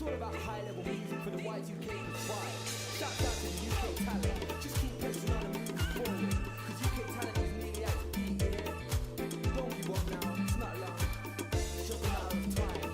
all about high-level music for the Y2K vibe. Shout out to the UK talent. Just keep pressing on and moving forward. Cause UK talent is nearly at its peak, yeah? Don't give up now, it's not long. It's just a matter of time.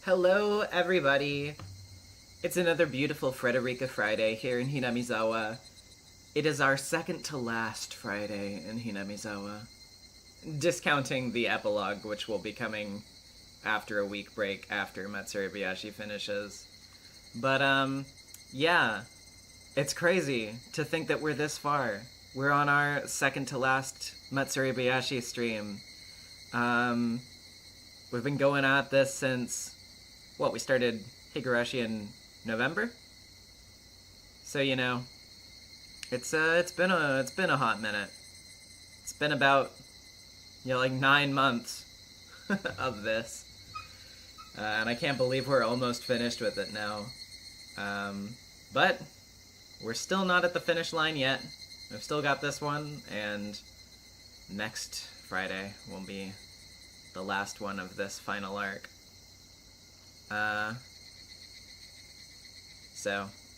Hello, everybody. It's another beautiful Frederica Friday here in Hinamizawa. It is our second to last Friday in Hinamizawa. Discounting the epilogue, which will be coming after a week break after Matsuri finishes. But, yeah. It's crazy to think that we're this far. We're on our second to last Matsuri stream. We've been going at this since... we started Higurashi in November? So, you know, it's been a hot minute. It's been about, like 9 months of this. And I can't believe we're almost finished with it now. But we're still not at the finish line yet. We've still got this one, and next Friday will be the last one of this final arc.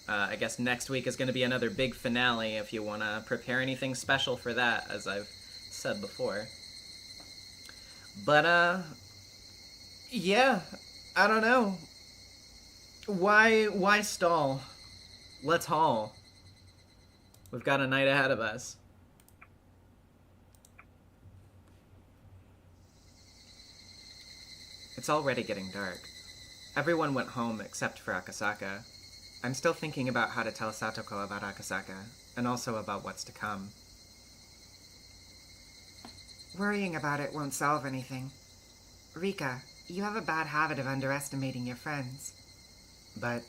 I guess next week is going to be another big finale if you want to prepare anything special for that, as I've said before. But, yeah, I don't know. Why stall? Let's haul. We've got a night ahead of us. It's already getting dark. Everyone went home except for Akasaka. I'm still thinking about how to tell Satoko about Akasaka, and also about what's to come. Worrying about it won't solve anything. Rika, you have a bad habit of underestimating your friends. But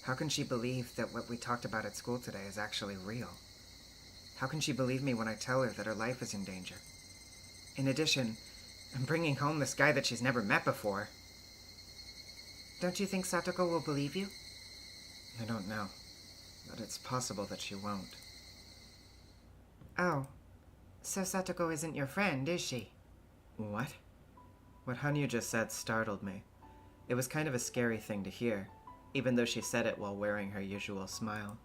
how can she believe that what we talked about at school today is actually real? How can she believe me when I tell her that her life is in danger? In addition, I'm bringing home this guy that she's never met before. Don't you think Satoko will believe you? I don't know, but it's possible that she won't. Oh, so Satoko isn't your friend, is she? What? What Hanyu just said startled me. It was kind of a scary thing to hear, even though she said it while wearing her usual smile.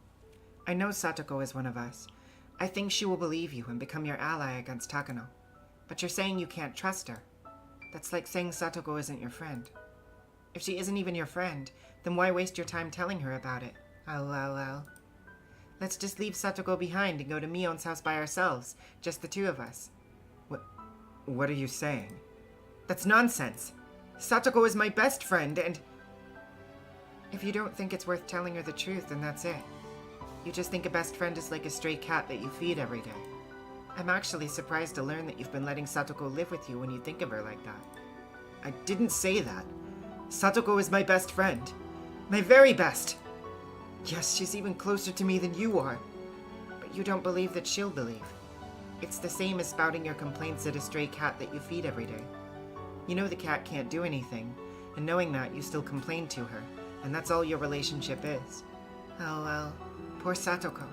I know Satoko is one of us. I think she will believe you and become your ally against Takano. But you're saying you can't trust her. That's like saying Satoko isn't your friend. If she isn't even your friend, then why waste your time telling her about it? LOL. Let's just leave Satoko behind and go to Mion's house by ourselves, just the two of us. What are you saying? That's nonsense. Satoko is my best friend, and... If you don't think it's worth telling her the truth, then that's it. You just think a best friend is like a stray cat that you feed every day. I'm actually surprised to learn that you've been letting Satoko live with you when you think of her like that. I didn't say that. Satoko is my best friend. My very best. Yes, she's even closer to me than you are. But you don't believe that she'll believe. It's the same as spouting your complaints at a stray cat that you feed every day. You know the cat can't do anything, and knowing that, you still complain to her, and that's all your relationship is. Oh well, poor Satoko.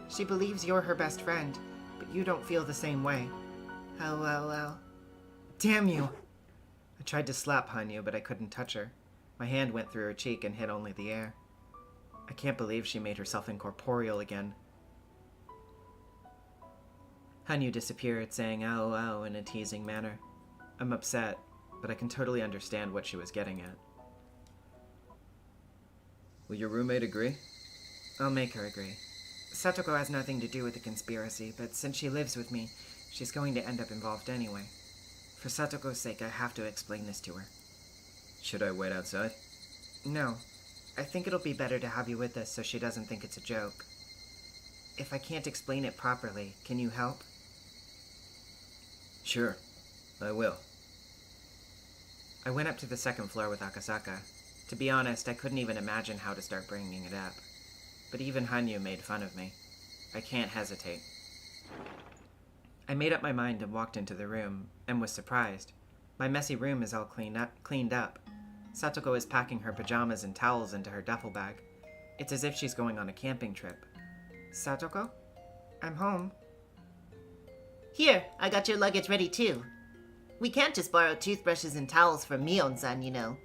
She believes you're her best friend, but you don't feel the same way. Oh well. Damn you! I tried to slap Hanyu, but I couldn't touch her. My hand went through her cheek and hit only the air. I can't believe she made herself incorporeal again. Hanyu disappeared, saying "ow" in a teasing manner. I'm upset, but I can totally understand what she was getting at. Will your roommate agree? I'll make her agree. Satoko has nothing to do with the conspiracy, but since she lives with me, she's going to end up involved anyway. For Satoko's sake, I have to explain this to her. Should I wait outside? No. I think it'll be better to have you with us so she doesn't think it's a joke. If I can't explain it properly, can you help? Sure, I will. I went up to the second floor with Akasaka. To be honest, I couldn't even imagine how to start bringing it up. But even Hanyu made fun of me. I can't hesitate. I made up my mind and walked into the room, and was surprised. My messy room is all cleaned up. Satoko is packing her pajamas and towels into her duffel bag. It's as if she's going on a camping trip. Satoko? I'm home. Here, I got your luggage ready too. We can't just borrow toothbrushes and towels from Mion-san, you know.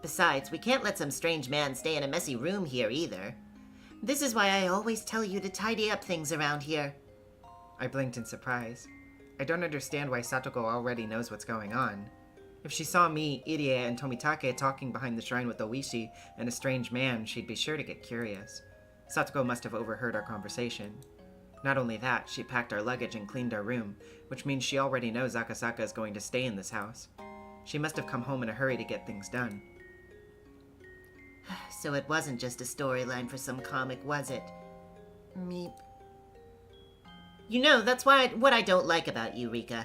Besides, we can't let some strange man stay in a messy room here either. This is why I always tell you to tidy up things around here. I blinked in surprise. I don't understand why Satoko already knows what's going on. If she saw me, Irie, and Tomitake talking behind the shrine with Oishi and a strange man, she'd be sure to get curious. Satoko must have overheard our conversation. Not only that, she packed our luggage and cleaned our room, which means she already knows Akasaka is going to stay in this house. She must have come home in a hurry to get things done. So it wasn't just a storyline for some comic, was it? Meep. You know, that's what I don't like about you, Rika.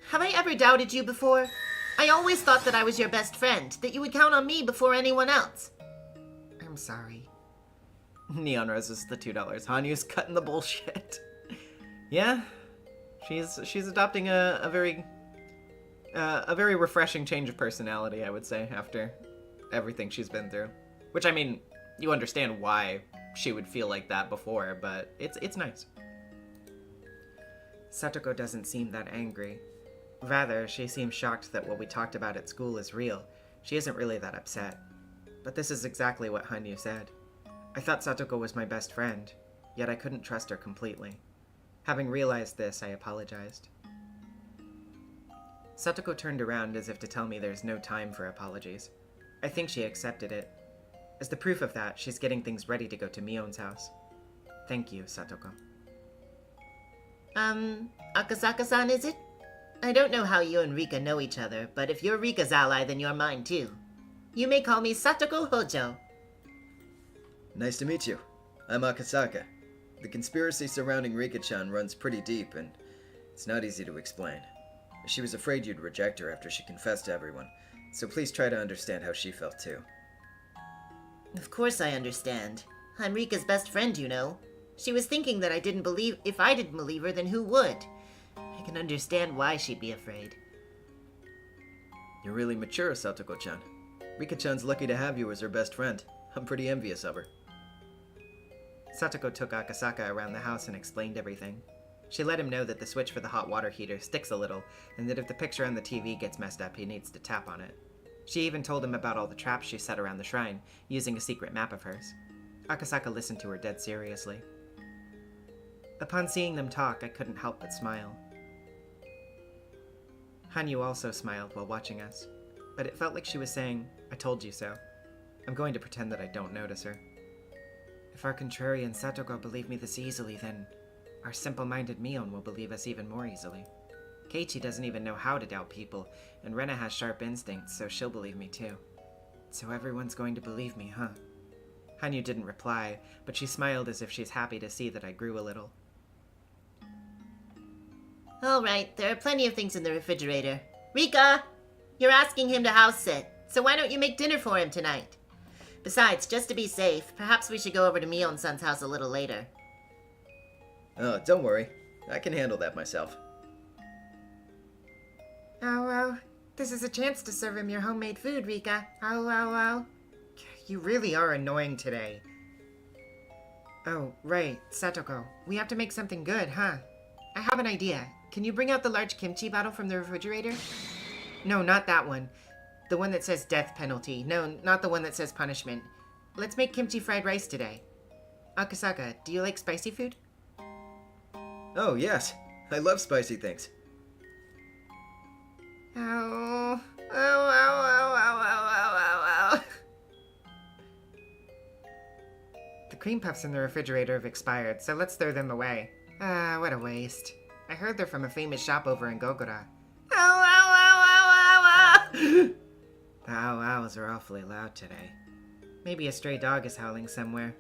Have I ever doubted you before? I always thought that I was your best friend, that you would count on me before anyone else. I'm sorry. Neon Rose is the $2. Hanyu's cutting the bullshit. Yeah, she's adopting a very refreshing change of personality, I would say, after everything she's been through. Which, I mean, you understand why she would feel like that before, but it's nice. Satoko doesn't seem that angry. Rather, she seems shocked that what we talked about at school is real. She isn't really that upset. But this is exactly what Hanyu said. I thought Satoko was my best friend, yet I couldn't trust her completely. Having realized this, I apologized. Satoko turned around as if to tell me there's no time for apologies. I think she accepted it. As the proof of that, she's getting things ready to go to Mion's house. Thank you, Satoko. Akasaka-san, is it? I don't know how you and Rika know each other, but if you're Rika's ally, then you're mine too. You may call me Satoko Hojo. Nice to meet you. I'm Akasaka. The conspiracy surrounding Rika-chan runs pretty deep, and it's not easy to explain. She was afraid you'd reject her after she confessed to everyone, so please try to understand how she felt too. Of course I understand. I'm Rika's best friend, you know. She was thinking that if I didn't believe her, then who would? I can understand why she'd be afraid. You're really mature, Satoko-chan. Rika-chan's lucky to have you as her best friend. I'm pretty envious of her. Satoko took Akasaka around the house and explained everything. She let him know that the switch for the hot water heater sticks a little, and that if the picture on the TV gets messed up, he needs to tap on it. She even told him about all the traps she set around the shrine, using a secret map of hers. Akasaka listened to her dead seriously. Upon seeing them talk, I couldn't help but smile. Hanyu also smiled while watching us, but it felt like she was saying, "I told you so." I'm going to pretend that I don't notice her. If our contrarian Satoko believed me this easily, then our simple-minded Mion will believe us even more easily. Keiichi doesn't even know how to doubt people, and Rena has sharp instincts, so she'll believe me too. So everyone's going to believe me, huh? Hanyu didn't reply, but she smiled as if she's happy to see that I grew a little. All right, there are plenty of things in the refrigerator. Rika! You're asking him to house sit, so why don't you make dinner for him tonight? Besides, just to be safe, perhaps we should go over to Mion-san's house a little later. Oh, don't worry. I can handle that myself. Oh, this is a chance to serve him your homemade food, Rika. Oh. You really are annoying today. Oh, right, Satoko. We have to make something good, huh? I have an idea. Can you bring out the large kimchi bottle from the refrigerator? No, not that one. The one that says death penalty. No, not the one that says punishment. Let's make kimchi fried rice today. Akasaka, do you like spicy food? Oh, yes. I love spicy things. Ow. The cream puffs in the refrigerator have expired, so let's throw them away. Ah, what a waste. I heard they're from a famous shop over in Gogora. The ow-ows are awfully loud today. Maybe a stray dog is howling somewhere.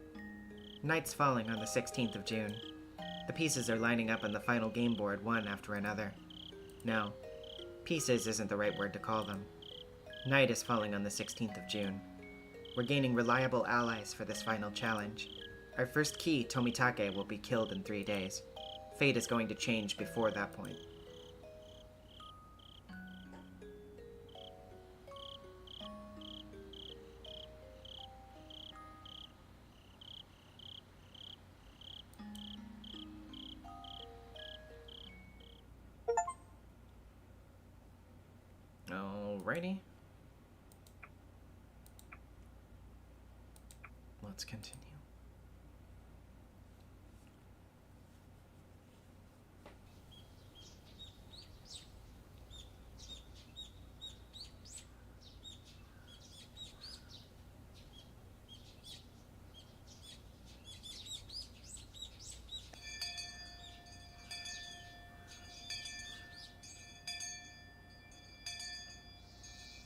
Night's falling on the 16th of June. The pieces are lining up on the final game board one after another. No, pieces isn't the right word to call them. Night is falling on the 16th of June. We're gaining reliable allies for this final challenge. Our first key, Tomitake, will be killed in 3 days. Fate is going to change before that point. Alrighty. Let's continue.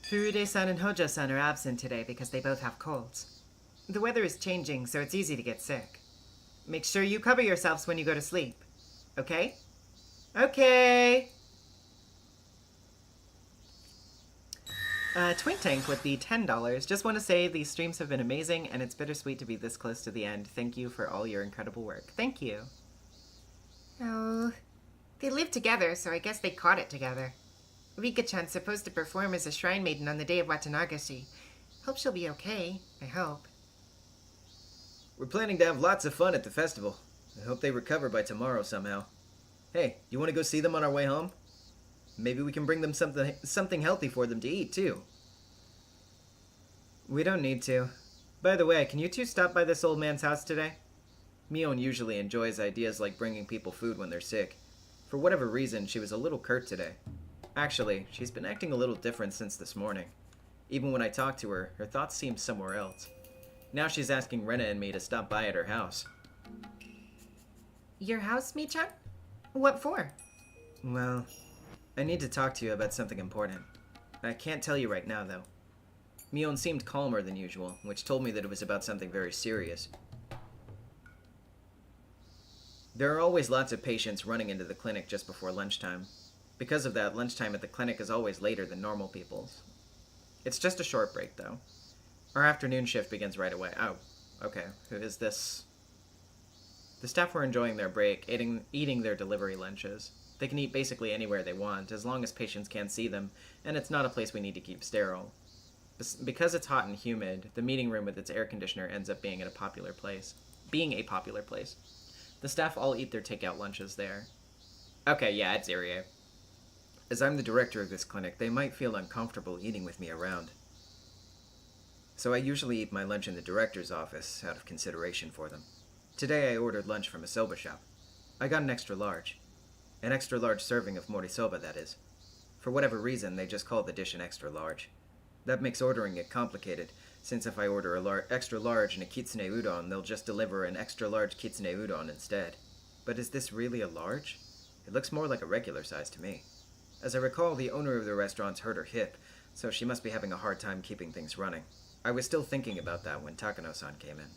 Furude-san and Hojo-san are absent today because they both have colds. The weather is changing, so it's easy to get sick. Make sure you cover yourselves when you go to sleep. Okay? Okay! Twink Tank with the $10. Just want to say these streams have been amazing, and it's bittersweet to be this close to the end. Thank you for all your incredible work. Thank you. Oh, they live together, so I guess they caught it together. Rika-chan's supposed to perform as a shrine maiden on the day of Watanagashi. Hope she'll be okay. I hope. We're planning to have lots of fun at the festival. I hope they recover by tomorrow somehow. Hey, you want to go see them on our way home? Maybe we can bring them something healthy for them to eat, too. We don't need to. By the way, can you two stop by this old man's house today? Mion usually enjoys ideas like bringing people food when they're sick. For whatever reason, she was a little curt today. Actually, she's been acting a little different since this morning. Even when I talked to her, her thoughts seemed somewhere else. Now she's asking Rena and me to stop by at her house. Your house, Mi-chan? What for? Well, I need to talk to you about something important. I can't tell you right now, though. Mion seemed calmer than usual, which told me that it was about something very serious. There are always lots of patients running into the clinic just before lunchtime. Because of that, lunchtime at the clinic is always later than normal people's. It's just a short break, though. Our afternoon shift begins right away. Oh, okay. Who is this? The staff were enjoying their break, eating their delivery lunches. They can eat basically anywhere they want, as long as patients can't see them, and it's not a place we need to keep sterile. Because it's hot and humid, the meeting room with its air conditioner ends up being a popular place. The staff all eat their takeout lunches there. Okay, yeah, it's Irie. As I'm the director of this clinic, they might feel uncomfortable eating with me around. So I usually eat my lunch in the director's office, out of consideration for them. Today I ordered lunch from a soba shop. I got an extra large. An extra large serving of morisoba, that is. For whatever reason, they just call the dish an extra large. That makes ordering it complicated, since if I order a extra large and a kitsune udon, they'll just deliver an extra large kitsune udon instead. But is this really a large? It looks more like a regular size to me. As I recall, the owner of the restaurant's hurt her hip, so she must be having a hard time keeping things running. I was still thinking about that when Takano-san came in.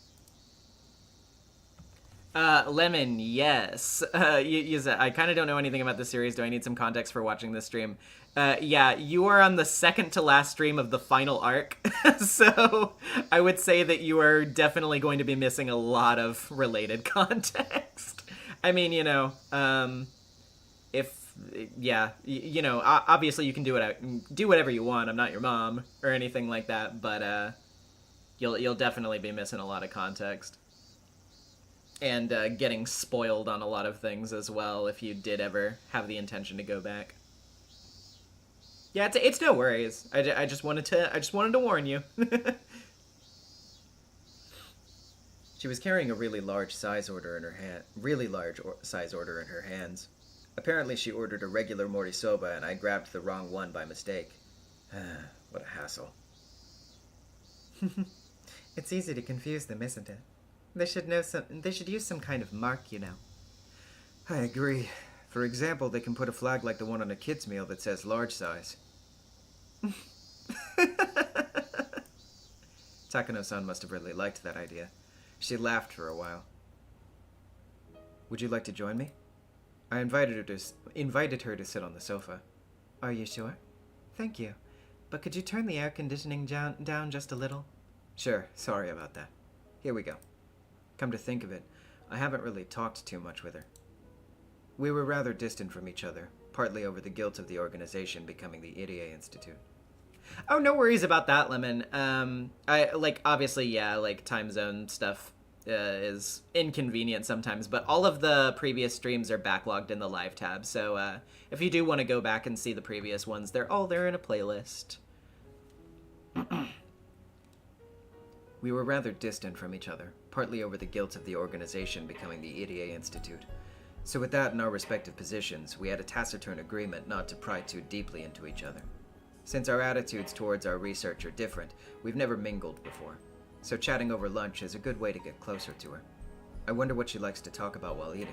Lemon, yes. I kind of don't know anything about the series. Do I need some context for watching this stream? Yeah, you are on the second to last stream of the final arc, so I would say that you are definitely going to be missing a lot of related context. I mean, obviously you can do whatever you want. I'm not your mom or anything like that, but you'll definitely be missing a lot of context. And getting spoiled on a lot of things as well if you did ever have the intention to go back. Yeah, it's no worries. I just wanted to warn you. She was carrying a really large size order in her hands. Apparently she ordered a regular morisoba and I grabbed the wrong one by mistake. What a hassle. It's easy to confuse them, isn't it? They should use some kind of mark, you know. I agree. For example, they can put a flag like the one on a kid's meal that says large size. Takano-san must have really liked that idea. She laughed for a while. Would you like to join me? I invited her to sit on the sofa. Are you sure? Thank you. But could you turn the air conditioning down just a little? Sure, sorry about that. Here we go. Come to think of it, I haven't really talked too much with her. We were rather distant from each other, partly over the guilt of the organization becoming the Irie Institute. Oh, no worries about that, Lemon. Obviously, time zone stuff is inconvenient sometimes, but all of the previous streams are backlogged in the live tab, so if you do want to go back and see the previous ones, they're all there in a playlist. We were rather distant from each other, partly over the guilt of the organization becoming the Irie Institute. So with that in our respective positions, we had a taciturn agreement not to pry too deeply into each other. Since our attitudes towards our research are different, we've never mingled before. So chatting over lunch is a good way to get closer to her. I wonder what she likes to talk about while eating.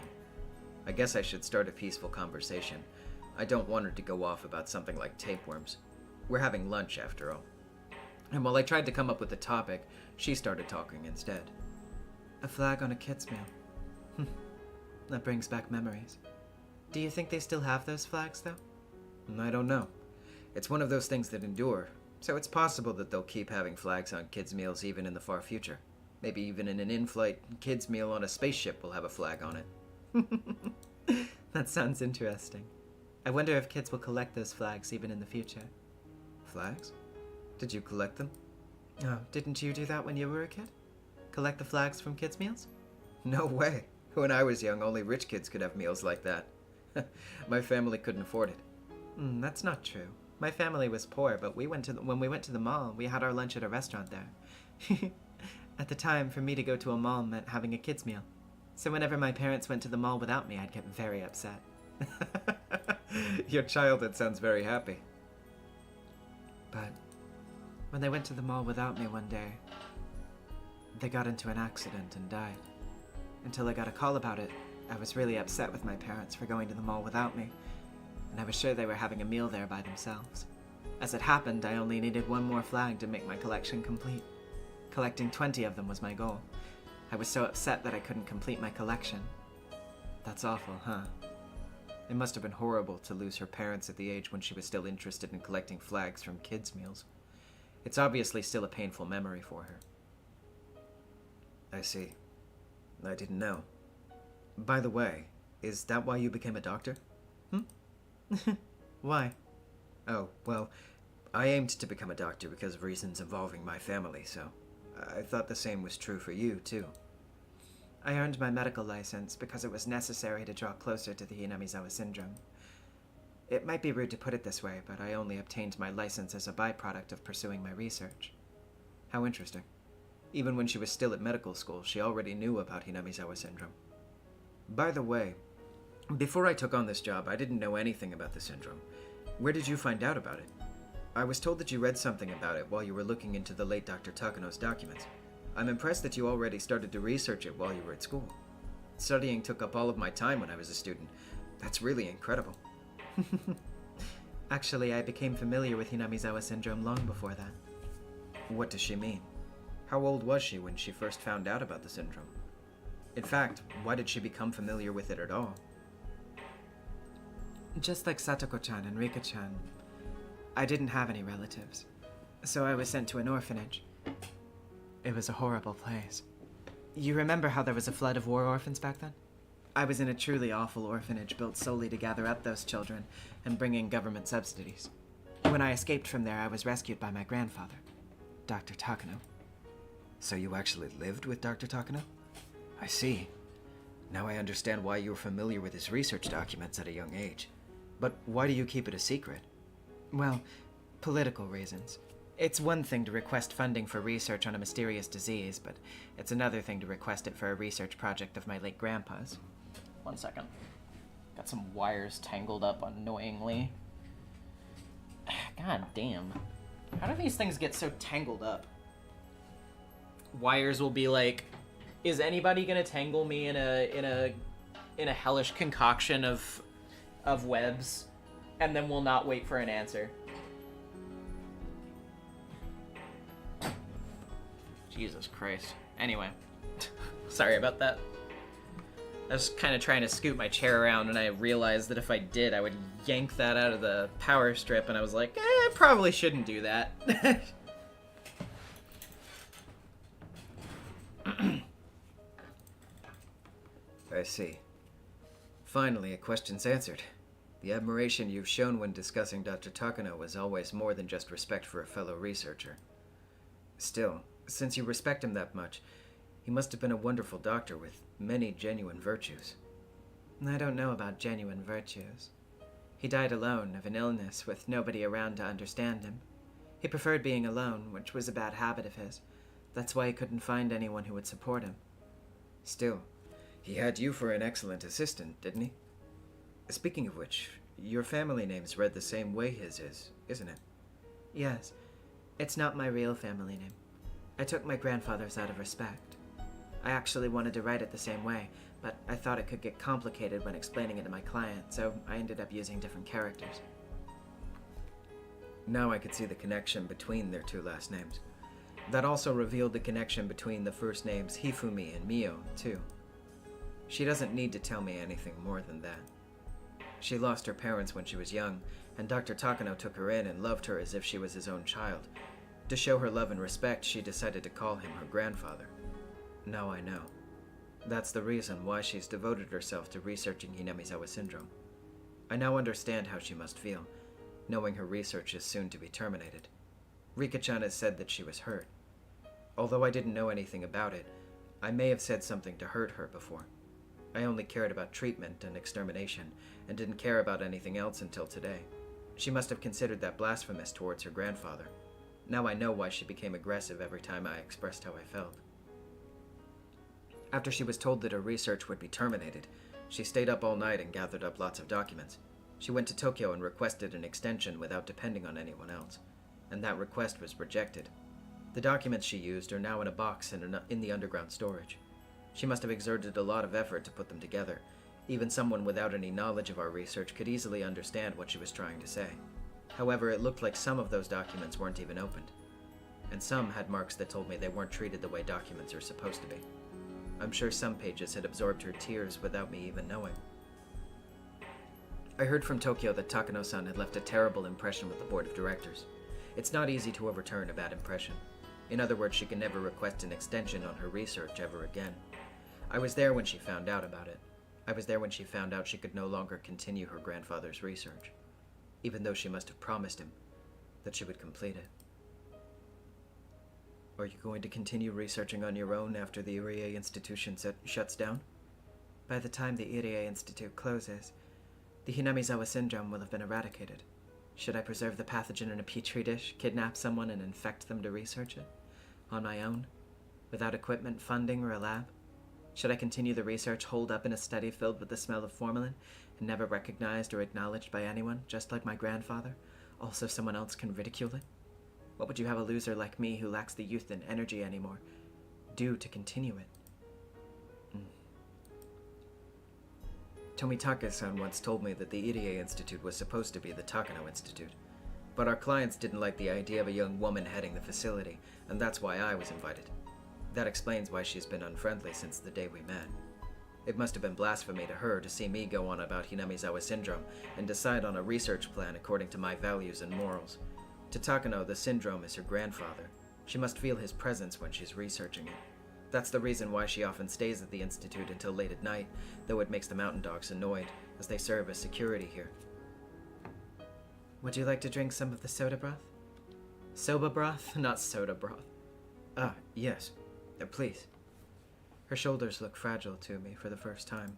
I guess I should start a peaceful conversation. I don't want her to go off about something like tapeworms. We're having lunch after all. And while I tried to come up with a topic, she started talking instead. A flag on a kid's meal. That brings back memories. Do you think they still have those flags, though? I don't know. It's one of those things that endure, so it's possible that they'll keep having flags on kids' meals even in the far future. Maybe even in an in-flight kids' meal on a spaceship will have a flag on it. That sounds interesting. I wonder if kids will collect those flags even in the future. Flags? Did you collect them? Oh, didn't you do that when you were a kid? Collect the flags from kids' meals? No way. When I was young, only rich kids could have meals like that. My family couldn't afford it. That's not true. My family was poor, but when we went to the mall, we had our lunch at a restaurant there. At the time, for me to go to a mall meant having a kids' meal. So whenever my parents went to the mall without me, I'd get very upset. Your childhood sounds very happy. But when they went to the mall without me one day, they got into an accident and died. Until I got a call about it, I was really upset with my parents for going to the mall without me, and I was sure they were having a meal there by themselves. As it happened, I only needed one more flag to make my collection complete. Collecting 20 of them was my goal. I was so upset that I couldn't complete my collection. That's awful, huh? It must have been horrible to lose her parents at the age when she was still interested in collecting flags from kids' meals. It's obviously still a painful memory for her. I see. I didn't know. By the way, is that why you became a doctor? Why? Oh, well, I aimed to become a doctor because of reasons involving my family, so I thought the same was true for you, too. I earned my medical license because it was necessary to draw closer to the Hinamizawa syndrome. It might be rude to put it this way, but I only obtained my license as a byproduct of pursuing my research. How interesting. Even when she was still at medical school, she already knew about Hinamizawa syndrome. By the way, before I took on this job, I didn't know anything about the syndrome. Where did you find out about it? I was told that you read something about it while you were looking into the late Dr. Takano's documents. I'm impressed that you already started to research it while you were at school. Studying took up all of my time when I was a student. That's really incredible. Actually, I became familiar with Hinamizawa syndrome long before that. What does she mean? How old was she when she first found out about the syndrome? In fact, why did she become familiar with it at all? Just like Satoko-chan and Rika-chan, I didn't have any relatives, so I was sent to an orphanage. It was a horrible place. You remember how there was a flood of war orphans back then? I was in a truly awful orphanage built solely to gather up those children and bring in government subsidies. When I escaped from there, I was rescued by my grandfather, Dr. Takano. So you actually lived with Dr. Takano? I see. Now I understand why you were familiar with his research documents at a young age. But why do you keep it a secret? Well, political reasons. It's one thing to request funding for research on a mysterious disease, but it's another thing to request it for a research project of my late grandpa's. 1 second. Got some wires tangled up annoyingly. God damn. How do these things get so tangled up? Wires will be like, is anybody gonna tangle me in a hellish concoction of webs? And then we'll not wait for an answer. Jesus Christ. Anyway. Sorry about that. I was kind of trying to scoot my chair around, and I realized that if I did, I would yank that out of the power strip, and I was like, I probably shouldn't do that. I see. Finally, a question's answered. The admiration you've shown when discussing Dr. Takano was always more than just respect for a fellow researcher. Still, since you respect him that much, he must have been a wonderful doctor with many genuine virtues. I don't know about genuine virtues. He died alone of an illness with nobody around to understand him. He preferred being alone, which was a bad habit of his. That's why he couldn't find anyone who would support him. Still, he had you for an excellent assistant, didn't he? Speaking of which, your family name's read the same way his is, isn't it? Yes. It's not my real family name. I took my grandfather's out of respect. I actually wanted to write it the same way, but I thought it could get complicated when explaining it to my client, so I ended up using different characters. Now I could see the connection between their two last names. That also revealed the connection between the first names Hifumi and Mio, too. She doesn't need to tell me anything more than that. She lost her parents when she was young, and Dr. Takano took her in and loved her as if she was his own child. To show her love and respect, she decided to call him her grandfather. Now I know. That's the reason why she's devoted herself to researching Hinamizawa syndrome. I now understand how she must feel, knowing her research is soon to be terminated. Rika-chan has said that she was hurt. Although I didn't know anything about it, I may have said something to hurt her before. I only cared about treatment and extermination, and didn't care about anything else until today. She must have considered that blasphemous towards her grandfather. Now I know why she became aggressive every time I expressed how I felt. After she was told that her research would be terminated, she stayed up all night and gathered up lots of documents. She went to Tokyo and requested an extension without depending on anyone else, and that request was rejected. The documents she used are now in a box in the underground storage. She must have exerted a lot of effort to put them together, Even someone without any knowledge of our research could easily understand what she was trying to say. However, it looked like some of those documents weren't even opened. And some had marks that told me they weren't treated the way documents are supposed to be. I'm sure some pages had absorbed her tears without me even knowing. I heard from Tokyo that Takano-san had left a terrible impression with the board of directors. It's not easy to overturn a bad impression. In other words, she can never request an extension on her research ever again. I was there when she found out about it. I was there when she found out she could no longer continue her grandfather's research, even though she must have promised him that she would complete it. Are you going to continue researching on your own after the Irie institution shuts down? By the time the Irie Institute closes, the Hinamizawa syndrome will have been eradicated. Should I preserve the pathogen in a petri dish, kidnap someone, and infect them to research it? On my own? Without equipment, funding, or a lab? Should I continue the research holed up in a study filled with the smell of formalin, and never recognized or acknowledged by anyone, just like my grandfather? Also someone else can ridicule it? What would you have a loser like me who lacks the youth and energy anymore do to continue it? Tomitake-san once told me that the Irie Institute was supposed to be the Takano Institute. But our clients didn't like the idea of a young woman heading the facility, and that's why I was invited. That explains why she's been unfriendly since the day we met. It must have been blasphemy to her to see me go on about Hinamizawa syndrome and decide on a research plan according to my values and morals. To Takano, the syndrome is her grandfather. She must feel his presence when she's researching it. That's the reason why she often stays at the Institute until late at night, though it makes the mountain dogs annoyed, as they serve as security here. Would you like to drink some of the soda broth? Soba broth, not soda broth. Ah, yes. Please. Her shoulders look fragile to me for the first time.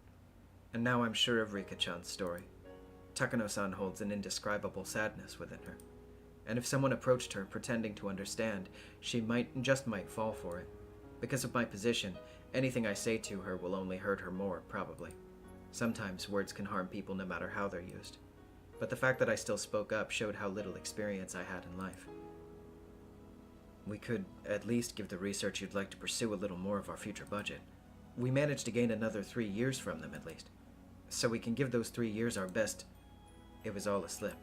And now I'm sure of Rika-chan's story. Takano-san holds an indescribable sadness within her. And if someone approached her pretending to understand, she might fall for it. Because of my position, anything I say to her will only hurt her more, probably. Sometimes words can harm people no matter how they're used. But the fact that I still spoke up showed how little experience I had in life. We could at least give the research you'd like to pursue a little more of our future budget. We managed to gain another 3 years from them at least. So we can give those 3 years our best. It was all a slip.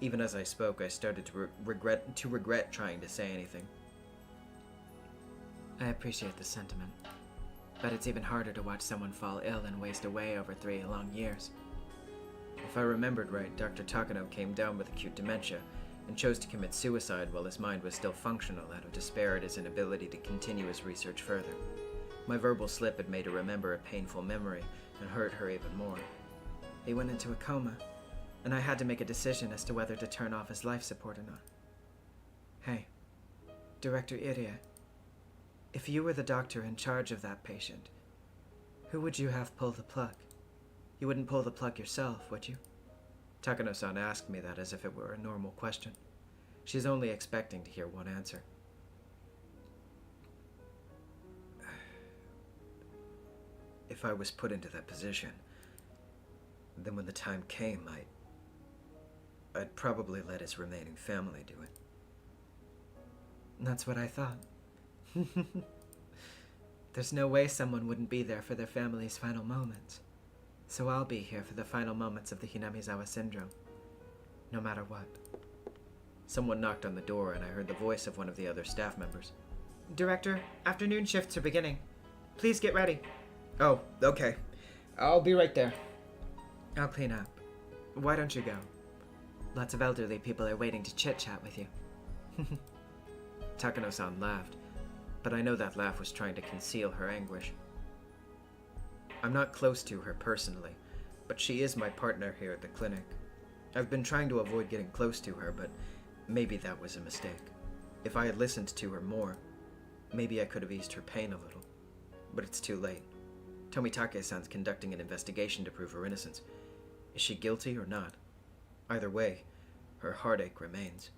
Even as I spoke, I started to regret trying to say anything. I appreciate the sentiment, but it's even harder to watch someone fall ill and waste away over 3 long years. If I remembered right, Dr. Takano came down with acute dementia and chose to commit suicide while his mind was still functional out of despair at his inability to continue his research further. My verbal slip had made her remember a painful memory and hurt her even more. He went into a coma, and I had to make a decision as to whether to turn off his life support or not. Hey, Director Irie, if you were the doctor in charge of that patient, who would you have pull the plug? You wouldn't pull the plug yourself, would you? Takano-san asked me that as if it were a normal question. She's only expecting to hear one answer. If I was put into that position, then when the time came, I'd probably let his remaining family do it. That's what I thought. There's no way someone wouldn't be there for their family's final moments. So I'll be here for the final moments of the Hinamizawa syndrome. No matter what. Someone knocked on the door and I heard the voice of one of the other staff members. Director, afternoon shifts are beginning. Please get ready. Oh, okay. I'll be right there. I'll clean up. Why don't you go? Lots of elderly people are waiting to chit-chat with you. Takano-san laughed, but I know that laugh was trying to conceal her anguish. I'm not close to her personally, but she is my partner here at the clinic. I've been trying to avoid getting close to her, but maybe that was a mistake. If I had listened to her more, maybe I could have eased her pain a little. But it's too late. Tomitake-san's conducting an investigation to prove her innocence. Is she guilty or not? Either way, her heartache remains.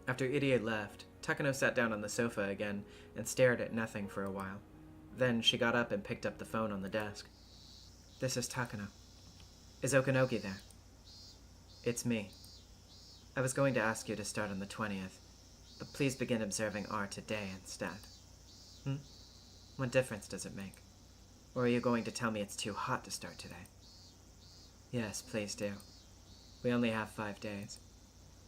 After Irie left, Takano sat down on the sofa again and stared at nothing for a while. Then she got up and picked up the phone on the desk. This is Takano. Is Okanogi there? It's me. I was going to ask you to start on the 20th, but please begin observing R today instead. What difference does it make? Or are you going to tell me it's too hot to start today? Yes, please do. We only have 5 days.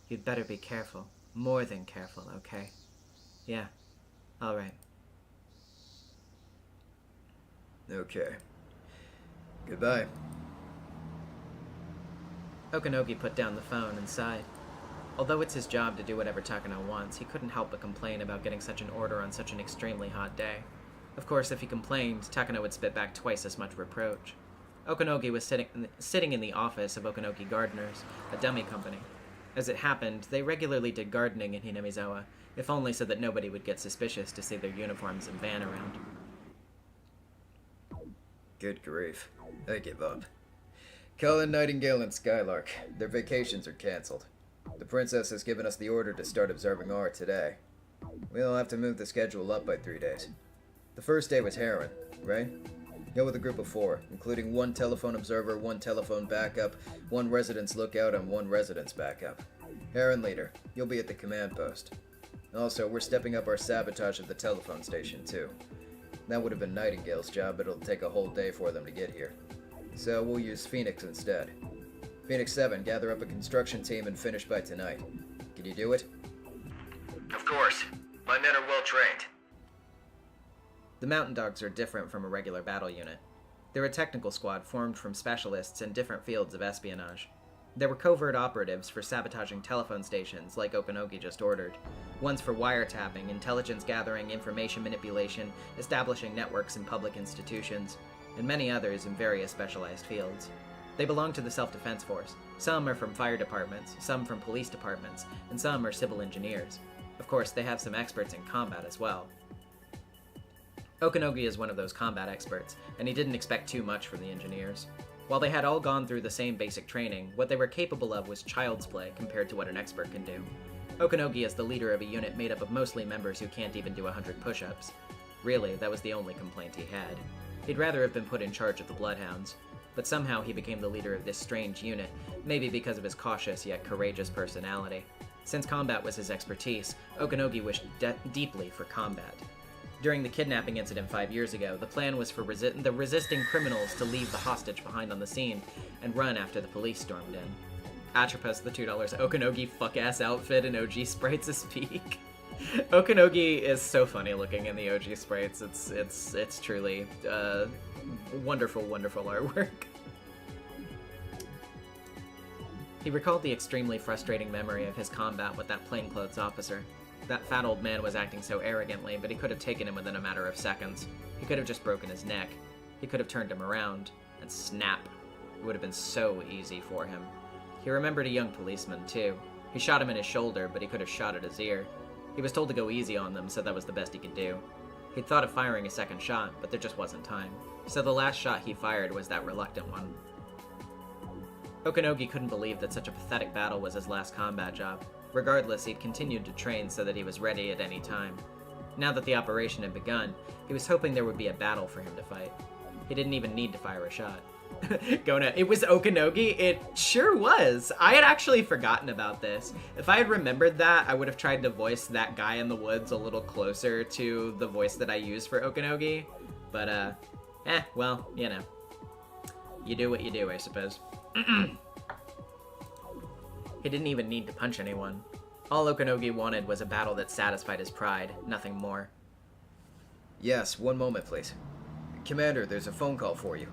You'd better be careful. More than careful, okay? Yeah. All right. Okay. Goodbye. Okanogi put down the phone and sighed. Although it's his job to do whatever Takano wants, he couldn't help but complain about getting such an order on such an extremely hot day. Of course, if he complained, Takano would spit back twice as much reproach. Okanogi was sitting in the office of Okanogi Gardeners, a dummy company. As it happened, they regularly did gardening in Hinamizawa, if only so that nobody would get suspicious to see their uniforms and van around. Good grief. I give up. Colin, Nightingale, and Skylark. Their vacations are cancelled. The princess has given us the order to start observing art today. We'll have to move the schedule up by 3 days. The first day was Heron, right? Go with a group of 4, including 1 telephone observer, 1 telephone backup, 1 residence lookout, and 1 residence backup. Heron leader, you'll be at the command post. Also, we're stepping up our sabotage of the telephone station, too. That would have been Nightingale's job, but it'll take a whole day for them to get here. So we'll use Phoenix instead. Phoenix 7, gather up a construction team and finish by tonight. Can you do it? Of course. My men are well trained. The Mountain Dogs are different from a regular battle unit. They're a technical squad formed from specialists in different fields of espionage. There were covert operatives for sabotaging telephone stations, like Okanogi just ordered. Ones for wiretapping, intelligence gathering, information manipulation, establishing networks in public institutions, and many others in various specialized fields. They belong to the Self-Defense Force. Some are from fire departments, some from police departments, and some are civil engineers. Of course, they have some experts in combat as well. Okanogi is one of those combat experts, and he didn't expect too much from the engineers. While they had all gone through the same basic training, what they were capable of was child's play compared to what an expert can do. Okanogi is the leader of a unit made up of mostly members who can't even do 100 push-ups. Really, that was the only complaint he had. He'd rather have been put in charge of the Bloodhounds, but somehow he became the leader of this strange unit, maybe because of his cautious yet courageous personality. Since combat was his expertise, Okanogi wished deeply for combat. During the kidnapping incident 5 years ago, the plan was for the resisting criminals to leave the hostage behind on the scene and run after the police stormed in. Atropos, the $2 Okanogi fuck-ass outfit and OG sprites is peak. Okanogi is so funny looking in the OG sprites. It's truly wonderful, wonderful artwork. He recalled the extremely frustrating memory of his combat with that plainclothes officer. That fat old man was acting so arrogantly, but he could have taken him within a matter of seconds. He could have just broken his neck. He could have turned him around, and snap. It would have been so easy for him. He remembered a young policeman, too. He shot him in his shoulder, but he could have shot at his ear. He was told to go easy on them, so that was the best he could do. He'd thought of firing a second shot, but there just wasn't time. So the last shot he fired was that reluctant one. Okanogi couldn't believe that such a pathetic battle was his last combat job. Regardless, he'd continued to train so that he was ready at any time. Now that the operation had begun, he was hoping there would be a battle for him to fight. He didn't even need to fire a shot. Gona, it was Okanogi? It sure was. I had actually forgotten about this. If I had remembered that, I would have tried to voice that guy in the woods a little closer to the voice that I use for Okanogi. But, well, you know. You do what you do, I suppose. He didn't even need to punch anyone. All Okanogi wanted was a battle that satisfied his pride, nothing more. Yes, one moment, please. Commander, there's a phone call for you.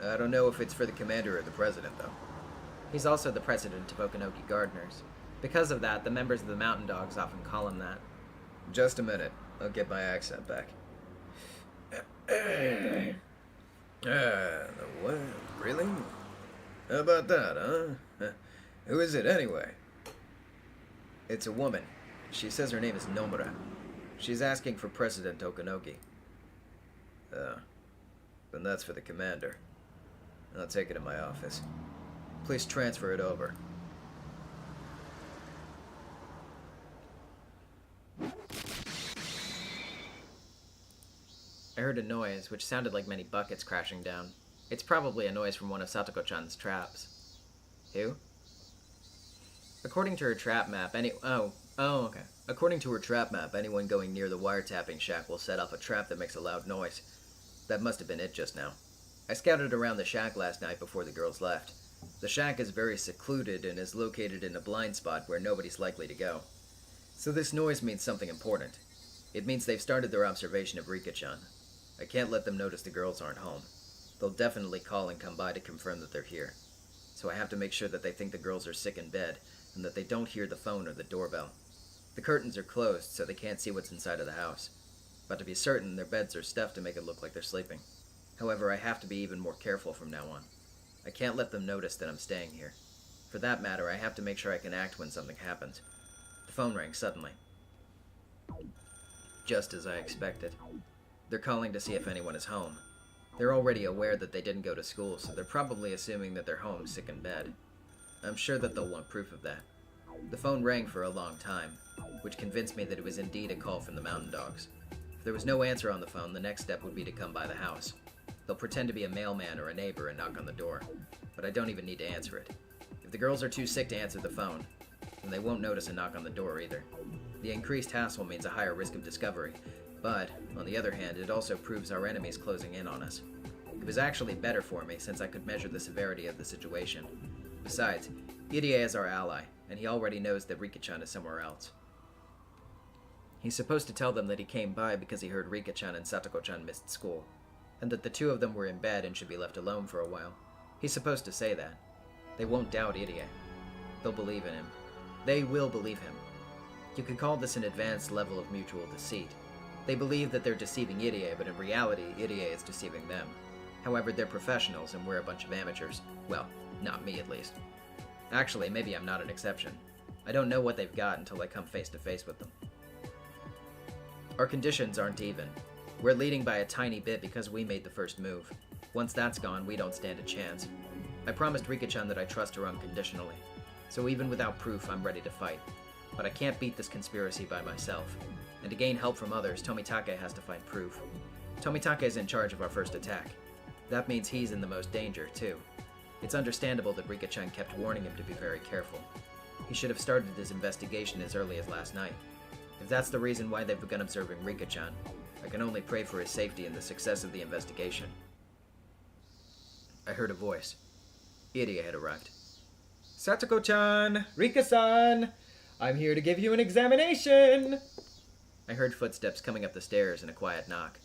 I don't know if it's for the commander or the president, though. He's also the president of Okanogi Gardeners. Because of that, the members of the Mountain Dogs often call him that. Just a minute. I'll get my accent back. What? Really? How about that, huh? Who is it, anyway? It's a woman. She says her name is Nomura. She's asking for President Okanogi. Then that's for the commander. I'll take it in my office. Please transfer it over. I heard a noise, which sounded like many buckets crashing down. It's probably a noise from one of Satoko-chan's traps. Who? According to her trap map, okay. According to her trap map, anyone going near the wiretapping shack will set off a trap that makes a loud noise. That must have been it just now. I scouted around the shack last night before the girls left. The shack is very secluded and is located in a blind spot where nobody's likely to go. So this noise means something important. It means they've started their observation of Rika-chan. I can't let them notice the girls aren't home. They'll definitely call and come by to confirm that they're here. So I have to make sure that they think the girls are sick in bed and that they don't hear the phone or the doorbell. The curtains are closed so they can't see what's inside of the house. But to be certain, their beds are stuffed to make it look like they're sleeping. However, I have to be even more careful from now on. I can't let them notice that I'm staying here. For that matter, I have to make sure I can act when something happens. The phone rang suddenly. Just as I expected. They're calling to see if anyone is home. They're already aware that they didn't go to school, so they're probably assuming that they're home sick in bed. I'm sure that they'll want proof of that. The phone rang for a long time, which convinced me that it was indeed a call from the Mountain Dogs. If there was no answer on the phone, the next step would be to come by the house. They'll pretend to be a mailman or a neighbor and knock on the door, but I don't even need to answer it. If the girls are too sick to answer the phone, then they won't notice a knock on the door either. The increased hassle means a higher risk of discovery, but, on the other hand, it also proves our enemies closing in on us. It was actually better for me since I could measure the severity of the situation. Besides, Irie is our ally, and he already knows that Rika-chan is somewhere else. He's supposed to tell them that he came by because he heard Rika-chan and Satoko-chan missed school, and that the two of them were in bed and should be left alone for a while. He's supposed to say that. They won't doubt Irie. They'll believe in him. They will believe him. You could call this an advanced level of mutual deceit. They believe that they're deceiving Irie, but in reality, Irie is deceiving them. However, they're professionals and we're a bunch of amateurs. Well, not me at least. Actually, maybe I'm not an exception. I don't know what they've got until I come face to face with them. Our conditions aren't even. We're leading by a tiny bit because we made the first move. Once that's gone, we don't stand a chance. I promised Rika-chan that I trust her unconditionally. So even without proof, I'm ready to fight. But I can't beat this conspiracy by myself. And to gain help from others, Tomitake has to find proof. Tomitake is in charge of our first attack. That means he's in the most danger, too. It's understandable that Rika-chan kept warning him to be very careful. He should have started his investigation as early as last night. If that's the reason why they've begun observing Rika-chan, I can only pray for his safety and the success of the investigation. I heard a voice. Irie had arrived. Satoko-chan! Rika-san! I'm here to give you an examination! I heard footsteps coming up the stairs and a quiet knock.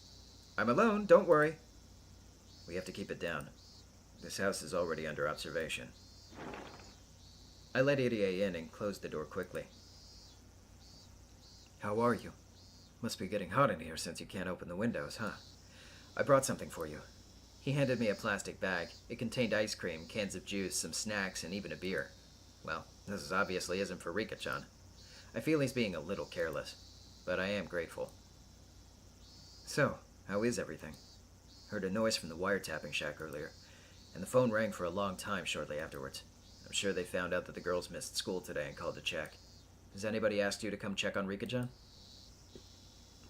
I'm alone, don't worry. We have to keep it down. This house is already under observation. I let Irie in and closed the door quickly. How are you? Must be getting hot in here since you can't open the windows, huh? I brought something for you. He handed me a plastic bag. It contained ice cream, cans of juice, some snacks, and even a beer. Well, this obviously isn't for Rika-chan. I feel he's being a little careless, but I am grateful. So, how is everything? Heard a noise from the wiretapping shack earlier, and the phone rang for a long time shortly afterwards. I'm sure they found out that the girls missed school today and called to check. Has anybody asked you to come check on Rika-chan?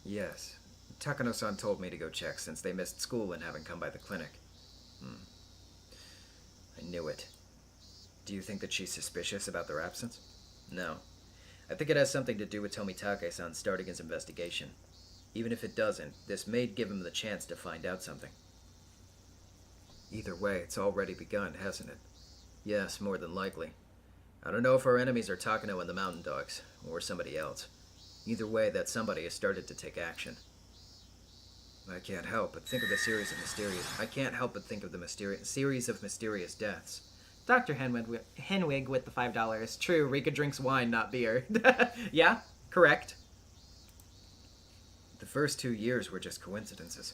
Yes. Takano-san told me to go check since they missed school and haven't come by the clinic. I knew it. Do you think that she's suspicious about their absence? No. I think it has something to do with Tomitake-san starting his investigation. Even if it doesn't, this may give him the chance to find out something. Either way, it's already begun, hasn't it? Yes, more than likely. I don't know if our enemies are Takano and the Mountain Dogs, or somebody else. Either way, that somebody has started to take action. I can't help but think of the series of mysterious deaths. Dr. Henwig with the $5. True, Rika drinks wine, not beer. Yeah, correct. The first 2 years were just coincidences.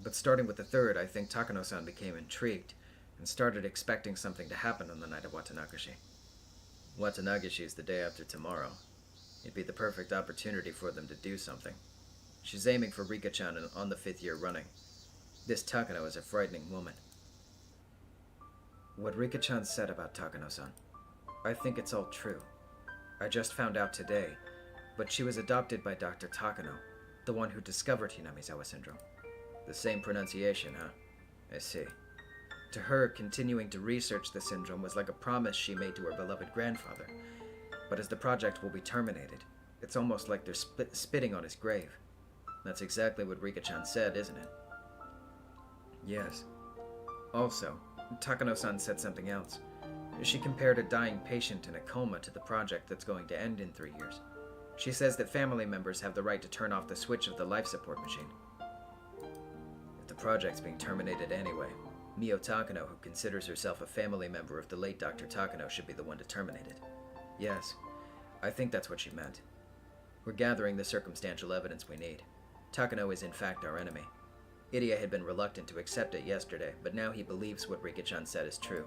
But starting with the third, I think Takano-san became intrigued and started expecting something to happen on the night of Watanagashi. Watanagashi is the day after tomorrow. It'd be the perfect opportunity for them to do something. She's aiming for Rika-chan on the 5th year running. This Takano is a frightening woman. What Rika-chan said about Takano-san, I think it's all true. I just found out today, but she was adopted by Dr. Takano, the one who discovered Hinamizawa syndrome. The same pronunciation, huh? I see. To her, continuing to research the syndrome was like a promise she made to her beloved grandfather. But as the project will be terminated, it's almost like they're spitting on his grave. That's exactly what Rika-chan said, isn't it? Yes. Also, Takano-san said something else. She compared a dying patient in a coma to the project that's going to end in 3 years. She says that family members have the right to turn off the switch of the life support machine. If the project's being terminated anyway, Mio Takano, who considers herself a family member of the late Dr. Takano, should be the one to terminate it. Yes, I think that's what she meant. We're gathering the circumstantial evidence we need. Takano is in fact our enemy. Idia had been reluctant to accept it yesterday, but now he believes what Rika-chan said is true.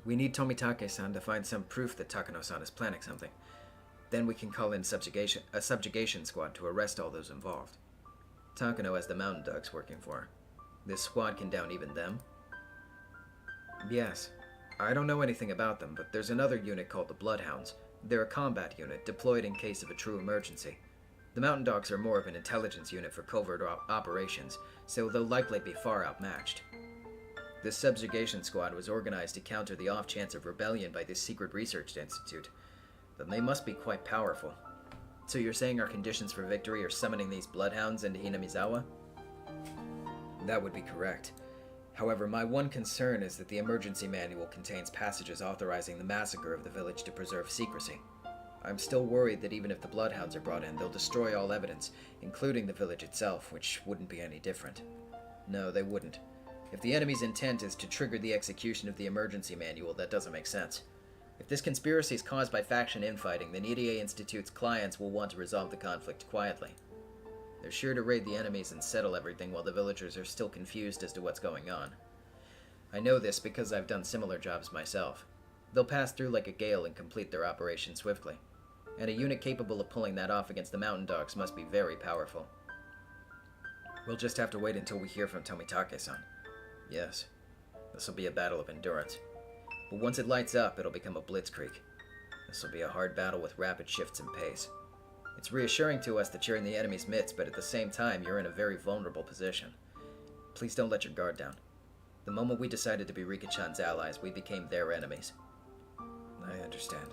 We need Tomitake-san to find some proof that Takano-san is planning something. Then we can call in a subjugation squad to arrest all those involved. Takano has the mountain dogs working for her. This squad can down even them? Yes. I don't know anything about them, but there's another unit called the Bloodhounds. They're a combat unit, deployed in case of a true emergency. The mountain dogs are more of an intelligence unit for covert operations, so they'll likely be far outmatched. This subjugation squad was organized to counter the off chance of rebellion by this secret research institute. Then they must be quite powerful. So you're saying our conditions for victory are summoning these bloodhounds into Hinamizawa? That would be correct. However, my one concern is that the emergency manual contains passages authorizing the massacre of the village to preserve secrecy. I'm still worried that even if the bloodhounds are brought in, they'll destroy all evidence, including the village itself, which wouldn't be any different. No, they wouldn't. If the enemy's intent is to trigger the execution of the emergency manual, that doesn't make sense. If this conspiracy is caused by faction infighting, then EDA Institute's clients will want to resolve the conflict quietly. They're sure to raid the enemies and settle everything while the villagers are still confused as to what's going on. I know this because I've done similar jobs myself. They'll pass through like a gale and complete their operation swiftly. And a unit capable of pulling that off against the mountain dogs must be very powerful. We'll just have to wait until we hear from Tomitake-san. Yes, this'll be a battle of endurance. But once it lights up, it'll become a blitzkrieg. This'll be a hard battle with rapid shifts in pace. It's reassuring to us that you're in the enemy's midst, but at the same time, you're in a very vulnerable position. Please don't let your guard down. The moment we decided to be Rika-chan's allies, we became their enemies. I understand.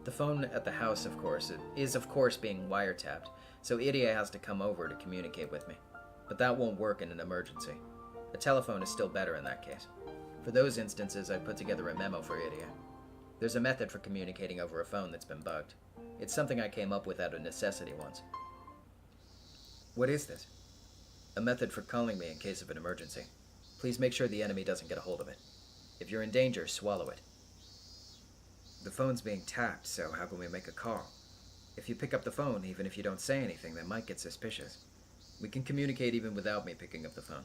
The phone at the house, of course, is being wiretapped, so Idia has to come over to communicate with me. But that won't work in an emergency. A telephone is still better in that case. For those instances, I put together a memo for Idia. There's a method for communicating over a phone that's been bugged. It's something I came up with out of necessity once. What is this? A method for calling me in case of an emergency. Please make sure the enemy doesn't get a hold of it. If you're in danger, swallow it. The phone's being tapped, so how can we make a call? If you pick up the phone, even if you don't say anything, they might get suspicious. We can communicate even without me picking up the phone.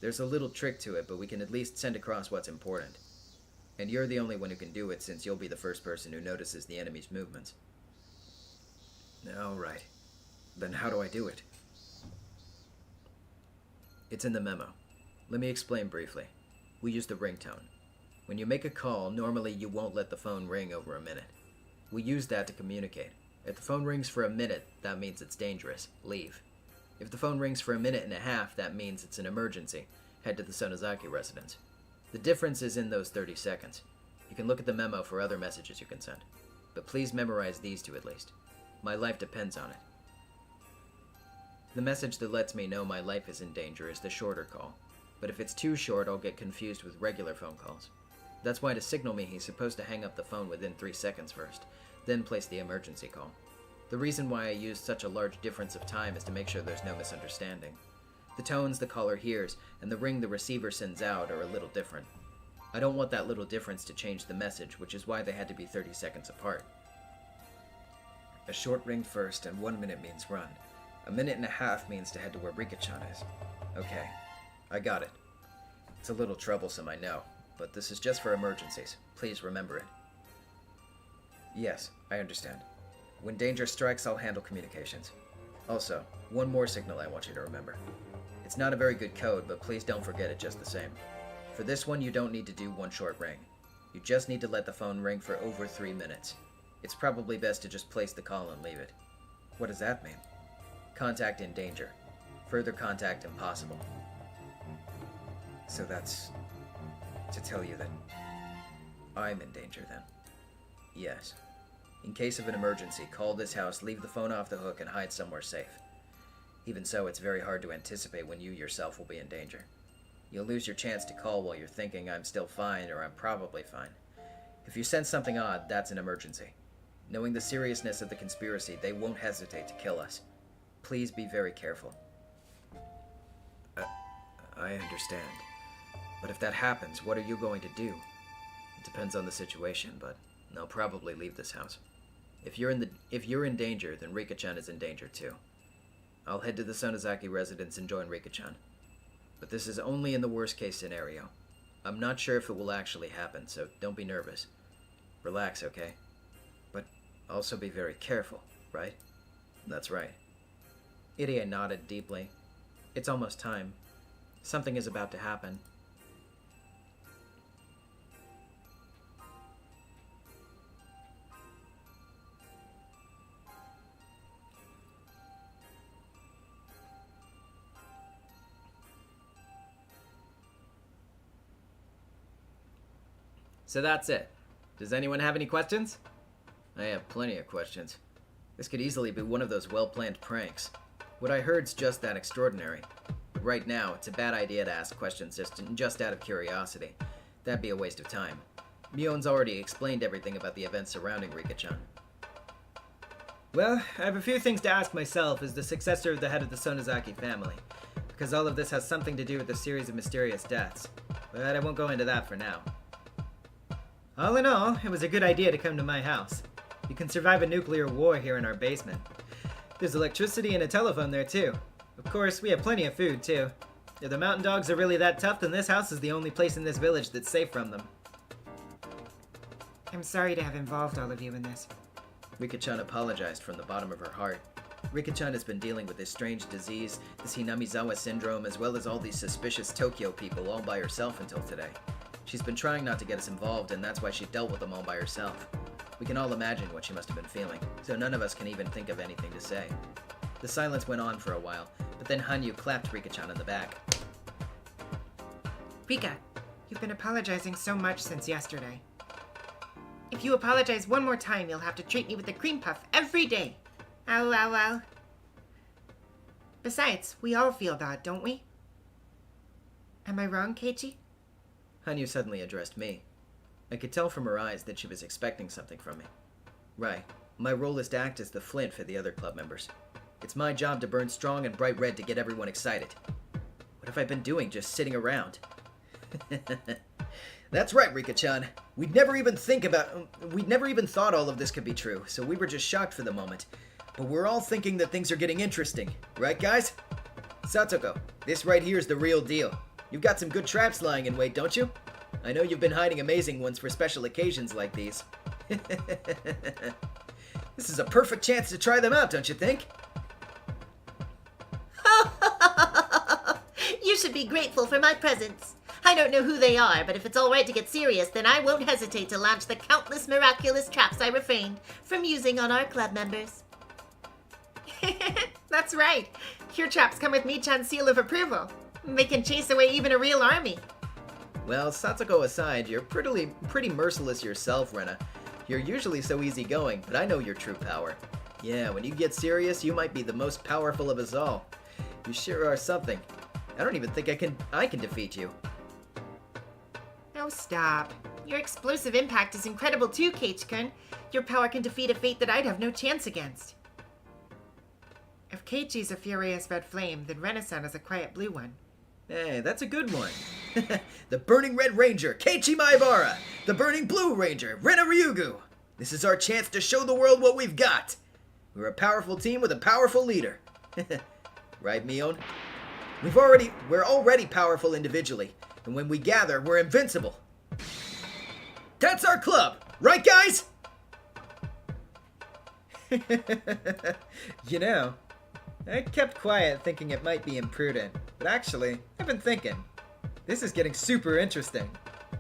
There's a little trick to it, but we can at least send across what's important. And you're the only one who can do it, since you'll be the first person who notices the enemy's movements. All right. Then how do I do it? It's in the memo. Let me explain briefly. We use the ringtone. When you make a call, normally you won't let the phone ring over a minute. We use that to communicate. If the phone rings for a minute, that means it's dangerous. Leave. If the phone rings for a minute and a half, that means it's an emergency. Head to the Sonozaki residence. The difference is in those 30 seconds. You can look at the memo for other messages you can send. But please memorize these two at least. My life depends on it. The message that lets me know my life is in danger is the shorter call. But if it's too short, I'll get confused with regular phone calls. That's why to signal me, he's supposed to hang up the phone within 3 seconds first, then place the emergency call. The reason why I use such a large difference of time is to make sure there's no misunderstanding. The tones the caller hears and the ring the receiver sends out are a little different. I don't want that little difference to change the message, which is why they had to be 30 seconds apart. A short ring first and 1 minute means run. A minute and a half means to head to where Rika-chan is. Okay, I got it. It's a little troublesome, I know, but this is just for emergencies. Please remember it. Yes, I understand. When danger strikes, I'll handle communications. Also, one more signal I want you to remember. It's not a very good code, but please don't forget it just the same. For this one, you don't need to do one short ring. You just need to let the phone ring for over 3 minutes. It's probably best to just place the call and leave it. What does that mean? Contact in danger. Further contact impossible. So that's to tell you that I'm in danger then. Yes. In case of an emergency, call this house, leave the phone off the hook, and hide somewhere safe. Even so, it's very hard to anticipate when you yourself will be in danger. You'll lose your chance to call while you're thinking I'm still fine or I'm probably fine. If you sense something odd, that's an emergency. Knowing the seriousness of the conspiracy, they won't hesitate to kill us. Please be very careful. I understand. But if that happens, what are you going to do? It depends on the situation, but I'll probably leave this house. If you're in danger, then Rika-chan is in danger too. I'll head to the Sonozaki residence and join Rika-chan. But this is only in the worst case scenario. I'm not sure if it will actually happen, so don't be nervous. Relax, okay? But also be very careful, right? That's right. Irie nodded deeply. It's almost time. Something is about to happen. So that's it. Does anyone have any questions? I have plenty of questions. This could easily be one of those well-planned pranks. What I heard's just that extraordinary. But right now, it's a bad idea to ask questions just out of curiosity. That'd be a waste of time. Mion's already explained everything about the events surrounding Rika-chan. Well, I have a few things to ask myself as the successor of the head of the Sonozaki family, because all of this has something to do with a series of mysterious deaths. But I won't go into that for now. All in all, it was a good idea to come to my house. You can survive a nuclear war here in our basement. There's electricity and a telephone there too. Of course, we have plenty of food too. If the mountain dogs are really that tough, then this house is the only place in this village that's safe from them. I'm sorry to have involved all of you in this. Rika-chan apologized from the bottom of her heart. Rika-chan has been dealing with this strange disease, this Hinamizawa syndrome, as well as all these suspicious Tokyo people all by herself until today. She's been trying not to get us involved, and that's why she dealt with them all by herself. We can all imagine what she must have been feeling, so none of us can even think of anything to say. The silence went on for a while, but then Hanyu clapped Rika-chan on the back. Rika, you've been apologizing so much since yesterday. If you apologize one more time, you'll have to treat me with a cream puff every day. Ow, ow, ow. Besides, we all feel that, don't we? Am I wrong, Keiichi? Hanyu suddenly addressed me. I could tell from her eyes that she was expecting something from me. Right. My role is to act as the flint for the other club members. It's my job to burn strong and bright red to get everyone excited. What have I been doing, just sitting around? That's right, Rika-chan. We'd never even thought all of this could be true, so we were just shocked for the moment. But we're all thinking that things are getting interesting. Right, guys? Satoko, this right here is the real deal. You've got some good traps lying in wait, don't you? I know you've been hiding amazing ones for special occasions like these. This is a perfect chance to try them out, don't you think? You should be grateful for my presence. I don't know who they are, but if it's all right to get serious, then I won't hesitate to launch the countless miraculous traps I refrained from using on our club members. That's right. Your traps come with Mii-chan's seal of approval. They can chase away even a real army. Well, Satsuko aside, you're pretty merciless yourself, Rena. You're usually so easygoing, but I know your true power. Yeah, when you get serious, you might be the most powerful of us all. You sure are something. I don't even think I can defeat you. Oh, stop. Your explosive impact is incredible too, Keiichi-kun. Your power can defeat a fate that I'd have no chance against. If Keiichi's a furious red flame, then Rena-san is a quiet blue one. Hey, that's a good one. The Burning Red Ranger, Keiichi Maibara. The Burning Blue Ranger, Rena Ryugu. This is our chance to show the world what we've got. We're a powerful team with a powerful leader. Right, Mion? We're already powerful individually, and when we gather, we're invincible. That's our club, right, guys? You know, I kept quiet thinking it might be imprudent, but actually, I've been thinking. This is getting super interesting.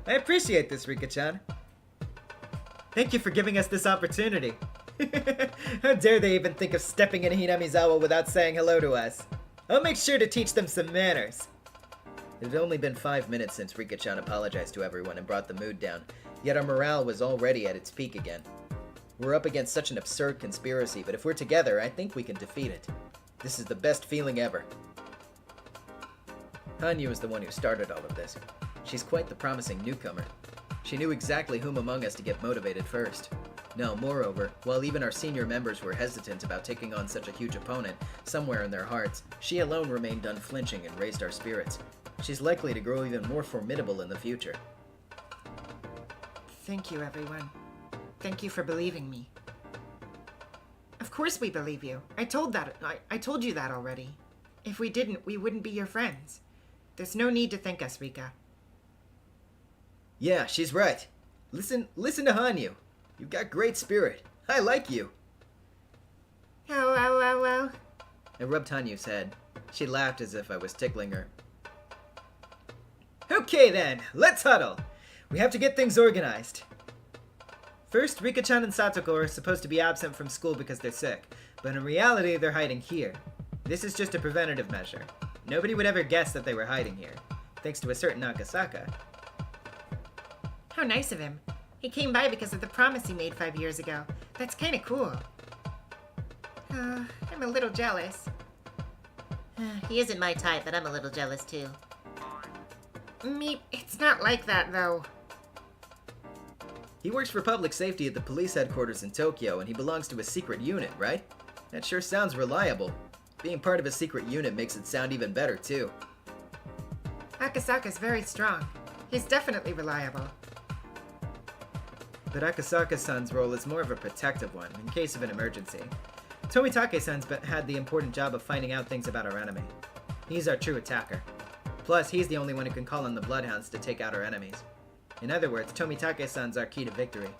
I appreciate this, Rika-chan. Thank you for giving us this opportunity. How dare they even think of stepping in Hinamizawa without saying hello to us? I'll make sure to teach them some manners. It had only been 5 minutes since Rika-chan apologized to everyone and brought the mood down, yet our morale was already at its peak again. We're up against such an absurd conspiracy, but if we're together, I think we can defeat it. This is the best feeling ever. Hanyu is the one who started all of this. She's quite the promising newcomer. She knew exactly whom among us to get motivated first. Now, moreover, while even our senior members were hesitant about taking on such a huge opponent, somewhere in their hearts, she alone remained unflinching and raised our spirits. She's likely to grow even more formidable in the future. Thank you, everyone. Thank you for believing me. Of course we believe you. I told you that already. If we didn't, we wouldn't be your friends. There's no need to thank us, Rika. Yeah, she's right. Listen to Hanyu. You've got great spirit. I like you. Oh. I rubbed Hanyu's head. She laughed as if I was tickling her. Okay then, let's huddle. We have to get things organized. First, Rika-chan and Satoko are supposed to be absent from school because they're sick, but in reality, they're hiding here. This is just a preventative measure. Nobody would ever guess that they were hiding here, thanks to a certain Akasaka. How nice of him. He came by because of the promise he made 5 years ago. That's kinda cool. I'm a little jealous. He isn't my type, but I'm a little jealous too. Me, it's not like that, though. He works for public safety at the police headquarters in Tokyo, and he belongs to a secret unit, right? That sure sounds reliable. Being part of a secret unit makes it sound even better, too. Akasaka's very strong. He's definitely reliable. But Akasaka-san's role is more of a protective one, in case of an emergency. Tomitake-san's had the important job of finding out things about our enemy. He's our true attacker. Plus, he's the only one who can call on the Bloodhounds to take out our enemies. In other words, Tomitake-san's our key to victory.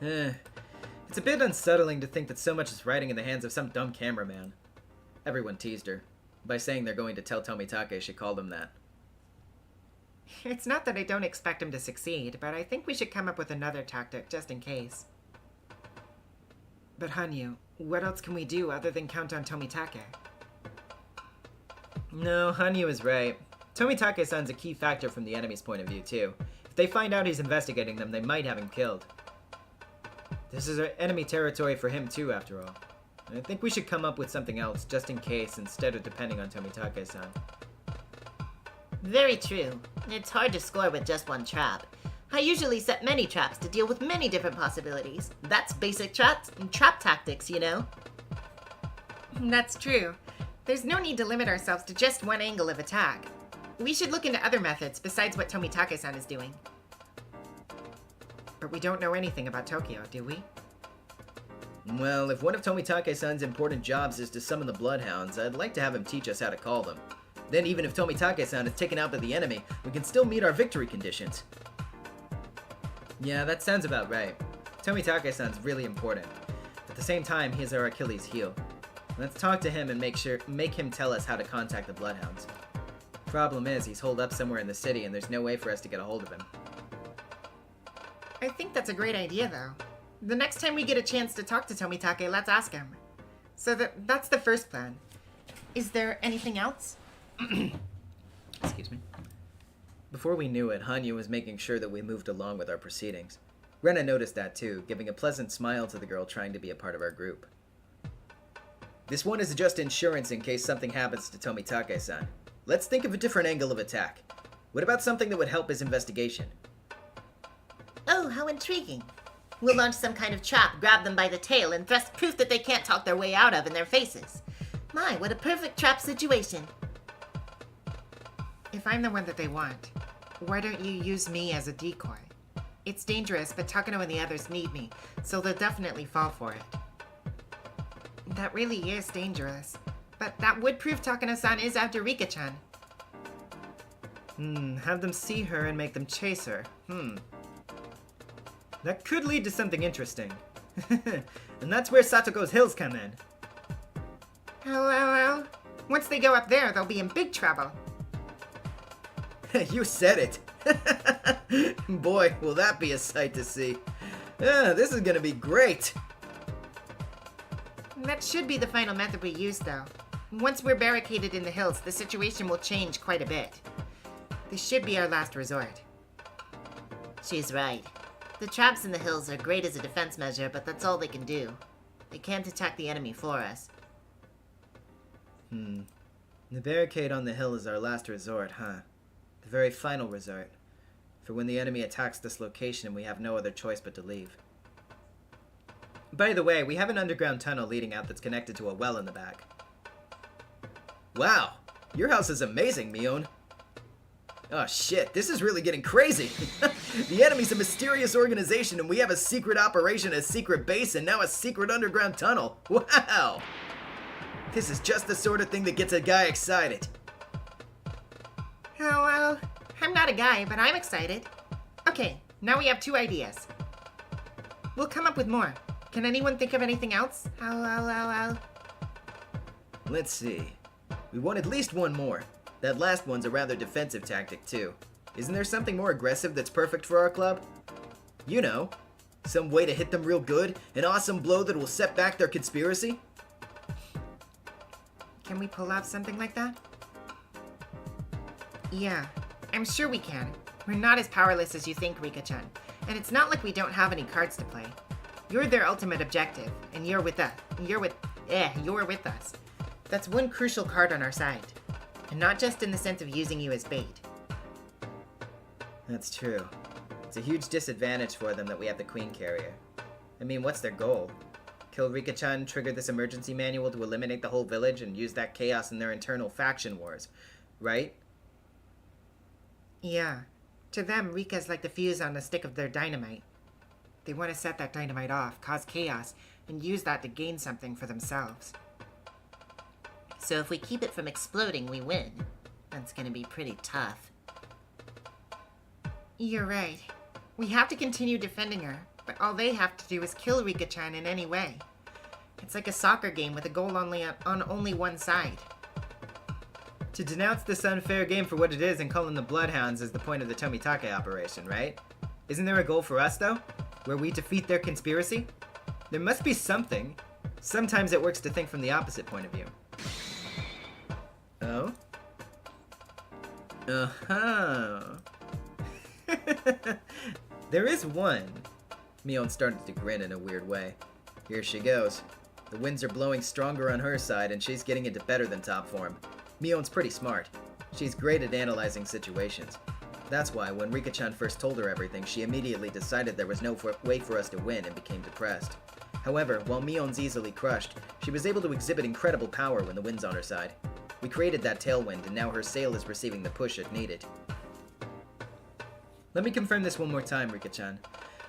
It's a bit unsettling to think that so much is riding in the hands of some dumb cameraman. Everyone teased her. By saying they're going to tell Tomitake, she called him that. It's not that I don't expect him to succeed, but I think we should come up with another tactic, just in case. But Hanyu, what else can we do other than count on Tomitake? No, Hanyu is right. Tomitake-san's a key factor from the enemy's point of view, too. If they find out he's investigating them, they might have him killed. This is enemy territory for him, too, after all. I think we should come up with something else, just in case, instead of depending on Tomitake-san. Very true. It's hard to score with just one trap. I usually set many traps to deal with many different possibilities. That's basic trap tactics, you know? That's true. There's no need to limit ourselves to just one angle of attack. We should look into other methods besides what Tomitake-san is doing. But we don't know anything about Tokyo, do we? Well, if one of Tomitake-san's important jobs is to summon the Bloodhounds, I'd like to have him teach us how to call them. Then even if Tomitake-san is taken out by the enemy, we can still meet our victory conditions. Yeah, that sounds about right. Tomitake-san's really important. At the same time, he's our Achilles heel. Let's talk to him and make him tell us how to contact the Bloodhounds. Problem is, he's holed up somewhere in the city and there's no way for us to get a hold of him. I think that's a great idea, though. The next time we get a chance to talk to Tomitake, let's ask him. So that's the first plan. Is there anything else? Excuse me. Before we knew it, Hanyu was making sure that we moved along with our proceedings. Rena noticed that too, giving a pleasant smile to the girl trying to be a part of our group. This one is just insurance in case something happens to Tomitake-san. Let's think of a different angle of attack. What about something that would help his investigation? Oh, how intriguing. We'll launch some kind of trap, grab them by the tail, and thrust proof that they can't talk their way out of in their faces. My, what a perfect trap situation. If I'm the one that they want, why don't you use me as a decoy? It's dangerous, but Takano and the others need me, so they'll definitely fall for it. That really is dangerous, but that would prove Takano-san is after Rika-chan. Have them see her and make them chase her. That could lead to something interesting. And that's where Satoko's hills come in. Well. Once they go up there, they'll be in big trouble. You said it. Boy, will that be a sight to see. This is gonna be great. That should be the final method we use, though. Once we're barricaded in the hills, the situation will change quite a bit. This should be our last resort. She's right. The traps in the hills are great as a defense measure, but that's all they can do. They can't attack the enemy for us. The barricade on the hill is our last resort, huh? The very final resort. For when the enemy attacks this location and we have no other choice but to leave. By the way, we have an underground tunnel leading out that's connected to a well in the back. Wow! Your house is amazing, Mion. Oh shit, this is really getting crazy! The enemy's a mysterious organization and we have a secret operation, a secret base, and now a secret underground tunnel. Wow! This is just the sort of thing that gets a guy excited. Oh, well, I'm not a guy, but I'm excited. Okay, now we have 2 ideas. We'll come up with more. Can anyone think of anything else? Let's see. We want at least one more. That last one's a rather defensive tactic, too. Isn't there something more aggressive that's perfect for our club? You know, some way to hit them real good, an awesome blow that will set back their conspiracy? Can we pull off something like that? Yeah, I'm sure we can. We're not as powerless as you think, Rika-chan. And it's not like we don't have any cards to play. You're their ultimate objective, and you're with us. You're with us. That's one crucial card on our side. And not just in the sense of using you as bait. That's true. It's a huge disadvantage for them that we have the Queen Carrier. I mean, what's their goal? Kill Rika-chan, trigger this emergency manual to eliminate the whole village, and use that chaos in their internal faction wars, right? Yeah. To them, Rika's like the fuse on the stick of their dynamite. They want to set that dynamite off, cause chaos, and use that to gain something for themselves. So if we keep it from exploding, we win. That's gonna be pretty tough. You're right. We have to continue defending her, but all they have to do is kill Rika-chan in any way. It's like a soccer game with a goal on only one side. To denounce this unfair game for what it is and call in the Bloodhounds is the point of the Tomitake operation, right? Isn't there a goal for us, though? Where we defeat their conspiracy? There must be something. Sometimes it works to think from the opposite point of view. Oh? Uh-huh. There is one. Mion started to grin in a weird way. Here she goes. The winds are blowing stronger on her side, and she's getting into better than top form. Mion's pretty smart. She's great at analyzing situations. That's why, when Rika-chan first told her everything, she immediately decided there was no way for us to win and became depressed. However, while Mion's easily crushed, she was able to exhibit incredible power when the wind's on her side. We created that tailwind, and now her sail is receiving the push it needed. Let me confirm this one more time, Rika-chan.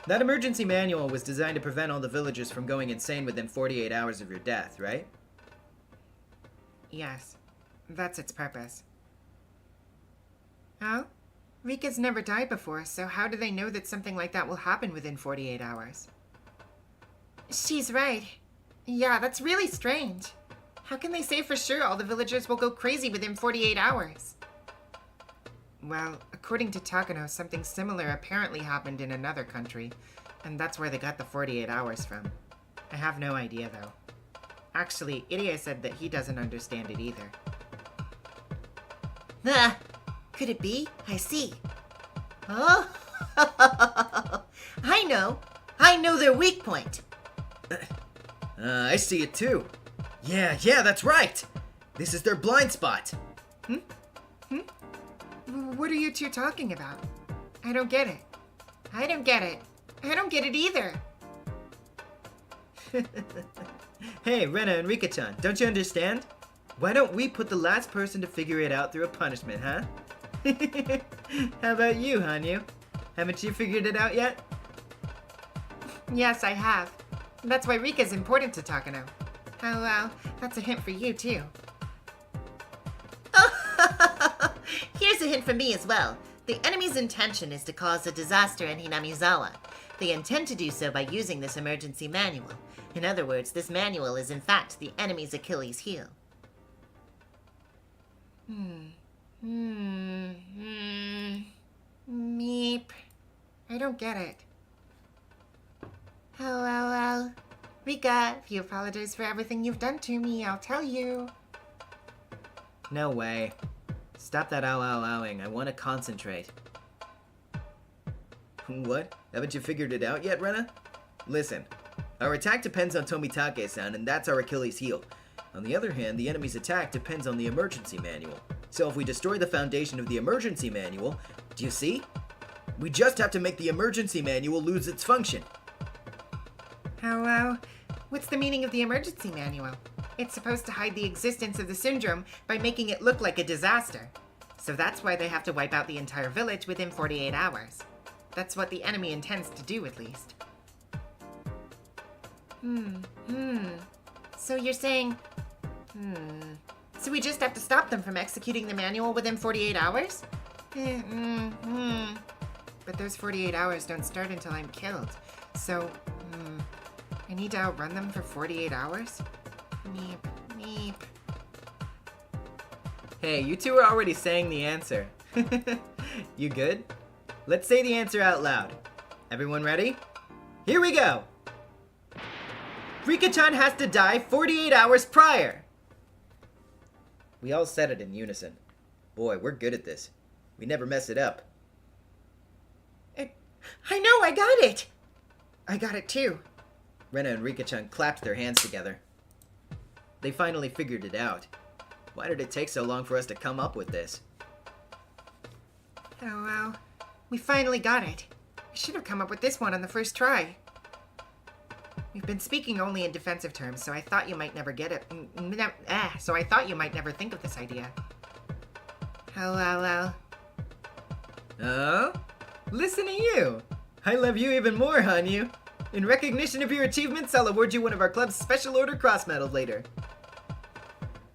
That emergency manual was designed to prevent all the villagers from going insane within 48 hours of your death, right? Yes. That's its purpose. Oh? Rika's never died before, so how do they know that something like that will happen within 48 hours? She's right. Yeah, that's really strange. How can they say for sure all the villagers will go crazy within 48 hours? Well, according to Takano, something similar apparently happened in another country, and that's where they got the 48 hours from. I have no idea, though. Actually, Irie said that he doesn't understand it either. Ah, could it be? I see. Oh, I know their weak point. I see it too. Yeah, that's right. This is their blind spot. What are you two talking about? I don't get it. I don't get it either. Hey, Rena and Rika-chan, don't you understand? Why don't we put the last person to figure it out through a punishment, huh? How about you, Hanyu? Haven't you figured it out yet? Yes, I have. That's why Rika's important to Takano. Oh, well, that's a hint for you, too. Here's a hint from me as well. The enemy's intention is to cause a disaster in Hinamizawa. They intend to do so by using this emergency manual. In other words, this manual is in fact the enemy's Achilles heel. Meep. I don't get it. Oh, well. Rika, if you apologize for everything you've done to me, I'll tell you. No way. Stop that ow-ow-owing. I want to concentrate. What? Haven't you figured it out yet, Rena? Listen, our attack depends on Tomitake-san, and that's our Achilles heel. On the other hand, the enemy's attack depends on the emergency manual. So if we destroy the foundation of the emergency manual, do you see? We just have to make the emergency manual lose its function. What's the meaning of the emergency manual? It's supposed to hide the existence of the syndrome by making it look like a disaster. So that's why they have to wipe out the entire village within 48 hours. That's what the enemy intends to do, at least. So you're saying... So we just have to stop them from executing the manual within 48 hours? But those 48 hours don't start until I'm killed. So, I need to outrun them for 48 hours? Meep. Hey, you two are already saying the answer. You good? Let's say the answer out loud. Everyone ready? Here we go! Rika-chan has to die 48 hours prior! We all said it in unison. Boy, we're good at this. We never mess it up. I know, I got it! I got it too. Rena and Rika-chan clapped their hands together. They finally figured it out. Why did it take so long for us to come up with this? Oh well. We finally got it. We should have come up with this one on the first try. We've been speaking only in defensive terms, so I thought you might never get it. So I thought you might never think of this idea. Hello. Oh? Listen to you! I love you even more, Hanyu. In recognition of your achievements, I'll award you one of our club's special order cross medals later.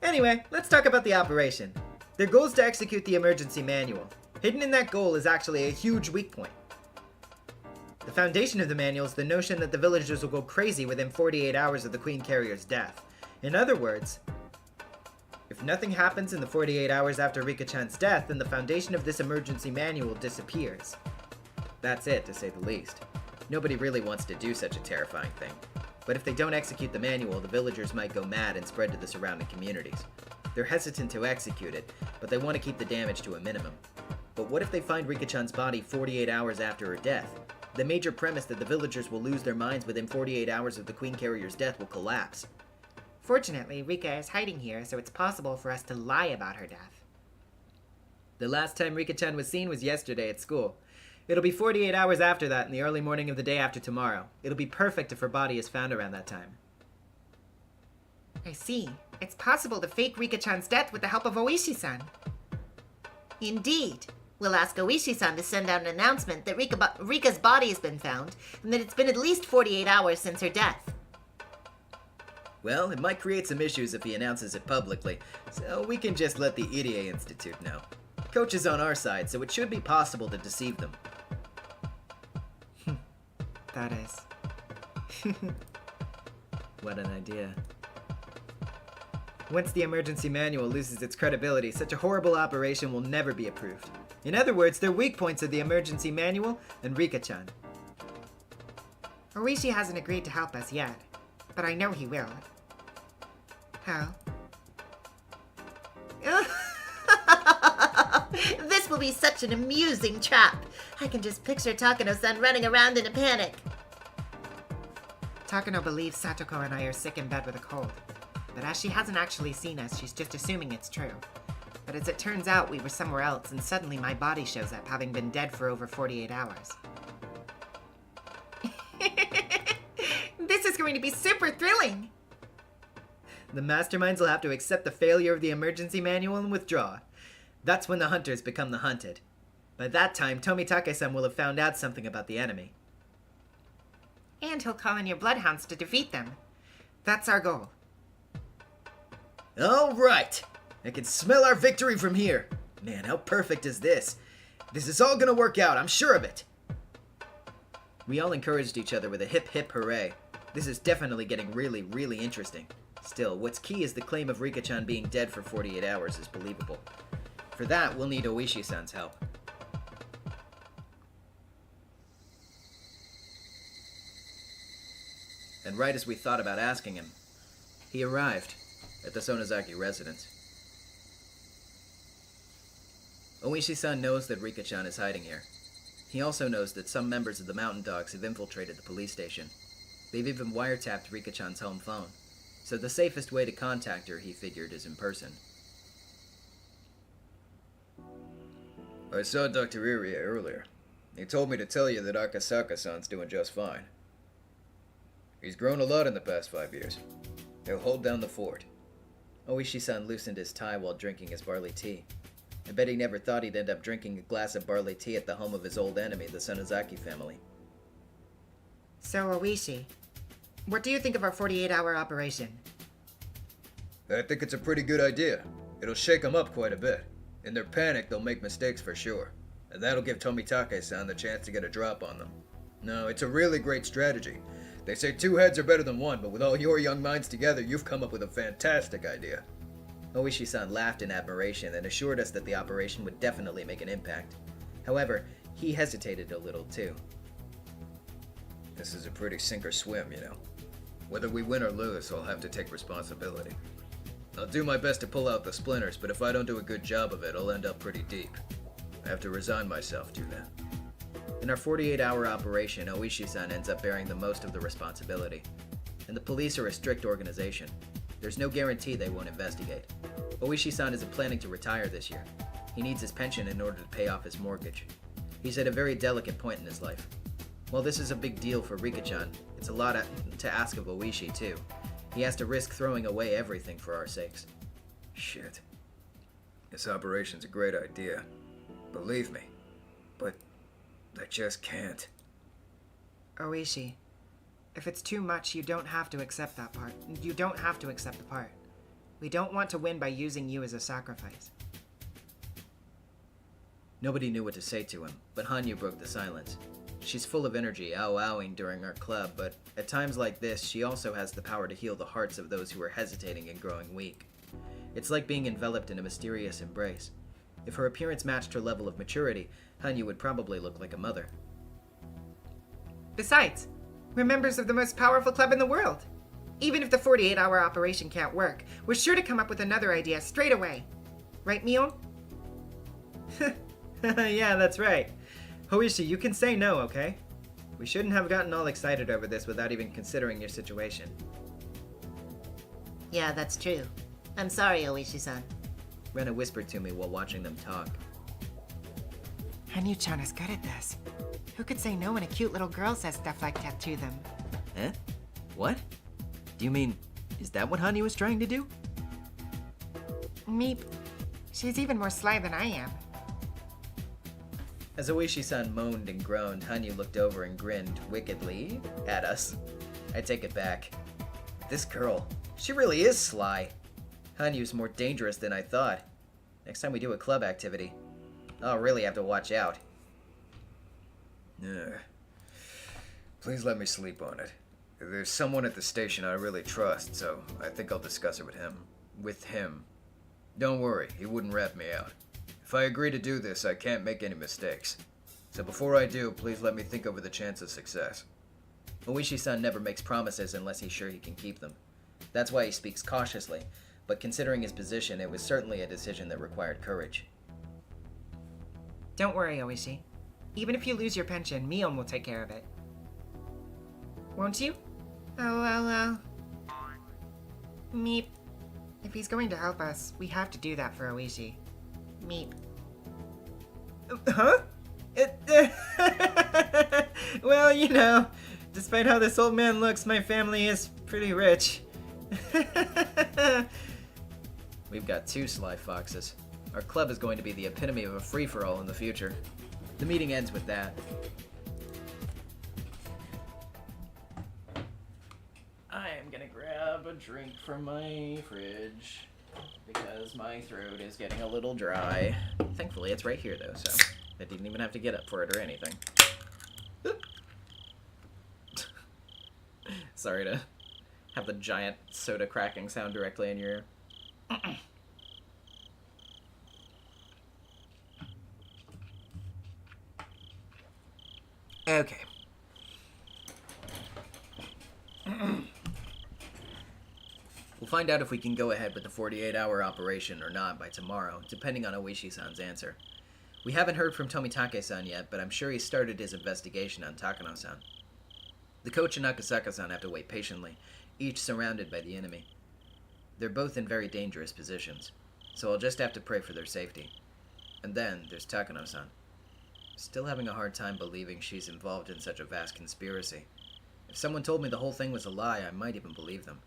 Anyway, let's talk about the operation. Their goal is to execute the emergency manual. Hidden in that goal is actually a huge weak point. The foundation of the manual is the notion that the villagers will go crazy within 48 hours of the Queen Carrier's death. In other words, if nothing happens in the 48 hours after Rika-chan's death, then the foundation of this emergency manual disappears. That's it, to say the least. Nobody really wants to do such a terrifying thing. But if they don't execute the manual, the villagers might go mad and spread to the surrounding communities. They're hesitant to execute it, but they want to keep the damage to a minimum. But what if they find Rika-chan's body 48 hours after her death? The major premise that the villagers will lose their minds within 48 hours of the Queen Carrier's death will collapse. Fortunately, Rika is hiding here, so it's possible for us to lie about her death. The last time Rika-chan was seen was yesterday at school. It'll be 48 hours after that in the early morning of the day after tomorrow. It'll be perfect if her body is found around that time. I see. It's possible to fake Rika-chan's death with the help of Oishi-san. Indeed. We'll ask Oishi-san to send out an announcement that Rika's body has been found, and that it's been at least 48 hours since her death. Well, it might create some issues if he announces it publicly, so we can just let the Irie Institute know. Coach is on our side, so it should be possible to deceive them. That is. What an idea. Once the emergency manual loses its credibility, such a horrible operation will never be approved. In other words, their weak points are the emergency manual and Rika-chan. Oishi hasn't agreed to help us yet, but I know he will. How? This will be such an amusing trap. I can just picture Takano-san running around in a panic. Takano believes Satoko and I are sick in bed with a cold. But as she hasn't actually seen us, she's just assuming it's true. But as it turns out, we were somewhere else, and suddenly my body shows up, having been dead for over 48 hours. This is going to be super thrilling! The masterminds will have to accept the failure of the emergency manual and withdraw. That's when the hunters become the hunted. By that time, Tomitake-san will have found out something about the enemy. And he'll call in your bloodhounds to defeat them. That's our goal. All right! I can smell our victory from here. Man, how perfect is this? This is all gonna work out, I'm sure of it. We all encouraged each other with a hip hip hooray. This is definitely getting really, really interesting. Still, what's key is the claim of Rika-chan being dead for 48 hours is believable. For that, we'll need Oishi-san's help. And right as we thought about asking him, he arrived at the Sonozaki residence. Oishi-san knows that Rika-chan is hiding here. He also knows that some members of the Mountain Dogs have infiltrated the police station. They've even wiretapped Rika-chan's home phone. so the safest way to contact her, he figured, is in person. I saw Dr. Irie earlier. He told me to tell you that Akasaka-san's doing just fine. He's grown a lot in the past 5 years. He'll hold down the fort. Oishi-san loosened his tie while drinking his barley tea. I bet he never thought he'd end up drinking a glass of barley tea at the home of his old enemy, the Sonozaki family. So, Oishi, what do you think of our 48-hour operation? I think it's a pretty good idea. It'll shake them up quite a bit. In their panic, they'll make mistakes for sure. And that'll give Tomitake-san the chance to get a drop on them. No, it's a really great strategy. They say 2 heads are better than 1, but with all your young minds together, you've come up with a fantastic idea. Oishi-san laughed in admiration and assured us that the operation would definitely make an impact. However, he hesitated a little too. This is a pretty sink or swim, you know. Whether we win or lose, I'll have to take responsibility. I'll do my best to pull out the splinters, but if I don't do a good job of it, I'll end up pretty deep. I have to resign myself to that. In our 48-hour operation, Oishi-san ends up bearing the most of the responsibility. And the police are a strict organization. There's no guarantee they won't investigate. Oishi-san isn't planning to retire this year. He needs his pension in order to pay off his mortgage. He's at a very delicate point in his life. While this is a big deal for Rika-chan, it's a lot to ask of Oishi, too. He has to risk throwing away everything for our sakes. Shit. This operation's a great idea. Believe me. But I just can't. Oishi, if it's too much, you don't have to accept that part. You don't have to accept the part. We don't want to win by using you as a sacrifice. Nobody knew what to say to him, but Hanyu broke the silence. She's full of energy, ow-owing during our club, but at times like this, she also has the power to heal the hearts of those who are hesitating and growing weak. It's like being enveloped in a mysterious embrace. If her appearance matched her level of maturity, Hanyu would probably look like a mother. Besides, we're members of the most powerful club in the world. Even if the 48-hour operation can't work, we're sure to come up with another idea straight away. Right, Mion? Yeah, that's right. Oishi, you can say no, okay? We shouldn't have gotten all excited over this without even considering your situation. Yeah, that's true. I'm sorry, Oishi-san. Rena whispered to me while watching them talk. Hanyu-chan is good at this. Who could say no when a cute little girl says stuff like that to them? Eh? What? Do you mean, is that what Hanyu was trying to do? Meep. She's even more sly than I am. As Oishi-san moaned and groaned, Hanyu looked over and grinned wickedly at us. I take it back. This girl, she really is sly. Hanyu's more dangerous than I thought. Next time we do a club activity, I'll really have to watch out. Please let me sleep on it. There's someone at the station I really trust, so I think I'll discuss it with him. With him. Don't worry, he wouldn't rat me out. If I agree to do this, I can't make any mistakes. So before I do, please let me think over the chance of success. Oishi-san never makes promises unless he's sure he can keep them. That's why he speaks cautiously, but considering his position, it was certainly a decision that required courage. Don't worry, Oishi. Even if you lose your pension, Mion will take care of it. Won't you? Oh. Meep. If he's going to help us, we have to do that for Oishi. Meep. Huh? Well, you know, despite how this old man looks, my family is pretty rich. We've got 2 sly foxes. Our club is going to be the epitome of a free-for-all in the future. The meeting ends with that. I am gonna grab a drink from my fridge because my throat is getting a little dry. Thankfully, it's right here, though, so I didn't even have to get up for it or anything. Sorry to have the giant soda cracking sound directly in your ear. Okay. We'll find out if we can go ahead with the 48-hour operation or not by tomorrow, depending on Oishi-san's answer. We haven't heard from Tomitake-san yet, but I'm sure he started his investigation on Takano-san. The coach and Akasaka-san have to wait patiently, each surrounded by the enemy. They're both in very dangerous positions, so I'll just have to pray for their safety. And then there's Takano-san. Still having a hard time believing she's involved in such a vast conspiracy. If someone told me the whole thing was a lie, I might even believe them.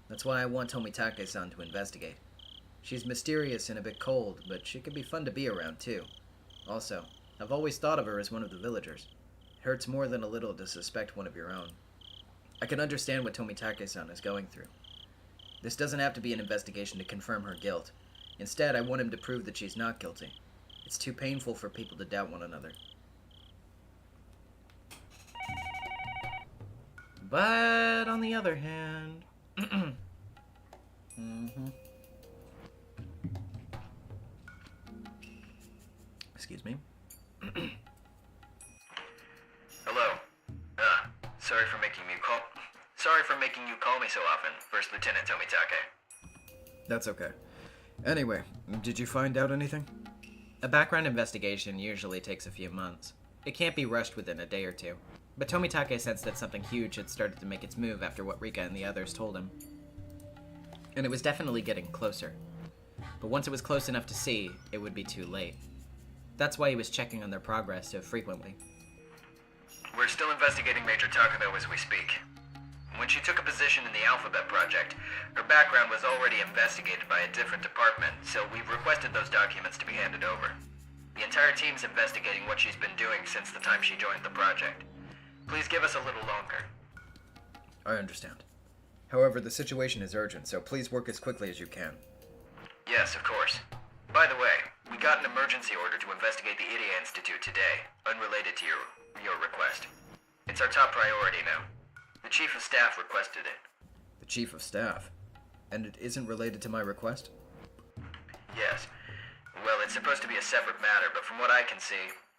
That's why I want Tomitake-san to investigate. She's mysterious and a bit cold, but she could be fun to be around, too. Also, I've always thought of her as one of the villagers. It hurts more than a little to suspect one of your own. I can understand what Tomitake-san is going through. This doesn't have to be an investigation to confirm her guilt. Instead, I want him to prove that she's not guilty. It's too painful for people to doubt one another. But on the other hand... Excuse me. Hello. Sorry for making you call me so often, First Lieutenant Tomitake. That's okay. Anyway, did you find out anything? A background investigation usually takes a few months. It can't be rushed within a day or two. But Tomitake sensed that something huge had started to make its move after what Rika and the others told him. And it was definitely getting closer. But once it was close enough to see, it would be too late. That's why he was checking on their progress so frequently. We're still investigating Major Takano as we speak. When she took a position in the Alphabet Project, her background was already investigated by a different department, so we've requested those documents to be handed over. The entire team's investigating what she's been doing since the time she joined the project. Please give us a little longer. I understand. However, the situation is urgent, so please work as quickly as you can. Yes, of course. By the way, we got an emergency order to investigate the Idia Institute today, unrelated to your request. It's our top priority now. The Chief of Staff requested it. The Chief of Staff? And it isn't related to my request? Yes. Well, it's supposed to be a separate matter, but from what I can see,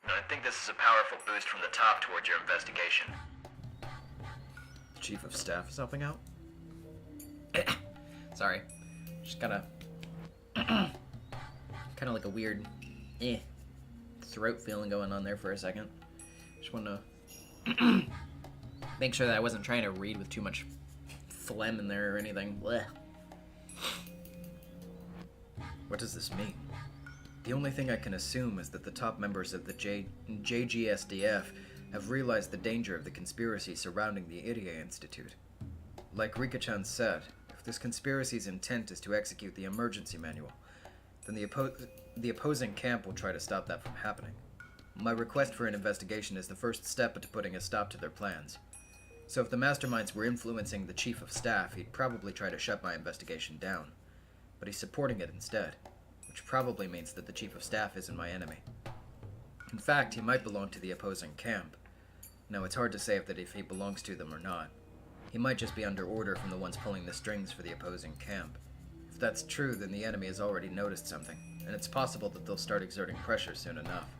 I think this is a powerful boost from the top towards your investigation. The Chief of Staff is helping out? Sorry. Just kinda like a weird throat feeling going on there for a second. Just wanted to make sure that I wasn't trying to read with too much phlegm in there or anything. Blech. What does this mean? The only thing I can assume is that the top members of the JGSDF have realized the danger of the conspiracy surrounding the Idia Institute. Like Rika-chan said, if this conspiracy's intent is to execute the emergency manual, then the opposing camp will try to stop that from happening. My request for an investigation is the first step to putting a stop to their plans. So if the masterminds were influencing the Chief of Staff, he'd probably try to shut my investigation down. But he's supporting it instead, which probably means that the Chief of Staff isn't my enemy. In fact, he might belong to the opposing camp. Now, it's hard to say if he belongs to them or not. He might just be under order from the ones pulling the strings for the opposing camp. If that's true, then the enemy has already noticed something, and it's possible that they'll start exerting pressure soon enough.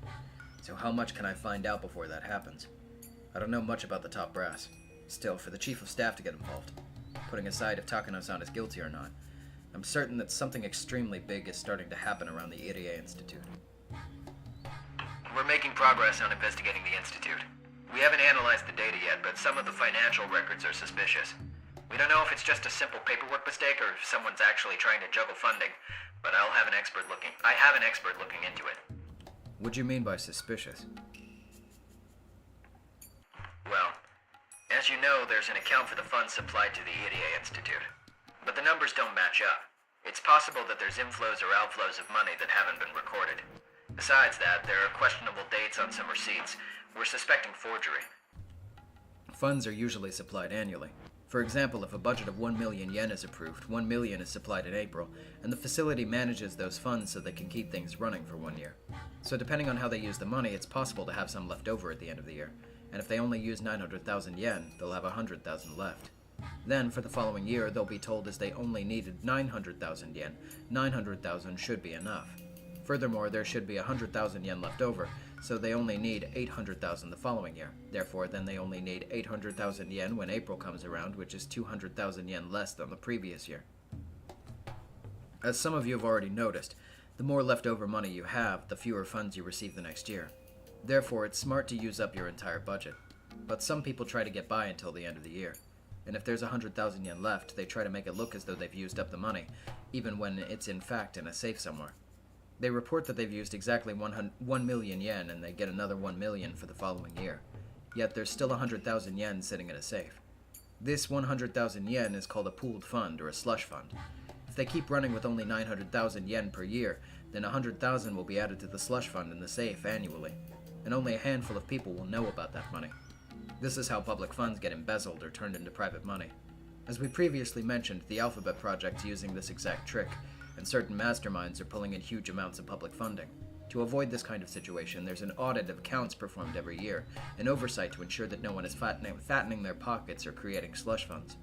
So how much can I find out before that happens? I don't know much about the top brass. Still, for the Chief of Staff to get involved, putting aside if Takano-san is guilty or not, I'm certain that something extremely big is starting to happen around the Iria Institute. We're making progress on investigating the Institute. We haven't analyzed the data yet, but some of the financial records are suspicious. We don't know if it's just a simple paperwork mistake or if someone's actually trying to juggle funding, but I have an expert looking into it. What do you mean by suspicious? Well, as you know, there's an account for the funds supplied to the Idia Institute. But the numbers don't match up. It's possible that there's inflows or outflows of money that haven't been recorded. Besides that, there are questionable dates on some receipts. We're suspecting forgery. Funds are usually supplied annually. For example, if a budget of 1 million yen is approved, 1 million is supplied in April, and the facility manages those funds so they can keep things running for 1 year. So depending on how they use the money, it's possible to have some left over at the end of the year. And if they only use 900,000 yen, they'll have 100,000 left. Then, for the following year, they'll be told as they only needed 900,000 yen. 900,000 should be enough. Furthermore, there should be 100,000 yen left over, so they only need 800,000 the following year. Therefore, then they only need 800,000 yen when April comes around, which is 200,000 yen less than the previous year. As some of you have already noticed, the more leftover money you have, the fewer funds you receive the next year. Therefore, it's smart to use up your entire budget. But some people try to get by until the end of the year. and if there's 100,000 yen left, they try to make it look as though they've used up the money, even when it's in fact in a safe somewhere. They report that they've used exactly 1 million yen, and they get another 1 million for the following year. Yet there's still 100,000 yen sitting in a safe. This 100,000 yen is called a pooled fund or a slush fund. If they keep running with only 900,000 yen per year, then 100,000 will be added to the slush fund in the safe annually, and only a handful of people will know about that money. This is how public funds get embezzled or turned into private money. As we previously mentioned, the Alphabet Project's using this exact trick, and certain masterminds are pulling in huge amounts of public funding. To avoid this kind of situation, there's an audit of accounts performed every year, and oversight to ensure that no one is fattening their pockets or creating slush funds.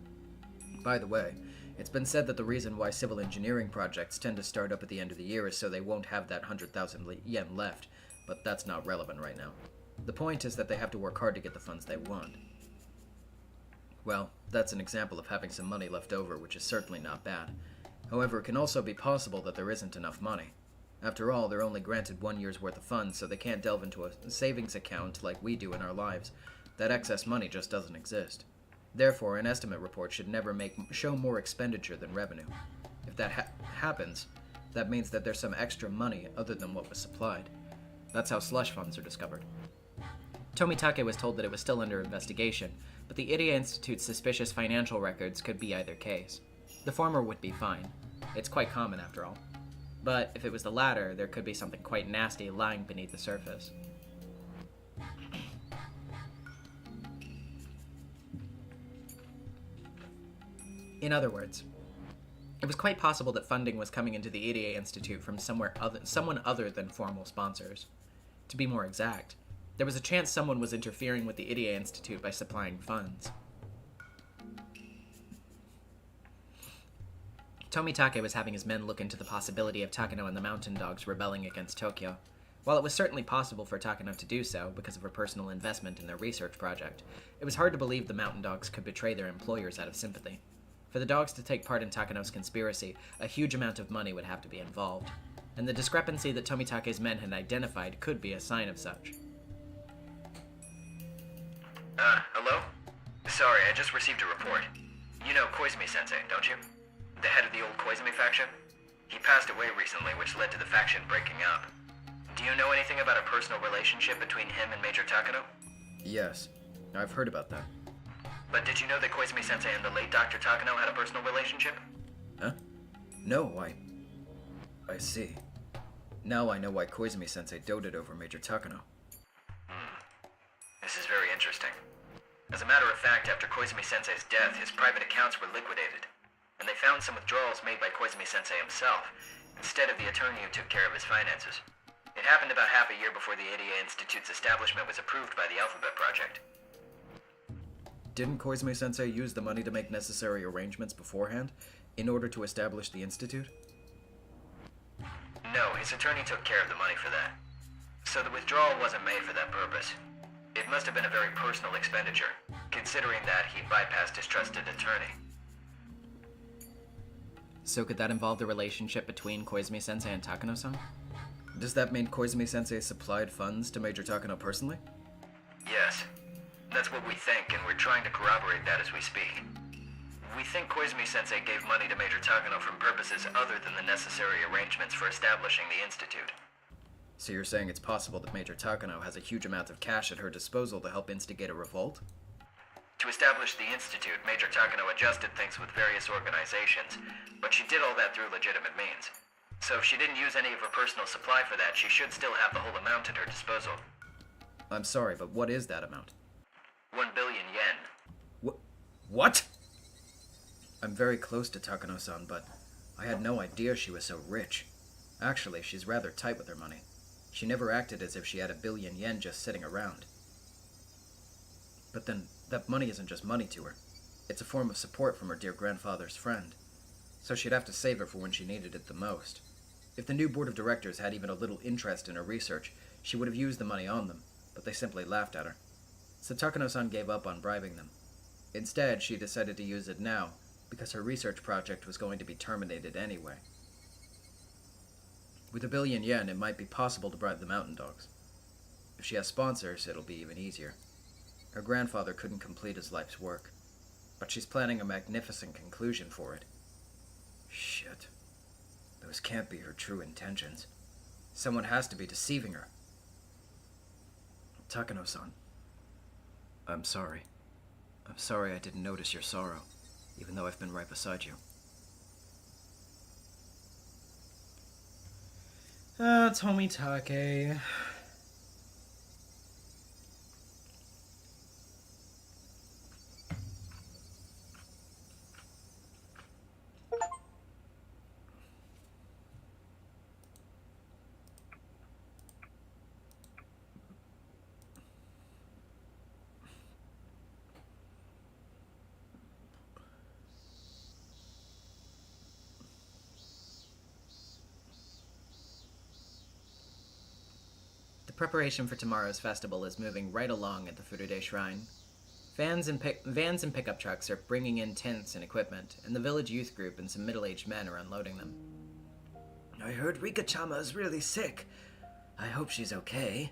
By the way, it's been said that the reason why civil engineering projects tend to start up at the end of the year is so they won't have that 100,000 yen left, but that's not relevant right now. The point is that they have to work hard to get the funds they want. Well, that's an example of having some money left over, which is certainly not bad. However, it can also be possible that there isn't enough money. After all, they're only granted 1 year's worth of funds, so they can't delve into a savings account like we do in our lives. That excess money just doesn't exist. Therefore, an estimate report should never show more expenditure than revenue. If that happens, that means that there's some extra money other than what was supplied. That's how slush funds are discovered. Tomitake was told that it was still under investigation, but the Iria Institute's suspicious financial records could be either case. The former would be fine. It's quite common, after all. But if it was the latter, there could be something quite nasty lying beneath the surface. In other words, it was quite possible that funding was coming into the Iria Institute from someone other than formal sponsors. To be more exact, there was a chance someone was interfering with the Iria Institute by supplying funds. Tomitake was having his men look into the possibility of Takano and the Mountain Dogs rebelling against Tokyo. While it was certainly possible for Takano to do so because of her personal investment in their research project, it was hard to believe the Mountain Dogs could betray their employers out of sympathy. For the dogs to take part in Takano's conspiracy, a huge amount of money would have to be involved, and the discrepancy that Tomitake's men had identified could be a sign of such. Hello? Sorry, I just received a report. You know Koizumi-sensei, don't you? The head of the old Koizumi faction? He passed away recently, which led to the faction breaking up. Do you know anything about a personal relationship between him and Major Takano? Yes, I've heard about that. But did you know that Koizumi-sensei and the late Dr. Takano had a personal relationship? Huh? No, I see. Now I know why Koizumi-sensei doted over Major Takano. This is very interesting. As a matter of fact, after Koizumi-sensei's death, his private accounts were liquidated, and they found some withdrawals made by Koizumi-sensei himself, instead of the attorney who took care of his finances. It happened about half a year before the Iria Institute's establishment was approved by the Alphabet Project. Didn't Koizumi-sensei use the money to make necessary arrangements beforehand, in order to establish the institute? No, his attorney took care of the money for that. So the withdrawal wasn't made for that purpose. It must have been a very personal expenditure, considering that he bypassed his trusted attorney. So could that involve the relationship between Koizumi-sensei and Takano-san? Does that mean Koizumi-sensei supplied funds to Major Takano personally? Yes. That's what we think, and we're trying to corroborate that as we speak. We think Koizumi-sensei gave money to Major Takano from purposes other than the necessary arrangements for establishing the institute. So you're saying it's possible that Major Takano has a huge amount of cash at her disposal to help instigate a revolt? To establish the institute, Major Takano adjusted things with various organizations, but she did all that through legitimate means. So if she didn't use any of her personal supply for that, she should still have the whole amount at her disposal. I'm sorry, but what is that amount? 1 billion yen. What? I'm very close to Takano-san, but I had no idea she was so rich. Actually, she's rather tight with her money. She never acted as if she had 1 billion yen just sitting around. But then, that money isn't just money to her. It's a form of support from her dear grandfather's friend. So she'd have to save it for when she needed it the most. If the new board of directors had even a little interest in her research, she would have used the money on them, but they simply laughed at her. So Takano-san gave up on bribing them. Instead, she decided to use it now, because her research project was going to be terminated anyway. With 1 billion yen, it might be possible to bribe the Mountain Dogs. If she has sponsors, it'll be even easier. Her grandfather couldn't complete his life's work. but she's planning a magnificent conclusion for it. Shit. Those can't be her true intentions. Someone has to be deceiving her. Takano-san, I'm sorry. I'm sorry I didn't notice your sorrow, even though I've been right beside you. Tomitake. The preparation for tomorrow's festival is moving right along at the Furude Shrine. Vans and pickup trucks are bringing in tents and equipment, and the village youth group and some middle-aged men are unloading them. I heard Rika-chama is really sick. I hope she's okay.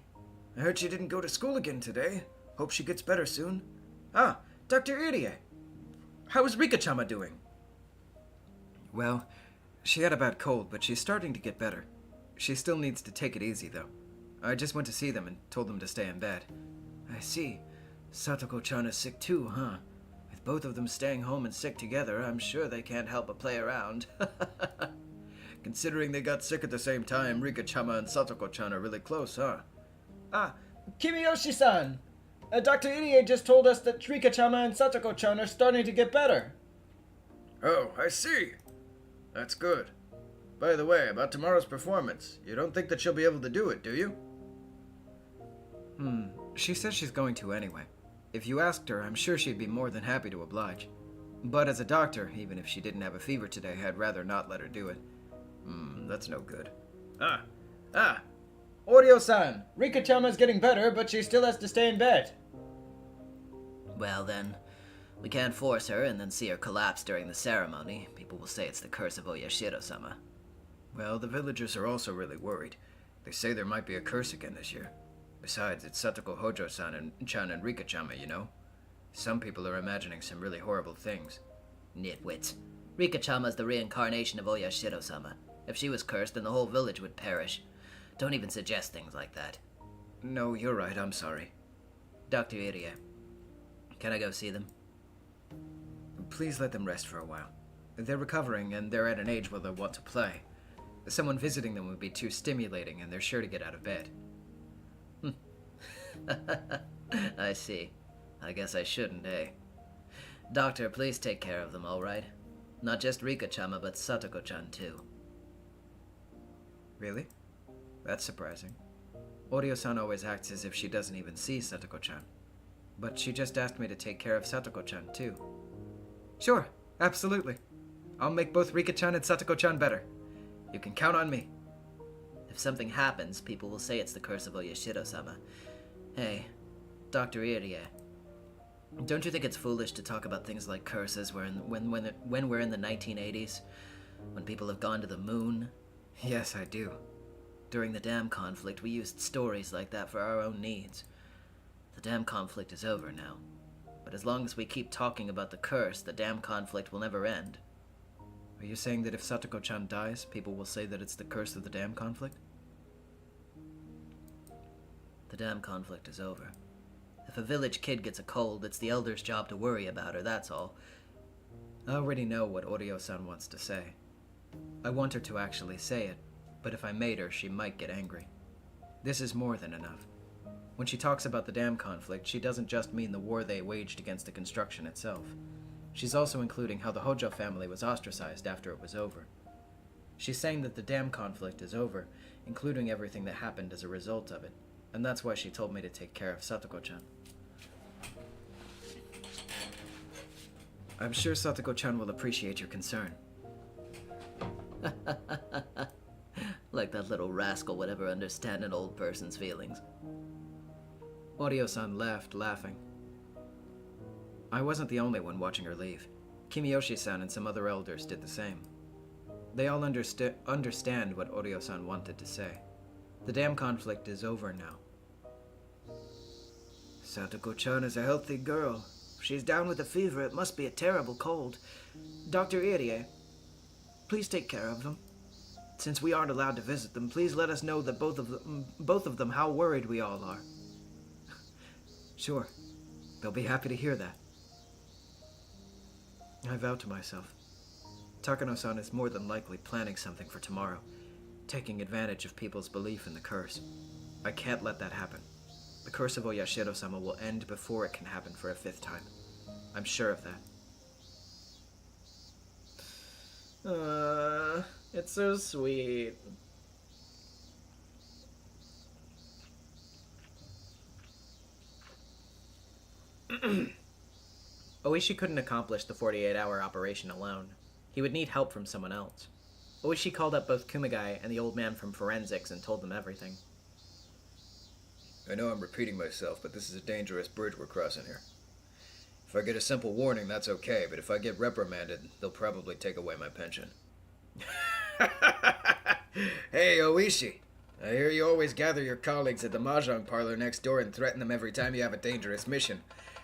I heard she didn't go to school again today. Hope she gets better soon. Ah, Dr. Irie. How is Rika-chama doing? Well, she had a bad cold, but she's starting to get better. She still needs to take it easy, though. I just went to see them and told them to stay in bed. I see. Satoko-chan is sick too, huh? With both of them staying home and sick together, I'm sure they can't help but play around. Considering they got sick at the same time, Rika-chama and Satoko-chan are really close, huh? Ah, Kimiyoshi-san! Dr. Irie just told us that Rika-chama and Satoko-chan are starting to get better. Oh, I see. That's good. By the way, about tomorrow's performance, you don't think that she'll be able to do it, do you? She says she's going to anyway. If you asked her, I'm sure she'd be more than happy to oblige. But as a doctor, even if she didn't have a fever today, I'd rather not let her do it. That's no good. Oreo-san! Rika-chama's getting better, but she still has to stay in bed. Well then, we can't force her and then see her collapse during the ceremony. People will say it's the curse of Oyashiro-sama. Well, the villagers are also really worried. They say there might be a curse again this year. Besides, it's Satoko Hojo-san and Chan and Rika-chama, you know? Some people are imagining some really horrible things. Nitwits. Rika-chama's the reincarnation of Oyashiro-sama. If she was cursed, then the whole village would perish. Don't even suggest things like that. No, you're right, I'm sorry. Dr. Irie, can I go see them? Please let them rest for a while. They're recovering, and they're at an age where they'll want to play. Someone visiting them would be too stimulating, and they're sure to get out of bed. I see. I guess I shouldn't, eh? Doctor, please take care of them, all right? Not just Rika-chama, but Satoko-chan, too. Really? That's surprising. Oreo-san always acts as if she doesn't even see Satoko-chan. But she just asked me to take care of Satoko-chan, too. Sure, absolutely. I'll make both Rika-chan and Satoko-chan better. You can count on me. If something happens, people will say it's the curse of Oyashiro-sama. Hey, Dr. Irie, don't you think it's foolish to talk about things like curses when we're in the 1980s? When people have gone to the moon? Yes, I do. During the dam conflict, we used stories like that for our own needs. The dam conflict is over now. But as long as we keep talking about the curse, the dam conflict will never end. Are you saying that if Satoko-chan dies, people will say that it's the curse of the dam conflict? The dam conflict is over. If a village kid gets a cold, it's the elder's job to worry about her, that's all. I already know what Oreo-san wants to say. I want her to actually say it, but if I made her, she might get angry. This is more than enough. When she talks about the dam conflict, she doesn't just mean the war they waged against the construction itself. She's also including how the Hojo family was ostracized after it was over. She's saying that the dam conflict is over, including everything that happened as a result of it, and that's why she told me to take care of Satoko-chan. I'm sure Satoko-chan will appreciate your concern. Like that little rascal would ever understand an old person's feelings. Oreo-san left, laughing. I wasn't the only one watching her leave. Kimiyoshi-san and some other elders did the same. They all understand what Oreo-san wanted to say. The dam conflict is over now. Satoko-chan is a healthy girl. If she's down with a fever, it must be a terrible cold. Dr. Irie, please take care of them. Since we aren't allowed to visit them, please let us know that both of them how worried we all are. Sure. They'll be happy to hear that. I vow to myself. Takano-san is more than likely planning something for tomorrow, taking advantage of people's belief in the curse. I can't let that happen. The curse of Oyashiro-sama will end before it can happen for a 5th time. I'm sure of that. It's so sweet. Oishi couldn't accomplish the 48-hour operation alone. He would need help from someone else. Oishi called up both Kumagai and the old man from forensics and told them everything. I know I'm repeating myself, but this is a dangerous bridge we're crossing here. If I get a simple warning, that's okay, but if I get reprimanded, they'll probably take away my pension. Hey, Oishi. I hear you always gather your colleagues at the mahjong parlor next door and threaten them every time you have a dangerous mission.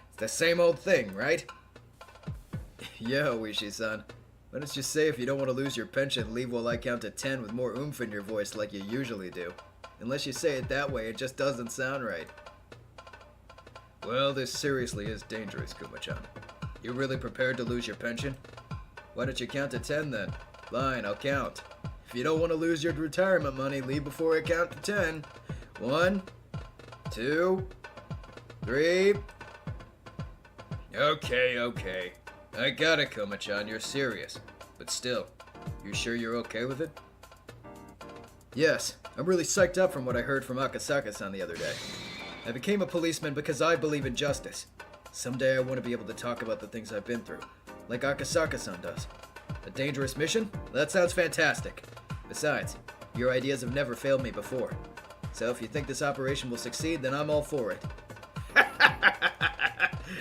It's the same old thing, right? Yeah, Oishi-san. Why don't you say if you don't want to lose your pension, leave while I count to 10 with more oomph in your voice like you usually do. Unless you say it that way, it just doesn't sound right. Well, this seriously is dangerous, Kuma-chan. You really prepared to lose your pension? Why don't you count to 10 then? Fine, I'll count. If you don't want to lose your retirement money, leave before I count to 10. 1, 2, 3. Okay. I got it, Kuma-chan, you're serious. But still, you sure you're okay with it? Yes, I'm really psyched up from what I heard from Akasaka-san the other day. I became a policeman because I believe in justice. Someday I want to be able to talk about the things I've been through, like Akasaka-san does. A dangerous mission? That sounds fantastic. Besides, your ideas have never failed me before. So if you think this operation will succeed, then I'm all for it.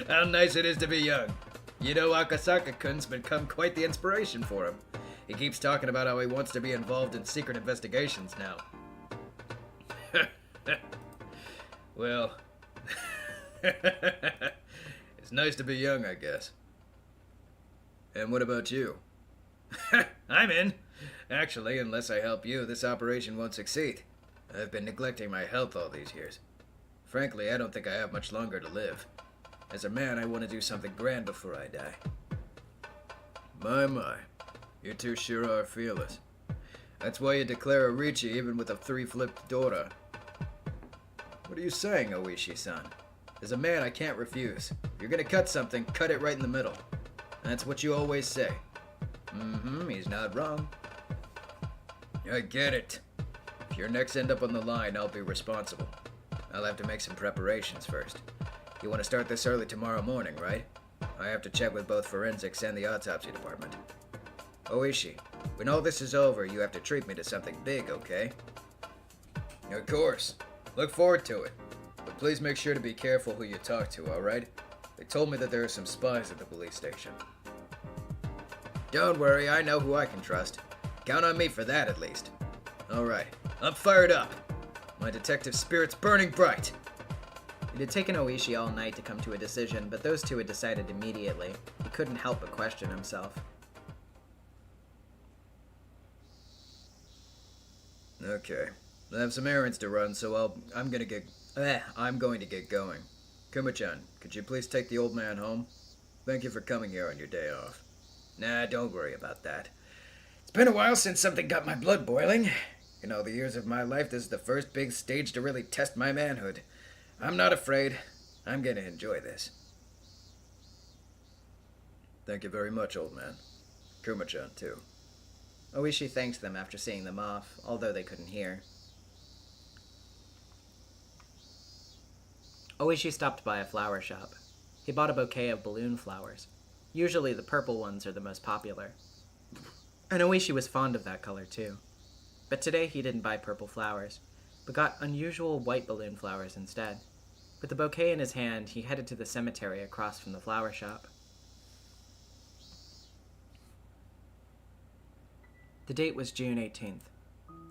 How nice it is to be young. You know, Akasaka-kun's become quite the inspiration for him. He keeps talking about how he wants to be involved in secret investigations now. Well, it's nice to be young, I guess. And what about you? I'm in. Actually, unless I help you, this operation won't succeed. I've been neglecting my health all these years. Frankly, I don't think I have much longer to live. As a man, I want to do something grand before I die. My. You two sure are fearless. That's why you declare a Ricci even with a 3-flipped Dora. What are you saying, Oishi-san? As a man, I can't refuse. If you're gonna cut something, cut it right in the middle. That's what you always say. He's not wrong. I get it. If your necks end up on the line, I'll be responsible. I'll have to make some preparations first. You want to start this early tomorrow morning, right? I have to check with both forensics and the autopsy department. Oishi, when all this is over, you have to treat me to something big, okay? Of course. Look forward to it. But please make sure to be careful who you talk to, alright? They told me that there are some spies at the police station. Don't worry, I know who I can trust. Count on me for that, at least. Alright, I'm fired up. My detective spirit's burning bright. It had taken Oishi all night to come to a decision, but those two had decided immediately. He couldn't help but question himself. Okay. I have some errands to run, so I'm going to get going. Kuma-chan, could you please take the old man home? Thank you for coming here on your day off. Nah, don't worry about that. It's been a while since something got my blood boiling. In all the years of my life, this is the first big stage to really test my manhood. I'm not afraid. I'm gonna enjoy this. Thank you very much, old man. Kuma-chan, too. Oishi thanked them after seeing them off, although they couldn't hear. Oishi stopped by a flower shop. He bought a bouquet of balloon flowers. Usually the purple ones are the most popular. And Oishi was fond of that color too. But today he didn't buy purple flowers, but got unusual white balloon flowers instead. With the bouquet in his hand, he headed to the cemetery across from the flower shop. The date was June 18th.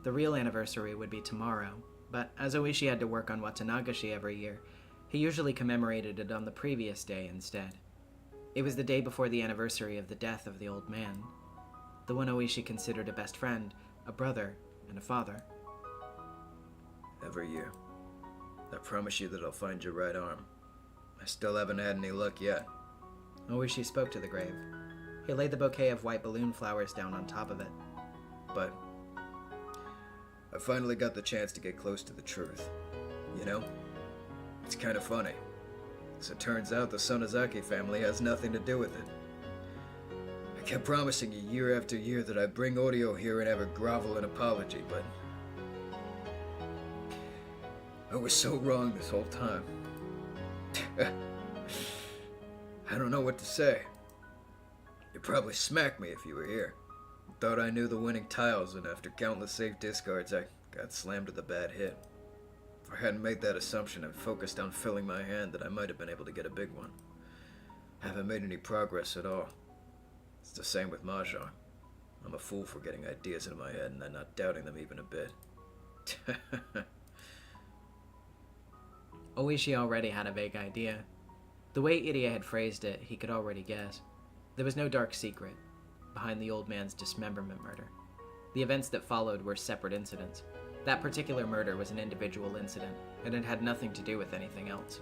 The real anniversary would be tomorrow, but as Oishi had to work on Watanagashi every year, he usually commemorated it on the previous day instead. It was the day before the anniversary of the death of the old man, the one Oishi considered a best friend, a brother, and a father. Every year. I promise you that I'll find your right arm. I still haven't had any luck yet. Oishi spoke to the grave. He laid the bouquet of white balloon flowers down on top of it. But I finally got the chance to get close to the truth. You know? It's kind of funny. As it turns out, the Sonozaki family has nothing to do with it. I kept promising you year after year that I'd bring Audio here and have her grovel in apology, but I was so wrong this whole time. I don't know what to say. You'd probably smack me if you were here. Thought I knew the winning tiles, and after countless safe discards, I got slammed with a bad hit. If I hadn't made that assumption and focused on filling my hand, that I might have been able to get a big one. Haven't made any progress at all. It's the same with Mahjong. I'm a fool for getting ideas into my head and then not doubting them even a bit. Oishi already had a vague idea. The way Iria had phrased it, he could already guess. There was no dark secret behind the old man's dismemberment murder. The events that followed were separate incidents. That particular murder was an individual incident, and it had nothing to do with anything else.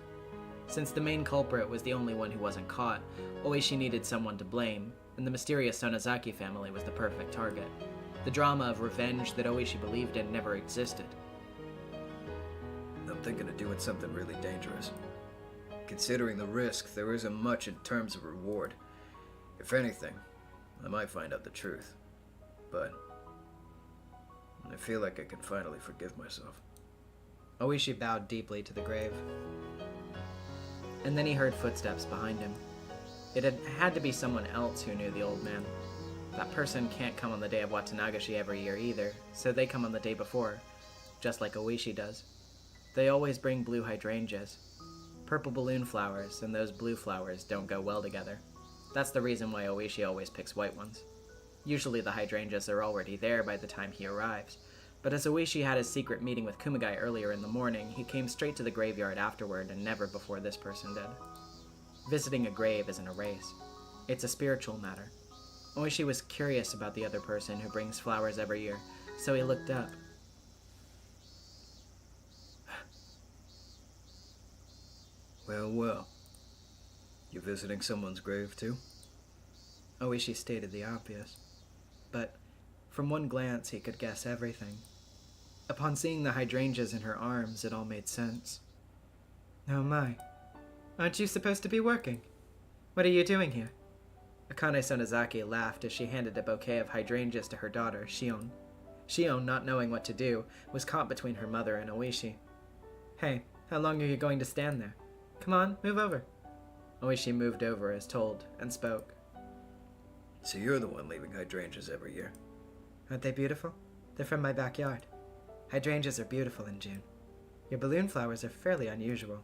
Since the main culprit was the only one who wasn't caught, Oishi needed someone to blame, and the mysterious Sonozaki family was the perfect target. The drama of revenge that Oishi believed in never existed. I'm thinking of doing something really dangerous. Considering the risk, there isn't much in terms of reward. If anything, I might find out the truth. But I feel like I can finally forgive myself. Oishi bowed deeply to the grave. And then he heard footsteps behind him. It had to be someone else who knew the old man. That person can't come on the day of Watanagashi every year either, so they come on the day before, just like Oishi does. They always bring blue hydrangeas. Purple balloon flowers and those blue flowers don't go well together. That's the reason why Oishi always picks white ones. Usually the hydrangeas are already there by the time he arrives, but as Oishi had his secret meeting with Kumagai earlier in the morning, he came straight to the graveyard afterward and never before this person did. Visiting a grave isn't a race. It's a spiritual matter. Oishi was curious about the other person who brings flowers every year, so he looked up. Well, well. You visiting someone's grave, too? Oishi stated the obvious, but from one glance he could guess everything. Upon seeing the hydrangeas in her arms, it all made sense. Oh my. Aren't you supposed to be working? What are you doing here? Akane Sonozaki laughed as she handed a bouquet of hydrangeas to her daughter, Shion. Shion, not knowing what to do, was caught between her mother and Oishi. Hey, how long are you going to stand there? Come on, move over. Oishi moved over as told, and spoke. So you're the one leaving hydrangeas every year? Aren't they beautiful? They're from my backyard. Hydrangeas are beautiful in June. Your balloon flowers are fairly unusual.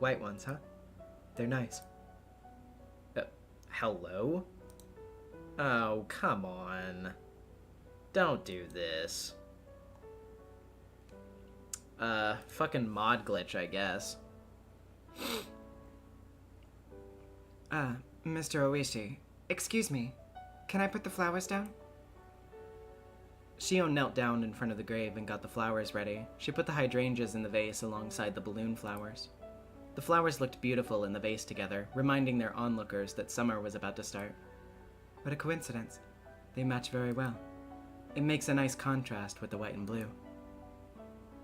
White ones, huh? They're nice. Hello? Oh, come on. Don't do this. Fucking mod glitch, I guess. Mr. Oishi, excuse me. Can I put the flowers down? Shion knelt down in front of the grave and got the flowers ready. She put the hydrangeas in the vase alongside the balloon flowers. The flowers looked beautiful in the vase together, reminding their onlookers that summer was about to start. What a coincidence. They match very well. It makes a nice contrast with the white and blue.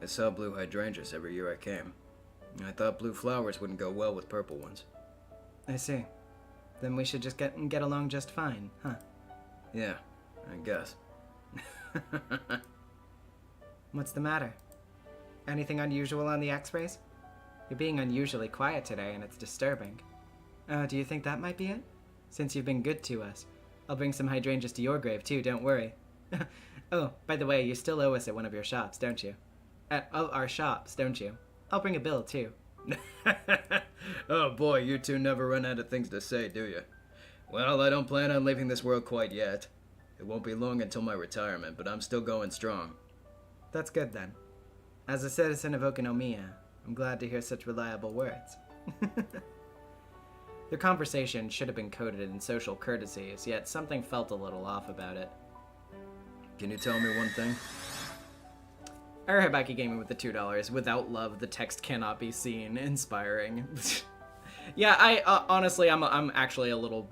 I saw blue hydrangeas every year I came. I thought blue flowers wouldn't go well with purple ones. I see. Then we should just get along just fine, huh? Yeah, I guess. What's the matter? Anything unusual on the x-rays? You're being unusually quiet today, and it's disturbing. Do you think that might be it? Since you've been good to us. I'll bring some hydrangeas to your grave, too, don't worry. Oh, by the way, you still owe us at one of your shops, don't you? Of our shops, don't you? I'll bring a bill, too. Oh boy, you two never run out of things to say, do you? Well, I don't plan on leaving this world quite yet. It won't be long until my retirement, but I'm still going strong. That's good, then. As a citizen of Okonomiya, I'm glad to hear such reliable words. Their conversation should have been coded in social courtesies, yet something felt a little off about it. Can you tell me one thing? Hibaki gave me with the $2. Without love, the text cannot be seen. Inspiring. Yeah, I honestly, I'm actually a little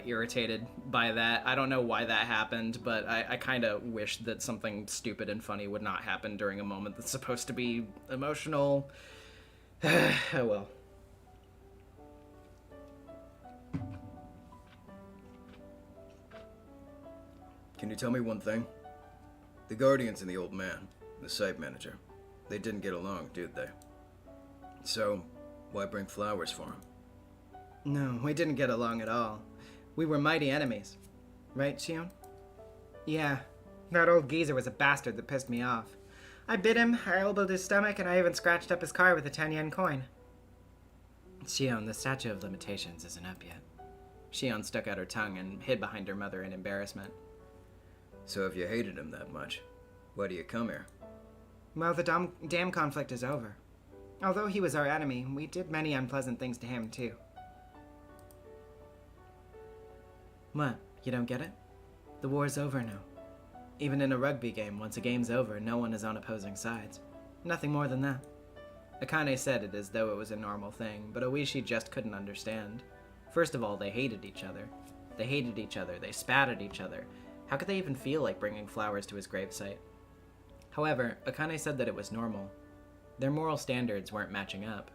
irritated by that. I don't know why that happened, but I kind of wish that something stupid and funny would not happen during a moment that's supposed to be emotional. Oh well. Can you tell me one thing? The Guardians and the old man, the site manager, they didn't get along, did they? So, why bring flowers for him? No, we didn't get along at all. We were mighty enemies. Right, Shion? Yeah. That old geezer was a bastard that pissed me off. I bit him, I elbowed his stomach, and I even scratched up his car with a 10-yen coin. Shion, the statute of limitations isn't up yet. Shion stuck out her tongue and hid behind her mother in embarrassment. So if you hated him that much, why do you come here? Well, the dam conflict is over. Although he was our enemy, we did many unpleasant things to him, too. What? You don't get it? The war's over now. Even in a rugby game, once a game's over, no one is on opposing sides. Nothing more than that. Akane said it as though it was a normal thing, but Oishi just couldn't understand. First of all, they hated each other. They spat at each other. How could they even feel like bringing flowers to his gravesite? However, Akane said that it was normal. Their moral standards weren't matching up.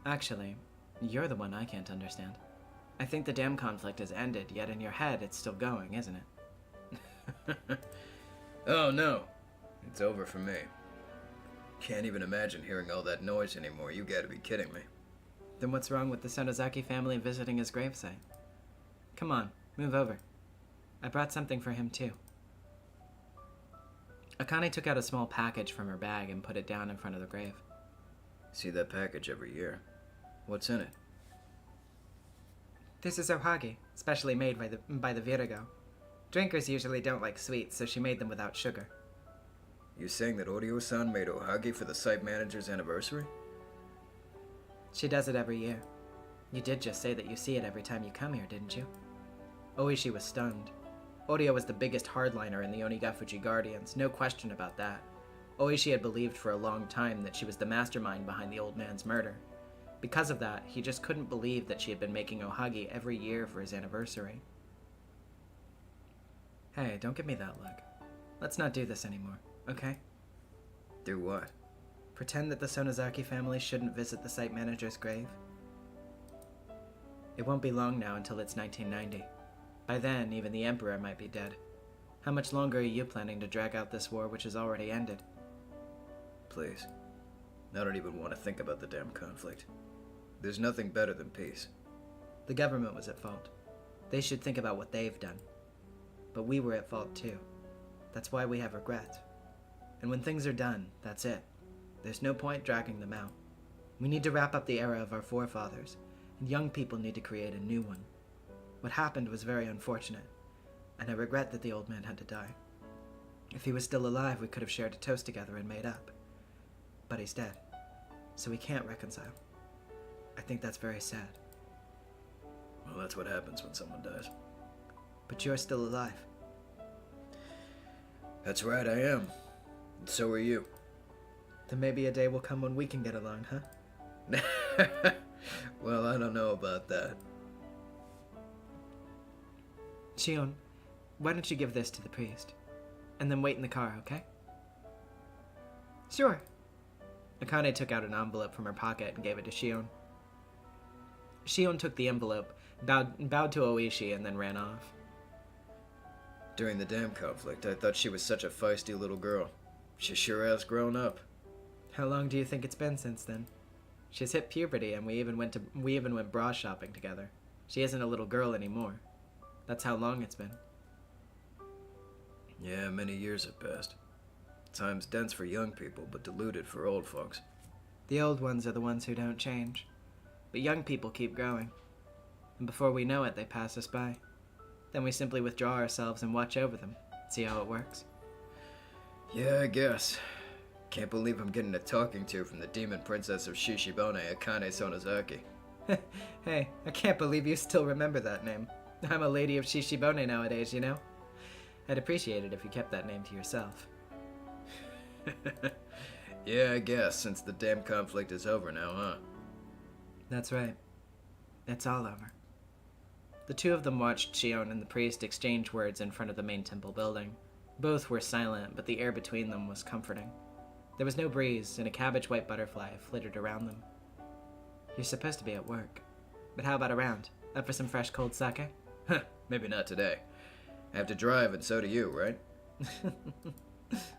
Actually, you're the one I can't understand. I think the dam conflict has ended, yet in your head it's still going, isn't it? Oh no, it's over for me. Can't even imagine hearing all that noise anymore. You gotta be kidding me. Then what's wrong with the Sonozaki family visiting his gravesite? Come on, move over. I brought something for him too. Akane took out a small package from her bag and put it down in front of the grave. See that package every year. What's in it? This is ohage, specially made by the Virago. Drinkers usually don't like sweets, so she made them without sugar. You saying that Orio-san made ohage for the site manager's anniversary? She does it every year. You did just say that you see it every time you come here, didn't you? Oishi was stunned. Orio was the biggest hardliner in the Onigafuji Guardians, no question about that. Oishi had believed for a long time that she was the mastermind behind the old man's murder. Because of that, he just couldn't believe that she had been making ohage every year for his anniversary. Hey, don't give me that look. Let's not do this anymore, okay? Do what? Pretend that the Sonozaki family shouldn't visit the site manager's grave. It won't be long now until it's 1990. By then, even the Emperor might be dead. How much longer are you planning to drag out this war which has already ended? Please. I don't even want to think about the damn conflict. There's nothing better than peace. The government was at fault. They should think about what they've done. But we were at fault too. That's why we have regrets. And when things are done, that's it. There's no point dragging them out. We need to wrap up the era of our forefathers, and young people need to create a new one. What happened was very unfortunate, and I regret that the old man had to die. If he was still alive, we could have shared a toast together and made up. But he's dead, so we can't reconcile. I think that's very sad. Well, that's what happens when someone dies. But you're still alive. That's right, I am. And so are you. Then maybe a day will come when we can get along, huh? Well, I don't know about that. Shion, why don't you give this to the priest? And then wait in the car, okay? Sure. Akane took out an envelope from her pocket and gave it to Shion. Shion took the envelope, bowed to Oishi, and then ran off. During the dam conflict, I thought she was such a feisty little girl. She sure has grown up. How long do you think it's been since then? She's hit puberty, and we even went bra shopping together. She isn't a little girl anymore. That's how long it's been. Yeah, many years have passed. Time's dense for young people, but diluted for old folks. The old ones are the ones who don't change. But young people keep growing. And before we know it, they pass us by. Then we simply withdraw ourselves and watch over them. See how it works? Yeah, I guess. Can't believe I'm getting a talking to from the demon princess of Shishibone, Akane Sonozaki. Hey, I can't believe you still remember that name. I'm a lady of Shishibone nowadays, you know? I'd appreciate it if you kept that name to yourself. Yeah, I guess, since the damn conflict is over now, huh? That's right. It's all over. The two of them watched Shion and the priest exchange words in front of the main temple building. Both were silent, but the air between them was comforting. There was no breeze, and a cabbage-white butterfly flittered around them. You're supposed to be at work. But how about a round? Up for some fresh cold sake? Maybe not today. I have to drive, and so do you, right?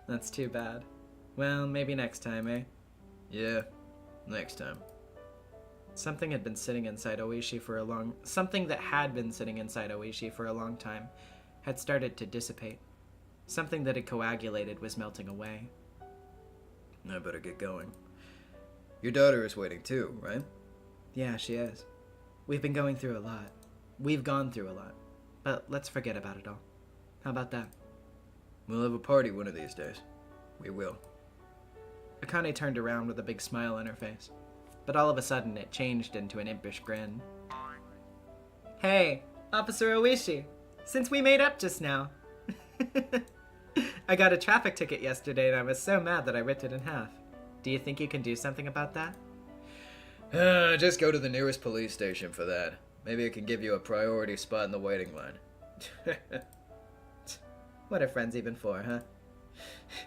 That's too bad. Well, maybe next time, eh? Yeah, next time. Something that had been sitting inside Oishi for a long time had started to dissipate. Something that had coagulated was melting away. I better get going. Your daughter is waiting too, right? Yeah, she is. We've been going through a lot. We've gone through a lot. But let's forget about it all. How about that? We'll have a party one of these days. We will. Akane turned around with a big smile on her face. But all of a sudden, it changed into an impish grin. Hey, Officer Oishi. Since we made up just now. I got a traffic ticket yesterday and I was so mad that I ripped it in half. Do you think you can do something about that? Just go to the nearest police station for that. Maybe I can give you a priority spot in the waiting line. What are friends even for,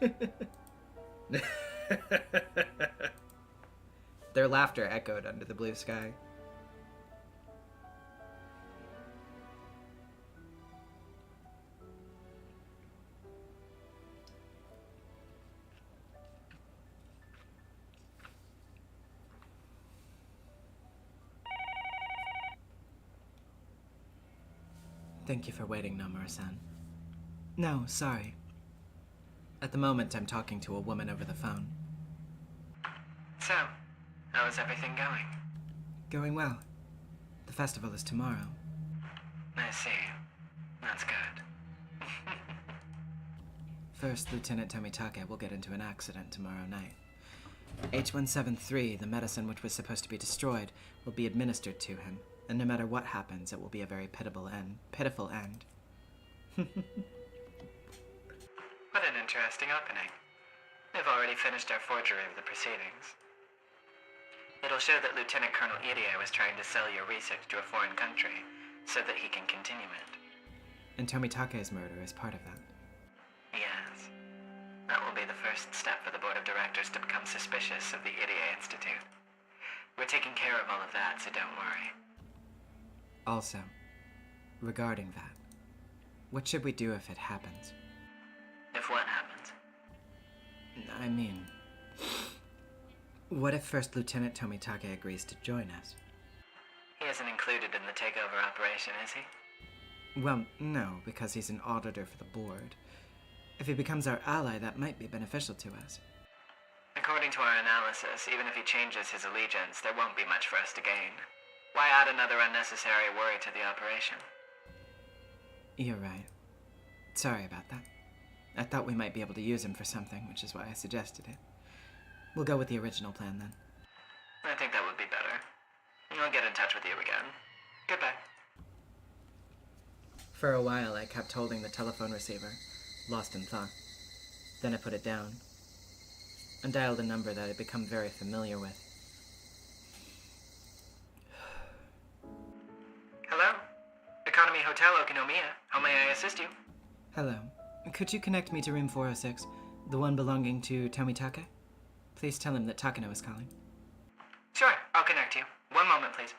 huh? Their laughter echoed under the blue sky. Thank you for waiting, Nomura-san. No, sorry. At the moment, I'm talking to a woman over the phone. So, how is everything going? Going well. The festival is tomorrow. I see. That's good. First, Lieutenant Tomitake will get into an accident tomorrow night. H173, the medicine which was supposed to be destroyed, will be administered to him, and no matter what happens, it will be a very pitiful end. What an interesting opening. We've already finished our forgery of the proceedings. It'll show that Lieutenant Colonel Irie was trying to sell your research to a foreign country so that he can continue it. And Tomitake's murder is part of that. Yes. That will be the first step for the board of directors to become suspicious of the Irie Institute. We're taking care of all of that, so don't worry. Also, regarding that, what should we do if it happens? If what happens? I mean, what if First Lieutenant Tomitake agrees to join us? He isn't included in the takeover operation, is he? Well, no, because he's an auditor for the board. If he becomes our ally, that might be beneficial to us. According to our analysis, even if he changes his allegiance, there won't be much for us to gain. Why add another unnecessary worry to the operation? You're right. Sorry about that. I thought we might be able to use him for something, which is why I suggested it. We'll go with the original plan then. I think that would be better. I'll get in touch with you again. Goodbye. For a while, I kept holding the telephone receiver, lost in thought. Then I put it down and dialed a number that I'd become very familiar with. Hello? Economy Hotel Okinomiya. How may I assist you? Hello. Could you connect me to room 406, the one belonging to Tomitake? Please tell him that Takano is calling. Sure, I'll connect you. One moment, please.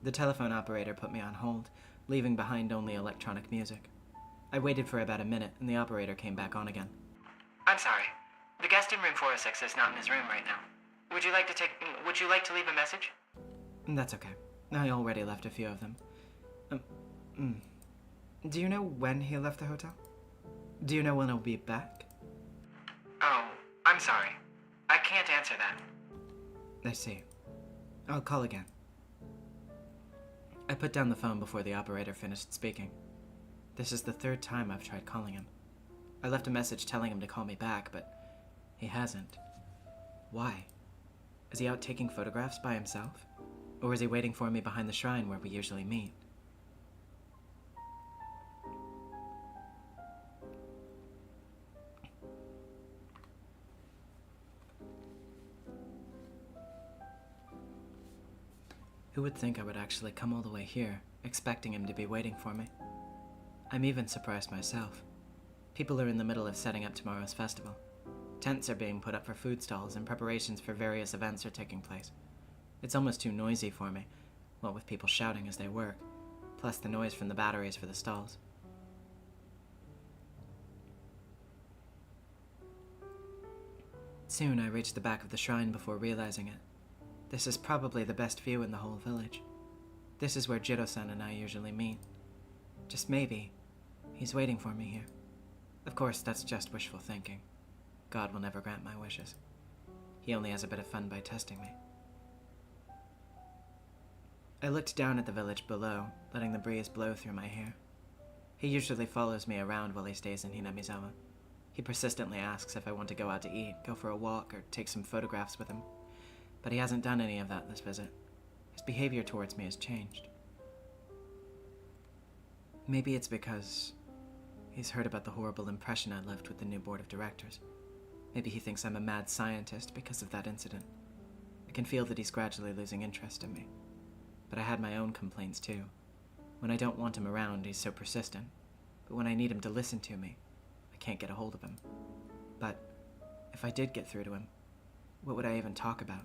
The telephone operator put me on hold, leaving behind only electronic music. I waited for about a minute, and the operator came back on again. I'm sorry. The guest in room 406 is not in his room right now. Would you like to leave a message? That's okay. I already left a few of them. Do you know when he left the hotel? Do you know when he'll be back? Oh, I'm sorry. I can't answer that. I see. I'll call again. I put down the phone before the operator finished speaking. This is the third time I've tried calling him. I left a message telling him to call me back, but he hasn't. Why? Is he out taking photographs by himself? Or is he waiting for me behind the shrine where we usually meet? Who would think I would actually come all the way here, expecting him to be waiting for me? I'm even surprised myself. People are in the middle of setting up tomorrow's festival. Tents are being put up for food stalls and preparations for various events are taking place. It's almost too noisy for me, what with people shouting as they work, plus the noise from the batteries for the stalls. Soon I reach the back of the shrine before realizing it. This is probably the best view in the whole village. This is where Jiro-san and I usually meet. Just maybe, he's waiting for me here. Of course, that's just wishful thinking. God will never grant my wishes. He only has a bit of fun by testing me. I looked down at the village below, letting the breeze blow through my hair. He usually follows me around while he stays in Hinamizawa. He persistently asks if I want to go out to eat, go for a walk, or take some photographs with him. But he hasn't done any of that this visit. His behavior towards me has changed. Maybe it's because he's heard about the horrible impression I left with the new board of directors. Maybe he thinks I'm a mad scientist because of that incident. I can feel that he's gradually losing interest in me. But I had my own complaints too. When I don't want him around, he's so persistent. But when I need him to listen to me, I can't get a hold of him. But if I did get through to him, what would I even talk about?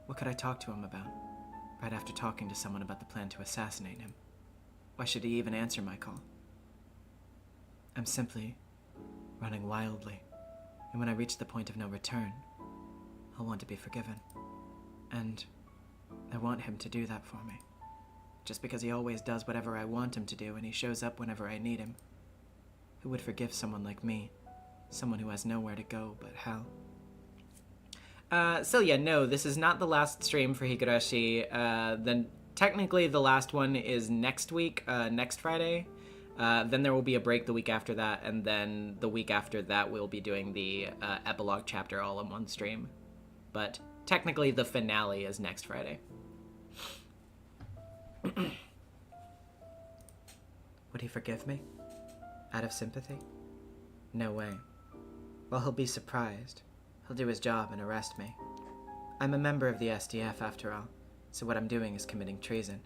What could I talk to him about? Right after talking to someone about the plan to assassinate him. Why should he even answer my call? I'm simply running wildly. And when I reach the point of no return, I'll want to be forgiven. And I want him to do that for me. Just because he always does whatever I want him to do and he shows up whenever I need him. Who would forgive someone like me? Someone who has nowhere to go but hell. So yeah, no, this is not the last stream for Higurashi. Then technically the last one is next week, next Friday. Then there will be a break the week after that, and then the week after that we'll be doing the epilogue chapter all in one stream. But technically the finale is next Friday. Would he forgive me? Out of sympathy? No way. Well, he'll be surprised. He'll do his job and arrest me. I'm a member of the SDF after all, so what I'm doing is committing treason.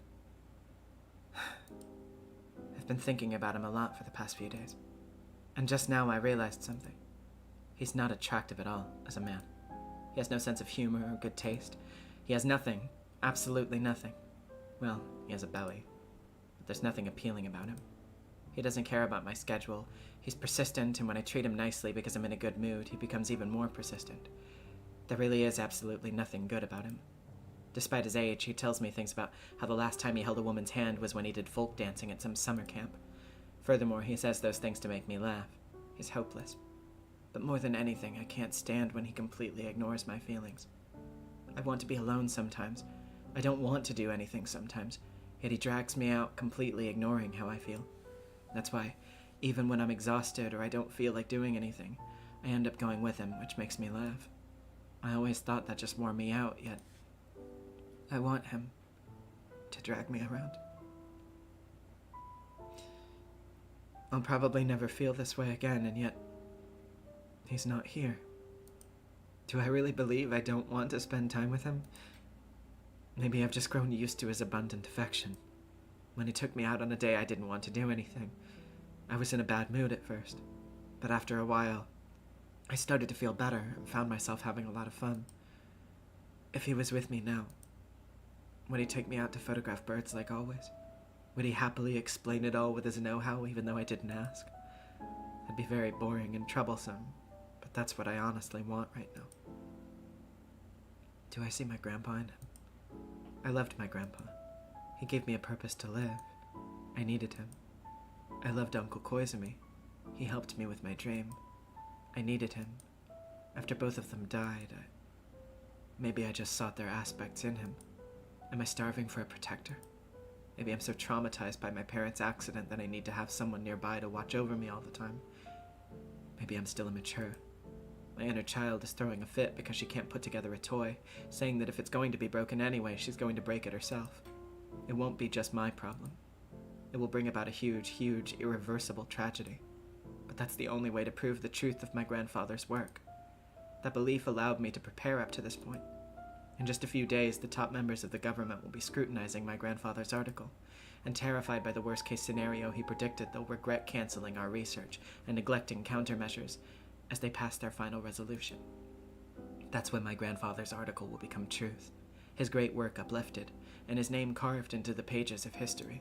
I've been thinking about him a lot for the past few days. And just now I realized something. He's not attractive at all as a man. He has no sense of humor or good taste. He has nothing, absolutely nothing. Well, he has a belly, but there's nothing appealing about him. He doesn't care about my schedule. He's persistent, and when I treat him nicely because I'm in a good mood, he becomes even more persistent. There really is absolutely nothing good about him. Despite his age, he tells me things about how the last time he held a woman's hand was when he did folk dancing at some summer camp. Furthermore, he says those things to make me laugh. He's hopeless. But more than anything, I can't stand when he completely ignores my feelings. I want to be alone sometimes. I don't want to do anything sometimes, yet he drags me out, completely ignoring how I feel. That's why, even when I'm exhausted or I don't feel like doing anything, I end up going with him, which makes me laugh. I always thought that just wore me out, yet I want him to drag me around. I'll probably never feel this way again, and yet he's not here. Do I really believe I don't want to spend time with him? Maybe I've just grown used to his abundant affection. When he took me out on a day I didn't want to do anything, I was in a bad mood at first. But after a while, I started to feel better and found myself having a lot of fun. If he was with me now, would he take me out to photograph birds like always? Would he happily explain it all with his know-how even though I didn't ask? That'd be very boring and troublesome, but that's what I honestly want right now. Do I see my grandpa in him? I loved my grandpa. He gave me a purpose to live. I needed him. I loved Uncle Koizumi. He helped me with my dream. I needed him. After both of them died, maybe I just sought their aspects in him. Am I starving for a protector? Maybe I'm so traumatized by my parents' accident that I need to have someone nearby to watch over me all the time. Maybe I'm still immature. My inner child is throwing a fit because she can't put together a toy, saying that if it's going to be broken anyway, she's going to break it herself. It won't be just my problem. It will bring about a huge, huge, irreversible tragedy. But that's the only way to prove the truth of my grandfather's work. That belief allowed me to prepare up to this point. In just a few days, the top members of the government will be scrutinizing my grandfather's article, and terrified by the worst-case scenario he predicted, they'll regret canceling our research and neglecting countermeasures as they pass their final resolution. That's when my grandfather's article will become truth, his great work uplifted, and his name carved into the pages of history.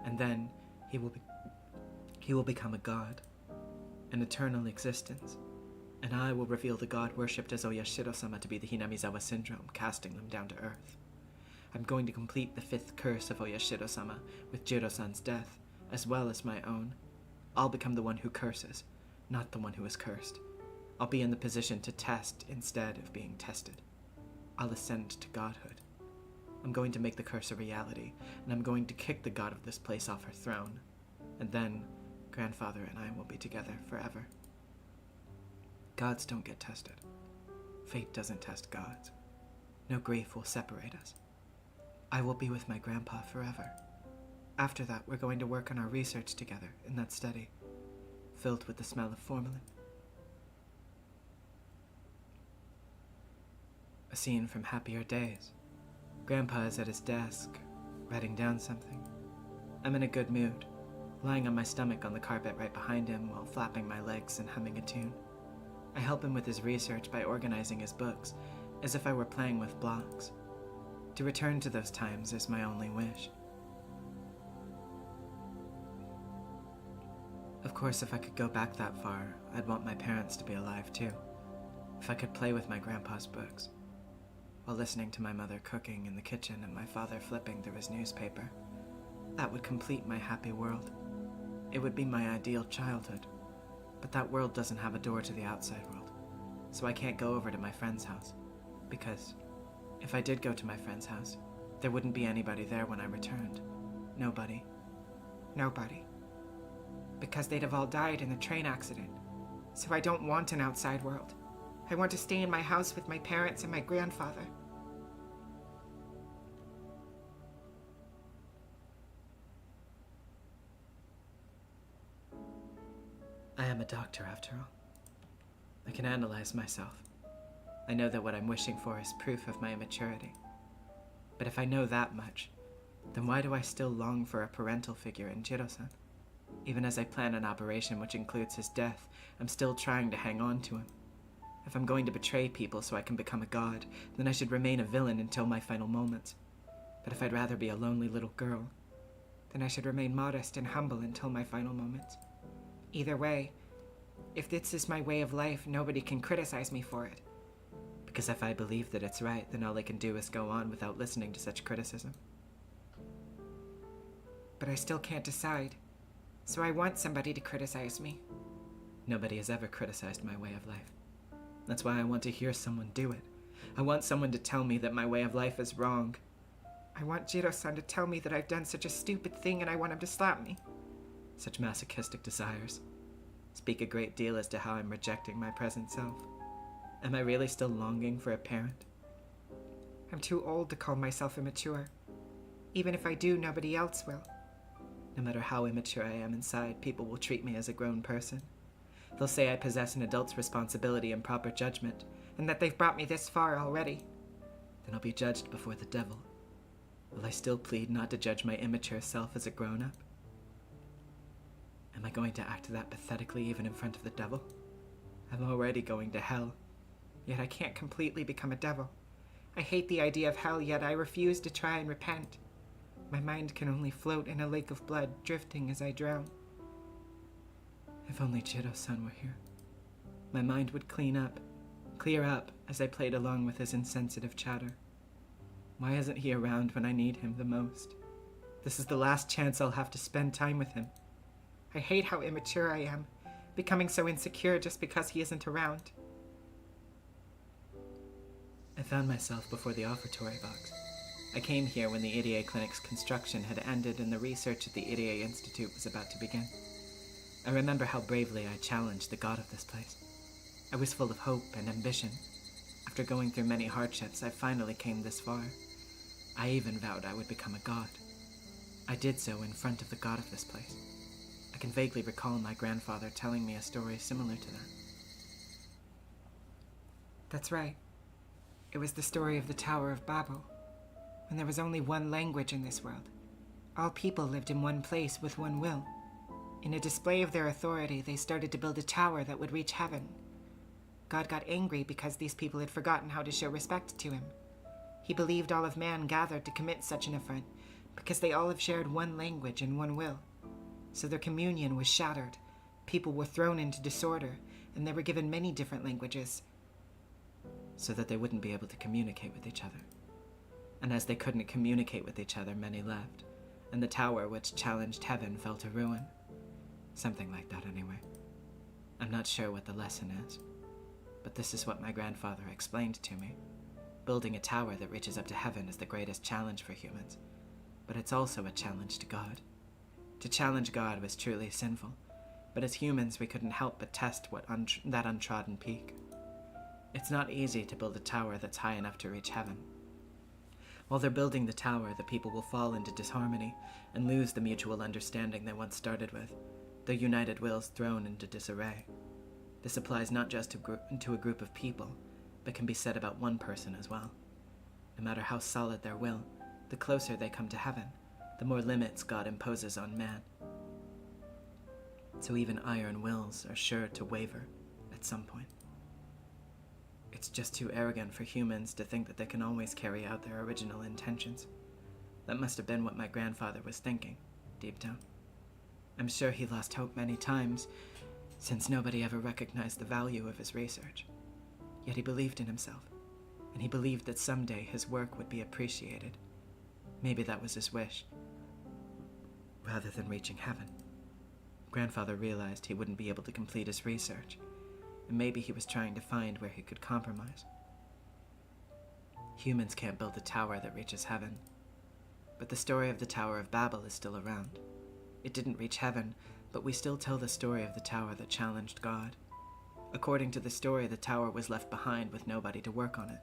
And then he will become a god, an eternal existence, and I will reveal the god worshipped as Oyashiro-sama to be the Hinamizawa syndrome, casting them down to earth. I'm going to complete the 5th curse of Oyashiro-sama with Jiro-san's death, as well as my own. I'll become the one who curses, not the one who is cursed. I'll be in the position to test instead of being tested. I'll ascend to godhood. I'm going to make the curse a reality, and I'm going to kick the god of this place off her throne. And then, grandfather and I will be together forever. Gods don't get tested. Fate doesn't test gods. No grief will separate us. I will be with my grandpa forever. After that, we're going to work on our research together in that study, filled with the smell of formalin. A scene from Happier Days. Grandpa is at his desk, writing down something. I'm in a good mood, lying on my stomach on the carpet right behind him while flapping my legs and humming a tune. I help him with his research by organizing his books, as if I were playing with blocks. To return to those times is my only wish. Of course, if I could go back that far, I'd want my parents to be alive too. If I could play with my grandpa's books, while listening to my mother cooking in the kitchen and my father flipping through his newspaper, that would complete my happy world. It would be my ideal childhood. But that world doesn't have a door to the outside world, so I can't go over to my friend's house, because if I did go to my friend's house, there wouldn't be anybody there when I returned. Nobody. Nobody. Because they'd have all died in the train accident. So I don't want an outside world. I want to stay in my house with my parents and my grandfather. I am a doctor, after all. I can analyze myself. I know that what I'm wishing for is proof of my immaturity. But if I know that much, then why do I still long for a parental figure in Jiro-san? Even as I plan an operation which includes his death, I'm still trying to hang on to him. If I'm going to betray people so I can become a god, then I should remain a villain until my final moments. But if I'd rather be a lonely little girl, then I should remain modest and humble until my final moments. Either way, if this is my way of life, nobody can criticize me for it. because if I believe that it's right, then all I can do is go on without listening to such criticism. But I still can't decide, so I want somebody to criticize me. Nobody has ever criticized my way of life. That's why I want to hear someone do it. I want someone to tell me that my way of life is wrong. I want Jiro-san to tell me that I've done such a stupid thing and I want him to slap me. Such masochistic desires speak a great deal as to how I'm rejecting my present self. Am I really still longing for a parent? I'm too old to call myself immature. Even if I do, nobody else will. No matter how immature I am inside, people will treat me as a grown person. They'll say I possess an adult's responsibility and proper judgment. And that they've brought me this far already. Then I'll be judged before the devil. Will I still plead not to judge my immature self as a grown-up? Am I going to act that pathetically even in front of the devil? I'm already going to hell. Yet I can't completely become a devil. I hate the idea of hell, yet I refuse to try and repent. My mind can only float in a lake of blood, drifting as I drown. If only Jiro-san were here. My mind would clear up as I played along with his insensitive chatter. Why isn't he around when I need him the most? This is the last chance I'll have to spend time with him. I hate how immature I am, becoming so insecure just because he isn't around. I found myself before the offertory box. I came here when the Irie Clinic's construction had ended and the research at the Irie Institute was about to begin. I remember how bravely I challenged the god of this place. I was full of hope and ambition. After going through many hardships, I finally came this far. I even vowed I would become a god. I did so in front of the god of this place. I can vaguely recall my grandfather telling me a story similar to that. That's right. It was the story of the Tower of Babel, when there was only one language in this world. All people lived in one place with one will. In a display of their authority, they started to build a tower that would reach heaven. God got angry because these people had forgotten how to show respect to him. He believed all of man gathered to commit such an affront because they all have shared one language and one will. So their communion was shattered. People were thrown into disorder, and they were given many different languages so that they wouldn't be able to communicate with each other. And as they couldn't communicate with each other, many left, and the tower which challenged heaven fell to ruin. Something like that, anyway. I'm not sure what the lesson is, but this is what my grandfather explained to me. Building a tower that reaches up to heaven is the greatest challenge for humans, but it's also a challenge to God. To challenge God was truly sinful, but as humans we couldn't help but test that untrodden peak. It's not easy to build a tower that's high enough to reach heaven. While they're building the tower, the people will fall into disharmony and lose the mutual understanding they once started with, their united wills thrown into disarray. This applies not just to a group of people, but can be said about one person as well. No matter how solid their will, the closer they come to heaven, the more limits God imposes on man. So even iron wills are sure to waver at some point. It's just too arrogant for humans to think that they can always carry out their original intentions. That must have been what my grandfather was thinking, deep down. I'm sure he lost hope many times, since nobody ever recognized the value of his research. Yet he believed in himself, and he believed that someday his work would be appreciated. Maybe that was his wish, rather than reaching heaven. Grandfather realized he wouldn't be able to complete his research, and maybe he was trying to find where he could compromise. Humans can't build a tower that reaches heaven, but the story of the Tower of Babel is still around. It didn't reach heaven, but we still tell the story of the tower that challenged God. According to the story, the tower was left behind with nobody to work on it.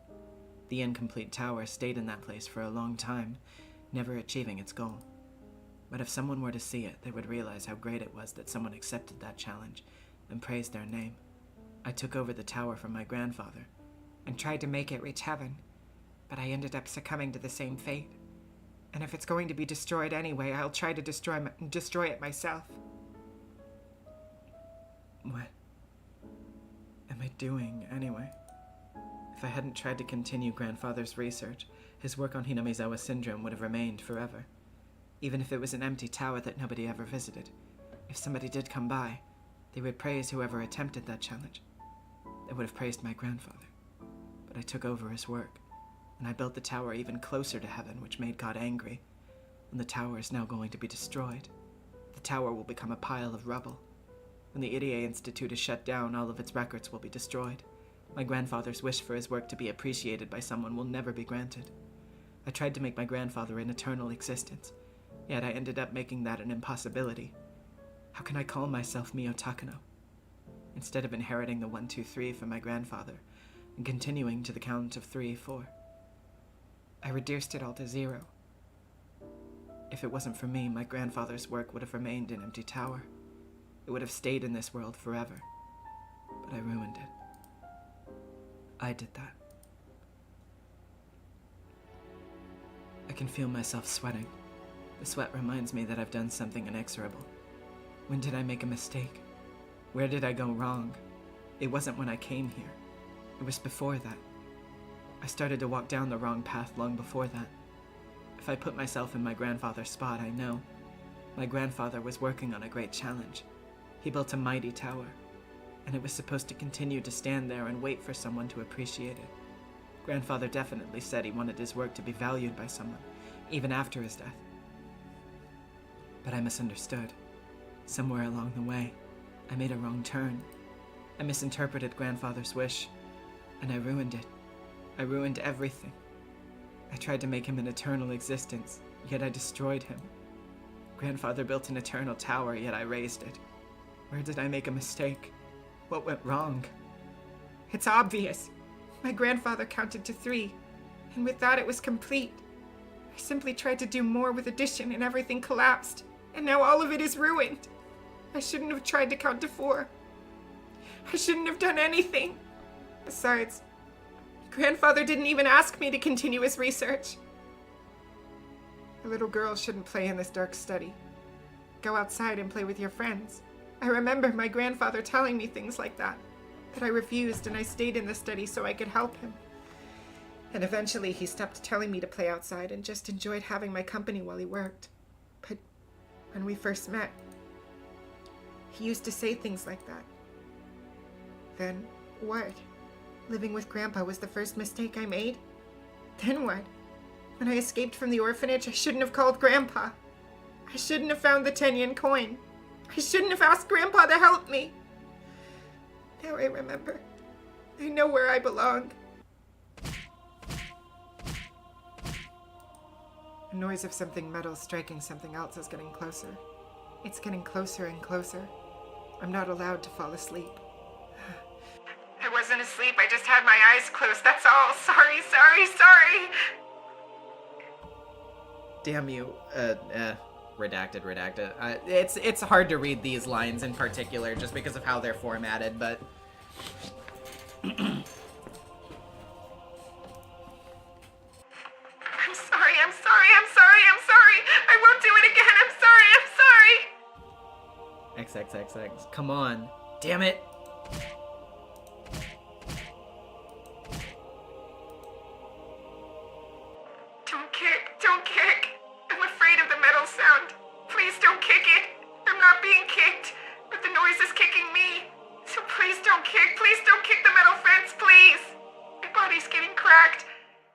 The incomplete tower stayed in that place for a long time, never achieving its goal. But if someone were to see it, they would realize how great it was that someone accepted that challenge and praised their name. I took over the tower from my grandfather and tried to make it reach heaven, but I ended up succumbing to the same fate. And if it's going to be destroyed anyway, I'll try to destroy it myself. What am I doing anyway? If I hadn't tried to continue grandfather's research, his work on Hinamizawa syndrome would have remained forever. Even if it was an empty tower that nobody ever visited, if somebody did come by, they would praise whoever attempted that challenge. They would have praised my grandfather. But I took over his work, and I built the tower even closer to heaven, which made God angry. And the tower is now going to be destroyed. The tower will become a pile of rubble. When the Irie Institute is shut down, all of its records will be destroyed. My grandfather's wish for his work to be appreciated by someone will never be granted. I tried to make my grandfather an eternal existence, yet I ended up making that an impossibility. How can I call myself Mio Takano? Instead of inheriting the 1, 2, 3 from my grandfather and continuing to the count of 3, 4, I reduced it all to 0. If it wasn't for me, my grandfather's work would have remained an empty tower. It would have stayed in this world forever. But I ruined it. I did that. I can feel myself sweating. The sweat reminds me that I've done something inexorable. When did I make a mistake? Where did I go wrong? It wasn't when I came here. It was before that. I started to walk down the wrong path long before that. If I put myself in my grandfather's spot, I know. My grandfather was working on a great challenge. He built a mighty tower, and it was supposed to continue to stand there and wait for someone to appreciate it. Grandfather definitely said he wanted his work to be valued by someone, even after his death. But I misunderstood. Somewhere along the way, I made a wrong turn. I misinterpreted grandfather's wish, and I ruined it. I ruined everything. I tried to make him an eternal existence, yet I destroyed him. Grandfather built an eternal tower, yet I raised it. Where did I make a mistake? What went wrong? It's obvious. My grandfather counted to 3, and with that it was complete. I simply tried to do more with addition and everything collapsed, and now all of it is ruined. I shouldn't have tried to count to 4. I shouldn't have done anything. Besides, grandfather didn't even ask me to continue his research. A little girl shouldn't play in this dark study. Go outside and play with your friends. I remember my grandfather telling me things like that, but I refused and I stayed in the study so I could help him. And eventually he stopped telling me to play outside and just enjoyed having my company while he worked. But when we first met, he used to say things like that. Then what? Living with Grandpa was the first mistake I made? Then what? When I escaped from the orphanage, I shouldn't have called Grandpa. I shouldn't have found the 10-yen coin. I shouldn't have asked Grandpa to help me. Now I remember. I know where I belong. The noise of something metal striking something else is getting closer. It's getting closer and closer. I'm not allowed to fall asleep. I wasn't asleep, I just had my eyes closed, that's all. Sorry. Damn you. Redacted. It's hard to read these lines in particular just because of how they're formatted, but... I'm sorry. I won't do it again. I'm sorry. XXXX. Come on. Damn it. Don't kick. I'm afraid of the metal sound. Please don't kick it. I'm not being kicked, but the noise is kicking me. So please don't kick. Please don't kick the metal fence, please. My body's getting cracked.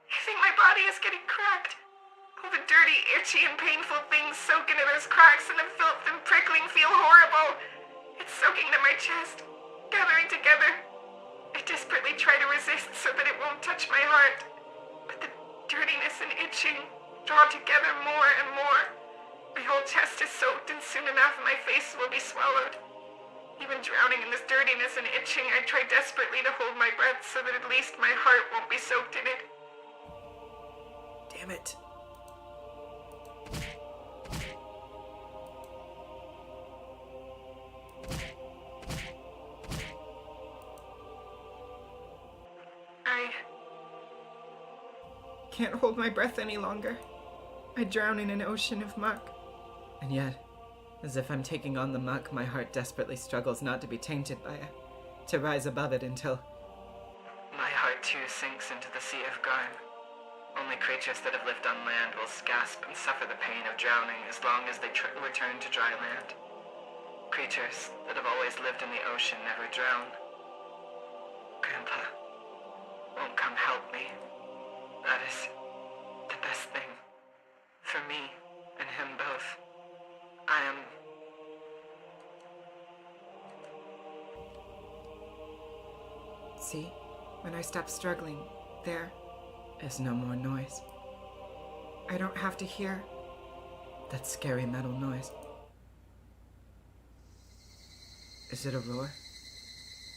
I think my body is getting cracked. All the dirty, itchy, and painful things soak into those cracks, and the filth and prickling feel horrible. It's soaking to my chest, gathering together. I desperately try to resist so that it won't touch my heart. But the dirtiness and itching draw together more and more. My whole chest is soaked, and soon enough my face will be swallowed. Even drowning in this dirtiness and itching, I try desperately to hold my breath so that at least my heart won't be soaked in it. Damn it. I can't hold my breath any longer. I drown in an ocean of muck. And yet, as if I'm taking on the muck, my heart desperately struggles not to be tainted by it, to rise above it until... My heart too sinks into the sea of grime. Only creatures that have lived on land will gasp and suffer the pain of drowning as long as they return to dry land. Creatures that have always lived in the ocean never drown. Grandpa won't come help me. That is the best thing for me and him both. I am... See? When I stop struggling, there is no more noise. I don't have to hear that scary metal noise. Is it a roar?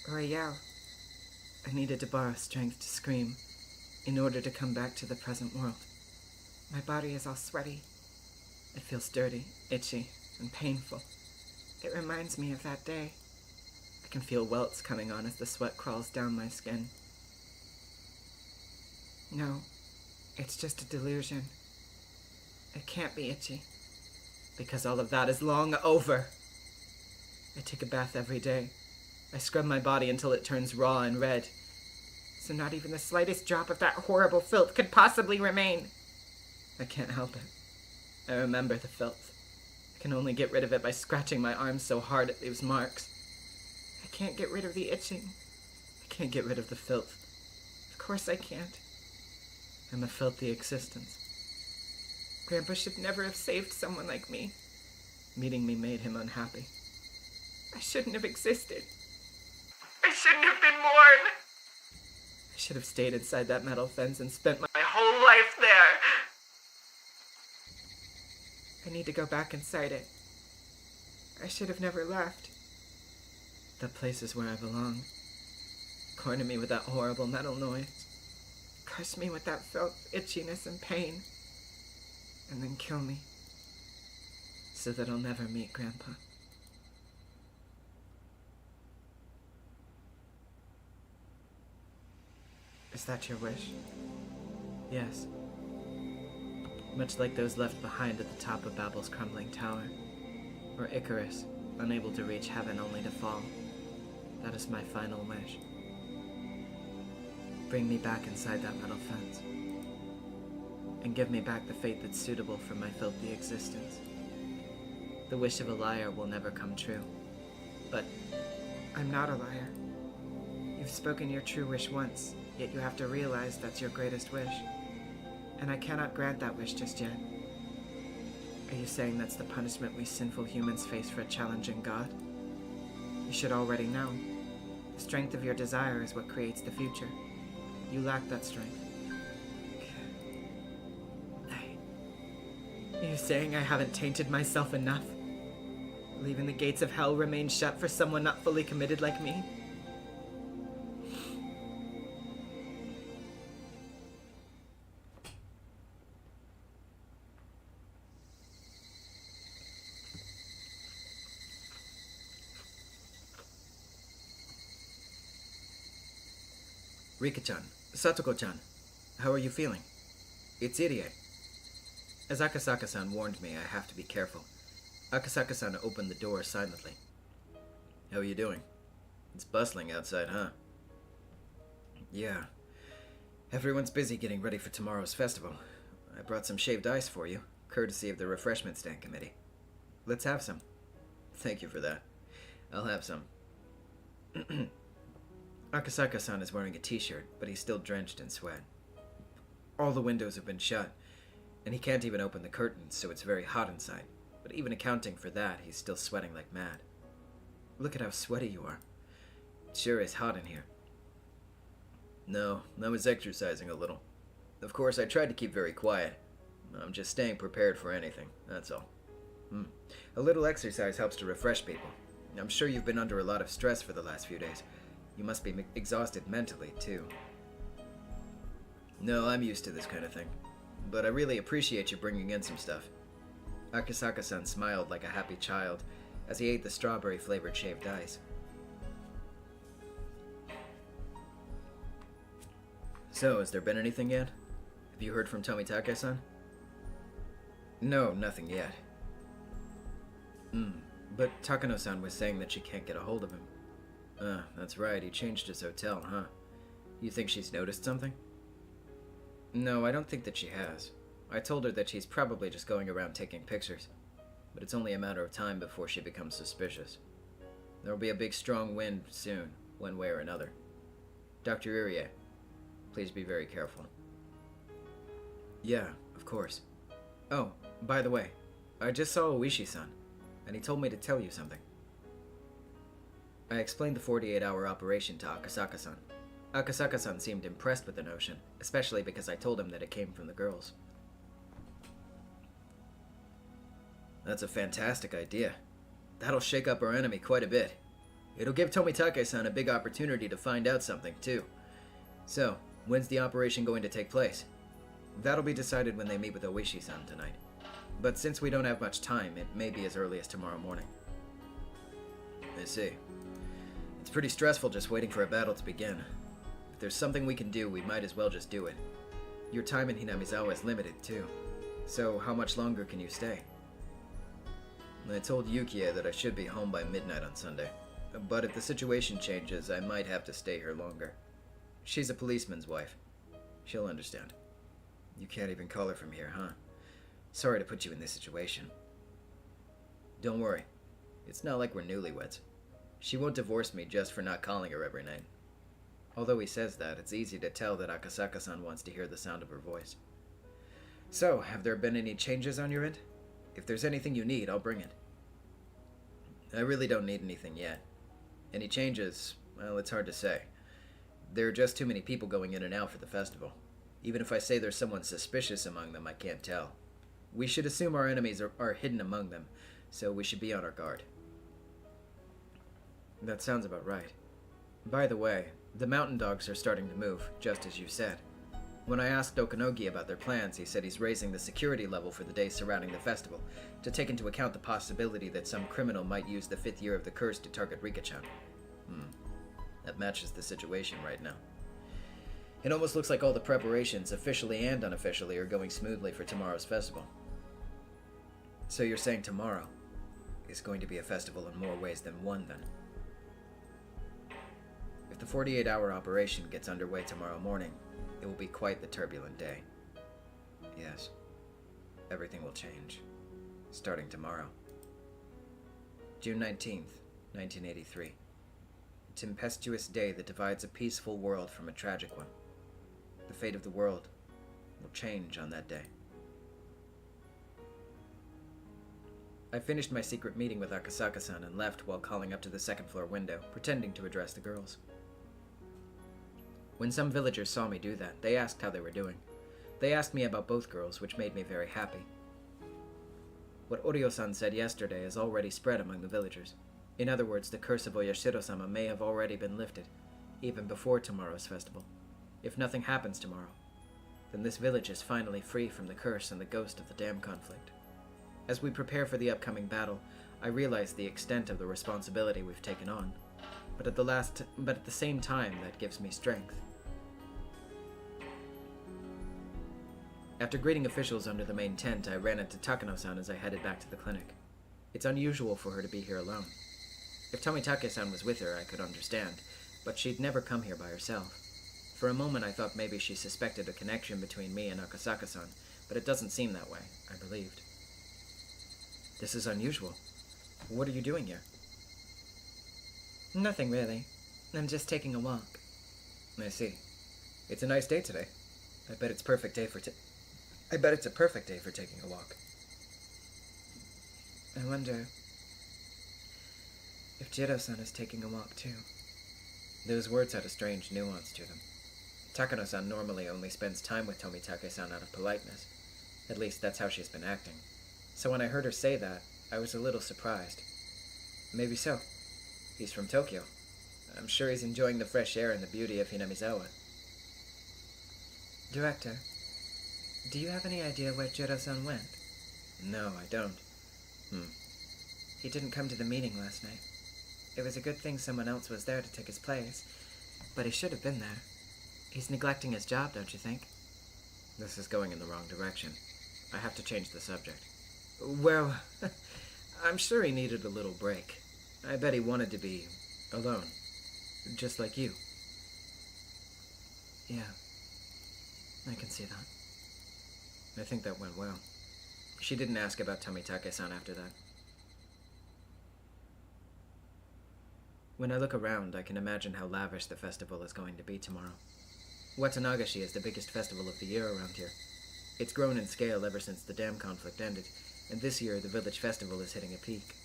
Or a yell? I needed to borrow strength to scream in order to come back to the present world. My body is all sweaty. It feels dirty, itchy, and painful. It reminds me of that day. I can feel welts coming on as the sweat crawls down my skin. No, it's just a delusion. It can't be itchy. Because all of that is long over. I take a bath every day. I scrub my body until it turns raw and red. So not even the slightest drop of that horrible filth could possibly remain. I can't help it. I remember the filth. I can only get rid of it by scratching my arms so hard it leaves marks. I can't get rid of the itching. I can't get rid of the filth. Of course I can't. I'm a filthy existence. Grandpa should never have saved someone like me. Meeting me made him unhappy. I shouldn't have existed. I shouldn't have been born. I should have stayed inside that metal fence and spent my whole life there. I need to go back inside it. I should have never left. That place is where I belong. Corner me with that horrible metal noise. Crush me with that felt itchiness and pain. And then kill me. So that I'll never meet Grandpa. Is that your wish? Yes. Much like those left behind at the top of Babel's crumbling tower. Or Icarus, unable to reach heaven only to fall. That is my final wish. Bring me back inside that metal fence. And give me back the fate that's suitable for my filthy existence. The wish of a liar will never come true. But I'm not a liar. You've spoken your true wish once, yet you have to realize that's your greatest wish. And I cannot grant that wish just yet. Are you saying that's the punishment we sinful humans face for challenging God? You should already know. The strength of your desire is what creates the future. You lack that strength. You're saying I haven't tainted myself enough? Leaving the gates of hell remain shut for someone not fully committed like me? Rika-chan, Satoko-chan, how are you feeling? It's Irie. As Akasaka-san warned me, I have to be careful. Akasaka-san opened the door silently. How are you doing? It's bustling outside, huh? Yeah. Everyone's busy getting ready for tomorrow's festival. I brought some shaved ice for you, courtesy of the refreshment stand committee. Let's have some. Thank you for that. I'll have some. Akasaka-san is wearing a t-shirt, but he's still drenched in sweat. All the windows have been shut, and he can't even open the curtains, so it's very hot inside. But even accounting for that, he's still sweating like mad. Look at how sweaty you are. It sure is hot in here. No, I was exercising a little. Of course, I tried to keep very quiet. I'm just staying prepared for anything, that's all. A little exercise helps to refresh people. I'm sure you've been under a lot of stress for the last few days. You must be exhausted mentally, too. No, I'm used to this kind of thing. But I really appreciate you bringing in some stuff. Akasaka-san smiled like a happy child as he ate the strawberry-flavored shaved ice. So, has there been anything yet? Have you heard from Tomitake-san? No, nothing yet. But Takano-san was saying that she can't get a hold of him. That's right, he changed his hotel, huh? You think she's noticed something? No, I don't think that she has. I told her that she's probably just going around taking pictures. But it's only a matter of time before she becomes suspicious. There'll be a big strong wind soon, one way or another. Dr. Irie, please be very careful. Yeah, of course. Oh, by the way, I just saw Oishi-san, and he told me to tell you something. I explained the 48-hour operation to Akasaka-san. Akasaka-san seemed impressed with the notion, especially because I told him that it came from the girls. That's a fantastic idea. That'll shake up our enemy quite a bit. It'll give Tomitake-san a big opportunity to find out something, too. So, when's the operation going to take place? That'll be decided when they meet with Oishi-san tonight. But since we don't have much time, it may be as early as tomorrow morning. I see. It's pretty stressful just waiting for a battle to begin. If there's something we can do, we might as well just do it. Your time in Hinamizawa is limited, too. So, how much longer can you stay? I told Yukie that I should be home by midnight on Sunday. But if the situation changes, I might have to stay here longer. She's a policeman's wife. She'll understand. You can't even call her from here, huh? Sorry to put you in this situation. Don't worry. It's not like we're newlyweds. She won't divorce me just for not calling her every night. Although he says that, it's easy to tell that Akasaka-san wants to hear the sound of her voice. So, have there been any changes on your end? If there's anything you need, I'll bring it. I really don't need anything yet. Any changes? Well, it's hard to say. There are just too many people going in and out for the festival. Even if I say there's someone suspicious among them, I can't tell. We should assume our enemies are hidden among them, so we should be on our guard. That sounds about right. By the way, The mountain dogs are starting to move, just as you said. When I asked Okanogi about their plans, he said he's raising the security level for the days surrounding the festival, to take into account the possibility that some criminal might use the 5th year of the curse to target Rika-chan. That matches the situation right now. It almost looks like all the preparations, officially and unofficially, are going smoothly for tomorrow's festival. So you're saying tomorrow is going to be a festival in more ways than one, then? If the 48-hour operation gets underway tomorrow morning, it will be quite the turbulent day. Yes, everything will change, starting tomorrow. June 19th, 1983. A tempestuous day that divides a peaceful world from a tragic one. The fate of the world will change on that day. I finished my secret meeting with Akasaka-san and left while calling up to the second-floor window, pretending to address the girls. When some villagers saw me do that, they asked how they were doing. They asked me about both girls, which made me very happy. What Oryo-san said yesterday is already spread among the villagers. In other words, the curse of Oyashiro-sama may have already been lifted, even before tomorrow's festival. If nothing happens tomorrow, then this village is finally free from the curse and the ghost of the dam conflict. As we prepare for the upcoming battle, I realize the extent of the responsibility we've taken on, but at the same time, that gives me strength. After greeting officials under the main tent, I ran into Takano-san as I headed back to the clinic. It's unusual for her to be here alone. If Tomitake-san was with her, I could understand, but she'd never come here by herself. For a moment, I thought maybe she suspected a connection between me and Akasaka-san, but it doesn't seem that way, I believed. This is unusual. What are you doing here? Nothing really. I'm just taking a walk. I see. It's a nice day today. I bet it's a perfect day for taking a walk. I wonder if Jiro-san is taking a walk too. Those words had a strange nuance to them. Takano-san normally only spends time with Tomitake-san out of politeness. At least that's how she's been acting. So when I heard her say that, I was a little surprised. Maybe so. He's from Tokyo. I'm sure he's enjoying the fresh air and the beauty of Hinamizawa. Director, do you have any idea where Jiro-san went? No, I don't. He didn't come to the meeting last night. It was a good thing someone else was there to take his place, but he should have been there. He's neglecting his job, don't you think? This is going in the wrong direction. I have to change the subject. Well, I'm sure he needed a little break. I bet he wanted to be alone. Just like you. Yeah, I can see that. I think that went well. She didn't ask about Tomitake-san after that. When I look around, I can imagine how lavish the festival is going to be tomorrow. Watanagashi is the biggest festival of the year around here. It's grown in scale ever since the dam conflict ended, and this year the village festival is hitting a peak.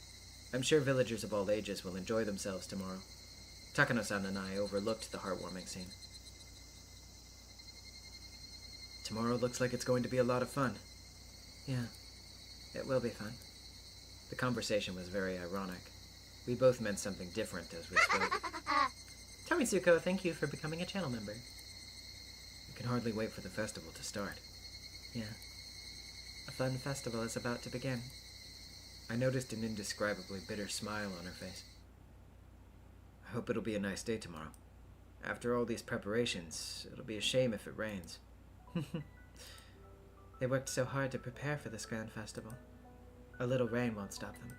I'm sure villagers of all ages will enjoy themselves tomorrow. Takano-san and I overlooked the heartwarming scene. Tomorrow looks like it's going to be a lot of fun. Yeah, it will be fun. The conversation was very ironic. We both meant something different as we spoke. Tomitsuko, thank you for becoming a channel member. I can hardly wait for the festival to start. Yeah, a fun festival is about to begin. I noticed an indescribably bitter smile on her face. I hope it'll be a nice day tomorrow. After all these preparations, it'll be a shame if it rains. They worked so hard to prepare for this grand festival. A little rain won't stop them.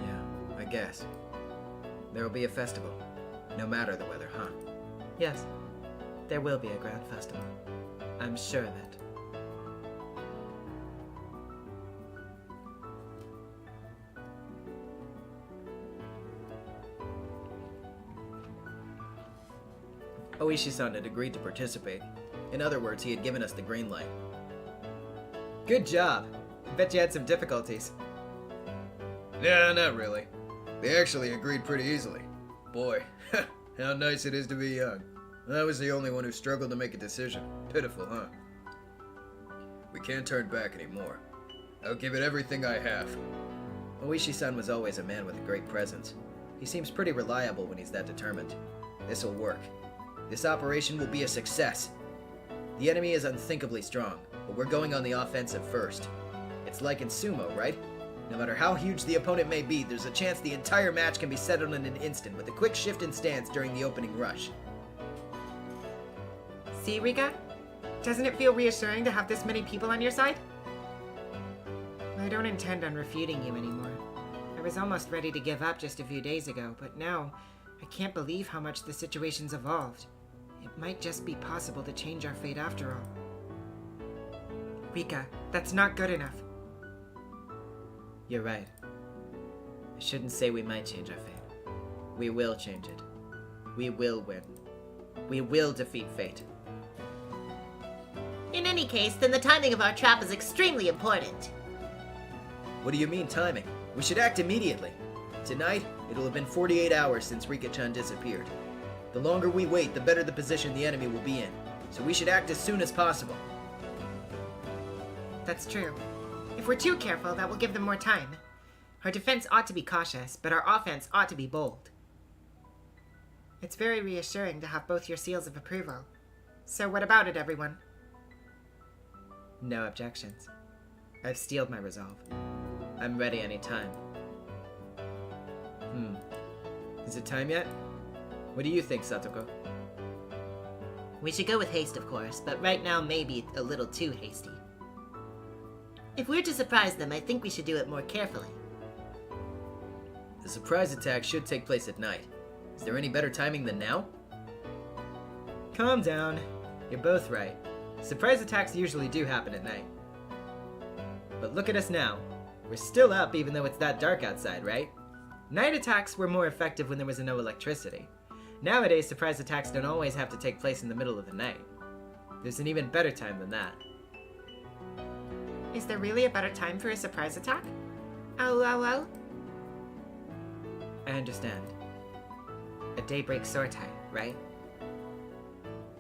Yeah, I guess. There'll be a festival, no matter the weather, huh? Yes, there will be a grand festival. I'm sure of it. Oishi-san had agreed to participate. In other words, he had given us the green light. Good job! I bet you had some difficulties. Yeah, not really. They actually agreed pretty easily. Boy, how nice it is to be young. I was the only one who struggled to make a decision. Pitiful, huh? We can't turn back anymore. I'll give it everything I have. Oishi-san was always a man with a great presence. He seems pretty reliable when he's that determined. This'll work. This operation will be a success. The enemy is unthinkably strong, but we're going on the offensive first. It's like in sumo, right? No matter how huge the opponent may be, there's a chance the entire match can be settled in an instant with a quick shift in stance during the opening rush. See, Rika? Doesn't it feel reassuring to have this many people on your side? I don't intend on refuting you anymore. I was almost ready to give up just a few days ago, but now I can't believe how much the situation's evolved. It might just be possible to change our fate after all. Rika, that's not good enough. You're right. I shouldn't say we might change our fate. We will change it. We will win. We will defeat fate. In any case, then the timing of our trap is extremely important. What do you mean timing? We should act immediately. Tonight, it'll have been 48 hours since Rika-chan disappeared. The longer we wait, the better the position the enemy will be in. So we should act as soon as possible. That's true. If we're too careful, that will give them more time. Our defense ought to be cautious, but our offense ought to be bold. It's very reassuring to have both your seals of approval. So what about it, everyone? No objections. I've steeled my resolve. I'm ready anytime. Is it time yet? What do you think, Satoko? We should go with haste, of course, but right now maybe a little too hasty. If we're to surprise them, I think we should do it more carefully. The surprise attack should take place at night. Is there any better timing than now? Calm down. You're both right. Surprise attacks usually do happen at night. But look at us now. We're still up even though it's that dark outside, right? Night attacks were more effective when there was no electricity. Nowadays, surprise attacks don't always have to take place in the middle of the night. There's an even better time than that. Is there really a better time for a surprise attack? Oh. I understand. A daybreak sortie, right?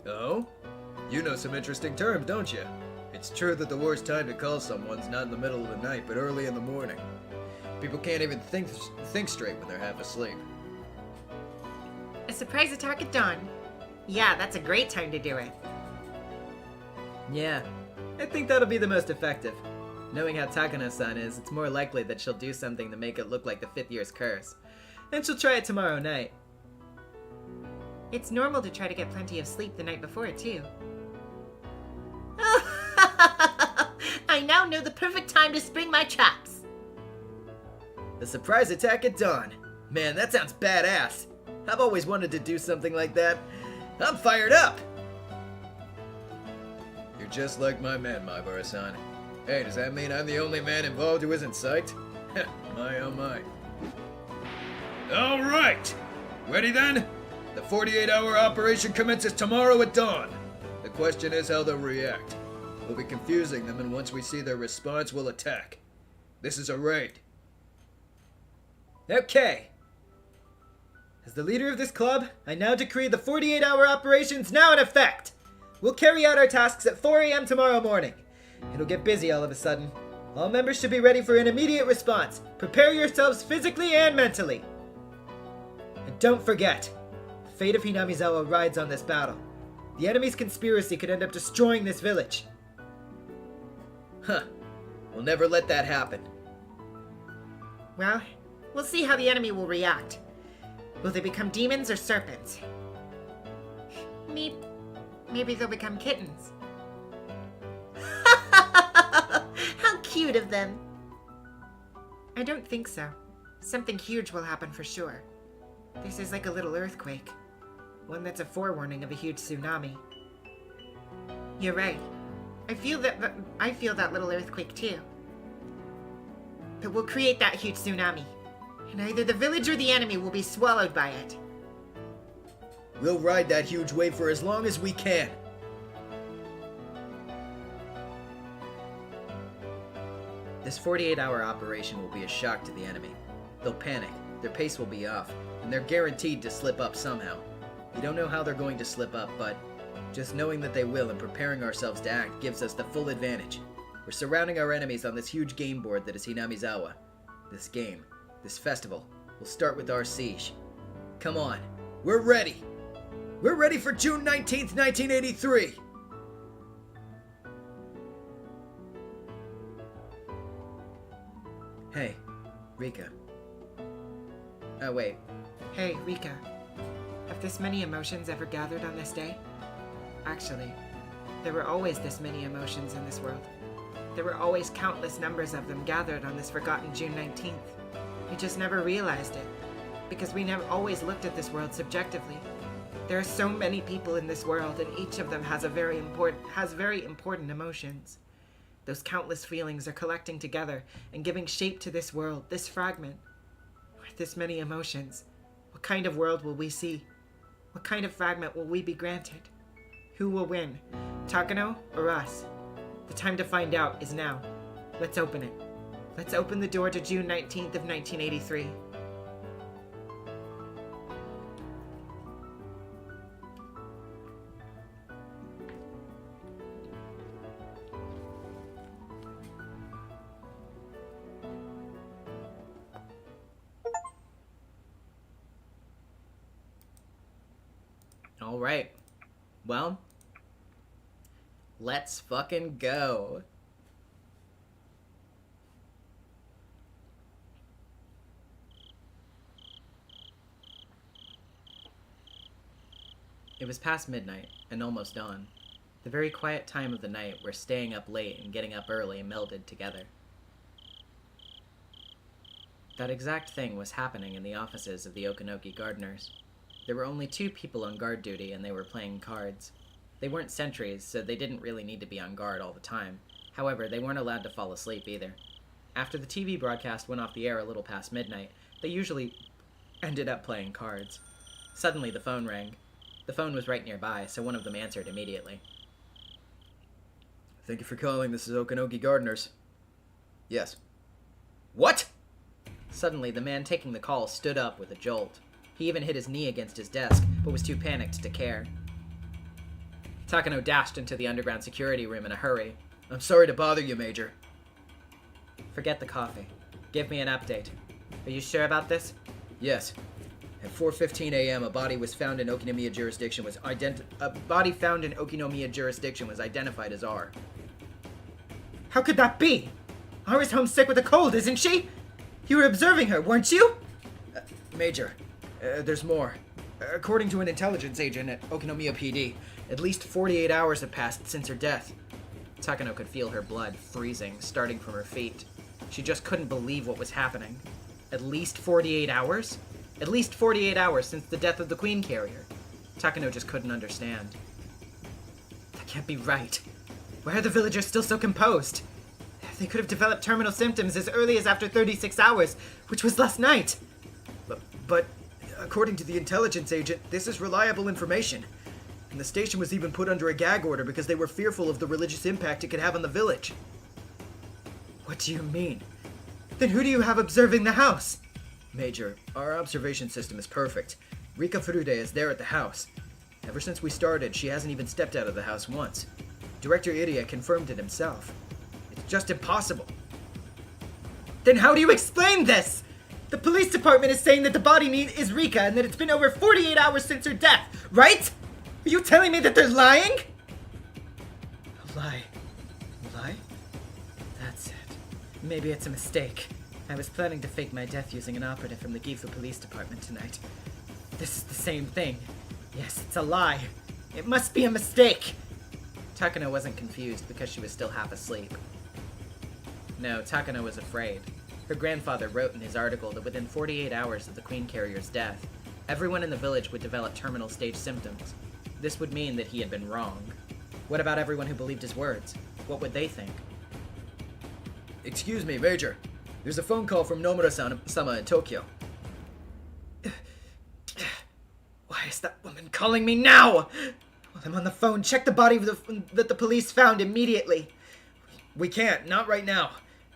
Oh? You know some interesting terms, don't you? It's true that the worst time to call someone's not in the middle of the night, but early in the morning. People can't even think straight when they're half asleep. A surprise attack at dawn. Yeah, that's a great time to do it. Yeah, I think that'll be the most effective. Knowing how Takano-san is, it's more likely that she'll do something to make it look like the 5th year's curse. And she'll try it tomorrow night. It's normal to try to get plenty of sleep the night before, too. I now know the perfect time to spring my traps. The surprise attack at dawn. Man, that sounds badass. I've always wanted to do something like that. I'm fired up! You're just like my man, Maibara-san. Hey, does that mean I'm the only man involved who isn't psyched? My oh my. Alright! Ready then? The 48-hour operation commences tomorrow at dawn. The question is how they'll react. We'll be confusing them, and once we see their response, we'll attack. This is a raid. Okay. As the leader of this club, I now decree the 48-hour operation's now in effect. We'll carry out our tasks at 4 a.m. tomorrow morning. It'll get busy all of a sudden. All members should be ready for an immediate response. Prepare yourselves physically and mentally. And don't forget, the fate of Hinamizawa rides on this battle. The enemy's conspiracy could end up destroying this village. Huh. We'll never let that happen. Well, we'll see how the enemy will react. Will they become demons or serpents? Maybe they'll become kittens. How cute of them. I don't think so. Something huge will happen for sure. This is like a little earthquake. One that's a forewarning of a huge tsunami. You're right. I feel that little earthquake too. But we'll create that huge tsunami. And either the village or the enemy will be swallowed by it. We'll ride that huge wave for as long as we can. This 48-hour operation will be a shock to the enemy. They'll panic, their pace will be off, and they're guaranteed to slip up somehow. We don't know how they're going to slip up, but just knowing that they will and preparing ourselves to act gives us the full advantage. We're surrounding our enemies on this huge game board that is Hinamizawa. This game, this festival, will start with our siege. Come on. We're ready. We're ready for June 19th, 1983. Hey, Rika. Oh, wait. Hey, Rika. Have this many emotions ever gathered on this day? Actually, there were always this many emotions in this world. There were always countless numbers of them gathered on this forgotten June 19th. We just never realized it, because we never always looked at this world subjectively. There are so many people in this world, and each of them has very important emotions. Those countless feelings are collecting together and giving shape to this world, this fragment. With this many emotions, what kind of world will we see? What kind of fragment will we be granted? Who will win, Takano or us? The time to find out is now. Let's open it. Let's open the door to June 19th of 1983. All right. Well, let's fucking go. It was past midnight and almost dawn. The very quiet time of the night where staying up late and getting up early melded together. That exact thing was happening in the offices of the Okinoki gardeners. There were only 2 people on guard duty, and they were playing cards. They weren't sentries, so they didn't really need to be on guard all the time. However, they weren't allowed to fall asleep either. After the TV broadcast went off the air a little past midnight, they usually ended up playing cards. Suddenly, the phone rang. The phone was right nearby, so one of them answered immediately. Thank you for calling. This is Okinoki Gardeners. Yes. What? Suddenly, the man taking the call stood up with a jolt. He even hit his knee against his desk, but was too panicked to care. Takano dashed into the underground security room in a hurry. I'm sorry to bother you, Major. Forget the coffee. Give me an update. Are you sure about this? Yes. At 4:15 a.m., a body found in Okinomiya jurisdiction was identified as R. How could that be? Ara's homesick with a cold, isn't she? You were observing her, weren't you? Major, there's more. According to an intelligence agent at Okinomiya PD, at least 48 hours have passed since her death. Takano could feel her blood freezing, starting from her feet. She just couldn't believe what was happening. At least 48 hours? At least 48 hours since the death of the Queen Carrier. Takano just couldn't understand. That can't be right. Why are the villagers still so composed? They could have developed terminal symptoms as early as after 36 hours, which was last night. But according to the intelligence agent, this is reliable information. And the station was even put under a gag order because they were fearful of the religious impact it could have on the village. What do you mean? Then who do you have observing the house? Major, our observation system is perfect. Rika Furude is there at the house. Ever since we started, she hasn't even stepped out of the house once. Director Iria confirmed it himself. It's just impossible. Then how do you explain this? The police department is saying that the body is Rika and that it's been over 48 hours since her death, right? Are you telling me that they're lying? A lie. A lie? That's it. Maybe it's a mistake. I was planning to fake my death using an operative from the Gifu Police Department tonight. This is the same thing. Yes, it's a lie. It must be a mistake. Takano wasn't confused because she was still half asleep. No, Takano was afraid. Her grandfather wrote in his article that within 48 hours of the Queen Carrier's death, everyone in the village would develop terminal stage symptoms. This would mean that he had been wrong. What about everyone who believed his words? What would they think? Excuse me, Major. There's a phone call from Nomura-sama in Tokyo. Why is that woman calling me now? While I'm on the phone, check the body that the police found immediately. We can't, not right now.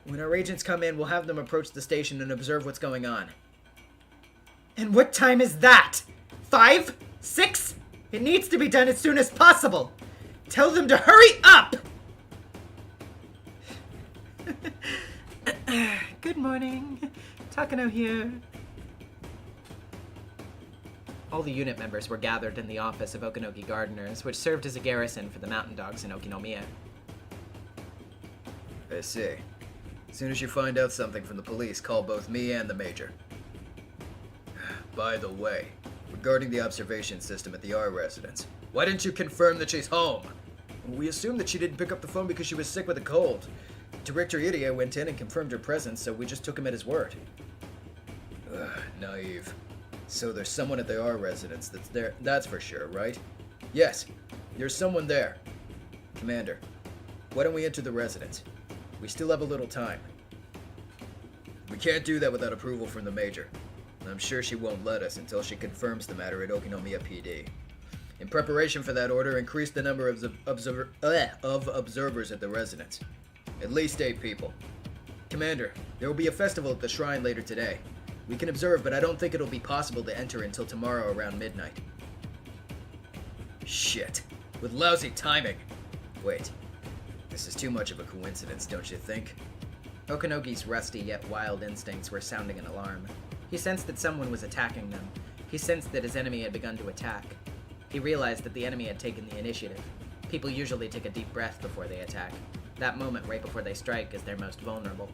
When our agents come in, we'll have them approach the station and observe what's going on. And what time is that? 5? 6? It needs to be done as soon as possible. Tell them to hurry up! Good morning. Takano here. All the unit members were gathered in the office of Okinogi Gardeners, which served as a garrison for the mountain dogs in Okinomiya. I see. As soon as you find out something from the police, call both me and the Major. By the way, regarding the observation system at the R residence, why didn't you confirm that she's home? We assumed that she didn't pick up the phone because she was sick with a cold. Director Irie went in and confirmed her presence, so we just took him at his word. Naive. So there's someone at the R residence that's there, that's for sure, right? Yes, there's someone there. Commander, why don't we enter the residence? We still have a little time. We can't do that without approval from the Major. I'm sure she won't let us until she confirms the matter at Okinomiya PD. In preparation for that order, increase the number of observers at the residence. At least 8 people. Commander, there will be a festival at the shrine later today. We can observe, but I don't think it'll be possible to enter until tomorrow around midnight. Shit. With lousy timing. Wait. This is too much of a coincidence, don't you think? Okinogi's rusty yet wild instincts were sounding an alarm. He sensed that someone was attacking them. He sensed that his enemy had begun to attack. He realized that the enemy had taken the initiative. People usually take a deep breath before they attack. That moment right before they strike is their most vulnerable.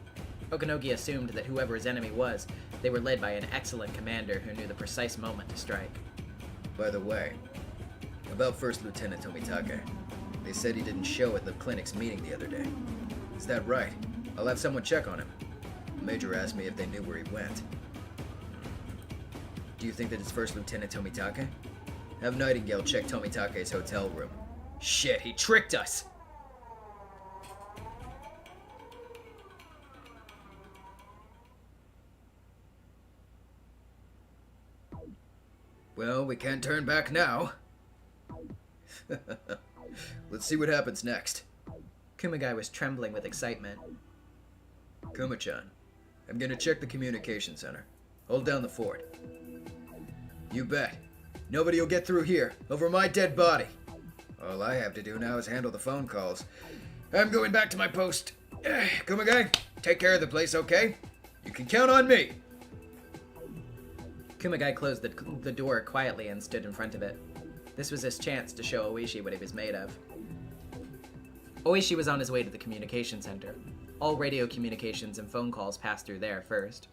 Okinogi assumed that whoever his enemy was, they were led by an excellent commander who knew the precise moment to strike. By the way, about First Lieutenant Tomitake. They said he didn't show at the clinic's meeting the other day. Is that right? I'll have someone check on him. The Major asked me if they knew where he went. Do you think that it's First Lieutenant Tomitake? Have Nightingale check Tomitake's hotel room. Shit, he tricked us! Well, we can't turn back now. Let's see what happens next. Kumagai was trembling with excitement. Kuma-chan, I'm gonna check the communication center. Hold down the fort. You bet. Nobody will get through here, over my dead body. All I have to do now is handle the phone calls. I'm going back to my post. Kumagai, take care of the place, okay? You can count on me. Kumagai closed the door quietly and stood in front of it. This was his chance to show Oishi what he was made of. Oishi was on his way to the communication center. All radio communications and phone calls pass through there first.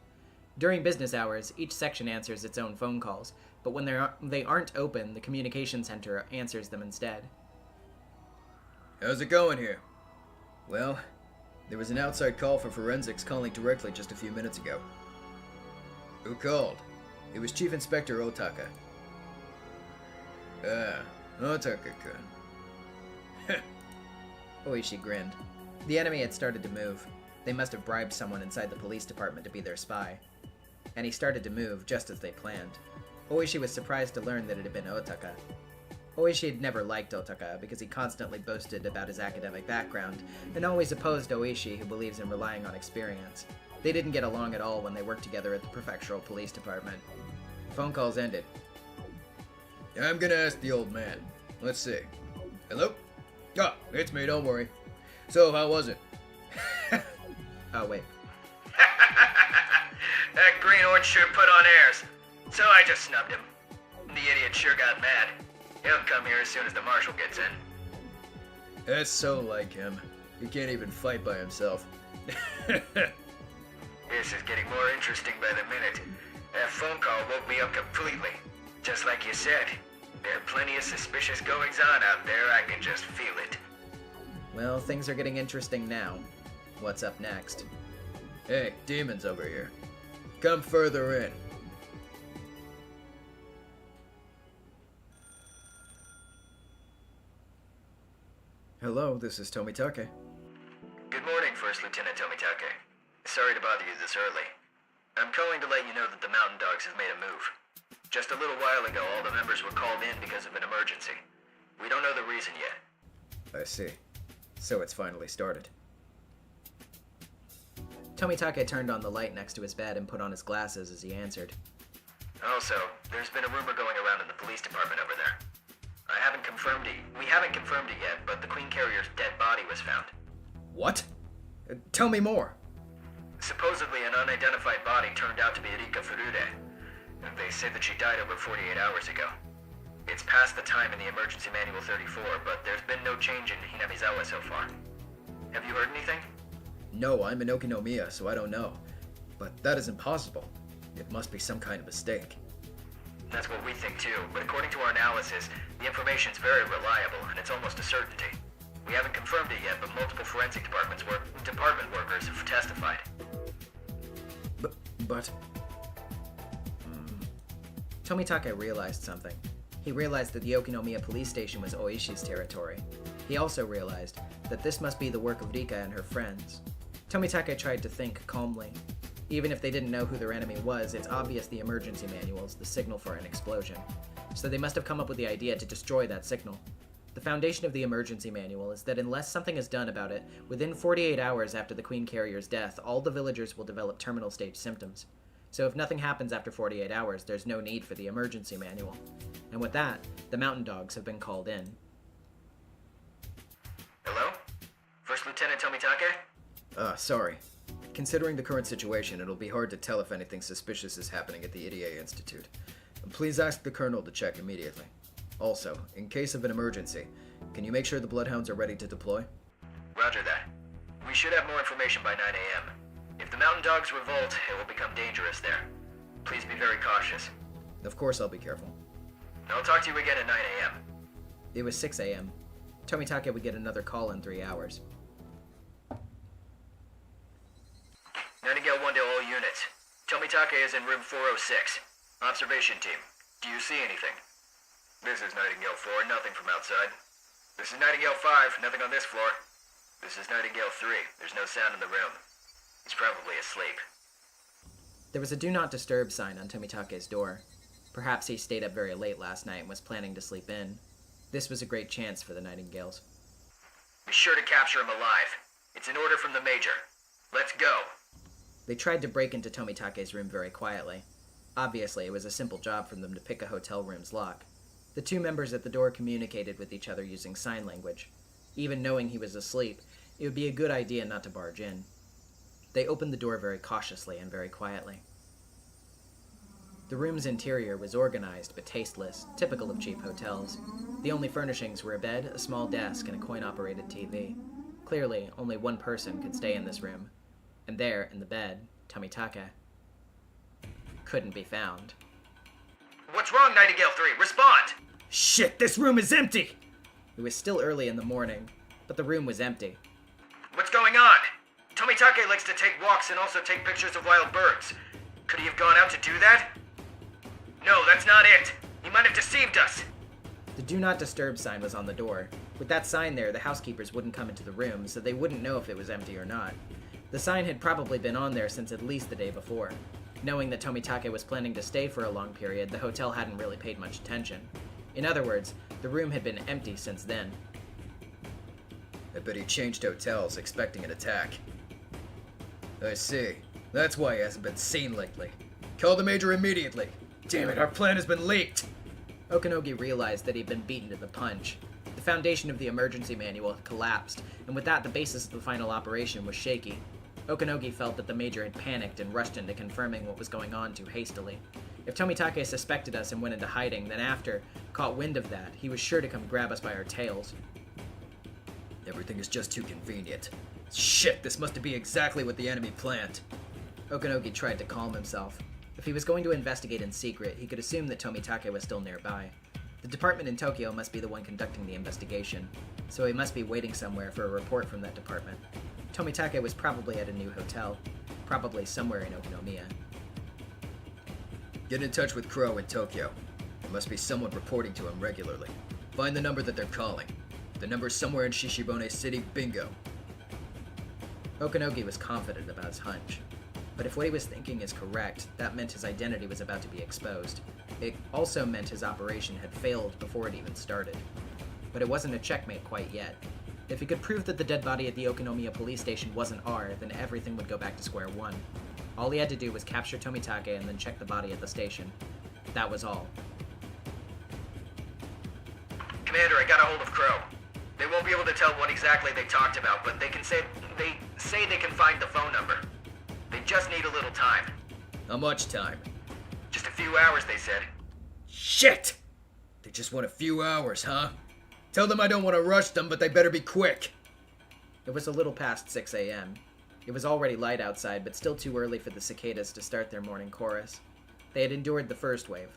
During business hours, each section answers its own phone calls, but when they aren't open, the communication center answers them instead. How's it going here? Well, there was an outside call for forensics calling directly just a few minutes ago. Who called? It was Chief Inspector Otaka. Otaka-kun. Oishi grinned. The enemy had started to move. They must have bribed someone inside the police department to be their spy. And he started to move just as they planned. Oishi was surprised to learn that it had been Otaka. Oishi had never liked Otaka because he constantly boasted about his academic background, and always opposed Oishi, who believes in relying on experience. They didn't get along at all when they worked together at the prefectural police department. Phone calls ended. I'm gonna ask the old man. Let's see. Hello? Ah, it's me, don't worry. So, how was it? Oh, wait. That green-orange sure put on airs. So I just snubbed him. The idiot sure got mad. He'll come here as soon as the marshal gets in. That's so like him. He can't even fight by himself. This is getting more interesting by the minute. That phone call woke me up completely. Just like you said, there are plenty of suspicious goings-on out there. I can just feel it. Well, things are getting interesting now. What's up next? Hey, demons over here. Come further in. Hello, this is Tomitake. Good morning, First Lieutenant Tomitake. Sorry to bother you this early. I'm calling to let you know that the Mountain Dogs have made a move. Just a little while ago, all the members were called in because of an emergency. We don't know the reason yet. I see. So it's finally started. Tomitake turned on the light next to his bed and put on his glasses as he answered. Also, there's been a rumor going around in the police department over there. We haven't confirmed it yet, but the Queen Carrier's dead body was found. What? Tell me more. Supposedly an unidentified body turned out to be Rika Furude. They say that she died over 48 hours ago. It's past the time in the emergency manual 34, but there's been no change in Hinamizawa so far. Have you heard anything? No, I'm in Okinomiya, so I don't know. But that is impossible. It must be some kind of mistake. That's what we think too, but according to our analysis, the information's very reliable, and it's almost a certainty. We haven't confirmed it yet, but multiple forensic department workers have testified. But... Tomitake realized something. He realized that the Okinomiya police station was Oishi's territory. He also realized that this must be the work of Rika and her friends. Tomitake tried to think calmly. Even if they didn't know who their enemy was, it's obvious the emergency manual's the signal for an explosion. So they must have come up with the idea to destroy that signal. The foundation of the emergency manual is that unless something is done about it, within 48 hours after the Queen Carrier's death, all the villagers will develop terminal stage symptoms. So if nothing happens after 48 hours, there's no need for the emergency manual. And with that, the mountain dogs have been called in. Hello? First Lieutenant Tomitake? Sorry. Considering the current situation, it'll be hard to tell if anything suspicious is happening at the IDA Institute. Please ask the Colonel to check immediately. Also, in case of an emergency, can you make sure the Bloodhounds are ready to deploy? Roger that. We should have more information by 9 a.m. If the mountain dogs revolt, it will become dangerous there. Please be very cautious. Of course I'll be careful. I'll talk to you again at 9 a.m. It was 6 a.m. Tomitake would get another call in 3 hours. Nightingale 1 to all units. Tomitake is in room 406. Observation team. Do you see anything? This is Nightingale 4, nothing from outside. This is Nightingale 5, nothing on this floor. This is Nightingale 3, there's no sound in the room. He's probably asleep. There was a do not disturb sign on Tomitake's door. Perhaps he stayed up very late last night and was planning to sleep in. This was a great chance for the Nightingales. Be sure to capture him alive. It's an order from the Major. Let's go. They tried to break into Tomitake's room very quietly. Obviously, it was a simple job for them to pick a hotel room's lock. The two members at the door communicated with each other using sign language. Even knowing he was asleep, it would be a good idea not to barge in. They opened the door very cautiously and very quietly. The room's interior was organized but tasteless, typical of cheap hotels. The only furnishings were a bed, a small desk, and a coin-operated TV. Clearly, only one person could stay in this room. And there, in the bed, Tomitake couldn't be found. What's wrong, Nightingale 3? Respond! Shit, this room is empty! It was still early in the morning, but the room was empty. What's going on? Tomitake likes to take walks and also take pictures of wild birds. Could he have gone out to do that? No, that's not it. He might have deceived us. The do not disturb sign was on the door. With that sign there, the housekeepers wouldn't come into the room, so they wouldn't know if it was empty or not. The sign had probably been on there since at least the day before. Knowing that Tomitake was planning to stay for a long period, the hotel hadn't really paid much attention. In other words, the room had been empty since then. I bet he changed hotels, expecting an attack. I see. That's why he hasn't been seen lately. Call the Major immediately. Damn it, our plan has been leaked! Okanogi realized that he'd been beaten to the punch. The foundation of the emergency manual had collapsed, and with that, the basis of the final operation was shaky. Okanogi felt that the Major had panicked and rushed into confirming what was going on too hastily. If Tomitake suspected us and went into hiding, then after, caught wind of that, he was sure to come grab us by our tails. Everything is just too convenient. Shit, this must be exactly what the enemy planned. Okanogi tried to calm himself. If he was going to investigate in secret, he could assume that Tomitake was still nearby. The department in Tokyo must be the one conducting the investigation, so he must be waiting somewhere for a report from that department. Tomitake was probably at a new hotel, probably somewhere in Okinomiya. Get in touch with Crow in Tokyo. There must be someone reporting to him regularly. Find the number that they're calling. The number's somewhere in Shishibone City, bingo. Okanogi was confident about his hunch. But if what he was thinking is correct, that meant his identity was about to be exposed. It also meant his operation had failed before it even started. But it wasn't a checkmate quite yet. If he could prove that the dead body at the Okinomiya police station wasn't R, then everything would go back to square one. All he had to do was capture Tomitake and then check the body at the station. That was all. Commander, I got a hold of Crow. They won't be able to tell what exactly they talked about, but they say they can find the phone number. They just need a little time. How much time? Just a few hours, they said. Shit! They just want a few hours, huh? Tell them I don't want to rush them, but they better be quick. It was a little past 6 a.m. It was already light outside, but still too early for the cicadas to start their morning chorus. They had endured the first wave.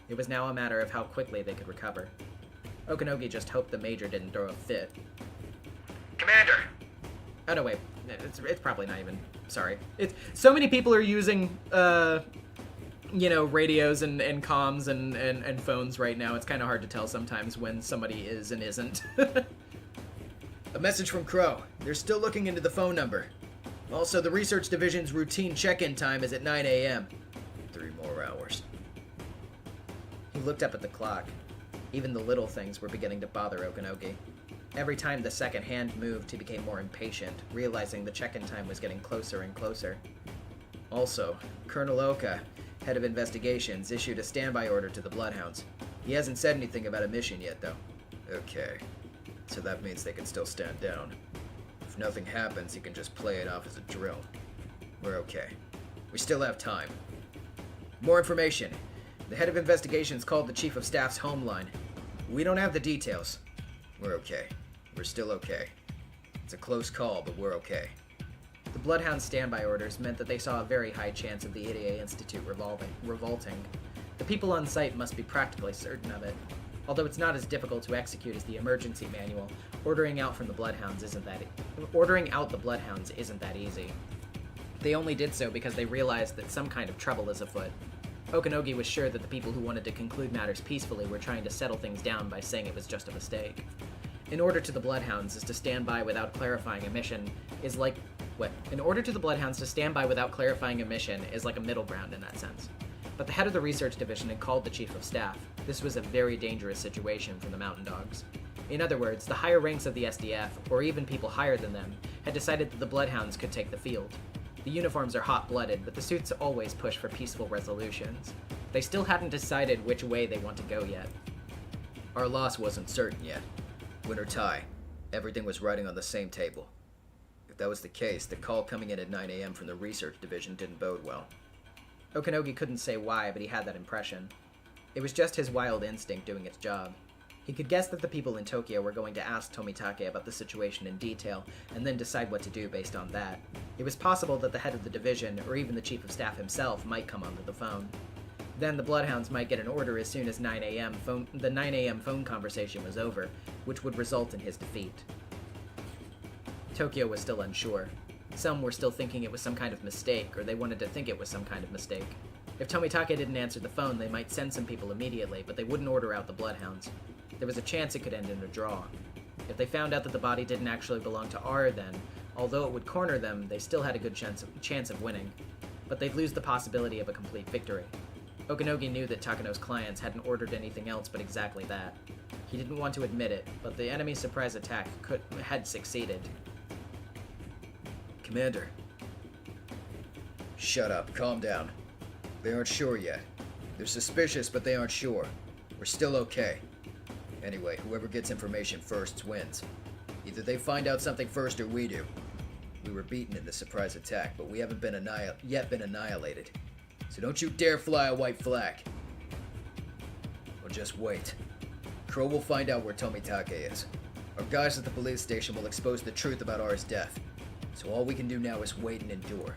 It was now a matter of how quickly they could recover. Okanogi just hoped the Major didn't throw a fit. Commander! Oh no, wait. It's probably not even... Sorry. It's so many people are using, radios and comms and phones right now. It's kind of hard to tell sometimes when somebody is and isn't. A message from Crow. They're still looking into the phone number. Also, the research division's routine check-in time is at 9 a.m. 3 more hours. He looked up at the clock. Even the little things were beginning to bother Okanogi. Every time the second hand moved, he became more impatient, realizing the check-in time was getting closer and closer. Also, Colonel Oka, head of investigations, issued a standby order to the Bloodhounds. He hasn't said anything about a mission yet, though. Okay. So that means they can still stand down. If nothing happens, he can just play it off as a drill. We're okay. We still have time. More information. The head of investigations called the Chief of Staff's home line. We don't have the details. We're okay. We're still okay. It's a close call, but we're okay. The Bloodhound standby orders meant that they saw a very high chance of the ADA Institute revolting. The people on site must be practically certain of it. Although it's not as difficult to execute as the emergency manual, ordering out the Bloodhounds isn't that easy. They only did so because they realized that some kind of trouble is afoot. Okanogi was sure that the people who wanted to conclude matters peacefully were trying to settle things down by saying it was just a mistake. An order to the Bloodhounds is to stand by without clarifying a mission is like... What? An order to the Bloodhounds to stand by without clarifying a mission is like a middle ground in that sense. But the head of the research division had called the Chief of Staff. This was a very dangerous situation for the Mountain Dogs. In other words, the higher ranks of the SDF, or even people higher than them, had decided that the Bloodhounds could take the field. The uniforms are hot-blooded, but the suits always push for peaceful resolutions. They still hadn't decided which way they want to go yet. Our loss wasn't certain yet. Win or tie, everything was riding on the same table. If that was the case, the call coming in at 9 a.m. from the research division didn't bode well. Okanogi couldn't say why, but he had that impression. It was just his wild instinct doing its job. He could guess that the people in Tokyo were going to ask Tomitake about the situation in detail, and then decide what to do based on that. It was possible that the head of the division, or even the Chief of Staff himself, might come onto the phone. Then the Bloodhounds might get an order as soon as the 9 a.m. phone conversation was over, which would result in his defeat. Tokyo was still unsure. Some were still thinking it was some kind of mistake, or they wanted to think it was some kind of mistake. If Tomitake didn't answer the phone, they might send some people immediately, but they wouldn't order out the Bloodhounds. There was a chance it could end in a draw. If they found out that the body didn't actually belong to R, then, although it would corner them, they still had a good chance of winning. But they'd lose the possibility of a complete victory. Okanogi knew that Takano's clients hadn't ordered anything else but exactly that. He didn't want to admit it, but the enemy's surprise attack had succeeded. Commander. Shut up, calm down. They aren't sure yet. They're suspicious, but they aren't sure. We're still okay. Anyway, whoever gets information first wins. Either they find out something first or we do. We were beaten in the surprise attack, but we haven't yet been annihilated. So don't you dare fly a white flag. Or just wait. Crow will find out where Tomitake is. Our guys at the police station will expose the truth about R's death. So all we can do now is wait and endure.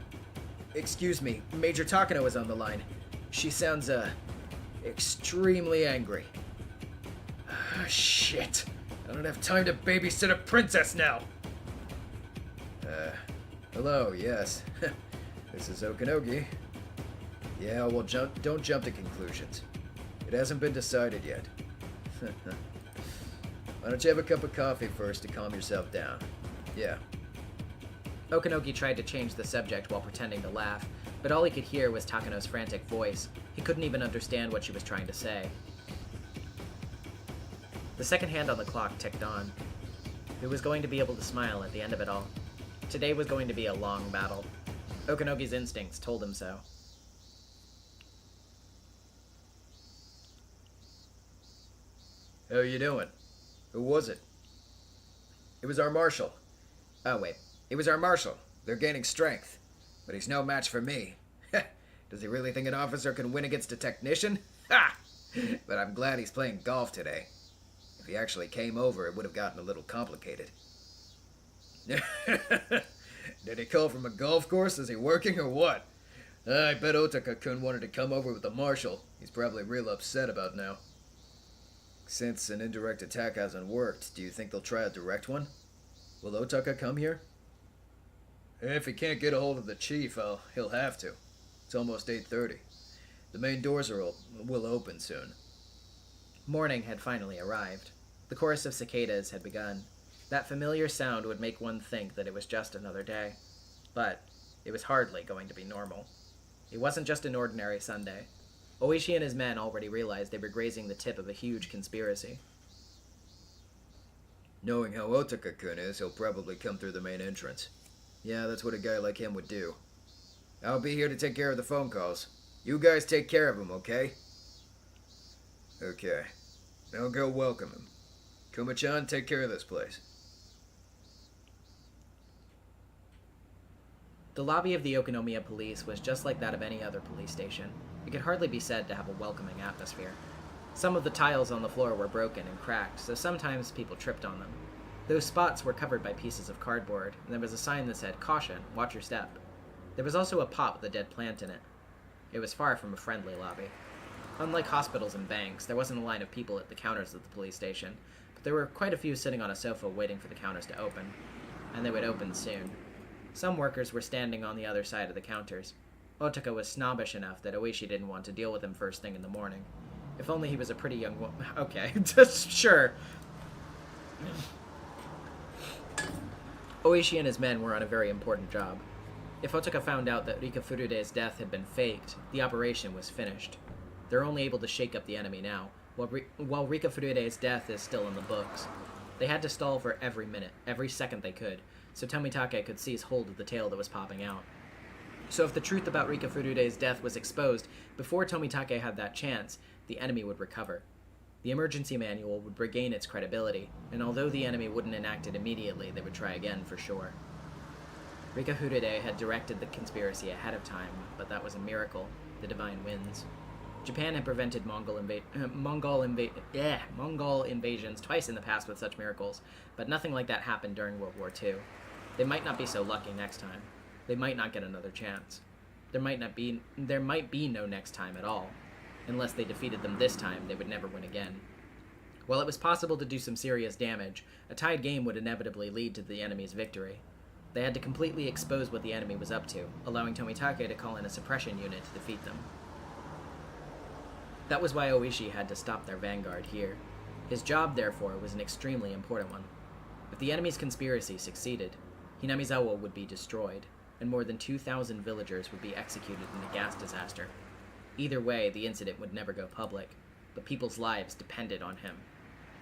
Excuse me, Major Takano is on the line. She sounds, extremely angry. Shit. I don't have time to babysit a princess now. Hello, yes. This is Okanogi. Yeah, well, don't jump to conclusions. It hasn't been decided yet. Why don't you have a cup of coffee first to calm yourself down? Yeah. Okanogi tried to change the subject while pretending to laugh, but all he could hear was Takano's frantic voice. He couldn't even understand what she was trying to say. The second hand on the clock ticked on. He was going to be able to smile at the end of it all. Today was going to be a long battle. Okanogi's instincts told him so. How you doing? Who was it? It was our marshal. Oh, wait. It was our marshal. They're gaining strength. But he's no match for me. Does he really think an officer can win against a technician? Ha! But I'm glad he's playing golf today. If he actually came over, it would have gotten a little complicated. Did he call from a golf course? Is he working or what? I bet Otaka-kun wanted to come over with the marshal. He's probably real upset about now. Since an indirect attack hasn't worked, do you think they'll try a direct one? Will Otaka come here? If he can't get a hold of the chief, he'll have to. It's almost 8:30. The main doors will open soon. Morning had finally arrived. The chorus of cicadas had begun. That familiar sound would make one think that it was just another day. But it was hardly going to be normal. It wasn't just an ordinary Sunday. Oishi and his men already realized they were grazing the tip of a huge conspiracy. Knowing how Otaka-kun is, he'll probably come through the main entrance. Yeah, that's what a guy like him would do. I'll be here to take care of the phone calls. You guys take care of him, okay? Okay. I'll go welcome him. Kuma-chan, take care of this place. The lobby of the Okonomiya police was just like that of any other police station. It could hardly be said to have a welcoming atmosphere. Some of the tiles on the floor were broken and cracked, so sometimes people tripped on them. Those spots were covered by pieces of cardboard, and there was a sign that said, "Caution, watch your step." There was also a pot with a dead plant in it. It was far from a friendly lobby. Unlike hospitals and banks, there wasn't a line of people at the counters at the police station, but there were quite a few sitting on a sofa waiting for the counters to open, and they would open soon. Some workers were standing on the other side of the counters. Otaka was snobbish enough that Oishi didn't want to deal with him first thing in the morning. If only he was a pretty young woman. Okay, sure. Oishi and his men were on a very important job. If Otaka found out that Rika Furude's death had been faked, the operation was finished. They're only able to shake up the enemy now, while Rika Furude's death is still in the books. They had to stall for every minute, every second they could, so Tomitake could seize hold of the tail that was popping out. So if the truth about Rika Furude's death was exposed before Tomitake had that chance, the enemy would recover. The emergency manual would regain its credibility, and although the enemy wouldn't enact it immediately, they would try again for sure. Rika Furude had directed the conspiracy ahead of time, but that was a miracle. The divine wins. Japan had prevented Mongol invasions twice in the past with such miracles, but nothing like that happened during World War II. They might not be so lucky next time. They might not get another chance. There might be no next time at all. Unless they defeated them this time, they would never win again. While it was possible to do some serious damage, a tied game would inevitably lead to the enemy's victory. They had to completely expose what the enemy was up to, allowing Tomitake to call in a suppression unit to defeat them. That was why Oishi had to stop their vanguard here. His job, therefore, was an extremely important one. If the enemy's conspiracy succeeded, Hinamizawa would be destroyed, and more than 2,000 villagers would be executed in a gas disaster. Either way, the incident would never go public, but people's lives depended on him.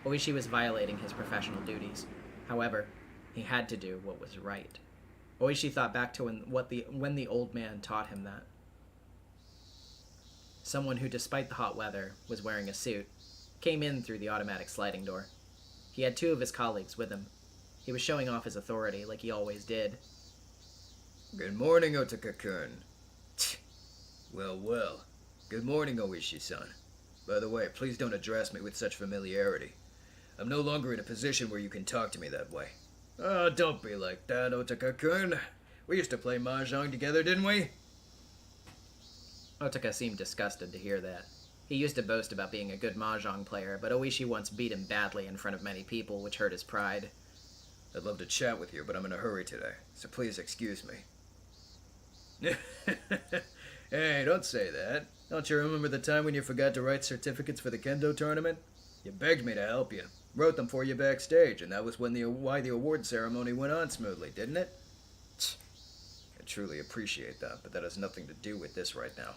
Oishi was violating his professional duties. However, he had to do what was right. Oishi thought back to when the old man taught him that. Someone who, despite the hot weather, was wearing a suit, came in through the automatic sliding door. He had 2 of his colleagues with him. He was showing off his authority like he always did. Good morning, Otaka-kun. Well. Good morning, Oishi-san. By the way, please don't address me with such familiarity. I'm no longer in a position where you can talk to me that way. Oh, don't be like that, Otaka-kun. We used to play mahjong together, didn't we? Otaka seemed disgusted to hear that. He used to boast about being a good mahjong player, but Oishi once beat him badly in front of many people, which hurt his pride. I'd love to chat with you, but I'm in a hurry today, so please excuse me. Hey, don't say that. Don't you remember the time when you forgot to write certificates for the kendo tournament? You begged me to help you. Wrote them for you backstage, and that was why the award ceremony went on smoothly, didn't it? I truly appreciate that, but that has nothing to do with this right now.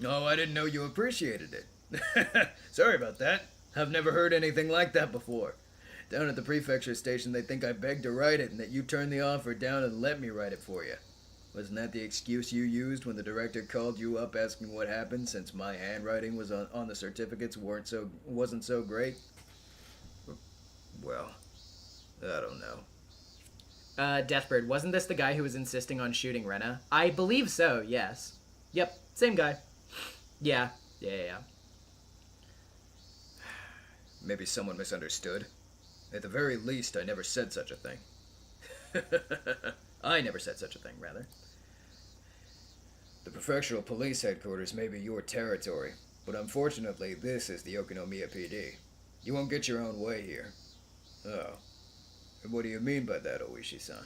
Oh, I didn't know you appreciated it. Sorry about that. I've never heard anything like that before. Down at the prefecture station, they think I begged to write it and that you turned the offer down and let me write it for you. Wasn't that the excuse you used when the director called you up asking what happened since my handwriting was on the certificates wasn't so great? Well, I don't know. Deathbird, wasn't this the guy who was insisting on shooting Rena? I believe so, yes. Yep, same guy. Yeah. Maybe someone misunderstood. At the very least, I never said such a thing. I never said such a thing, rather. The prefectural police headquarters may be your territory, but unfortunately, this is the Okonomiya PD. You won't get your own way here. Oh. And what do you mean by that, Oishi-san?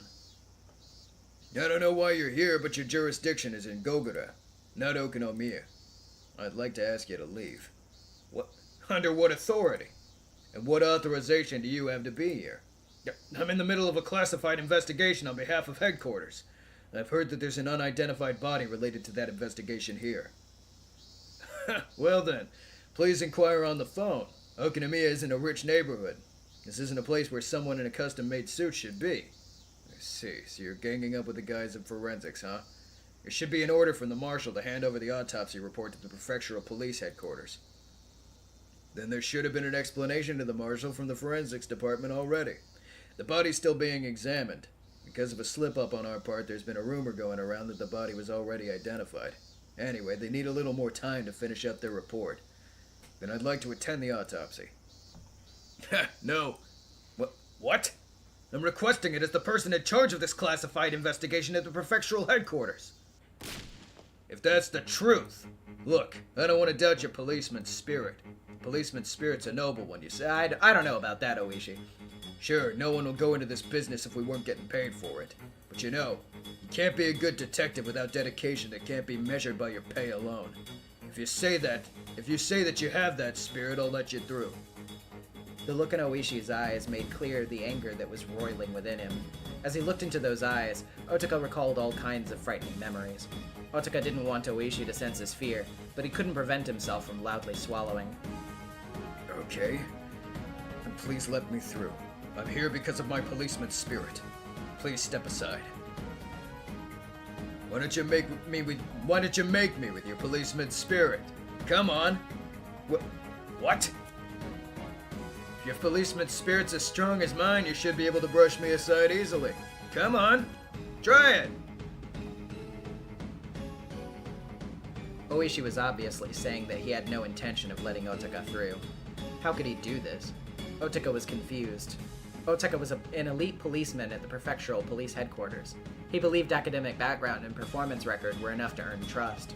I don't know why you're here, but your jurisdiction is in Gogura, not Okonomiya. I'd like to ask you to leave. What? Under what authority? And what authorization do you have to be here? I'm in the middle of a classified investigation on behalf of headquarters. I've heard that there's an unidentified body related to that investigation here. Well then, please inquire on the phone. Okonomiya isn't a rich neighborhood. This isn't a place where someone in a custom-made suit should be. I see, so you're ganging up with the guys of forensics, huh? There should be an order from the marshal to hand over the autopsy report to the prefectural police headquarters. Then there should have been an explanation to the marshal from the forensics department already. The body's still being examined. Because of a slip-up on our part, there's been a rumor going around that the body was already identified. Anyway, they need a little more time to finish up their report. Then I'd like to attend the autopsy. No. What? I'm requesting it as the person in charge of this classified investigation at the prefectural headquarters. If that's the truth, look, I don't want to doubt your policeman's spirit. Policeman's spirit's a noble one, you say. I don't know about that, Oishi. Sure, no one will go into this business if we weren't getting paid for it. But you know, you can't be a good detective without dedication that can't be measured by your pay alone. If you say that you have that spirit, I'll let you through. The look in Oishi's eyes made clear the anger that was roiling within him. As he looked into those eyes, Otaka recalled all kinds of frightening memories. Otaka didn't want Oishi to sense his fear, but he couldn't prevent himself from loudly swallowing. Okay. Then please let me through. I'm here because of my policeman's spirit. Please step aside. Why don't you make me with your policeman's spirit? Come on. What? If your policeman's spirit's as strong as mine, you should be able to brush me aside easily. Come on. Try it. Oishi was obviously saying that he had no intention of letting Otaka through. How could he do this? Otaka was confused. Otaka was an elite policeman at the prefectural police headquarters. He believed academic background and performance record were enough to earn trust.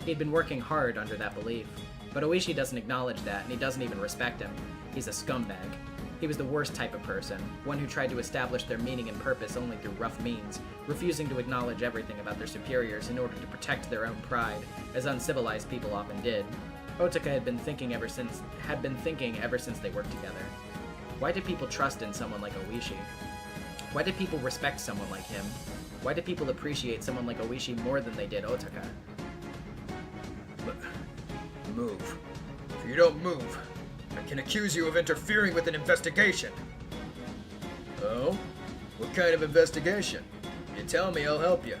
He'd been working hard under that belief, but Oishi doesn't acknowledge that, and he doesn't even respect him. He's a scumbag. He was the worst type of person, one who tried to establish their meaning and purpose only through rough means, refusing to acknowledge everything about their superiors in order to protect their own pride, as uncivilized people often did. Otaka had been thinking ever since they worked together. Why did people trust in someone like Oishi? Why did people respect someone like him? Why did people appreciate someone like Oishi more than they did Otaka? Move. If you don't move, I can accuse you of interfering with an investigation. Oh? What kind of investigation? You tell me, I'll help you.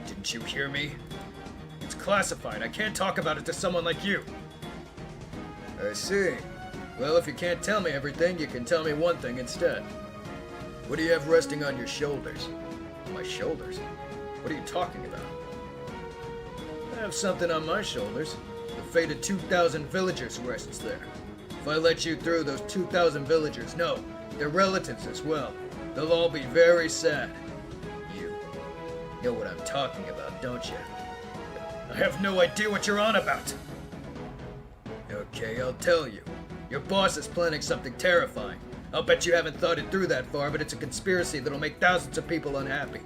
Didn't you hear me? It's classified. I can't talk about it to someone like you. I see. Well, if you can't tell me everything, you can tell me one thing instead. What do you have resting on your shoulders? My shoulders? What are you talking about? I have something on my shoulders. The fate of 2,000 villagers rests there. If I let you through, those 2,000 villagers, no, their relatives as well, they'll all be very sad. You know what I'm talking about, don't you? I have no idea what you're on about. Okay, I'll tell you. Your boss is planning something terrifying. I'll bet you haven't thought it through that far, but it's a conspiracy that'll make thousands of people unhappy.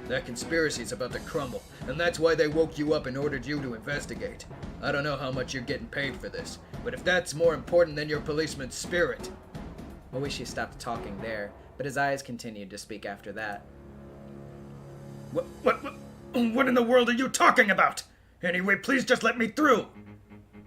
That conspiracy's about to crumble, and that's why they woke you up and ordered you to investigate. I don't know how much you're getting paid for this, but if that's more important than your policeman's spirit... Oishi stopped talking there, but his eyes continued to speak after that. What in the world are you talking about? Anyway, please just let me through!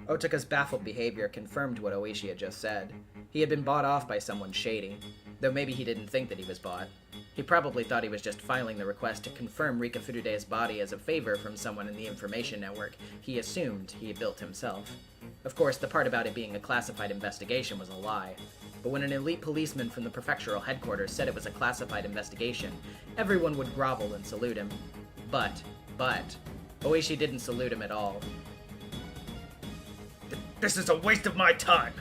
Otaka's baffled behavior confirmed what Oishi had just said. He had been bought off by someone shady, though maybe he didn't think that he was bought. He probably thought he was just filing the request to confirm Rika Furude's body as a favor from someone in the information network he assumed he had built himself. Of course, the part about it being a classified investigation was a lie. But when an elite policeman from the prefectural headquarters said it was a classified investigation, everyone would grovel and salute him. But, Oishi didn't salute him at all. This is a waste of my time.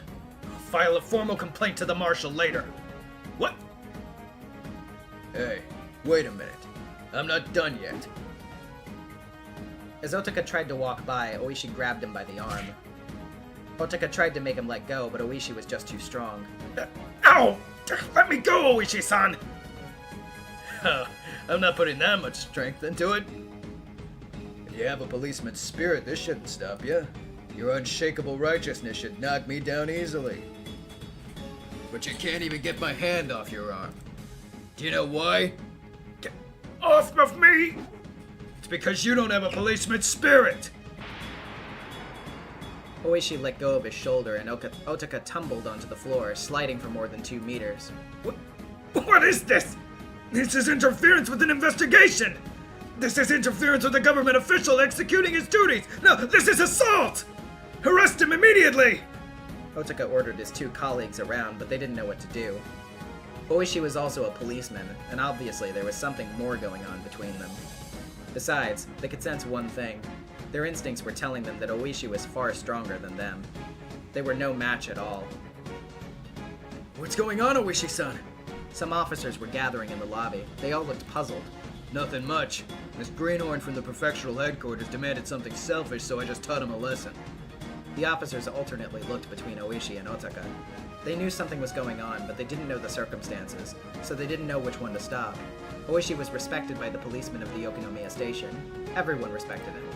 I'll file a formal complaint to the marshal later. What? Hey, wait a minute. I'm not done yet. As Otaka tried to walk by, Oishi grabbed him by the arm. Otaka tried to make him let go, but Oishi was just too strong. Ow! Let me go, Oishi-san! I'm not putting that much strength into it. If you have a policeman's spirit, this shouldn't stop you. Your unshakable righteousness should knock me down easily. But you can't even get my hand off your arm. Do you know why? Get off of me! It's because you don't have a policeman's spirit! Oishi let go of his shoulder and Otaka tumbled onto the floor, sliding for more than 2 meters. What is this? This is interference with an investigation! This is interference with a government official executing his duties! No, this is assault! Arrest him immediately! Otaka ordered his 2 colleagues around, but they didn't know what to do. Oishi was also a policeman, and obviously there was something more going on between them. Besides, they could sense one thing. Their instincts were telling them that Oishi was far stronger than them. They were no match at all. What's going on, Oishi-san? Some officers were gathering in the lobby. They all looked puzzled. Nothing much. This greenhorn from the prefectural headquarters demanded something selfish, so I just taught him a lesson. The officers alternately looked between Oishi and Otaka. They knew something was going on, but they didn't know the circumstances, so they didn't know which one to stop. Oishi was respected by the policemen of the Yokonomiya station. Everyone respected him.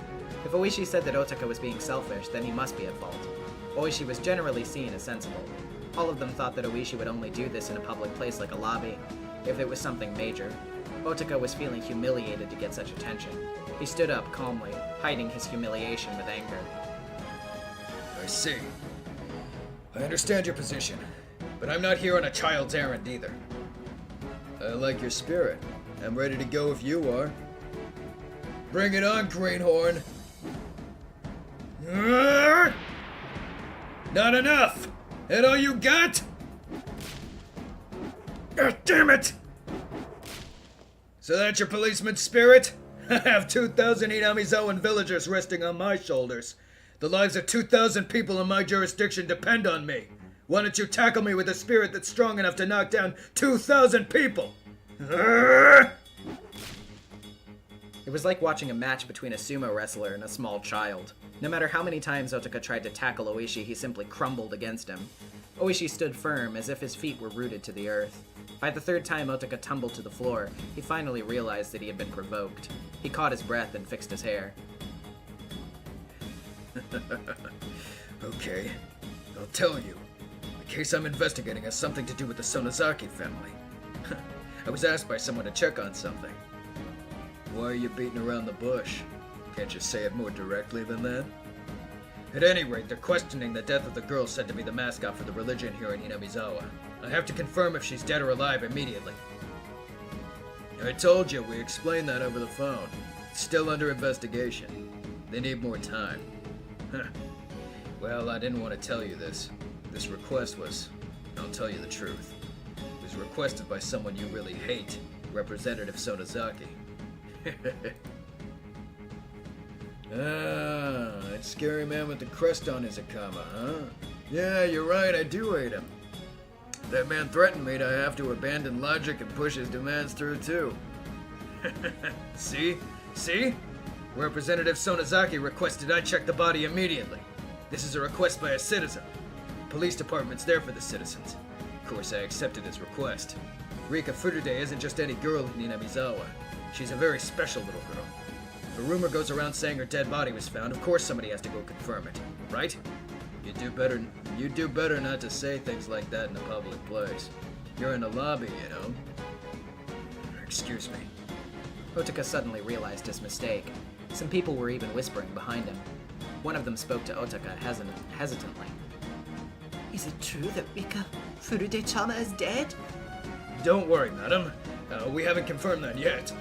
If Oishi said that Otaka was being selfish, then he must be at fault. Oishi was generally seen as sensible. All of them thought that Oishi would only do this in a public place like a lobby, if it was something major. Otaka was feeling humiliated to get such attention. He stood up calmly, hiding his humiliation with anger. I see. I understand your position, but I'm not here on a child's errand either. I like your spirit. I'm ready to go if you are. Bring it on, greenhorn! Not enough! That all you got? God damn it! So that's your policeman's spirit? I have 2,000 Inamizawan villagers resting on my shoulders. The lives of 2,000 people in my jurisdiction depend on me. Why don't you tackle me with a spirit that's strong enough to knock down 2,000 people? It was like watching a match between a sumo wrestler and a small child. No matter how many times Otaka tried to tackle Oishi, he simply crumbled against him. Oishi stood firm, as if his feet were rooted to the earth. By the 3rd time Otaka tumbled to the floor, he finally realized that he had been provoked. He caught his breath and fixed his hair. Okay, I'll tell you. The case I'm investigating has something to do with the Sonozaki family. I was asked by someone to check on something. Why are you beating around the bush? Can't you say it more directly than that? At any rate, they're questioning the death of the girl said to be the mascot for the religion here in Inamizawa. I have to confirm if she's dead or alive immediately. I told you, we explained that over the phone. It's still under investigation. They need more time. Well, I didn't want to tell you this. This request was, I'll tell you the truth. It was requested by someone you really hate, Representative Sonozaki. That scary man with the crest on his Akama, huh? Yeah, you're right, I do hate him. That man threatened me to have to abandon logic and push his demands through, too. See? See? Representative Sonozaki requested I check the body immediately. This is a request by a citizen. The police department's there for the citizens. Of course, I accepted his request. Rika Furude isn't just any girl in Inamizawa. She's a very special little girl. If a rumor goes around saying her dead body was found, of course somebody has to go confirm it, right? You do better not to say things like that in a public place. You're in a lobby, you know. Excuse me. Otaka suddenly realized his mistake. Some people were even whispering behind him. One of them spoke to Otaka hesitantly. Is it true that Rika Furude-chama is dead? Don't worry, madam. We haven't confirmed that yet.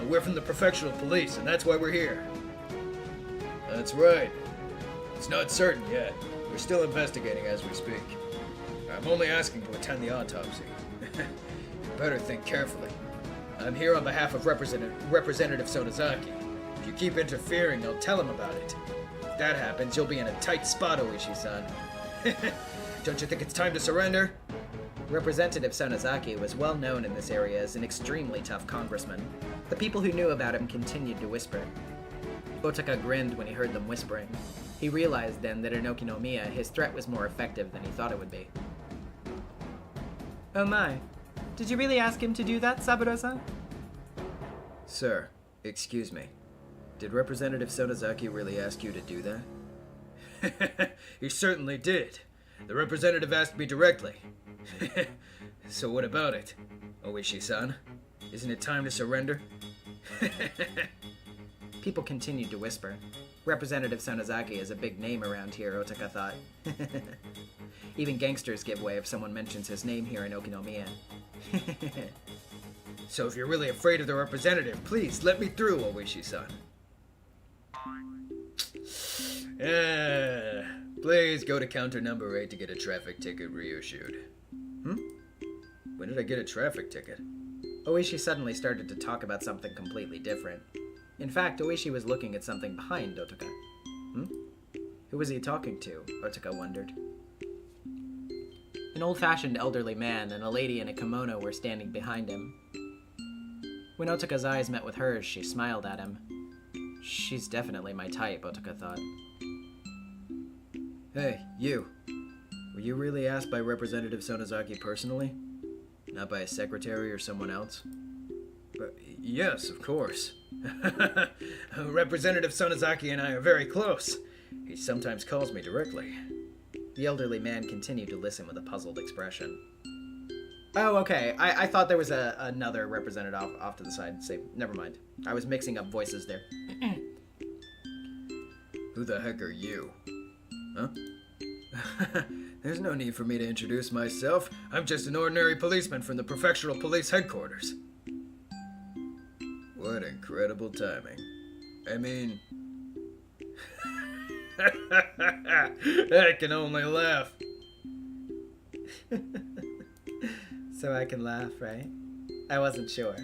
We're from the prefectural police, and that's why we're here. That's right. It's not certain yet. We're still investigating as we speak. I'm only asking to attend the autopsy. You better think carefully. I'm here on behalf of Representative Sonozaki. If you keep interfering, I'll tell him about it. If that happens, you'll be in a tight spot, Oishi-san. Don't you think it's time to surrender? Representative Sonozaki was well known in this area as an extremely tough congressman. The people who knew about him continued to whisper. Otaka grinned when he heard them whispering. He realized then that in Okinomiya, his threat was more effective than he thought it would be. Oh my. Did you really ask him to do that, Saburo-san? Sir, excuse me. Did Representative Sonozaki really ask you to do that? He certainly did. The representative asked me directly. So what about it, Oishi-san? Isn't it time to surrender? People continued to whisper. Representative Sonozaki is a big name around here, Otaka thought. Even gangsters give way if someone mentions his name here in Okinomiya. So if you're really afraid of the representative, please let me through, Oishi-san. Please go to counter number 8 to get a traffic ticket reissued. When did I get a traffic ticket? Oishi suddenly started to talk about something completely different. In fact, Oishi was looking at something behind Otaka. Who was he talking to? Otaka wondered. An old-fashioned elderly man and a lady in a kimono were standing behind him. When Otaka's eyes met with hers, she smiled at him. She's definitely my type, Otaka thought. Hey, you. Were you really asked by Representative Sonozaki personally? Not by a secretary or someone else? But yes, of course. Representative Sonozaki and I are very close. He sometimes calls me directly. The elderly man continued to listen with a puzzled expression. Oh, okay. I thought there was another representative off to the side. Say, never mind. I was mixing up voices there. Who the heck are you? Huh? There's no need for me to introduce myself. I'm just an ordinary policeman from the prefectural police headquarters. What incredible timing. I mean... I can only laugh. So I can laugh, right? I wasn't sure.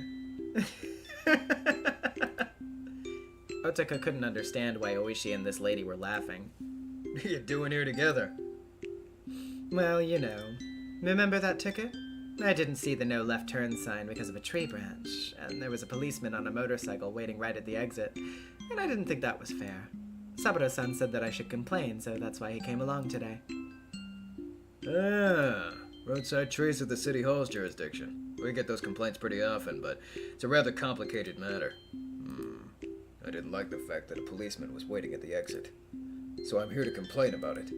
Otaka couldn't understand why Oishi and this lady were laughing. What are you doing here together? Well, you know. Remember that ticket? I didn't see the no left turn sign because of a tree branch, and there was a policeman on a motorcycle waiting right at the exit, and I didn't think that was fair. Saburo-san said that I should complain, so that's why he came along today. Ah, roadside trees at the City Hall's jurisdiction. We get those complaints pretty often, but it's a rather complicated matter. I didn't like the fact that a policeman was waiting at the exit, so I'm here to complain about it.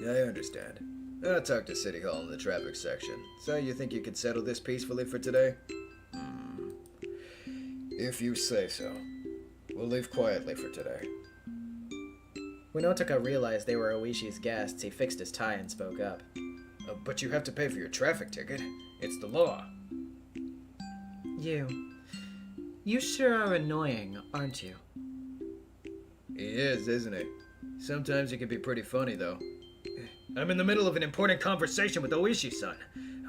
Yeah, I understand. I'll talk to City Hall in the traffic section. So you think you could settle this peacefully for today? If you say so. We'll leave quietly for today. When Otaka realized they were Oishi's guests, he fixed his tie and spoke up. But you have to pay for your traffic ticket. It's the law. You sure are annoying, aren't you? He is, isn't he? Sometimes he can be pretty funny, though. I'm in the middle of an important conversation with Oishi-san.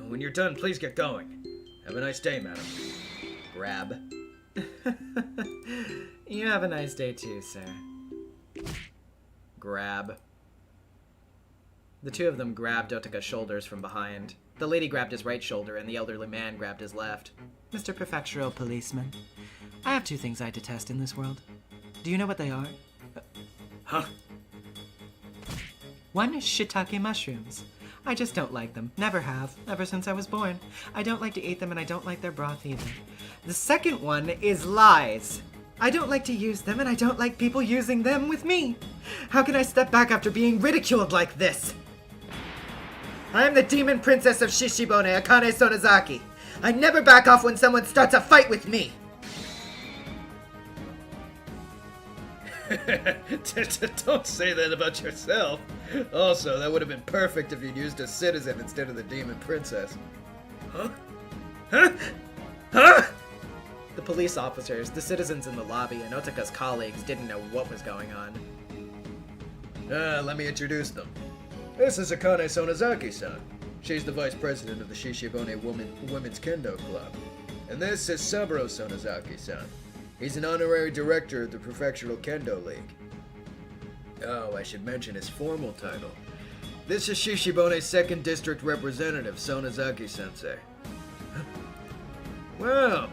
When you're done, please get going. Have a nice day, madam. Grab. You have a nice day too, sir. Grab. The two of them grabbed Otaka's shoulders from behind. The lady grabbed his right shoulder and the elderly man grabbed his left. Mr. Prefectural Policeman, I have two things I detest in this world. Do you know what they are? Huh? One is shiitake mushrooms. I just don't like them. Never have. Ever since I was born. I don't like to eat them and I don't like their broth either. The second one is lies. I don't like to use them and I don't like people using them with me. How can I step back after being ridiculed like this? I am the demon princess of Shishibone, Akane Sonozaki. I never back off when someone starts a fight with me. Don't say that about yourself. Also, that would have been perfect if you'd used a citizen instead of the demon princess. Huh? Huh? Huh? The police officers, the citizens in the lobby, and Otaka's colleagues didn't know what was going on. Let me introduce them. This is Akane Sonozaki-san. She's the vice president of the Shishibone Women's Kendo Club. And this is Saburo Sonozaki-san. He's an honorary director of the Prefectural Kendo League. Oh, I should mention his formal title. This is Shishibone's 2nd District Representative, Sonozaki-sensei. Well,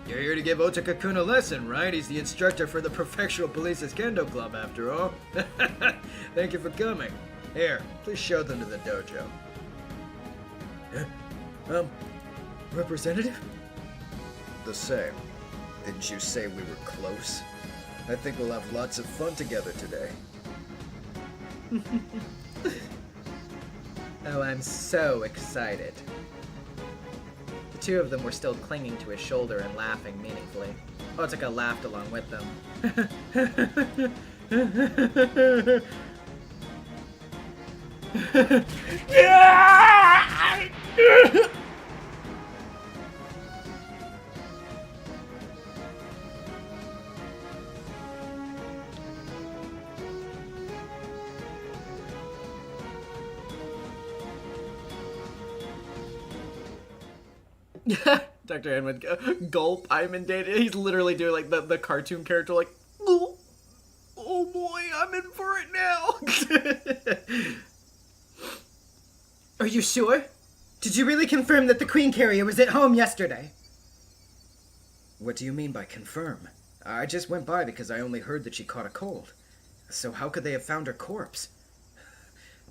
you're here to give Otaka-kun a lesson, right? He's the instructor for the Prefectural Police's Kendo Club, after all. Thank you for coming. Here, please show them to the dojo. Representative? The same. Didn't you say we were close? I think we'll have lots of fun together today. Oh, I'm so excited. The two of them were still clinging to his shoulder and laughing meaningfully. Otaka laughed along with them. Dr. N would gulp. I'm in data. He's literally doing like the cartoon character, like, oh boy, I'm in for it now. Are you sure? Did you really confirm that the Queen Carrier was at home yesterday? What do you mean by confirm? I just went by because I only heard that she caught a cold. So how could they have found her corpse?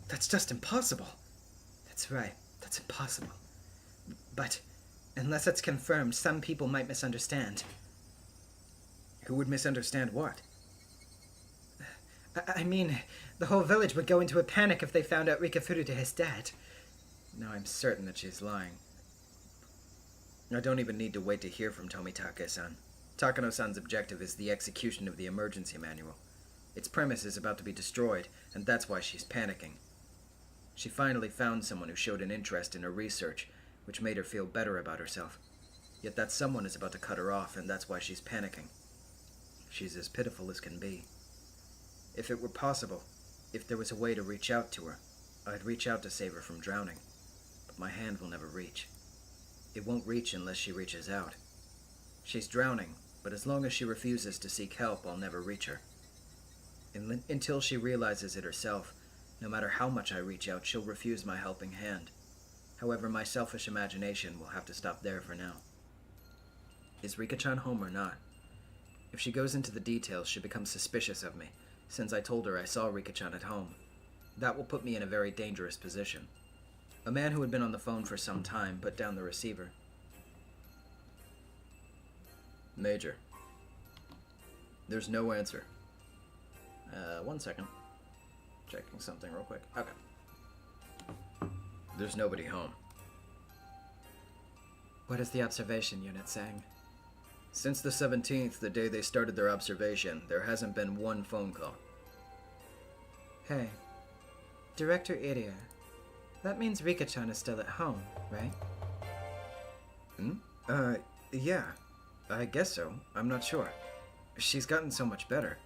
That's just impossible. That's right. That's impossible. But unless it's confirmed, some people might misunderstand. Who would misunderstand what? I mean, the whole village would go into a panic if they found out Rika Furuta is dead. No, I'm certain that she's lying. I don't even need to wait to hear from Tomitake-san. Takano-san's objective is the execution of the emergency manual. Its premise is about to be destroyed, and that's why she's panicking. She finally found someone who showed an interest in her research, which made her feel better about herself. Yet that someone is about to cut her off, and that's why she's panicking. She's as pitiful as can be. If it were possible, if there was a way to reach out to her, I'd reach out to save her from drowning. But my hand will never reach. It won't reach unless she reaches out. She's drowning, but as long as she refuses to seek help, I'll never reach her. Until she realizes it herself, no matter how much I reach out, she'll refuse my helping hand. However, my selfish imagination will have to stop there for now. Is Rika-chan home or not? If she goes into the details, she becomes suspicious of me, since I told her I saw Rika-chan at home. That will put me in a very dangerous position. A man who had been on the phone for some time put down the receiver. Major. There's no answer. 1 second. Checking something real quick. Okay. There's nobody home. What is the observation unit saying? Since the 17th, the day they started their observation, there hasn't been one phone call. Hey, Director Iria, that means Rika-chan is still at home, right? Yeah. I guess so. I'm not sure. She's gotten so much better.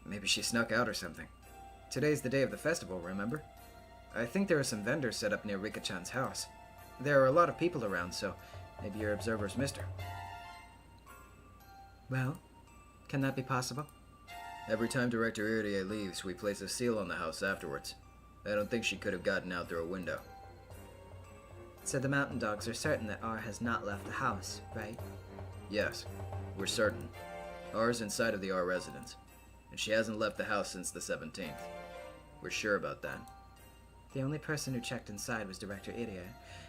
Maybe she snuck out or something. Today's the day of the festival, remember? I think there are some vendors set up near Rika-chan's house. There are a lot of people around, so maybe your observers missed her. Well, can that be possible? Every time Director Irie leaves, we place a seal on the house afterwards. I don't think she could have gotten out through a window. So the mountain dogs are certain that R has not left the house, right? Yes, we're certain. R's inside of the R residence, and she hasn't left the house since the 17th. We're sure about that. The only person who checked inside was Director Iria,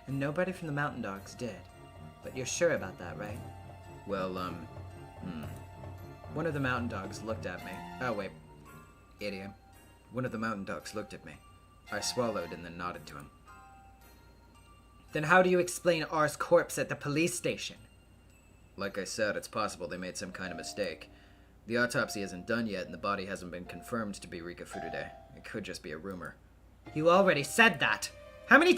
and nobody from the mountain dogs did. But you're sure about that, right? Well, One of the mountain dogs looked at me. Oh, wait. Iria. One of the mountain dogs looked at me. I swallowed and then nodded to him. Then how do you explain R's corpse at the police station? Like I said, it's possible they made some kind of mistake. The autopsy isn't done yet, and the body hasn't been confirmed to be Rika Furude. It could just be a rumor. You already said that. How many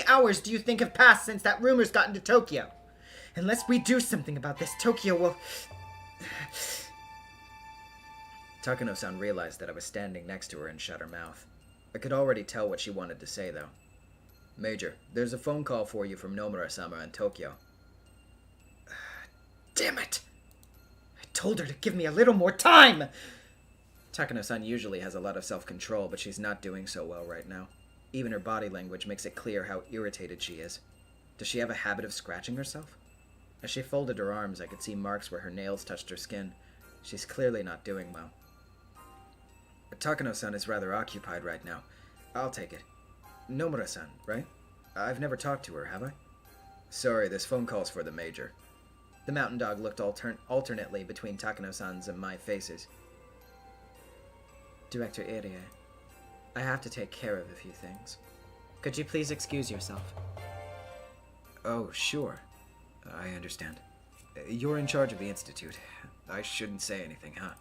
hours do you think have passed since that rumor's gotten to Tokyo? Unless we do something about this, Tokyo will... Takano-san realized that I was standing next to her and shut her mouth. I could already tell what she wanted to say, though. Major, there's a phone call for you from Nomura-sama in Tokyo. Damn it! I told her to give me a little more time! Takano-san usually has a lot of self-control, but she's not doing so well right now. Even her body language makes it clear how irritated she is. Does she have a habit of scratching herself? As she folded her arms, I could see marks where her nails touched her skin. She's clearly not doing well. Takano-san is rather occupied right now. I'll take it. Nomura-san, right? I've never talked to her, have I? Sorry, this phone call's for the Major. The mountain dog looked alternately between Takano-san's and my faces. Director Irie, I have to take care of a few things. Could you please excuse yourself? Oh, sure. I understand. You're in charge of the Institute. I shouldn't say anything, huh?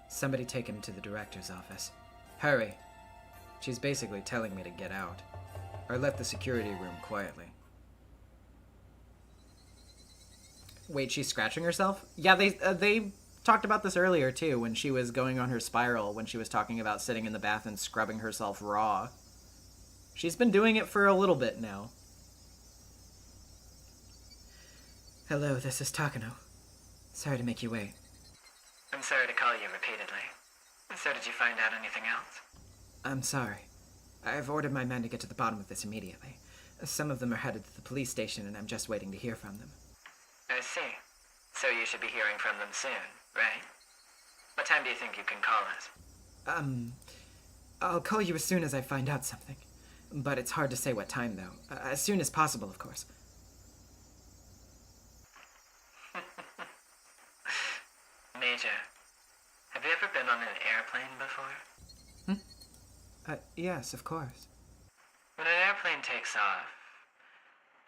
Somebody take him to the director's office. Hurry. She's basically telling me to get out. I left the security room quietly. Wait, she's scratching herself? Yeah, they talked about this earlier, too, when she was going on her spiral, when she was talking about sitting in the bath and scrubbing herself raw. She's been doing it for a little bit now. Hello, this is Takano. Sorry to make you wait. I'm sorry to call you repeatedly. So did you find out anything else? I'm sorry. I've ordered my men to get to the bottom of this immediately. Some of them are headed to the police station, and I'm just waiting to hear from them. I see. So you should be hearing from them soon, right? What time do you think you can call us? I'll call you as soon as I find out something. But it's hard to say what time, though. As soon as possible, of course. Major, have you ever been on an airplane before? Yes, of course. When an airplane takes off,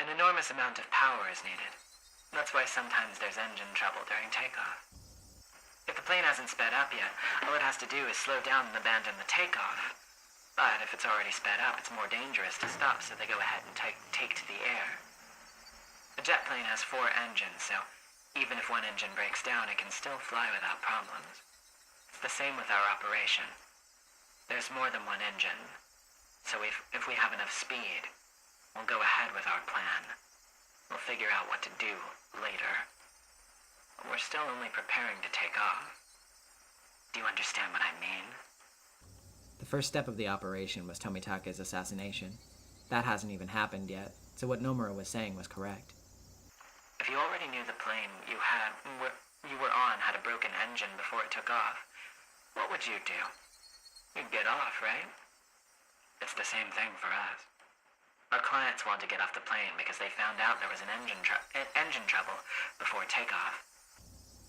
an enormous amount of power is needed. That's why sometimes there's engine trouble during takeoff. If the plane hasn't sped up yet, all it has to do is slow down and abandon the takeoff. But if it's already sped up, it's more dangerous to stop, so they go ahead and take to the air. A jet plane has 4 engines, so even if one engine breaks down, it can still fly without problems. It's the same with our operation. There's more than one engine, so if we have enough speed, we'll go ahead with our plan. We'll figure out what to do later. We're still only preparing to take off. Do you understand what I mean? The first step of the operation was Tomitaka's assassination. That hasn't even happened yet, so what Nomura was saying was correct. If you already knew the plane you were on had a broken engine before it took off, what would you do? You'd get off, right? It's the same thing for us. Our clients want to get off the plane because they found out there was an engine trouble before takeoff.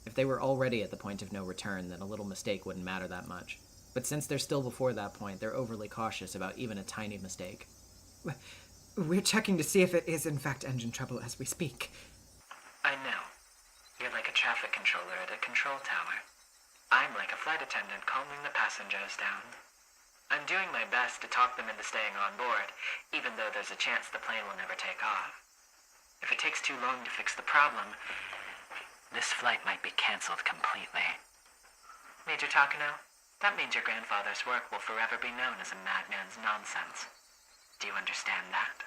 If they were already at the point of no return, then a little mistake wouldn't matter that much. But since they're still before that point, they're overly cautious about even a tiny mistake. We're checking to see if it is in fact engine trouble as we speak. I know. You're like a traffic controller at a control tower. I'm like a flight attendant calming the passengers down. I'm doing my best to talk them into staying on board, even though there's a chance the plane will never take off. If it takes too long to fix the problem, this flight might be canceled completely. Major Takano, that means your grandfather's work will forever be known as a madman's nonsense. Do you understand that?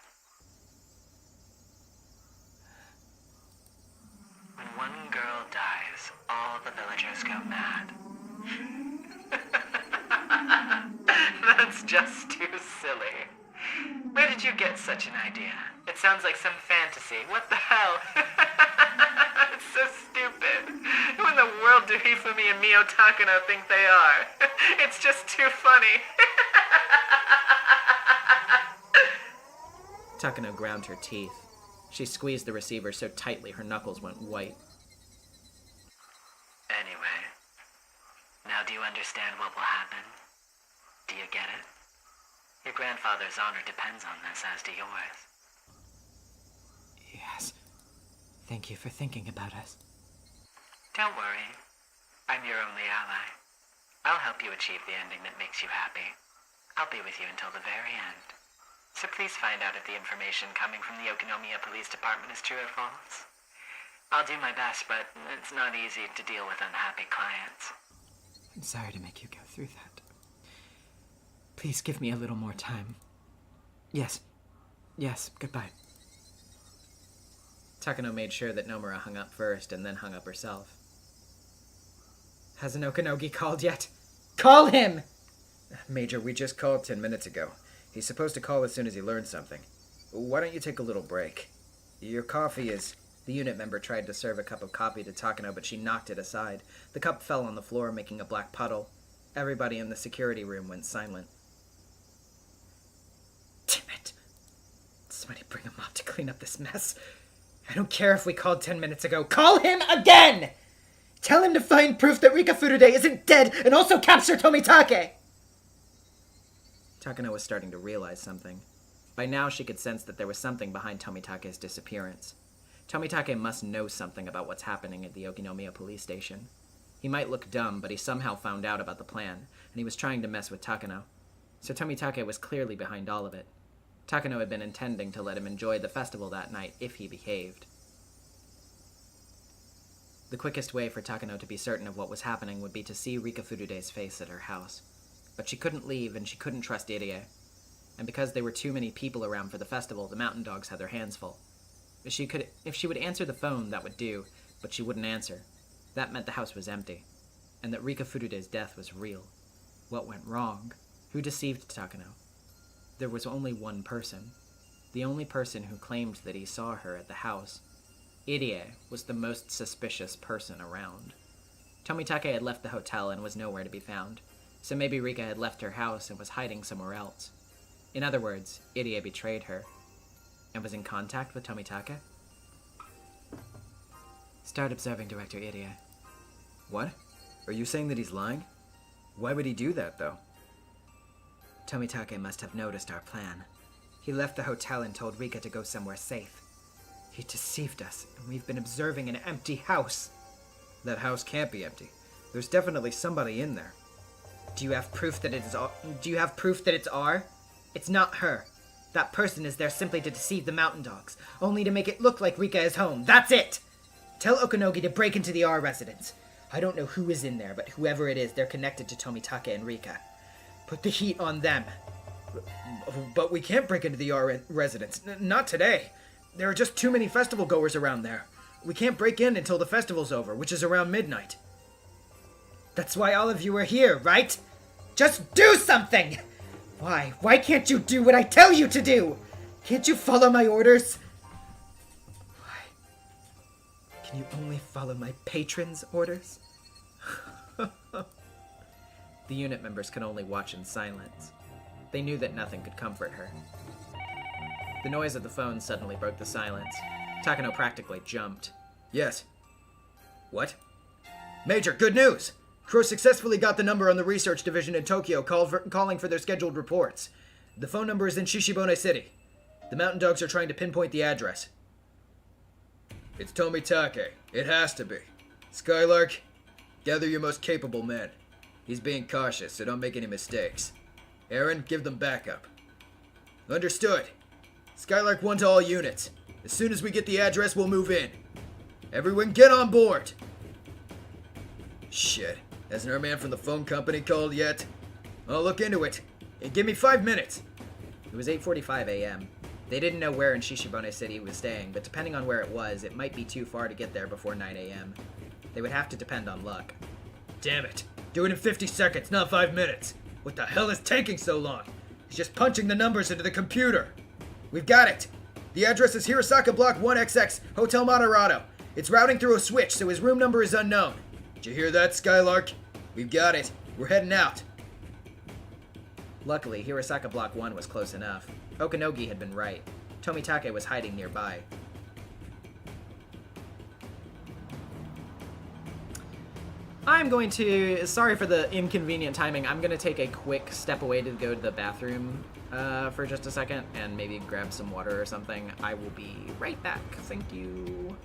When one girl dies, all the villagers go mad. That's just too silly. Where did you get such an idea? It sounds like some fantasy. What the hell? It's so stupid. Who in the world do Hifumi and Mio Takano think they are? It's just too funny. Takano ground her teeth. She squeezed the receiver so tightly her knuckles went white. Anyway, now do you understand what will happen? Do you get it? Your grandfather's honor depends on this, as do yours. Yes. Thank you for thinking about us. Don't worry. I'm your only ally. I'll help you achieve the ending that makes you happy. I'll be with you until the very end. So please find out if the information coming from the Okinomiya Police Department is true or false. I'll do my best, but it's not easy to deal with unhappy clients. I'm sorry to make you go through that. Please give me a little more time. Yes. Yes, goodbye. Takano made sure that Nomura hung up first and then hung up herself. Hasn't Okanogi called yet? Call him! Major, we just called 10 minutes ago. He's supposed to call as soon as he learns something. Why don't you take a little break? Your coffee is... The unit member tried to serve a cup of coffee to Takano, but she knocked it aside. The cup fell on the floor, making a black puddle. Everybody in the security room went silent. Damn it. Somebody bring a mop to clean up this mess. I don't care if we called 10 minutes ago. Call him again! Tell him to find proof that Rika Furude isn't dead and also capture Tomitake! Takano was starting to realize something. By now she could sense that there was something behind Tomitake's disappearance. Tomitake must know something about what's happening at the Okinomiya police station. He might look dumb, but he somehow found out about the plan, and he was trying to mess with Takano. So Tomitake was clearly behind all of it. Takano had been intending to let him enjoy the festival that night if he behaved. The quickest way for Takano to be certain of what was happening would be to see Rika Furude's face at her house. But she couldn't leave, and she couldn't trust Irie. And because there were too many people around for the festival, the mountain dogs had their hands full. If she would answer the phone, that would do, but she wouldn't answer. That meant the house was empty, and that Rika Furude's death was real. What went wrong? Who deceived Takano? There was only one person. The only person who claimed that he saw her at the house. Irie was the most suspicious person around. Tomitake had left the hotel and was nowhere to be found, so maybe Rika had left her house and was hiding somewhere else. In other words, Irie betrayed her, and was in contact with Tomitake? Start observing Director Irie. What? Are you saying that he's lying? Why would he do that, though? Tomitake must have noticed our plan. He left the hotel and told Rika to go somewhere safe. He deceived us, and we've been observing an empty house. That house can't be empty. There's definitely somebody in there. Do you have proof that it's R? It's not her. That person is there simply to deceive the mountain dogs, only to make it look like Rika is home. That's it! Tell Okanogi to break into the R residence. I don't know who is in there, but whoever it is, they're connected to Tomitake and Rika. Put the heat on them. But we can't break into the R residence. Not today. There are just too many festival goers around there. We can't break in until the festival's over, which is around midnight. That's why all of you are here, right? Just do something! Why? Why can't you do what I tell you to do? Can't you follow my orders? Why? Can you only follow my patron's orders? The unit members could only watch in silence. They knew that nothing could comfort her. The noise of the phone suddenly broke the silence. Takano practically jumped. Yes. What? Major, good news! Crow successfully got the number on the research division in Tokyo calling for their scheduled reports. The phone number is in Shishibone City. The mountain dogs are trying to pinpoint the address. It's Tomitake. It has to be. Skylark, gather your most capable men. He's being cautious, so don't make any mistakes. Aaron, give them backup. Understood. Skylark 1 to all units. As soon as we get the address, we'll move in. Everyone get on board! Shit. Hasn't our man from the phone company called yet? I'll look into it. Give me 5 minutes. It was 8:45 a.m. They didn't know where in Shishibone City he was staying, but depending on where it was, it might be too far to get there before 9 a.m. They would have to depend on luck. Damn it. Do it in 50 seconds, not 5 minutes. What the hell is taking so long? He's just punching the numbers into the computer. We've got it. The address is Hirosaka Block 1XX, Hotel Moderado. It's routing through a switch, so his room number is unknown. Did you hear that, Skylark? We've got it. We're heading out. Luckily, Hirosaka Block 1 was close enough. Okanogi had been right. Tomitake was hiding nearby. I'm going to... Sorry for the inconvenient timing. I'm going to take a quick step away to go to the bathroom for just a second and maybe grab some water or something. I will be right back. Thank you.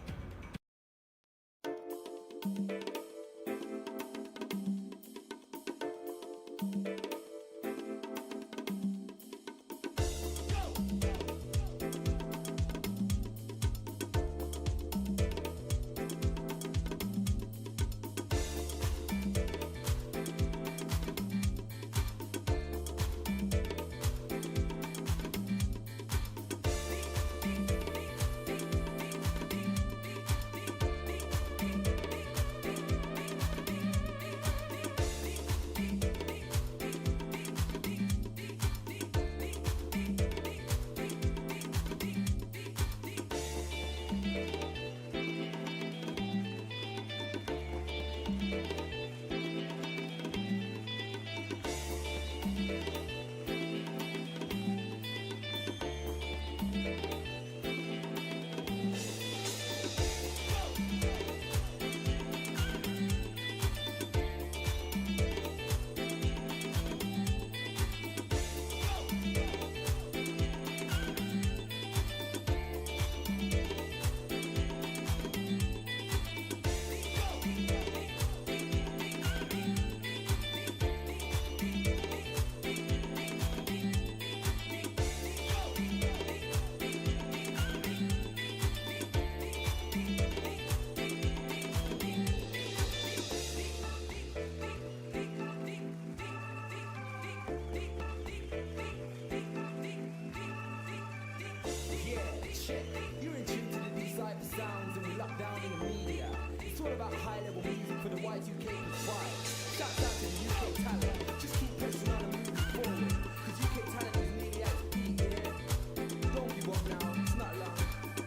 check. You're in tune to the decipher sounds and we lock down in the media. It's all about high-level music for the Y2K vibe. Shouts out to the UK talent. Just keep pressing on and moving forward. Cause UK talent is nearly at its peak, yeah. Don't give up now, it's not long.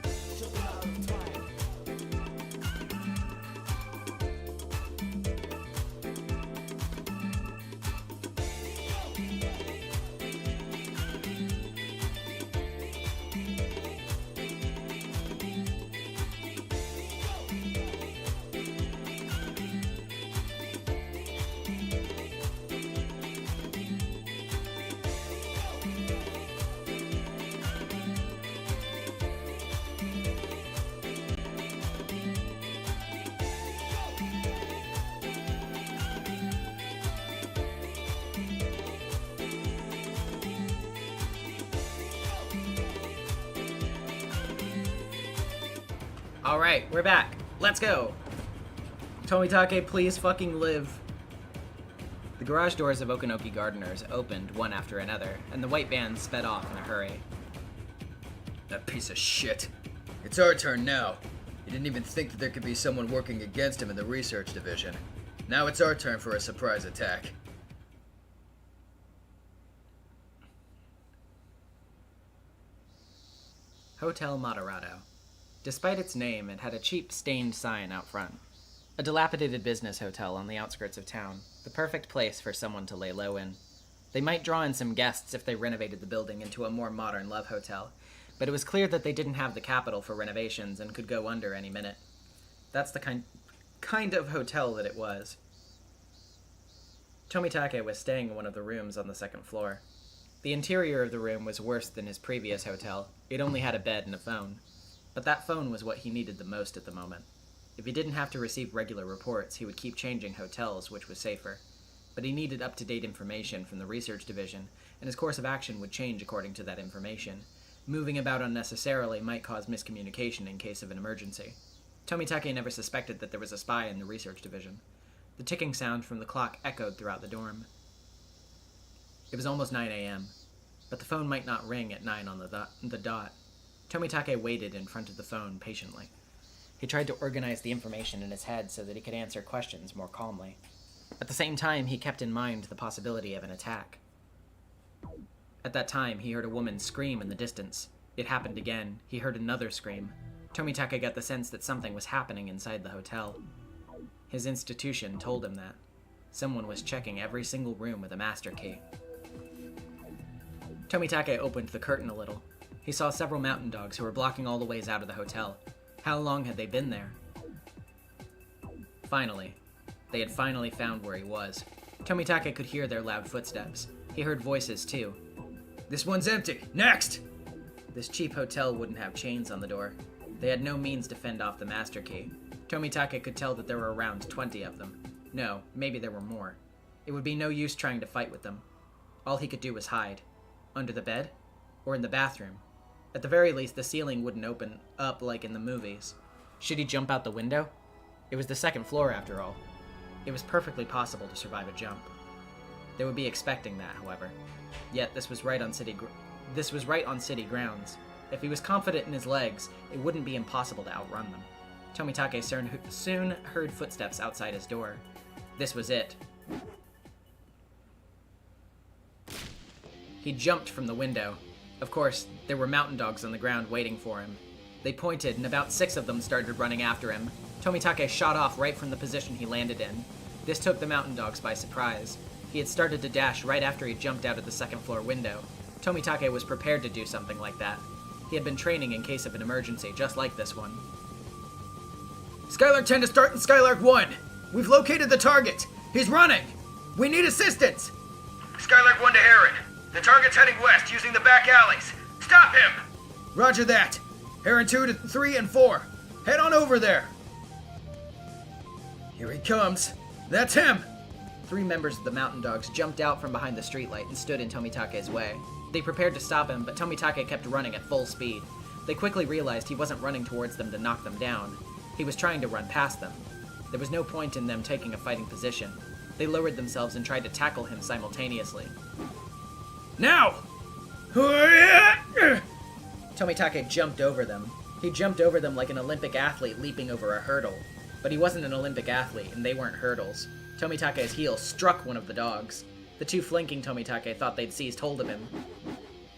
Just a matter of time. Alright, we're back. Let's go. Tomitake, please fucking live. The garage doors of Okanoki Gardeners opened one after another, and the white van sped off in a hurry. That piece of shit. It's our turn now. He didn't even think that there could be someone working against him in the research division. Now it's our turn for a surprise attack. Hotel Moderato. Despite its name, it had a cheap, stained sign out front. A dilapidated business hotel on the outskirts of town, the perfect place for someone to lay low in. They might draw in some guests if they renovated the building into a more modern love hotel, but it was clear that they didn't have the capital for renovations and could go under any minute. That's the kind of hotel that it was. Tomitake was staying in one of the rooms on the second floor. The interior of the room was worse than his previous hotel. It only had a bed and a phone. But that phone was what he needed the most at the moment. If he didn't have to receive regular reports, he would keep changing hotels, which was safer. But he needed up-to-date information from the research division, and his course of action would change according to that information. Moving about unnecessarily might cause miscommunication in case of an emergency. Tomitake never suspected that there was a spy in the research division. The ticking sound from the clock echoed throughout the dorm. It was almost 9 a.m., but the phone might not ring at 9 on the dot. Tomitake waited in front of the phone patiently. He tried to organize the information in his head so that he could answer questions more calmly. At the same time, he kept in mind the possibility of an attack. At that time, he heard a woman scream in the distance. It happened again. He heard another scream. Tomitake got the sense that something was happening inside the hotel. His institution told him that. Someone was checking every single room with a master key. Tomitake opened the curtain a little. He saw several mountain dogs who were blocking all the ways out of the hotel. How long had they been there? Finally. They had finally found where he was. Tomitake could hear their loud footsteps. He heard voices, too. This one's empty. Next! This cheap hotel wouldn't have chains on the door. They had no means to fend off the master key. Tomitake could tell that there were around 20 of them. No, maybe there were more. It would be no use trying to fight with them. All he could do was hide. Under the bed? Or in the bathroom? At the very least, the ceiling wouldn't open up like in the movies. Should he jump out the window? It was the second floor, after all. It was perfectly possible to survive a jump. They would be expecting that, however. Yet this was right on city grounds. If he was confident in his legs, it wouldn't be impossible to outrun them. Tomitake soon heard footsteps outside his door. This was it. He jumped from the window. Of course, there were mountain dogs on the ground waiting for him. They pointed, and about 6 of them started running after him. Tomitake shot off right from the position he landed in. This took the mountain dogs by surprise. He had started to dash right after he jumped out of the second floor window. Tomitake was prepared to do something like that. He had been training in case of an emergency, just like this one. Skylark 10 to start in Skylark 1. We've located the target. He's running. We need assistance. Skylark 1 to Heron. The target's heading west using the back alleys. Stop him! Roger that. Heron 2 to 3 and 4. Head on over there. Here he comes. That's him. 3 members of the mountain dogs jumped out from behind the streetlight and stood in Tomitake's way. They prepared to stop him, but Tomitake kept running at full speed. They quickly realized he wasn't running towards them to knock them down. He was trying to run past them. There was no point in them taking a fighting position. They lowered themselves and tried to tackle him simultaneously. Now! Tomitake jumped over them. He jumped over them like an Olympic athlete leaping over a hurdle. But he wasn't an Olympic athlete, and they weren't hurdles. Tomitake's heel struck one of the dogs. The two flanking Tomitake thought they'd seized hold of him.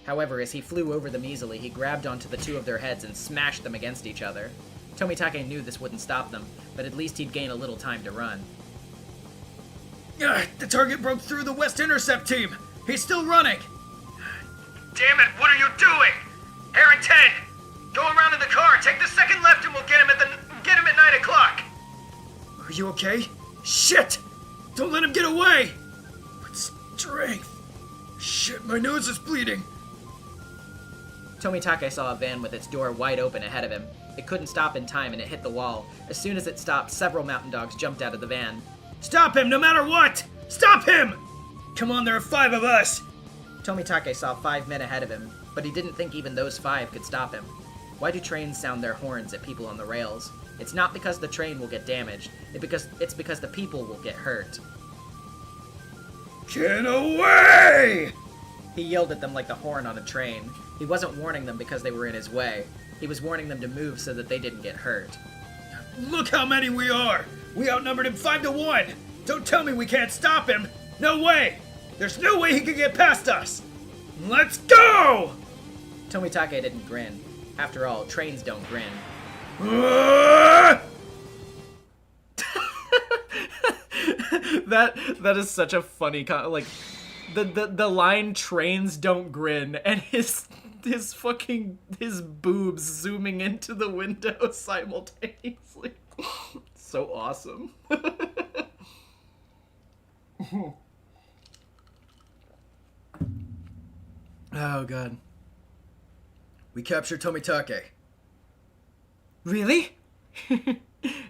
However, as he flew over them easily, he grabbed onto the two of their heads and smashed them against each other. Tomitake knew this wouldn't stop them, but at least he'd gain a little time to run. The target broke through the West Intercept team! He's still running! Damn it, what are you doing? Harrington! Go around in the car, take the second left and we'll get him at 9 o'clock! Are you okay? Shit! Don't let him get away! But strength! Shit, my nose is bleeding! Tomitake saw a van with its door wide open ahead of him. It couldn't stop in time and it hit the wall. As soon as it stopped, several mountain dogs jumped out of the van. Stop him, no matter what! Stop him! Come on, there are 5 of us! Tomitake saw 5 men ahead of him, but he didn't think even those 5 could stop him. Why do trains sound their horns at people on the rails? It's not because the train will get damaged, it's because the people will get hurt. Get away! He yelled at them like the horn on a train. He wasn't warning them because they were in his way. He was warning them to move so that they didn't get hurt. Look how many we are! We outnumbered him 5 to 1! Don't tell me we can't stop him! No way! There's no way he can get past us! Let's go! Tomitake didn't grin. After all, trains don't grin. That is such a funny the line "trains don't grin" and his boobs zooming into the window simultaneously. So awesome. Oh god. We captured Tomitake. Really?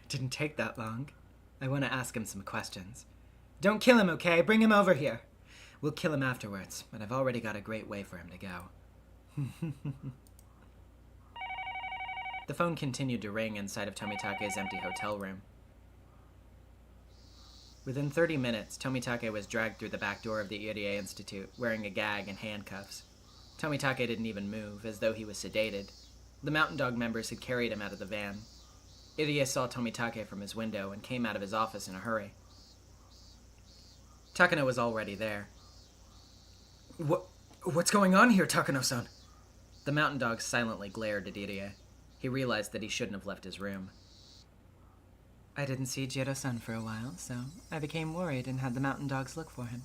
Didn't take that long. I want to ask him some questions. Don't kill him, okay? Bring him over here. We'll kill him afterwards, but I've already got a great way for him to go. The phone continued to ring inside of Tomitake's empty hotel room. Within 30 minutes, Tomitake was dragged through the back door of the Irie Institute, wearing a gag and handcuffs. Tomitake didn't even move, as though he was sedated. The Mountain Dog members had carried him out of the van. Irie saw Tomitake from his window and came out of his office in a hurry. Takano was already there. What's going on here, Takano-san? The Mountain Dog silently glared at Irie. He realized that he shouldn't have left his room. I didn't see Jiro-san for a while, so I became worried and had the Mountain Dogs look for him.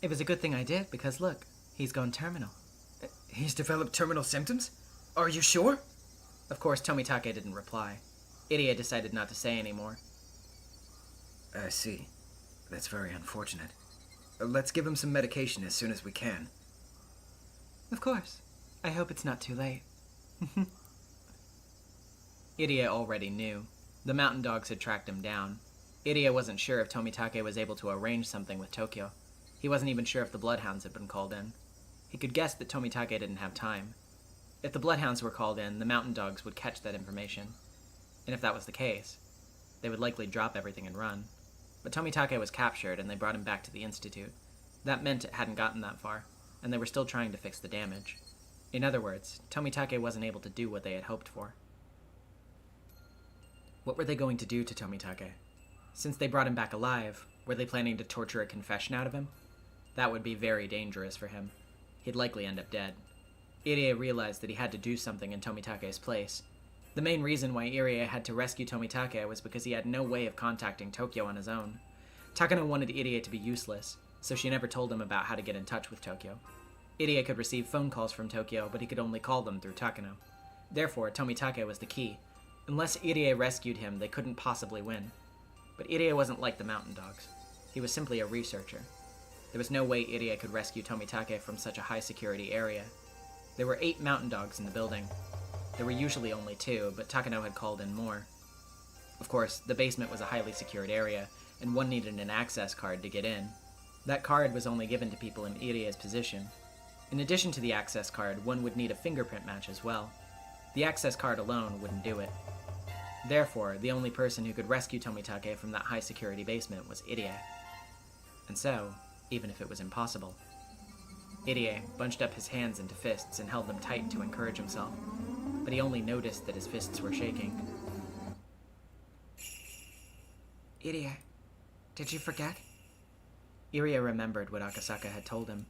It was a good thing I did, because look, he's gone terminal. He's developed terminal symptoms? Are you sure? Of course, Tomitake didn't reply. Irie decided not to say any more. I see. That's very unfortunate. Let's give him some medication as soon as we can. Of course. I hope it's not too late. Irie already knew. The Mountain Dogs had tracked him down. Irie wasn't sure if Tomitake was able to arrange something with Tokyo. He wasn't even sure if the Bloodhounds had been called in. He could guess that Tomitake didn't have time. If the Bloodhounds were called in, the Mountain Dogs would catch that information. And if that was the case, they would likely drop everything and run. But Tomitake was captured, and they brought him back to the Institute. That meant it hadn't gotten that far, and they were still trying to fix the damage. In other words, Tomitake wasn't able to do what they had hoped for. What were they going to do to Tomitake? Since they brought him back alive, were they planning to torture a confession out of him? That would be very dangerous for him. He'd likely end up dead. Irie realized that he had to do something in Tomitake's place. The main reason why Irie had to rescue Tomitake was because he had no way of contacting Tokyo on his own. Takano wanted Irie to be useless, so she never told him about how to get in touch with Tokyo. Irie could receive phone calls from Tokyo, but he could only call them through Takano. Therefore, Tomitake was the key. Unless Irie rescued him, they couldn't possibly win. But Irie wasn't like the Mountain Dogs. He was simply a researcher. There was no way Irie could rescue Tomitake from such a high-security area. There were 8 Mountain Dogs in the building. There were usually only 2, but Takano had called in more. Of course, the basement was a highly secured area, and one needed an access card to get in. That card was only given to people in Irie's position. In addition to the access card, one would need a fingerprint match as well. The access card alone wouldn't do it. Therefore, the only person who could rescue Tomitake from that high-security basement was Irie. And so, even if it was impossible, Irie bunched up his hands into fists and held them tight to encourage himself, but he only noticed that his fists were shaking. Irie, did you forget? Irie remembered what Akasaka had told him.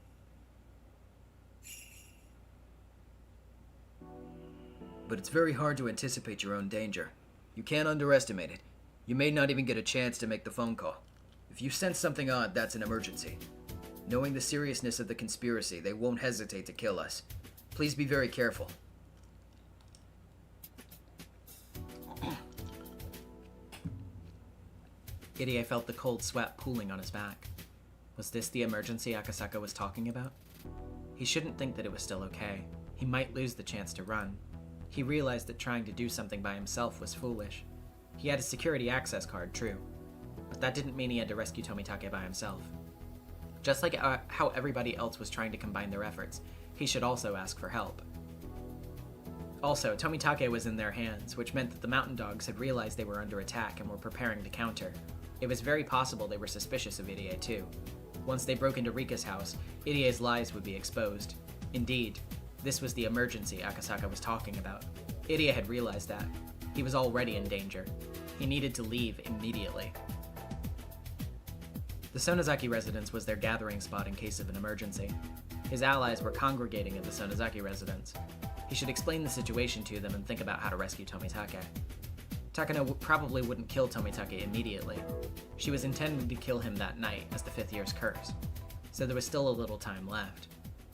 But it's very hard to anticipate your own danger. You can't underestimate it. You may not even get a chance to make the phone call. If you sense something odd, that's an emergency. Knowing the seriousness of the conspiracy, they won't hesitate to kill us. Please be very careful. Irie felt the cold sweat pooling on his back. Was this the emergency Akasaka was talking about? He shouldn't think that it was still okay. He might lose the chance to run. He realized that trying to do something by himself was foolish. He had a security access card, true, but that didn't mean he had to rescue Tomitake by himself. Just like how everybody else was trying to combine their efforts, he should also ask for help. Also, Tomitake was in their hands, which meant that the mountain dogs had realized they were under attack and were preparing to counter. It was very possible they were suspicious of Irie too. Once they broke into Rika's house, Irie's lies would be exposed. Indeed, this was the emergency Akasaka was talking about. Irie had realized that. He was already in danger. He needed to leave immediately. The Sonozaki residence was their gathering spot in case of an emergency. His allies were congregating at the Sonozaki residence. He should explain the situation to them and think about how to rescue Tomitake. Takano probably wouldn't kill Tomitake immediately. She was intending to kill him that night as the 5th year's curse, so there was still a little time left.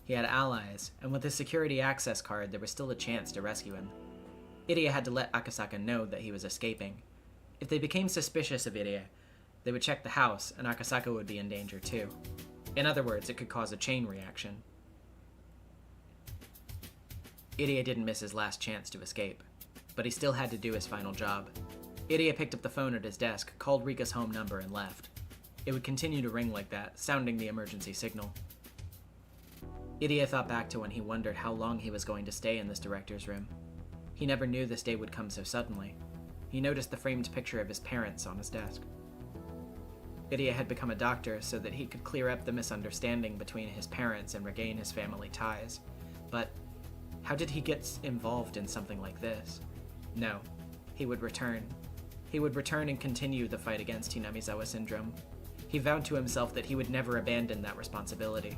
He had allies, and with his security access card, there was still a chance to rescue him. Irie had to let Akasaka know that he was escaping. If they became suspicious of Irie, they would check the house, and Akasaka would be in danger too. In other words, it could cause a chain reaction. Irie didn't miss his last chance to escape, but he still had to do his final job. Irie picked up the phone at his desk, called Rika's home number, and left. It would continue to ring like that, sounding the emergency signal. Irie thought back to when he wondered how long he was going to stay in this director's room. He never knew this day would come so suddenly. He noticed the framed picture of his parents on his desk. Irie had become a doctor so that he could clear up the misunderstanding between his parents and regain his family ties. But how did he get involved in something like this? No, he would return. He would return and continue the fight against Hinamizawa syndrome. He vowed to himself that he would never abandon that responsibility.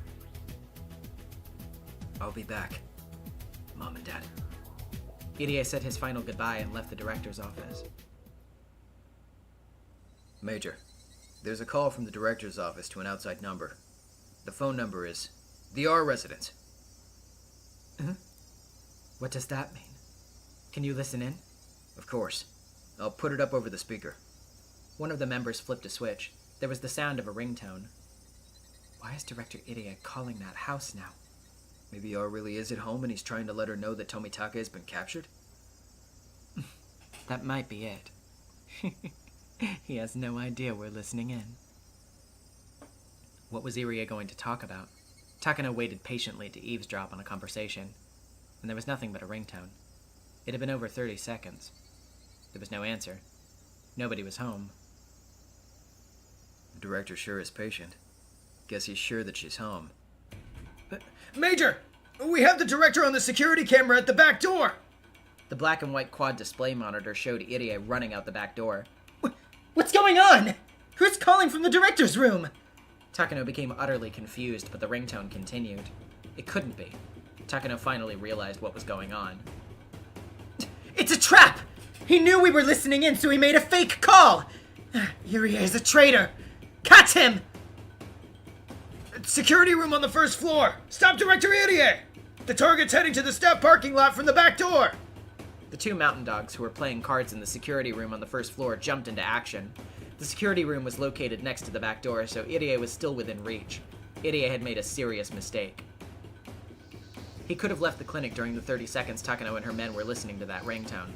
I'll be back, Mom and Dad. Irie said his final goodbye and left the director's office. Major, there's a call from the director's office to an outside number. The phone number is the R residence. What does that mean? Can you listen in? Of course. I'll put it up over the speaker. One of the members flipped a switch. There was the sound of a ringtone. Why is Director Irie calling that house now? Maybe R really is at home and he's trying to let her know that Tomitake has been captured? That might be it. He has no idea we're listening in. What was Irie going to talk about? Takano waited patiently to eavesdrop on a conversation, and there was nothing but a ringtone. It had been over 30 seconds. There was no answer. Nobody was home. The director sure is patient. Guess he's sure that she's home. Major! We have the director on the security camera at the back door! The black and white quad display monitor showed Irie running out the back door. What's going on? Who's calling from the director's room? Takano became utterly confused, but the ringtone continued. It couldn't be. Takano finally realized what was going on. It's a trap! He knew we were listening in, so he made a fake call! Irie is a traitor! Catch him! Security room on the first floor! Stop Director Irie! The target's heading to the staff parking lot from the back door! The two mountain dogs who were playing cards in the security room on the first floor jumped into action. The security room was located next to the back door, so Irie was still within reach. Irie had made a serious mistake. He could have left the clinic during the 30 seconds Takano and her men were listening to that ringtone.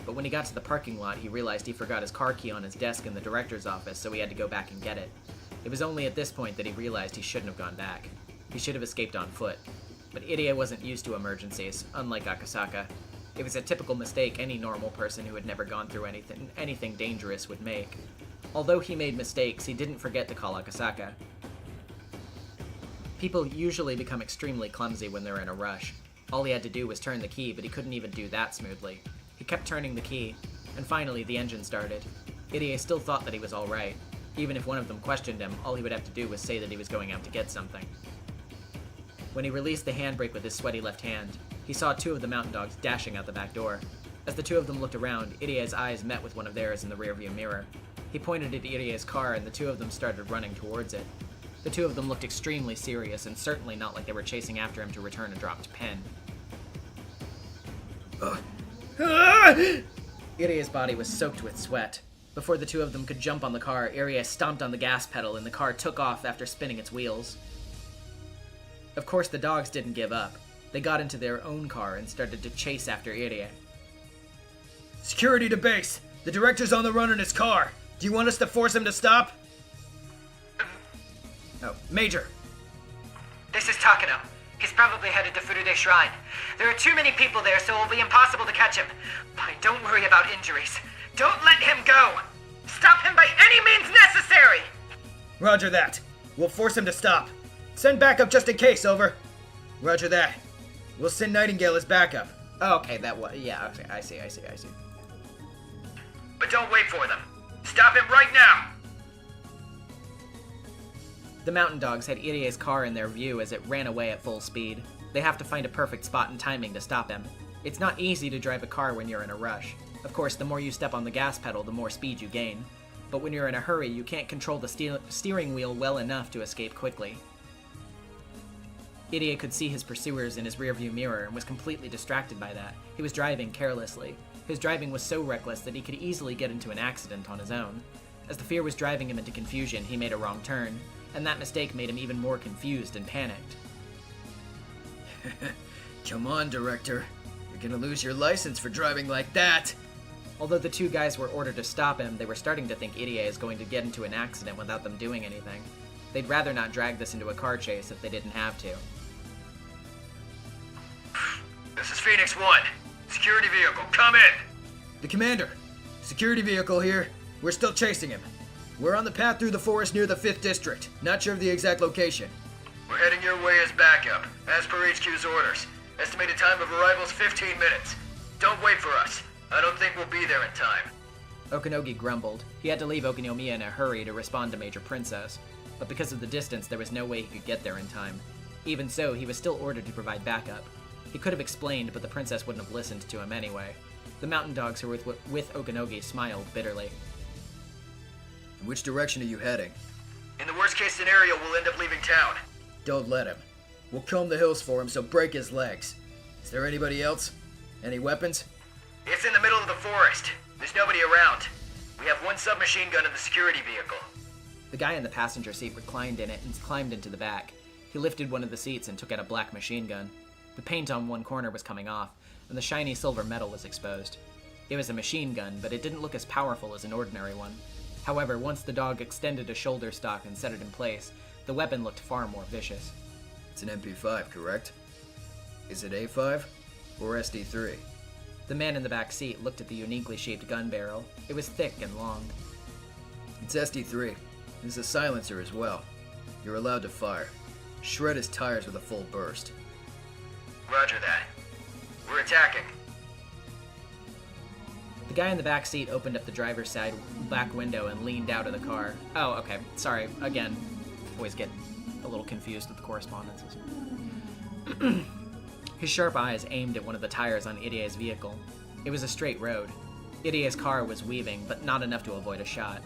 But when he got to the parking lot, he realized he forgot his car key on his desk in the director's office, so he had to go back and get it. It was only at this point that he realized he shouldn't have gone back. He should have escaped on foot. But Irie wasn't used to emergencies, unlike Akasaka. It was a typical mistake any normal person who had never gone through anything dangerous would make. Although he made mistakes, he didn't forget to call Akasaka. People usually become extremely clumsy when they're in a rush. All he had to do was turn the key, but he couldn't even do that smoothly. He kept turning the key, and finally the engine started. Irie still thought that he was alright. Even if one of them questioned him, all he would have to do was say that he was going out to get something. When he released the handbrake with his sweaty left hand, he saw two of the mountain dogs dashing out the back door. As the two of them looked around, Irie's eyes met with one of theirs in the rearview mirror. He pointed at Irie's car, and the two of them started running towards it. The two of them looked extremely serious, and certainly not like they were chasing after him to return a dropped pen. Irie's body was soaked with sweat. Before the two of them could jump on the car, Irie stomped on the gas pedal, and the car took off after spinning its wheels. Of course, the dogs didn't give up. They got into their own car and started to chase after Irie. Security to base! The director's on the run in his car! Do you want us to force him to stop? Oh, Major! This is Takano. He's probably headed to Furude Shrine. There are too many people there, so it will be impossible to catch him. But don't worry about injuries. Don't let him go! Stop him by any means necessary! Roger that. We'll force him to stop. Send backup just in case, over. Roger that. We'll send Nightingale as backup. Oh, okay, that was... Yeah, okay, I see. But don't wait for them. Stop him right now! The mountain dogs had Irie's car in their view as it ran away at full speed. They have to find a perfect spot and timing to stop him. It's not easy to drive a car when you're in a rush. Of course, the more you step on the gas pedal, the more speed you gain. But when you're in a hurry, you can't control the steering wheel well enough to escape quickly. Irie could see his pursuers in his rearview mirror and was completely distracted by that. He was driving carelessly. His driving was so reckless that he could easily get into an accident on his own. As the fear was driving him into confusion, he made a wrong turn, and that mistake made him even more confused and panicked. Come on, Director. You're gonna lose your license for driving like that. Although the two guys were ordered to stop him, they were starting to think Irie is going to get into an accident without them doing anything. They'd rather not drag this into a car chase if they didn't have to. This is Phoenix 1. Security vehicle, come in! The commander. Security vehicle here. We're still chasing him. We're on the path through the forest near the 5th District. Not sure of the exact location. We're heading your way as backup, as per HQ's orders. Estimated time of arrival is 15 minutes. Don't wait for us. I don't think we'll be there in time. Okanogi grumbled. He had to leave Okinomiya in a hurry to respond to Major Princess, but because of the distance, there was no way he could get there in time. Even so, he was still ordered to provide backup. He could have explained, but the princess wouldn't have listened to him anyway. The mountain dogs who were with Okanogi smiled bitterly. In which direction are you heading? In the worst case scenario, we'll end up leaving town. Don't let him. We'll comb the hills for him, so break his legs. Is there anybody else? Any weapons? It's in the middle of the forest. There's nobody around. We have one submachine gun in the security vehicle. The guy in the passenger seat reclined in it and climbed into the back. He lifted one of the seats and took out a black machine gun. The paint on one corner was coming off, and the shiny silver metal was exposed. It was a machine gun, but it didn't look as powerful as an ordinary one. However, once the dog extended a shoulder stock and set it in place, the weapon looked far more vicious. It's an MP5, correct? Is it A5 or SD3? The man in the back seat looked at the uniquely shaped gun barrel. It was thick and long. It's SD3. There's a silencer as well. You're allowed to fire. Shred his tires with a full burst. Roger that. We're attacking. The guy in the back seat opened up the driver's side back window and leaned out of the car. Oh, okay. Sorry. Again, always get a little confused with the correspondences. His sharp eyes aimed at one of the tires on Irie's vehicle. It was a straight road. Irie's car was weaving, but not enough to avoid a shot.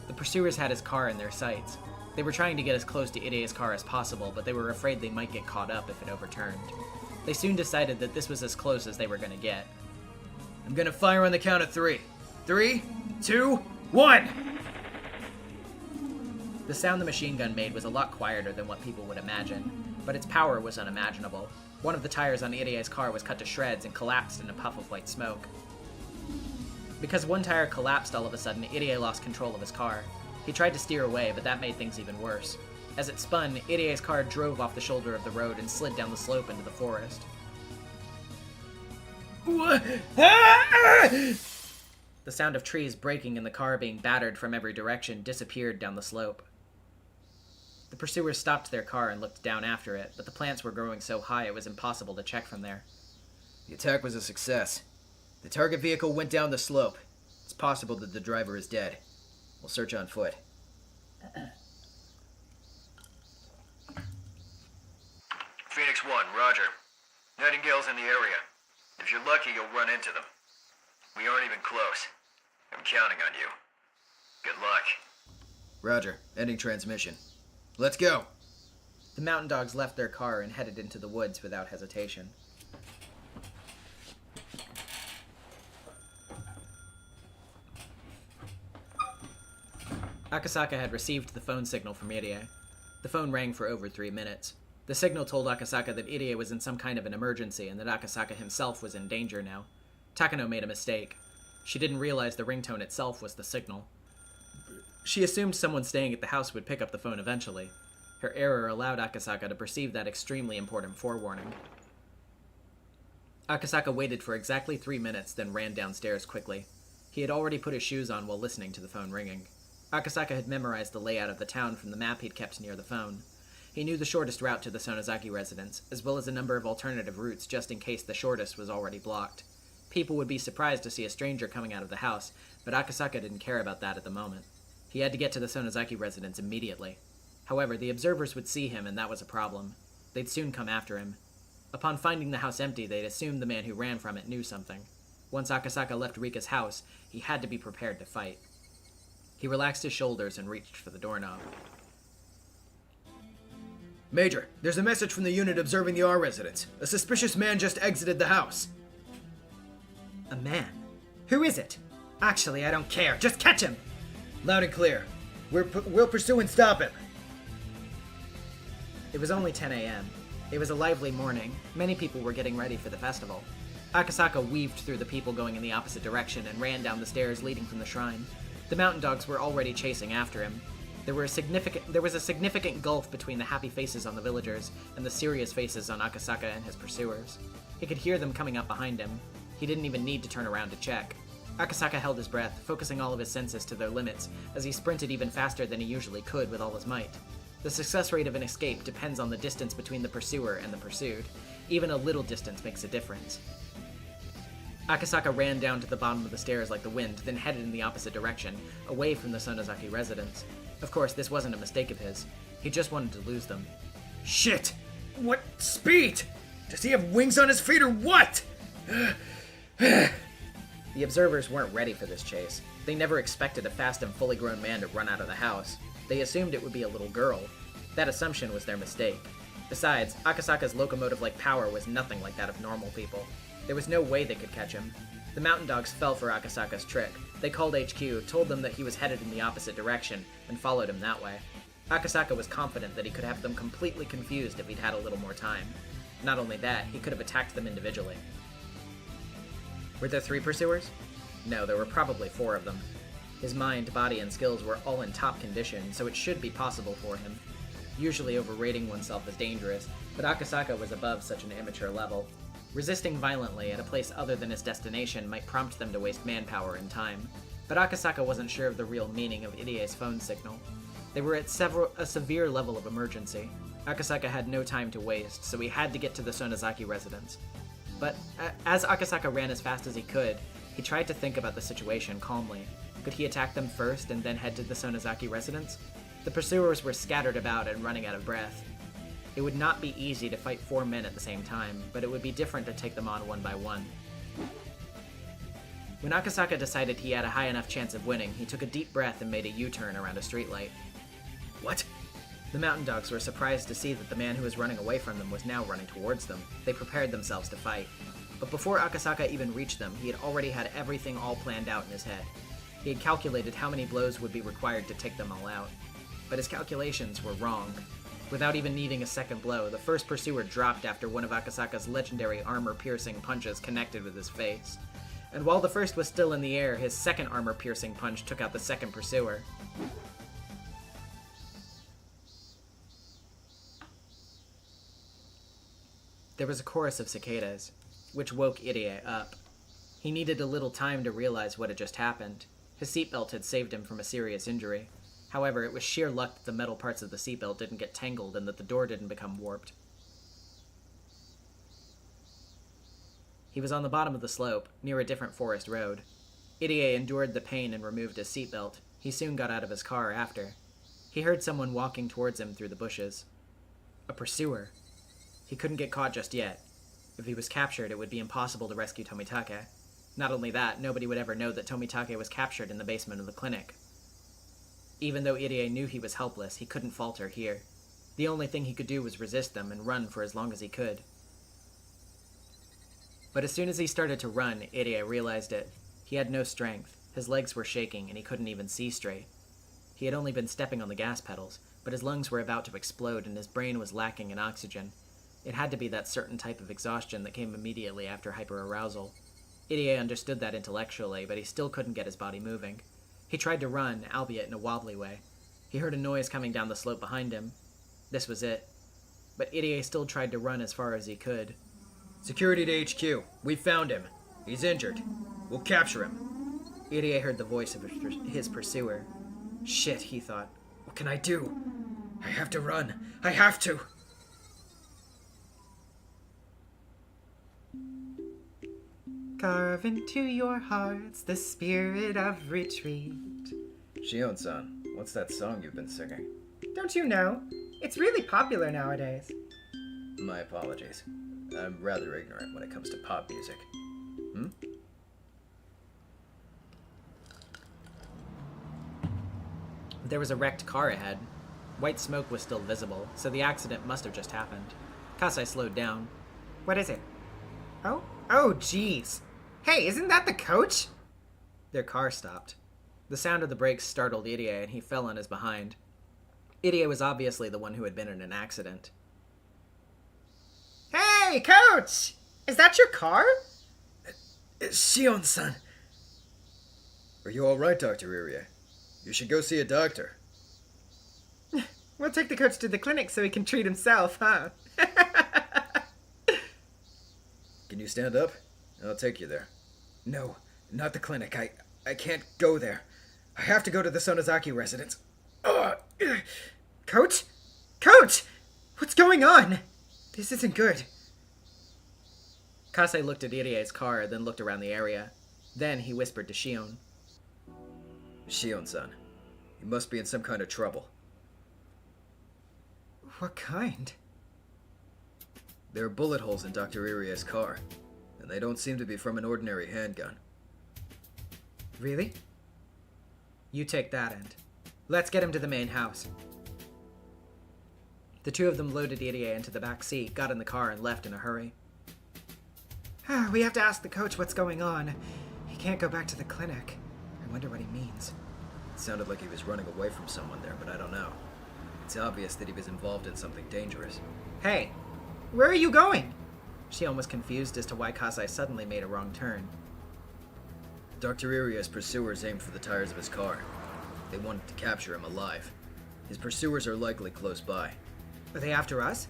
The pursuers had his car in their sights. They were trying to get as close to Irie's car as possible, but they were afraid they might get caught up if it overturned. They soon decided that this was as close as they were going to get. I'm gonna fire on the count of 3. 3, 2, 1! The sound the machine gun made was a lot quieter than what people would imagine, but its power was unimaginable. One of the tires on Irie's car was cut to shreds and collapsed in a puff of white smoke. Because one tire collapsed all of a sudden, Irie lost control of his car. He tried to steer away, but that made things even worse. As it spun, Irie's car drove off the shoulder of the road and slid down the slope into the forest. The sound of trees breaking and the car being battered from every direction disappeared down the slope. The pursuers stopped their car and looked down after it, but the plants were growing so high it was impossible to check from there. The attack was a success. The target vehicle went down the slope. It's possible that the driver is dead. We'll search on foot. Phoenix 1, roger. Nightingale's in the area. If you're lucky, you'll run into them. We aren't even close. I'm counting on you. Good luck. Roger. Ending transmission. Let's go. The mountain dogs left their car and headed into the woods without hesitation. Akasaka had received the phone signal from Irie. The phone rang for over 3 minutes. The signal told Akasaka that Irie was in some kind of an emergency and that Akasaka himself was in danger now. Takano made a mistake. She didn't realize the ringtone itself was the signal. She assumed someone staying at the house would pick up the phone eventually. Her error allowed Akasaka to perceive that extremely important forewarning. Akasaka waited for exactly 3 minutes, then ran downstairs quickly. He had already put his shoes on while listening to the phone ringing. Akasaka had memorized the layout of the town from the map he'd kept near the phone. He knew the shortest route to the Sonozaki residence, as well as a number of alternative routes just in case the shortest was already blocked. People would be surprised to see a stranger coming out of the house, but Akasaka didn't care about that at the moment. He had to get to the Sonozaki residence immediately. However, the observers would see him, and that was a problem. They'd soon come after him. Upon finding the house empty, they'd assumed the man who ran from it knew something. Once Akasaka left Rika's house, he had to be prepared to fight. He relaxed his shoulders and reached for the doorknob. Major, there's a message from the unit observing the R residence. A suspicious man just exited the house. A man? Who is it? Actually, I don't care. Just catch him! Loud and clear. We'll pursue and stop him. It was only 10 a.m. It was a lively morning. Many people were getting ready for the festival. Akasaka weaved through the people going in the opposite direction and ran down the stairs leading from the shrine. The mountain dogs were already chasing after him. There was a significant gulf between the happy faces on the villagers and the serious faces on Akasaka and his pursuers. He could hear them coming up behind him. He didn't even need to turn around to check. Akasaka held his breath, focusing all of his senses to their limits, as he sprinted even faster than he usually could with all his might. The success rate of an escape depends on the distance between the pursuer and the pursued. Even a little distance makes a difference. Akasaka ran down to the bottom of the stairs like the wind, then headed in the opposite direction, away from the Sonozaki residence. Of course, this wasn't a mistake of his. He just wanted to lose them. Shit! What speed? Does he have wings on his feet or what? The observers weren't ready for this chase. They never expected a fast and fully grown man to run out of the house. They assumed it would be a little girl. That assumption was their mistake. Besides, Akasaka's locomotive-like power was nothing like that of normal people. There was no way they could catch him. The mountain dogs fell for Akasaka's trick. They called HQ, told them that he was headed in the opposite direction, and followed him that way. Akasaka was confident that he could have them completely confused if he'd had a little more time. Not only that, he could have attacked them individually. Were there 3 pursuers? No, there were probably 4 of them. His mind, body, and skills were all in top condition, so it should be possible for him. Usually overrating oneself is dangerous, but Akasaka was above such an immature level. Resisting violently at a place other than his destination might prompt them to waste manpower and time. But Akasaka wasn't sure of the real meaning of Irie's phone signal. They were at a severe level of emergency. Akasaka had no time to waste, so he had to get to the Sonozaki residence. But as Akasaka ran as fast as he could, he tried to think about the situation calmly. Could he attack them first and then head to the Sonozaki residence? The pursuers were scattered about and running out of breath. It would not be easy to fight 4 men at the same time, but it would be different to take them on one by one. When Akasaka decided he had a high enough chance of winning, he took a deep breath and made a U-turn around a streetlight. What? The mountain dogs were surprised to see that the man who was running away from them was now running towards them. They prepared themselves to fight. But before Akasaka even reached them, he had already had everything all planned out in his head. He had calculated how many blows would be required to take them all out. But his calculations were wrong. Without even needing a second blow, the first pursuer dropped after one of Akasaka's legendary armor-piercing punches connected with his face. And while the first was still in the air, his second armor-piercing punch took out the second pursuer. There was a chorus of cicadas, which woke Irie up. He needed a little time to realize what had just happened. His seatbelt had saved him from a serious injury. However, it was sheer luck that the metal parts of the seatbelt didn't get tangled and that the door didn't become warped. He was on the bottom of the slope, near a different forest road. Irie endured the pain and removed his seatbelt. He soon got out of his car after. He heard someone walking towards him through the bushes. A pursuer. He couldn't get caught just yet. If he was captured, it would be impossible to rescue Tomitake. Not only that, nobody would ever know that Tomitake was captured in the basement of the clinic. Even though Irie knew he was helpless, he couldn't falter here. The only thing he could do was resist them and run for as long as he could. But as soon as he started to run, Irie realized it. He had no strength, his legs were shaking, and he couldn't even see straight. He had only been stepping on the gas pedals, but his lungs were about to explode and his brain was lacking in oxygen. It had to be that certain type of exhaustion that came immediately after hyperarousal. Irie understood that intellectually, but he still couldn't get his body moving. He tried to run, albeit in a wobbly way. He heard a noise coming down the slope behind him. This was it. But Irie still tried to run as far as he could. Security to HQ. We found him. He's injured. We'll capture him. Irie heard the voice of his pursuer. Shit, he thought. What can I do? I have to run. I have to. Carve into your hearts the spirit of retreat. Shion-san, what's that song you've been singing? Don't you know? It's really popular nowadays. My apologies. I'm rather ignorant when it comes to pop music. There was a wrecked car ahead. White smoke was still visible, so the accident must have just happened. Kasai slowed down. What is it? Oh, jeez. Hey, isn't that the coach? Their car stopped. The sound of the brakes startled Irie, and he fell on his behind. Irie was obviously the one who had been in an accident. Hey, coach! Is that your car? It's Shion-san. Are you alright, Dr. Irie? You should go see a doctor. We'll take the coach to the clinic so he can treat himself, huh? Can you stand up? I'll take you there. No, not the clinic. I can't go there. I have to go to the Sonozaki residence. Coach? Coach! What's going on? This isn't good. Kasai looked at Irie's car, then looked around the area. Then he whispered to Shion. Shion-san, you must be in some kind of trouble. What kind? There are bullet holes in Dr. Irie's car, and they don't seem to be from an ordinary handgun. Really? You take that end. Let's get him to the main house. The two of them loaded Irie into the back seat, got in the car, and left in a hurry. We have to ask the coach what's going on. He can't go back to the clinic. I wonder what he means. It sounded like he was running away from someone there, but I don't know. It's obvious that he was involved in something dangerous. Hey, where are you going? Shion was confused as to why Kasai suddenly made a wrong turn. Dr. Irie's pursuers aimed for the tires of his car. They wanted to capture him alive. His pursuers are likely close by. Are they after us?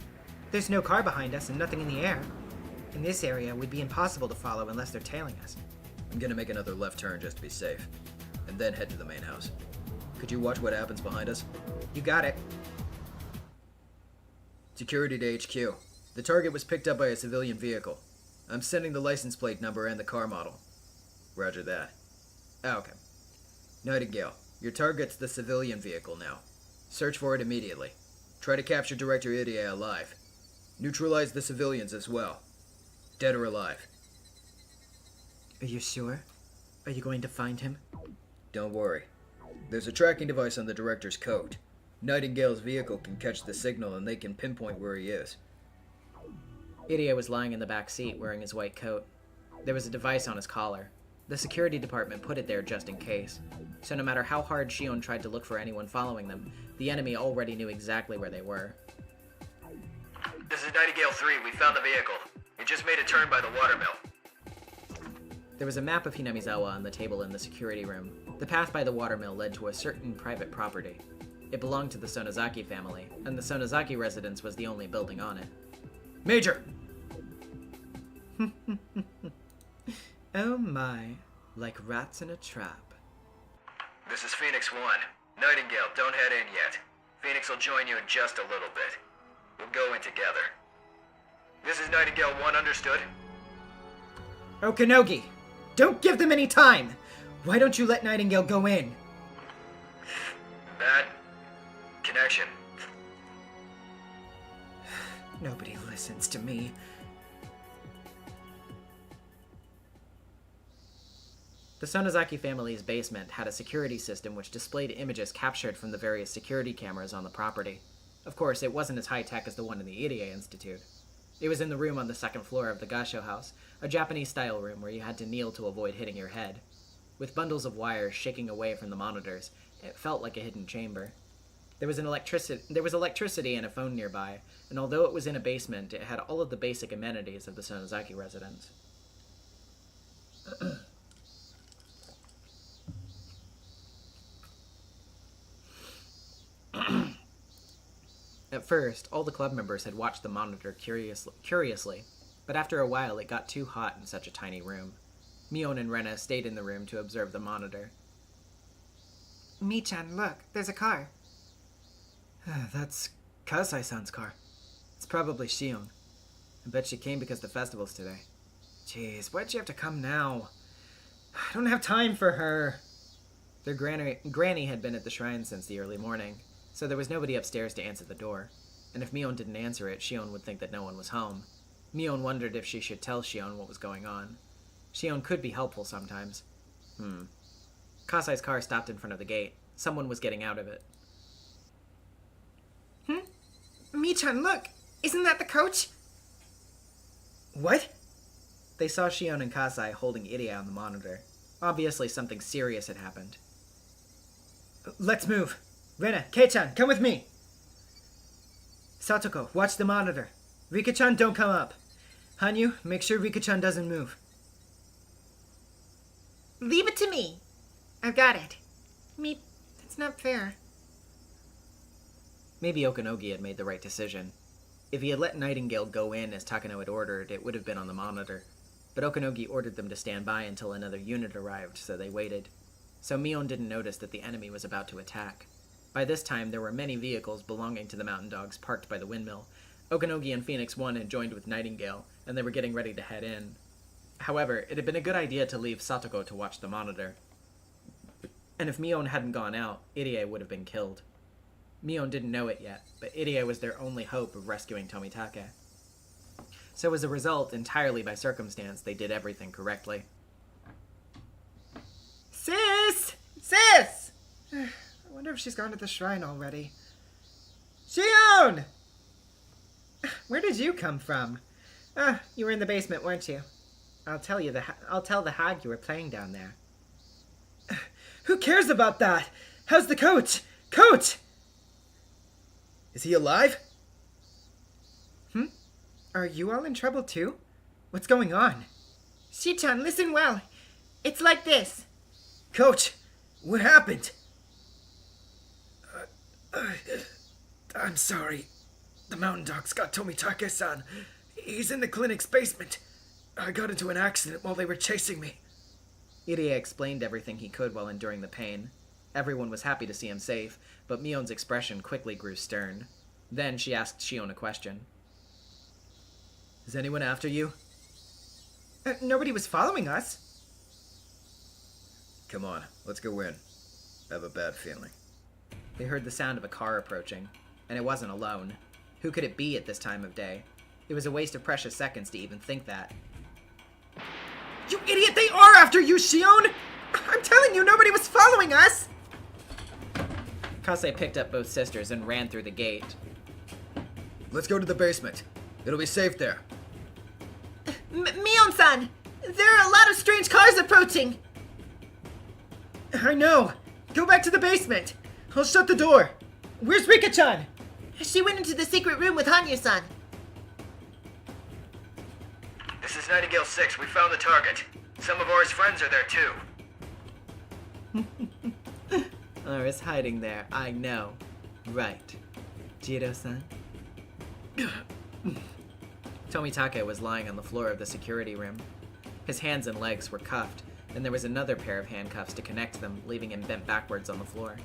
There's no car behind us and nothing in the air. In this area, it would be impossible to follow unless they're tailing us. I'm gonna make another left turn just to be safe, and then head to the main house. Could you watch what happens behind us? You got it. Security to HQ. The target was picked up by a civilian vehicle. I'm sending the license plate number and the car model. Roger that. Okay. Nightingale, your target's the civilian vehicle now. Search for it immediately. Try to capture Director Irie alive. Neutralize the civilians as well. Dead or alive. Are you sure? Are you going to find him? Don't worry. There's a tracking device on the Director's coat. Nightingale's vehicle can catch the signal and they can pinpoint where he is. Irie was lying in the back seat wearing his white coat. There was a device on his collar. The security department put it there just in case. So no matter how hard Shion tried to look for anyone following them, the enemy already knew exactly where they were. This is Nightingale 3. We found the vehicle. It just made a turn by the watermill. There was a map of Hinamizawa on the table in the security room. The path by the watermill led to a certain private property. It belonged to the Sonozaki family, and the Sonozaki residence was the only building on it. Major! Oh my, like rats in a trap. This is Phoenix 1. Nightingale, don't head in yet. Phoenix will join you in just a little bit. We'll go in together. This is Nightingale 1, understood? Okanogi, don't give them any time! Why don't you let Nightingale go in? Bad connection. Nobody listens to me. The Sonozaki family's basement had a security system which displayed images captured from the various security cameras on the property. Of course, it wasn't as high-tech as the one in the Irie Institute. It was in the room on the second floor of the Gasho house, a Japanese-style room where you had to kneel to avoid hitting your head. With bundles of wires shaking away from the monitors, it felt like a hidden chamber. There was electricity and a phone nearby, and although it was in a basement, it had all of the basic amenities of the Sonozaki residence. At first, all the club members had watched the monitor curiously, but after a while it got too hot in such a tiny room. Mion and Rena stayed in the room to observe the monitor. Mi-chan, look, there's a car. That's Kasai-san's car. It's probably Shion. I bet she came because the festival's today. Jeez, why'd she have to come now? I don't have time for her. Their granny had been at the shrine since the early morning, so there was nobody upstairs to answer the door. And if Mion didn't answer it, Shion would think that no one was home. Mion wondered if she should tell Shion what was going on. Shion could be helpful sometimes. Kasai's car stopped in front of the gate. Someone was getting out of it. Mi-chan, look! Isn't that the coach? What? They saw Shion and Kasai holding Irie on the monitor. Obviously something serious had happened. Let's move. Rena, Kei-chan, come with me. Satoko, watch the monitor. Rika-chan, don't come up. Hanyu, make sure Rika-chan doesn't move. Leave it to me. I've got it. That's not fair. Maybe Okanogi had made the right decision. If he had let Nightingale go in as Takano had ordered, it would have been on the monitor. But Okanogi ordered them to stand by until another unit arrived, so they waited. So Mion didn't notice that the enemy was about to attack. By this time, there were many vehicles belonging to the Mountain Dogs parked by the windmill. Okanogi and Phoenix 1 had joined with Nightingale, and they were getting ready to head in. However, it had been a good idea to leave Satoko to watch the monitor. And if Mion hadn't gone out, Irie would have been killed. Mion didn't know it yet, but Irie was their only hope of rescuing Tomitake. So as a result, entirely by circumstance, they did everything correctly. Sis! Sis! I wonder if she's gone to the shrine already. Shion! Where did you come from? You were in the basement, weren't you? I'll tell the hag you were playing down there. Who cares about that? How's the coach? Coach! Is he alive? Are you all in trouble too? What's going on? Shi-chan, listen well. It's like this. Coach, what happened? I'm sorry. The Mountain Dogs got Tomitake-san. He's in the clinic's basement. I got into an accident while they were chasing me. Irie explained everything he could while enduring the pain. Everyone was happy to see him safe, but Mion's expression quickly grew stern. Then she asked Shion a question. Is anyone after you? Nobody was following us. Come on, let's go in. I have a bad feeling. They heard the sound of a car approaching, and it wasn't alone. Who could it be at this time of day? It was a waste of precious seconds to even think that. You idiot! They are after you, Shion! I'm telling you, nobody was following us! Kasei picked up both sisters and ran through the gate. Let's go to the basement. It'll be safe there. Mion-san! There are a lot of strange cars approaching! I know! Go back to the basement! I'll shut the door! Where's Rika-chan? She went into the secret room with Hanyu-san. This is Nightingale 6. We found the target. Some of Aura's friends are there too. Aura's hiding there, I know. Right. Jiro-san? Tomitake was lying on the floor of the security room. His hands and legs were cuffed, and there was another pair of handcuffs to connect them, leaving him bent backwards on the floor.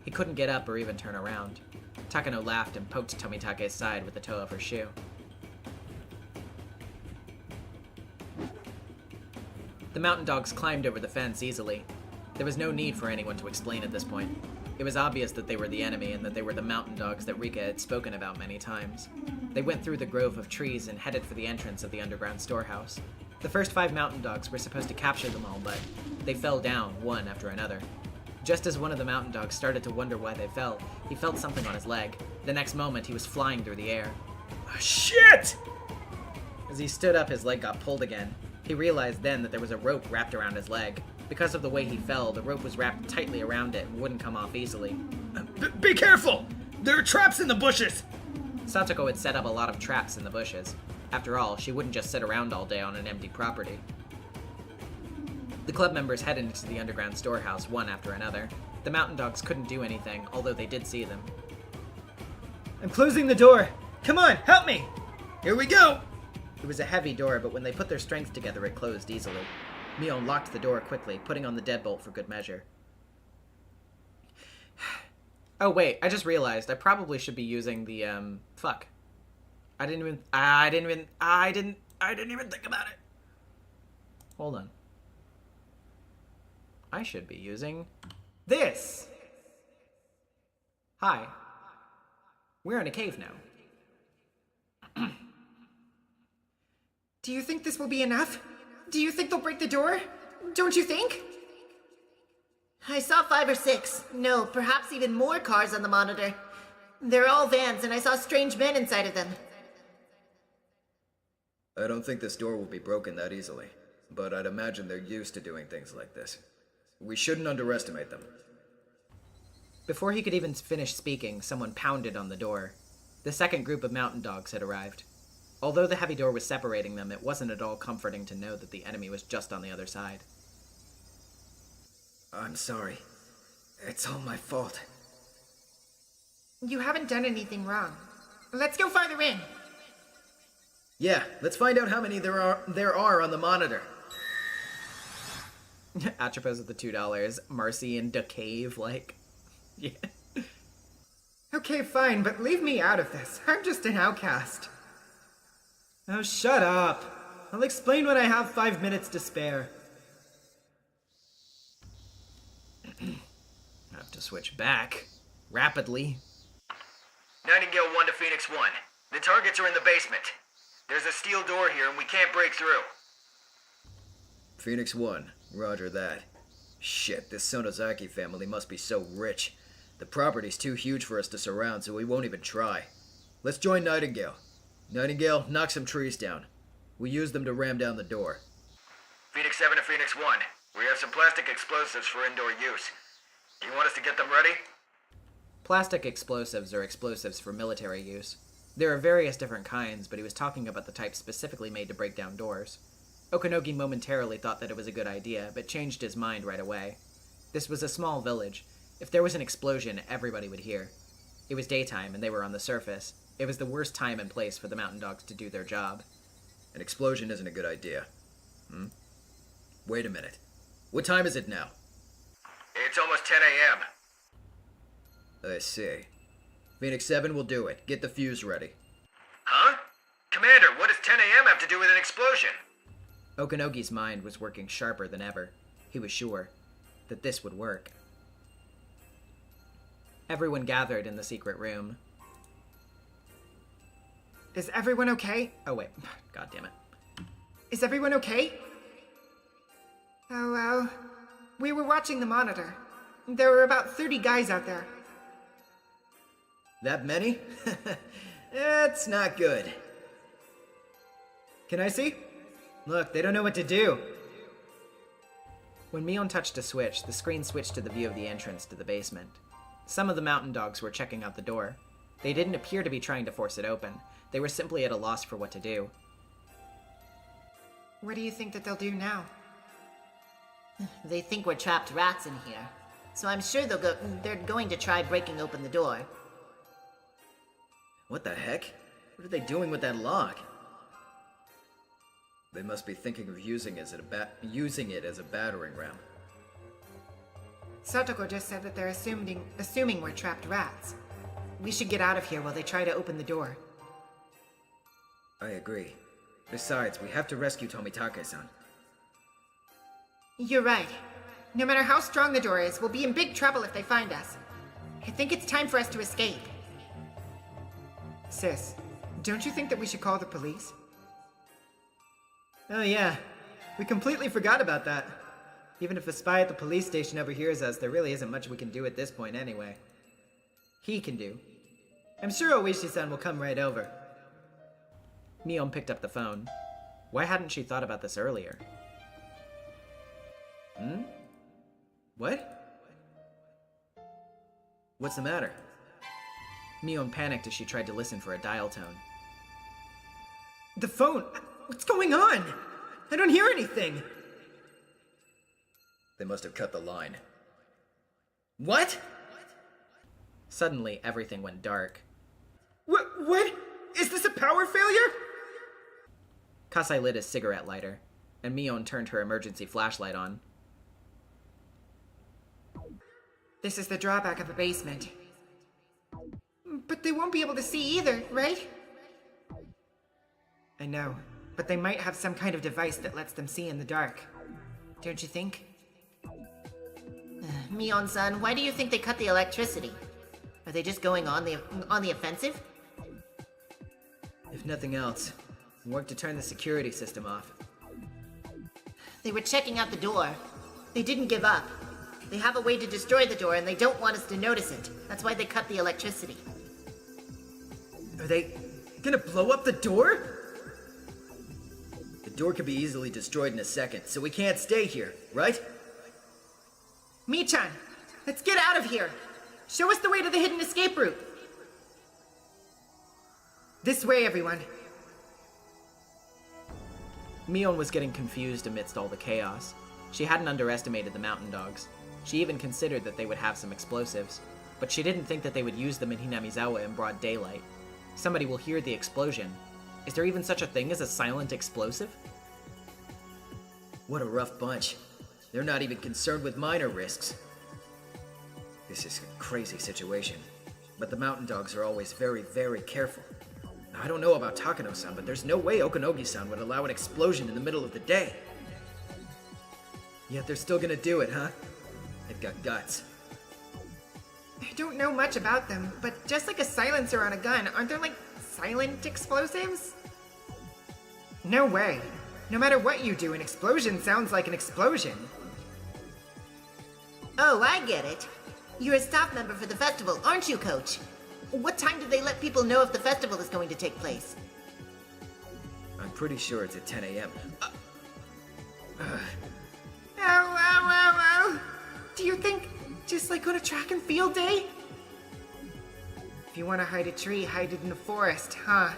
He couldn't get up or even turn around. Takano laughed and poked Tomitake's side with the toe of her shoe. The mountain dogs climbed over the fence easily. There was no need for anyone to explain at this point. It was obvious that they were the enemy and that they were the mountain dogs that Rika had spoken about many times. They went through the grove of trees and headed for the entrance of the underground storehouse. The first 5 mountain dogs were supposed to capture them all, but they fell down one after another. Just as one of the mountain dogs started to wonder why they fell, he felt something on his leg. The next moment, he was flying through the air. Shit! As he stood up, his leg got pulled again. He realized then that there was a rope wrapped around his leg. Because of the way he fell, the rope was wrapped tightly around it and wouldn't come off easily. Be careful! There are traps in the bushes! Satoko had set up a lot of traps in the bushes. After all, she wouldn't just sit around all day on an empty property. The club members headed into the underground storehouse one after another. The mountain dogs couldn't do anything, although they did see them. I'm closing the door. Come on, help me! Here we go! It was a heavy door, but when they put their strength together, it closed easily. Mion locked the door quickly, putting on the deadbolt for good measure. Oh wait, I just realized I probably should be using the fuck. I didn't even think about it. Hold on. I should be using this. Hi. We're in a cave now. Do you think this will be enough? Do you think they'll break the door? Don't you think? I saw 5 or 6, no, perhaps even more cars on the monitor. They're all vans, and I saw strange men inside of them. I don't think this door will be broken that easily, but I'd imagine they're used to doing things like this. We shouldn't underestimate them. Before he could even finish speaking, someone pounded on the door. The second group of mountain dogs had arrived. Although the heavy door was separating them, it wasn't at all comforting to know that the enemy was just on the other side. I'm sorry. It's all my fault. You haven't done anything wrong. Let's go farther in. Yeah, let's find out how many there are on the monitor. Atropos with the $2. Marcy in the cave, like... Yeah. Okay, fine, but leave me out of this. I'm just an outcast. Oh, shut up. I'll explain when I have 5 minutes to spare. I have to switch back. Rapidly. Nightingale 1 to Phoenix 1. The targets are in the basement. There's a steel door here and we can't break through. Phoenix 1, roger that. Shit, this Sonozaki family must be so rich. The property's too huge for us to surround, so we won't even try. Let's join Nightingale. Nightingale, knock some trees down. We use them to ram down the door. Phoenix 7 to Phoenix 1. We have some plastic explosives for indoor use. Do you want us to get them ready? Plastic explosives are explosives for military use. There are various different kinds, but he was talking about the type specifically made to break down doors. Okanogi momentarily thought that it was a good idea, but changed his mind right away. This was a small village. If there was an explosion, everybody would hear. It was daytime, and they were on the surface. It was the worst time and place for the mountain dogs to do their job. An explosion isn't a good idea. Wait a minute. What time is it now? It's almost 10 a.m. I see. Phoenix 7 will do it. Get the fuse ready. Huh? Commander, what does 10 a.m. have to do with an explosion? Okanogi's mind was working sharper than ever. He was sure that this would work. Everyone gathered in the secret room. Is everyone okay? Oh wait, god damn it. Is everyone okay? Oh, well. We were watching the monitor. There were about 30 guys out there. That many? That's not good. Can I see? Look, they don't know what to do. When Mion touched a switch, the screen switched to the view of the entrance to the basement. Some of the mountain dogs were checking out the door. They didn't appear to be trying to force it open. They were simply at a loss for what to do. What do you think that they'll do now? They think we're trapped rats in here. So I'm sure they're going to try breaking open the door. What the heck? What are they doing with that lock? They must be thinking of using it as a battering ram. Satoko just said that they're assuming we're trapped rats. We should get out of here while they try to open the door. I agree. Besides, we have to rescue Tomitake-san. You're right. No matter how strong the door is, we'll be in big trouble if they find us. I think it's time for us to escape. Sis, don't you think that we should call the police? Oh yeah, we completely forgot about that. Even if a spy at the police station overhears us, there really isn't much we can do at this point anyway. He can do. I'm sure Oishi-san will come right over. Mion picked up the phone. Why hadn't she thought about this earlier? What? What's the matter? Mion panicked as she tried to listen for a dial tone. The phone! What's going on? I don't hear anything! They must have cut the line. What? Suddenly, everything went dark. What? Is this a power failure? Kasai lit his cigarette lighter, and Mion turned her emergency flashlight on. This is the drawback of a basement. But they won't be able to see either, right? I know, but they might have some kind of device that lets them see in the dark. Don't you think? Mion-san, why do you think they cut the electricity? Are they just going on the offensive? If nothing else, work to turn the security system off. They were checking out the door. They didn't give up. They have a way to destroy the door and they don't want us to notice it. That's why they cut the electricity. Are they gonna blow up the door? The door could be easily destroyed in a second, so we can't stay here, right? Mi-chan, let's get out of here! Show us the way to the hidden escape route! This way, everyone. Mion was getting confused amidst all the chaos. She hadn't underestimated the mountain dogs. She even considered that they would have some explosives, but she didn't think that they would use them in Hinamizawa in broad daylight. Somebody will hear the explosion. Is there even such a thing as a silent explosive? What a rough bunch. They're not even concerned with minor risks. This is a crazy situation, but the mountain dogs are always very, very careful. Now, I don't know about Takano-san, but there's no way Okanogi-san would allow an explosion in the middle of the day. Yet they're still gonna do it, huh? They've got guts. I don't know much about them, but just like a silencer on a gun, aren't there like silent explosives? No way. No matter what you do, an explosion sounds like an explosion. Oh, I get it. You're a staff member for the festival, aren't you, Coach? What time do they let people know if the festival is going to take place? I'm pretty sure it's at 10 a.m. Ow, ow, ow, ow! Do you think, just like on a track and field day? If you want to hide a tree, hide it in the forest, huh?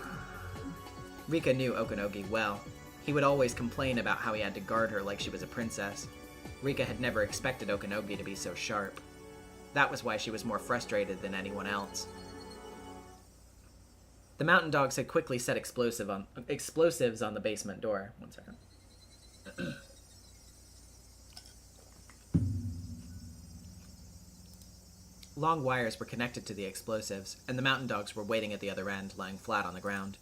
Rika knew Okanogi well. He would always complain about how he had to guard her like she was a princess. Rika had never expected Okanogi to be so sharp. That was why she was more frustrated than anyone else. The mountain dogs had quickly set explosives on the basement door. 1 second. Long wires were connected to the explosives, and the mountain dogs were waiting at the other end, lying flat on the ground.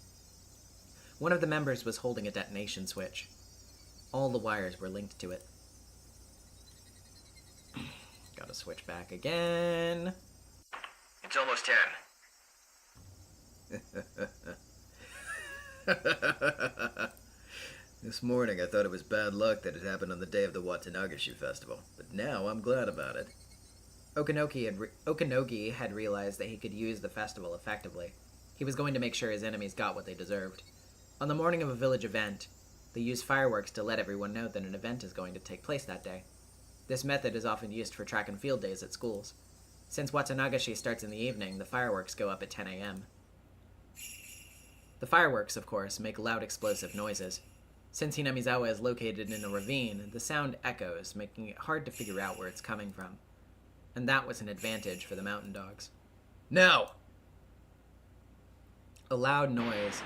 One of the members was holding a detonation switch. All the wires were linked to it. Gotta switch back again. It's almost 10. This morning I thought it was bad luck that it happened on the day of the Watanagashi festival, but now I'm glad about it. Okanogi had realized that he could use the festival effectively. He was going to make sure his enemies got what they deserved. On the morning of a village event, they use fireworks to let everyone know that an event is going to take place that day. This method is often used for track and field days at schools. Since Watanagashi starts in the evening, the fireworks go up at 10 a.m. The fireworks, of course, make loud explosive noises. Since Hinamizawa is located in a ravine, the sound echoes, making it hard to figure out where it's coming from. And that was an advantage for the mountain dogs. Now! A loud noise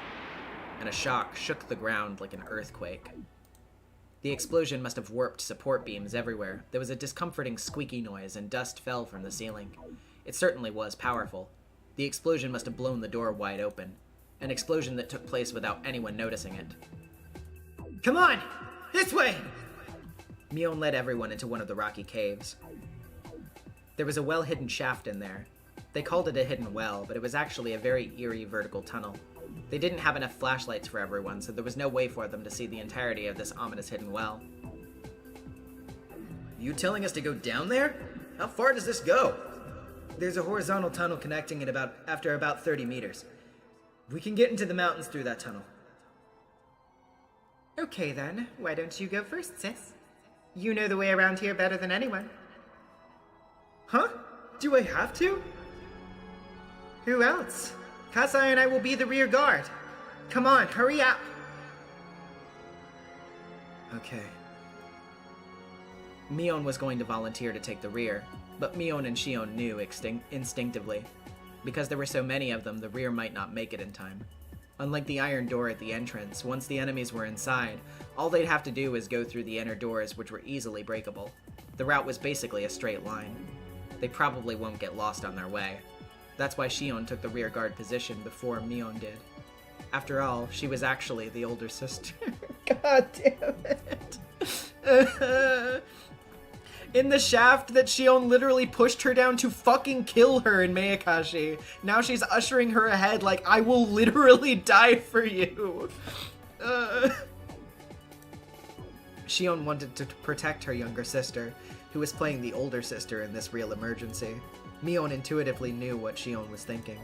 and a shock shook the ground like an earthquake. The explosion must have warped support beams everywhere. There was a discomforting squeaky noise, and dust fell from the ceiling. It certainly was powerful. The explosion must have blown the door wide open. An explosion that took place without anyone noticing it. Come on! This way! Mion led everyone into one of the rocky caves. There was a well-hidden shaft in there. They called it a hidden well, but it was actually a very eerie vertical tunnel. They didn't have enough flashlights for everyone, so there was no way for them to see the entirety of this ominous hidden well. You telling us to go down there? How far does this go? There's a horizontal tunnel connecting it after about 30 meters. We can get into the mountains through that tunnel. Okay then, why don't you go first, sis? You know the way around here better than anyone. Huh? Do I have to? Who else? Kasai and I will be the rear guard. Come on, hurry up! Okay. Mion was going to volunteer to take the rear, but Mion and Shion knew instinctively. Because there were so many of them, the rear might not make it in time. Unlike the iron door at the entrance, once the enemies were inside, all they'd have to do was go through the inner doors, which were easily breakable. The route was basically a straight line. They probably won't get lost on their way. That's why Shion took the rear guard position before Mion did. After all, she was actually the older sister. God damn it. In the shaft that Shion literally pushed her down to fucking kill her in Mayakashi. Now she's ushering her ahead like, I will literally die for you. Shion wanted to protect her younger sister, who was playing the older sister in this real emergency. Mion intuitively knew what Shion was thinking.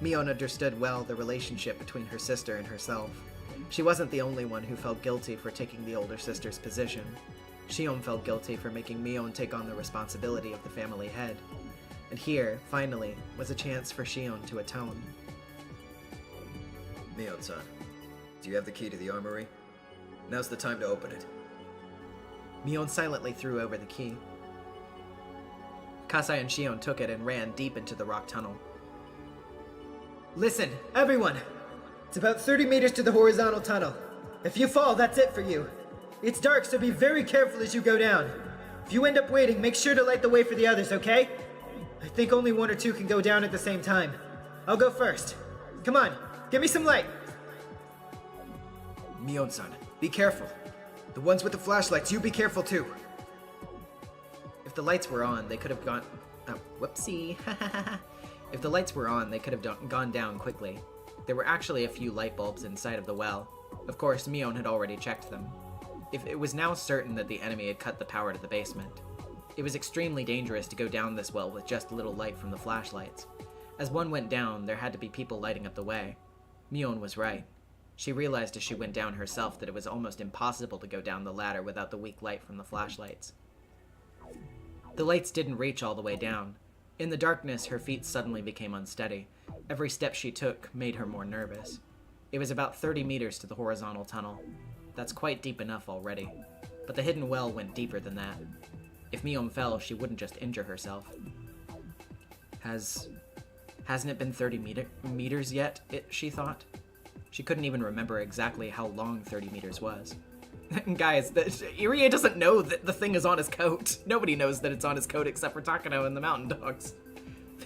Mion understood well the relationship between her sister and herself. She wasn't the only one who felt guilty for taking the older sister's position. Shion felt guilty for making Mion take on the responsibility of the family head. And here, finally, was a chance for Shion to atone. Mion-san, do you have the key to the armory? Now's the time to open it. Mion silently threw over the key. Kasai and Shion took it and ran deep into the rock tunnel. Listen, everyone! It's about 30 meters to the horizontal tunnel. If you fall, that's it for you. It's dark, so be very careful as you go down. If you end up waiting, make sure to light the way for the others, okay? I think only one or two can go down at the same time. I'll go first. Come on, give me some light. Mion-san, be careful. The ones with the flashlights, you be careful too. If the lights were on, they could have gone... Oh, whoopsie. If the lights were on, they could have gone down quickly. There were actually a few light bulbs inside of the well. Of course, Mion had already checked them. It was now certain that the enemy had cut the power to the basement. It was extremely dangerous to go down this well with just little light from the flashlights. As one went down, there had to be people lighting up the way. Mion was right. She realized as she went down herself that it was almost impossible to go down the ladder without the weak light from the flashlights. The lights didn't reach all the way down. In the darkness, her feet suddenly became unsteady. Every step she took made her more nervous. It was about 30 meters to the horizontal tunnel. That's quite deep enough already. But the hidden well went deeper than that. If Mion fell, she wouldn't just injure herself. Hasn't it been 30 meters yet, she thought? She couldn't even remember exactly how long 30 meters was. Guys, Irie doesn't know that the thing is on his coat. Nobody knows that it's on his coat except for Takano and the Mountain Dogs.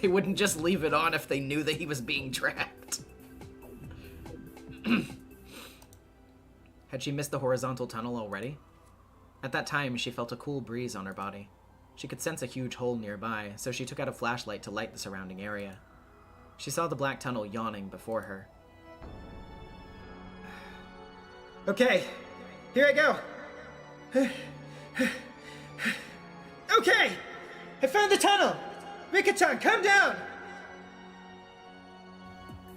They wouldn't just leave it on if they knew that he was being tracked. Had she missed the horizontal tunnel already? At that time, she felt a cool breeze on her body. She could sense a huge hole nearby, so she took out a flashlight to light the surrounding area. She saw the black tunnel yawning before her. Okay, here I go. Okay, I found the tunnel. Rika-chan, come down.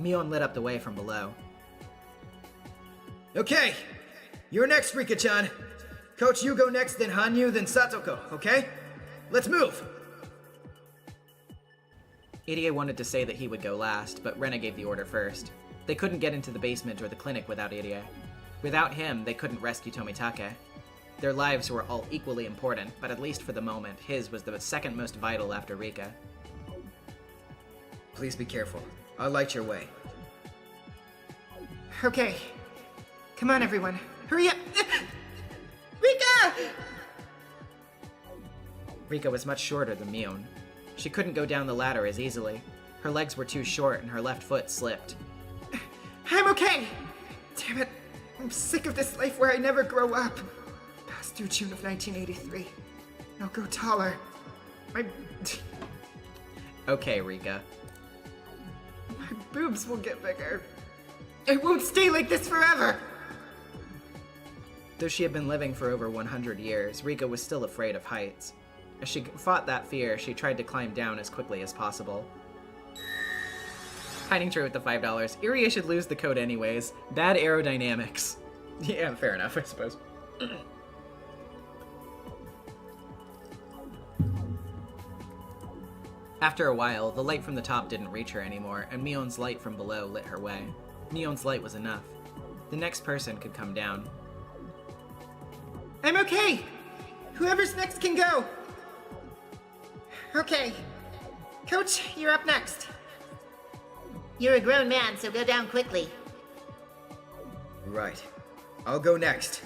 Mion lit up the way from below. Okay, you're next, Rika-chan. Coach, you go next, then Hanyu, then Satoko, okay? Let's move! Irie wanted to say that he would go last, but Rena gave the order first. They couldn't get into the basement or the clinic without Irie. Without him, they couldn't rescue Tomitake. Their lives were all equally important, but at least for the moment, his was the second most vital after Rika. Please be careful. I'll light your way. Okay, come on everyone, hurry up. Rika! Rika was much shorter than Mion. She couldn't go down the ladder as easily. Her legs were too short and her left foot slipped. I'm okay! Damn it, I'm sick of this life where I never grow up. Past through June of 1983. I'll grow taller. My Okay, Rika. boobs will get bigger. It won't stay like this forever! Though she had been living for over 100 years, Rika was still afraid of heights. As she fought that fear, she tried to climb down as quickly as possible. Hiding true with the $5. Irie should lose the code anyways. Bad aerodynamics. Yeah, fair enough, I suppose. After a while, the light from the top didn't reach her anymore, and Mion's light from below lit her way. Mion's light was enough. The next person could come down. I'm okay! Whoever's next can go! Okay. Coach, you're up next. You're a grown man, so go down quickly. Right. I'll go next.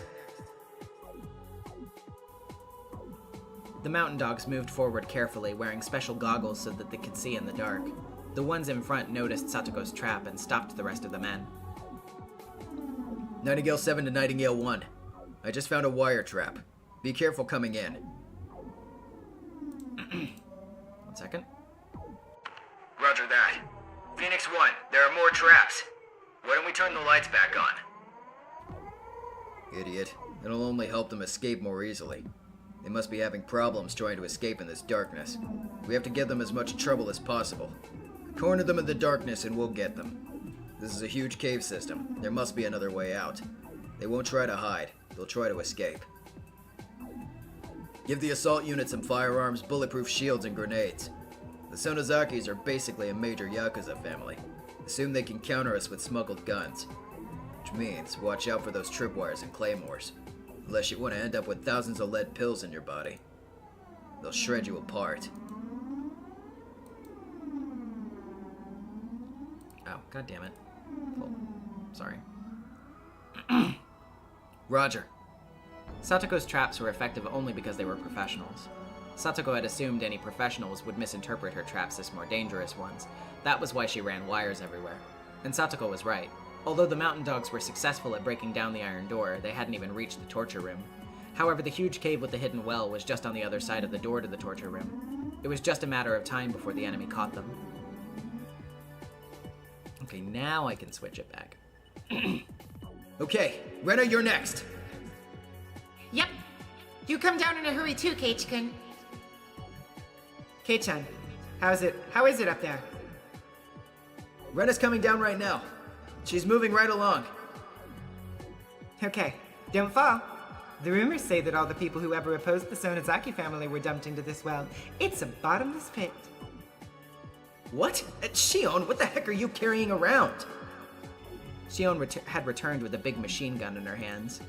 The mountain dogs moved forward carefully, wearing special goggles so that they could see in the dark. The ones in front noticed Satoko's trap and stopped the rest of the men. Nightingale 7 to Nightingale 1. I just found a wire trap. Be careful coming in. 1 second. Roger that. Phoenix 1, there are more traps. Why don't we turn the lights back on? Idiot. It'll only help them escape more easily. They must be having problems trying to escape in this darkness. We have to give them as much trouble as possible. Corner them in the darkness and we'll get them. This is a huge cave system. There must be another way out. They won't try to hide. They'll try to escape. Give the assault unit some firearms, bulletproof shields, and grenades. The Sonozakis are basically a major Yakuza family. Assume they can counter us with smuggled guns. Which means, watch out for those tripwires and claymores. Unless you want to end up with thousands of lead pills in your body. They'll shred you apart. Oh, god damn it. Oh, sorry. Roger. Satoko's traps were effective only because they were professionals. Satoko had assumed any professionals would misinterpret her traps as more dangerous ones. That was why she ran wires everywhere. And Satoko was right. Although the mountain dogs were successful at breaking down the iron door, they hadn't even reached the torture room. However, the huge cave with the hidden well was just on the other side of the door to the torture room. It was just a matter of time before the enemy caught them. Okay, now I can switch it back. Okay, Rena, you're next. Yep. You come down in a hurry too, Keiichi-kun. Kei-chan, how is it up there? Rena's coming down right now. She's moving right along. Okay, don't fall. The rumors say that all the people who ever opposed the Sonozaki family were dumped into this well. It's a bottomless pit. What? Shion, what the heck are you carrying around? Shion had returned with a big machine gun in her hands.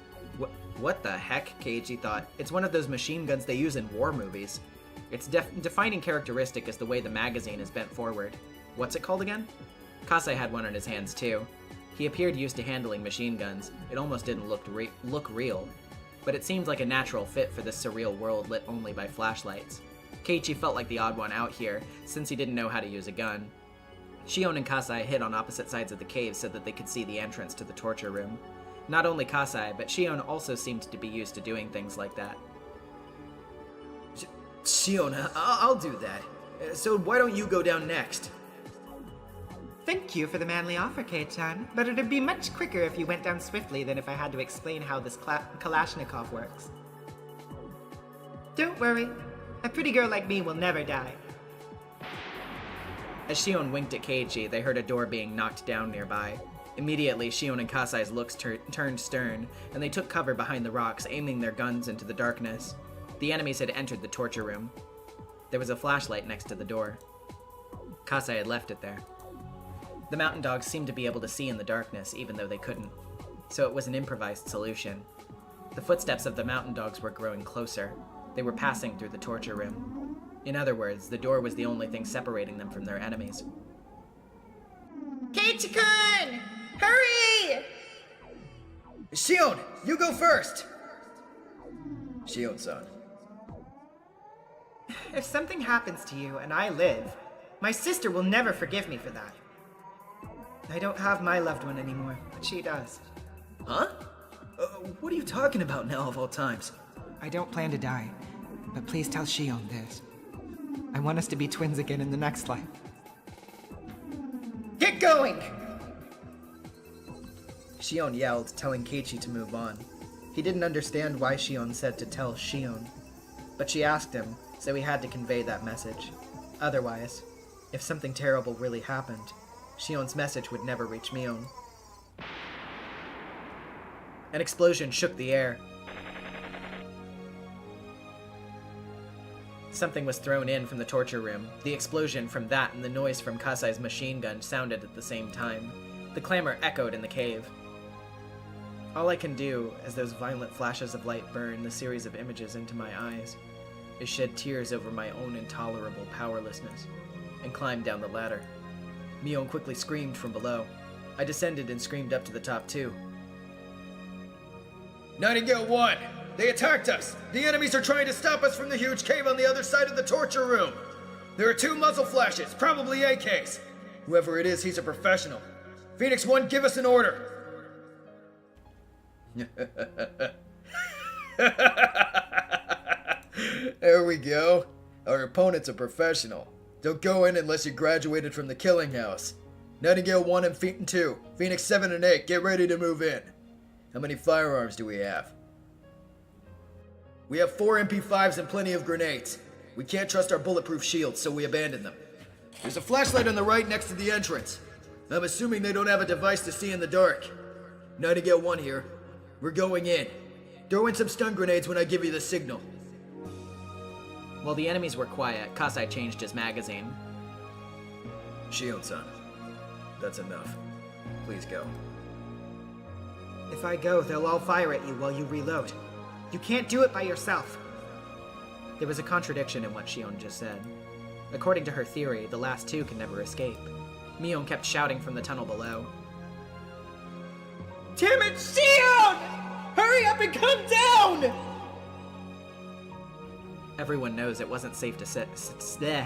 What the heck? Keiichi thought. It's one of those machine guns they use in war movies. Its defining characteristic is the way the magazine is bent forward. What's it called again? Kasai had one in his hands too. He appeared used to handling machine guns. It almost didn't look real. But it seemed like a natural fit for this surreal world lit only by flashlights. Keiichi felt like the odd one out here, since he didn't know how to use a gun. Shion and Kasai hid on opposite sides of the cave so that they could see the entrance to the torture room. Not only Kasai, but Shion also seemed to be used to doing things like that. Shion, I'll do that. So why don't you go down next? Thank you for the manly offer, Kei-chan, but it'd be much quicker if you went down swiftly than if I had to explain how this Kalashnikov works. Don't worry. A pretty girl like me will never die. As Shion winked at Keiichi, they heard a door being knocked down nearby. Immediately, Shion and Kasai's looks turned stern, and they took cover behind the rocks, aiming their guns into the darkness. The enemies had entered the torture room. There was a flashlight next to the door. Kasai had left it there. The mountain dogs seemed to be able to see in the darkness, even though they couldn't. So it was an improvised solution. The footsteps of the mountain dogs were growing closer. They were passing through the torture room. In other words, the door was the only thing separating them from their enemies. Keiichi-kun! Hurry! Shion, you go first! Shion-san. If something happens to you and I live, my sister will never forgive me for that. I don't have my loved one anymore, but she does. Huh? What are you talking about now of all times? I don't plan to die, but please tell Shion this. I want us to be twins again in the next life. Get going! Shion yelled, telling Keiichi to move on. He didn't understand why Shion said to tell Shion, but she asked him, so he had to convey that message. Otherwise, if something terrible really happened, Shion's message would never reach Mion. An explosion shook the air. Something was thrown in from the torture room. The explosion from that and the noise from Kasai's machine gun sounded at the same time. The clamor echoed in the cave. All I can do, as those violent flashes of light burn the series of images into my eyes, is shed tears over my own intolerable powerlessness, and climb down the ladder. Mion quickly screamed from below. I descended and screamed up to the top too. Nightingale 1! They attacked us! The enemies are trying to stop us from the huge cave on the other side of the torture room! There are 2 muzzle flashes, probably AKs. Whoever it is, he's a professional. Phoenix 1, give us an order! There we go. Our opponent's a professional. Don't go in unless you graduated from the killing house. Nightingale 1 and Phoenix 2. Phoenix 7 and 8, get ready to move in. How many firearms do we have? We have 4 MP5s and plenty of grenades. We can't trust our bulletproof shields, so we abandon them. There's a flashlight on the right next to the entrance. I'm assuming they don't have a device to see in the dark. Nightingale 1 here. We're going in. Throw in some stun grenades when I give you the signal. While the enemies were quiet, Kasai changed his magazine. Shion-san, that's enough. Please go. If I go, they'll all fire at you while you reload. You can't do it by yourself. There was a contradiction in what Shion just said. According to her theory, the last 2 can never escape. Mion kept shouting from the tunnel below. Damn it, Shion! Hurry up and come down! Everyone knows it wasn't safe to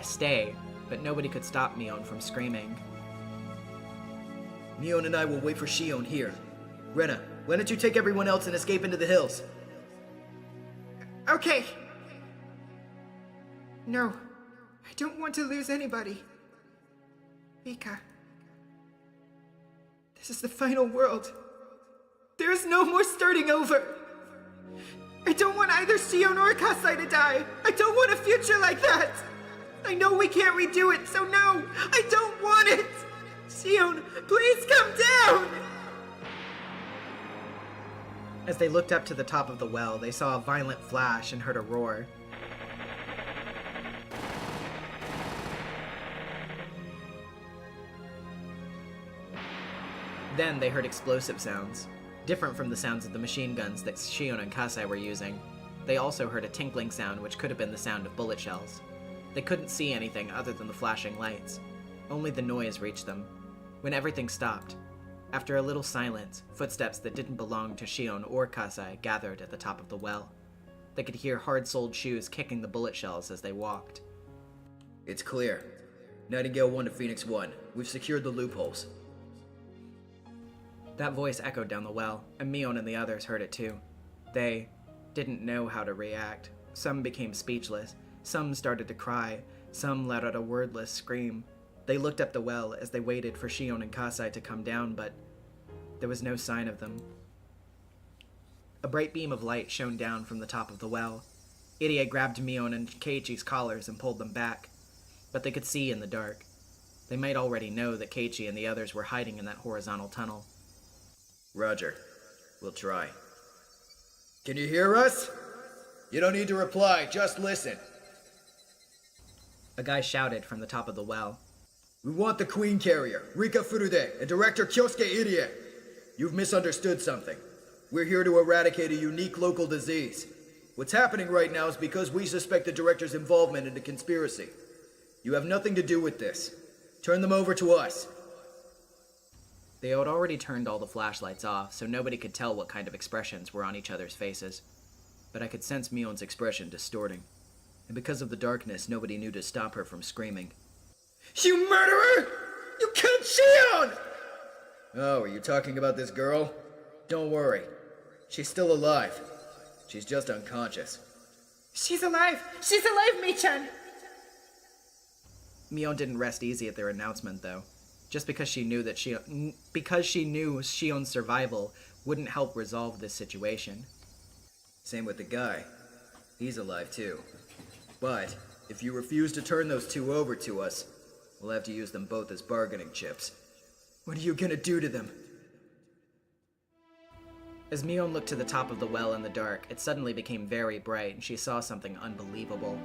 stay, but nobody could stop Mion from screaming. Mion and I will wait for Shion here. Rena, why don't you take everyone else and escape into the hills? Okay. No, I don't want to lose anybody. Mika. This is the final world. There is no more starting over. I don't want either Shion or Kasai to die. I don't want a future like that. I know we can't redo it, so no, I don't want it. Shion, please come down. As they looked up to the top of the well, they saw a violent flash and heard a roar. Then they heard explosive sounds, different from the sounds of the machine guns that Shion and Kasai were using. They also heard a tinkling sound which could have been the sound of bullet shells. They couldn't see anything other than the flashing lights. Only the noise reached them. When everything stopped, after a little silence, footsteps that didn't belong to Shion or Kasai gathered at the top of the well. They could hear hard-soled shoes kicking the bullet shells as they walked. It's clear. Nightingale 1 to Phoenix 1. We've secured the loopholes. That voice echoed down the well, and Mion and the others heard it too. They didn't know how to react. Some became speechless. Some started to cry. Some let out a wordless scream. They looked up the well as they waited for Shion and Kasai to come down, but there was no sign of them. A bright beam of light shone down from the top of the well. Irie grabbed Mion and Keiichi's collars and pulled them back, but they could see in the dark. They might already know that Keiichi and the others were hiding in that horizontal tunnel. Roger. We'll try. Can you hear us? You don't need to reply, just listen. A guy shouted from the top of the well. We want the Queen Carrier, Rika Furude, and Director Kyosuke Irie. You've misunderstood something. We're here to eradicate a unique local disease. What's happening right now is because we suspect the Director's involvement in the conspiracy. You have nothing to do with this. Turn them over to us. They had already turned all the flashlights off, so nobody could tell what kind of expressions were on each other's faces. but I could sense Mion's expression distorting. And because of the darkness, nobody knew to stop her from screaming. You murderer! You killed Shion! Oh, are you talking about this girl? Don't worry. She's still alive. She's just unconscious. She's alive! She's alive, Mei-chan! Mion didn't rest easy at their announcement, though. Just because she knew Shion's survival wouldn't help resolve this situation. Same with the guy. He's alive too. But if you refuse to turn those two over to us, we'll have to use them both as bargaining chips. What are you gonna do to them? As Mion looked to the top of the well in the dark, it suddenly became very bright and she saw something unbelievable.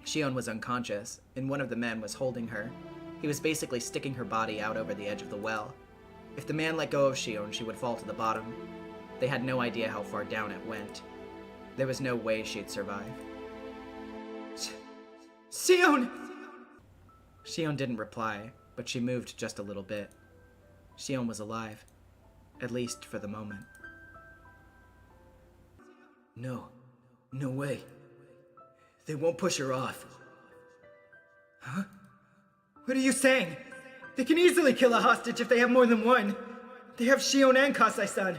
Shion was unconscious, and one of the men was holding her. He was basically sticking her body out over the edge of the well. If the man let go of Shion, she would fall to the bottom. They had no idea how far down it went. There was no way she'd survive. Shion! Shion didn't reply, but she moved just a little bit. Shion was alive, at least for the moment. No. No way. They won't push her off. Huh? What are you saying? They can easily kill a hostage if they have more than one. They have Shion and Kasai-san.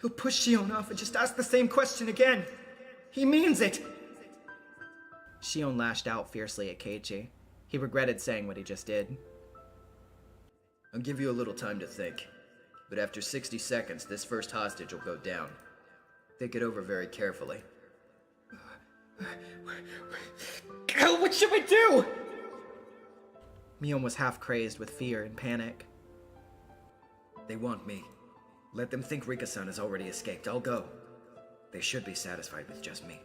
He'll push Shion off and just ask the same question again. He means it. Shion lashed out fiercely at Keiichi. He regretted saying what he just did. I'll give you a little time to think. But after 60 seconds, this first hostage will go down. Think it over very carefully. Hell, what should we do? Mion was half crazed with fear and panic. They want me. Let them think Rika-san has already escaped. I'll go. They should be satisfied with just me.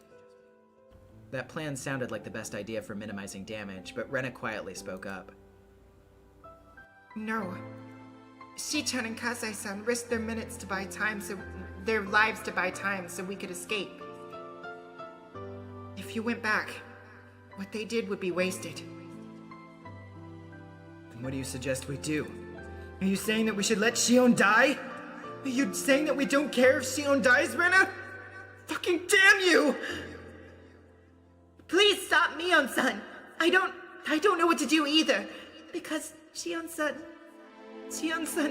That plan sounded like the best idea for minimizing damage, but Rena quietly spoke up. No. Shi-chan and Kasai-san risked their lives to buy time so we could escape. If you went back, what they did would be wasted. Then what do you suggest we do? Are you saying that we should let Shion die? Are you saying that we don't care if Shion dies, Rena? Fucking damn you! Please stop Mion-san! I don't know what to do either. Because Shion-san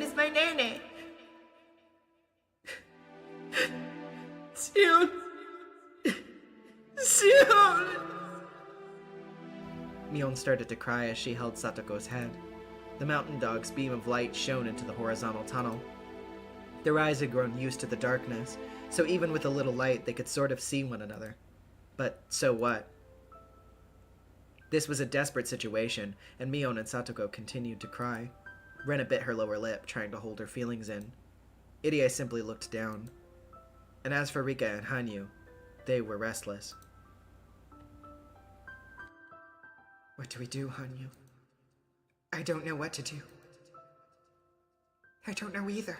is my nene. Shion! Mion started to cry as she held Satoko's head. The mountain dog's beam of light shone into the horizontal tunnel. Their eyes had grown used to the darkness, so even with a little light they could sort of see one another. But so what? This was a desperate situation, and Mion and Satoko continued to cry. Rena bit her lower lip, trying to hold her feelings in. Irie simply looked down. And as for Rika and Hanyu, they were restless. What do we do, Hanyu? I don't know what to do. I don't know either.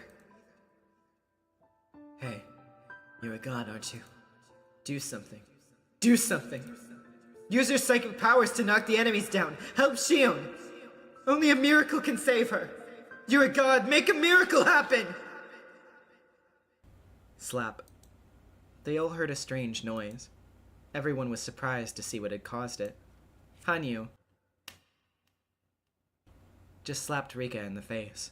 Hey, you're a god, aren't you? Do something. Do something! Use your psychic powers to knock the enemies down. Help Shion. Only a miracle can save her. You're a god. Make a miracle happen! Slap. They all heard a strange noise. Everyone was surprised to see what had caused it. Hanyu just slapped Rika in the face.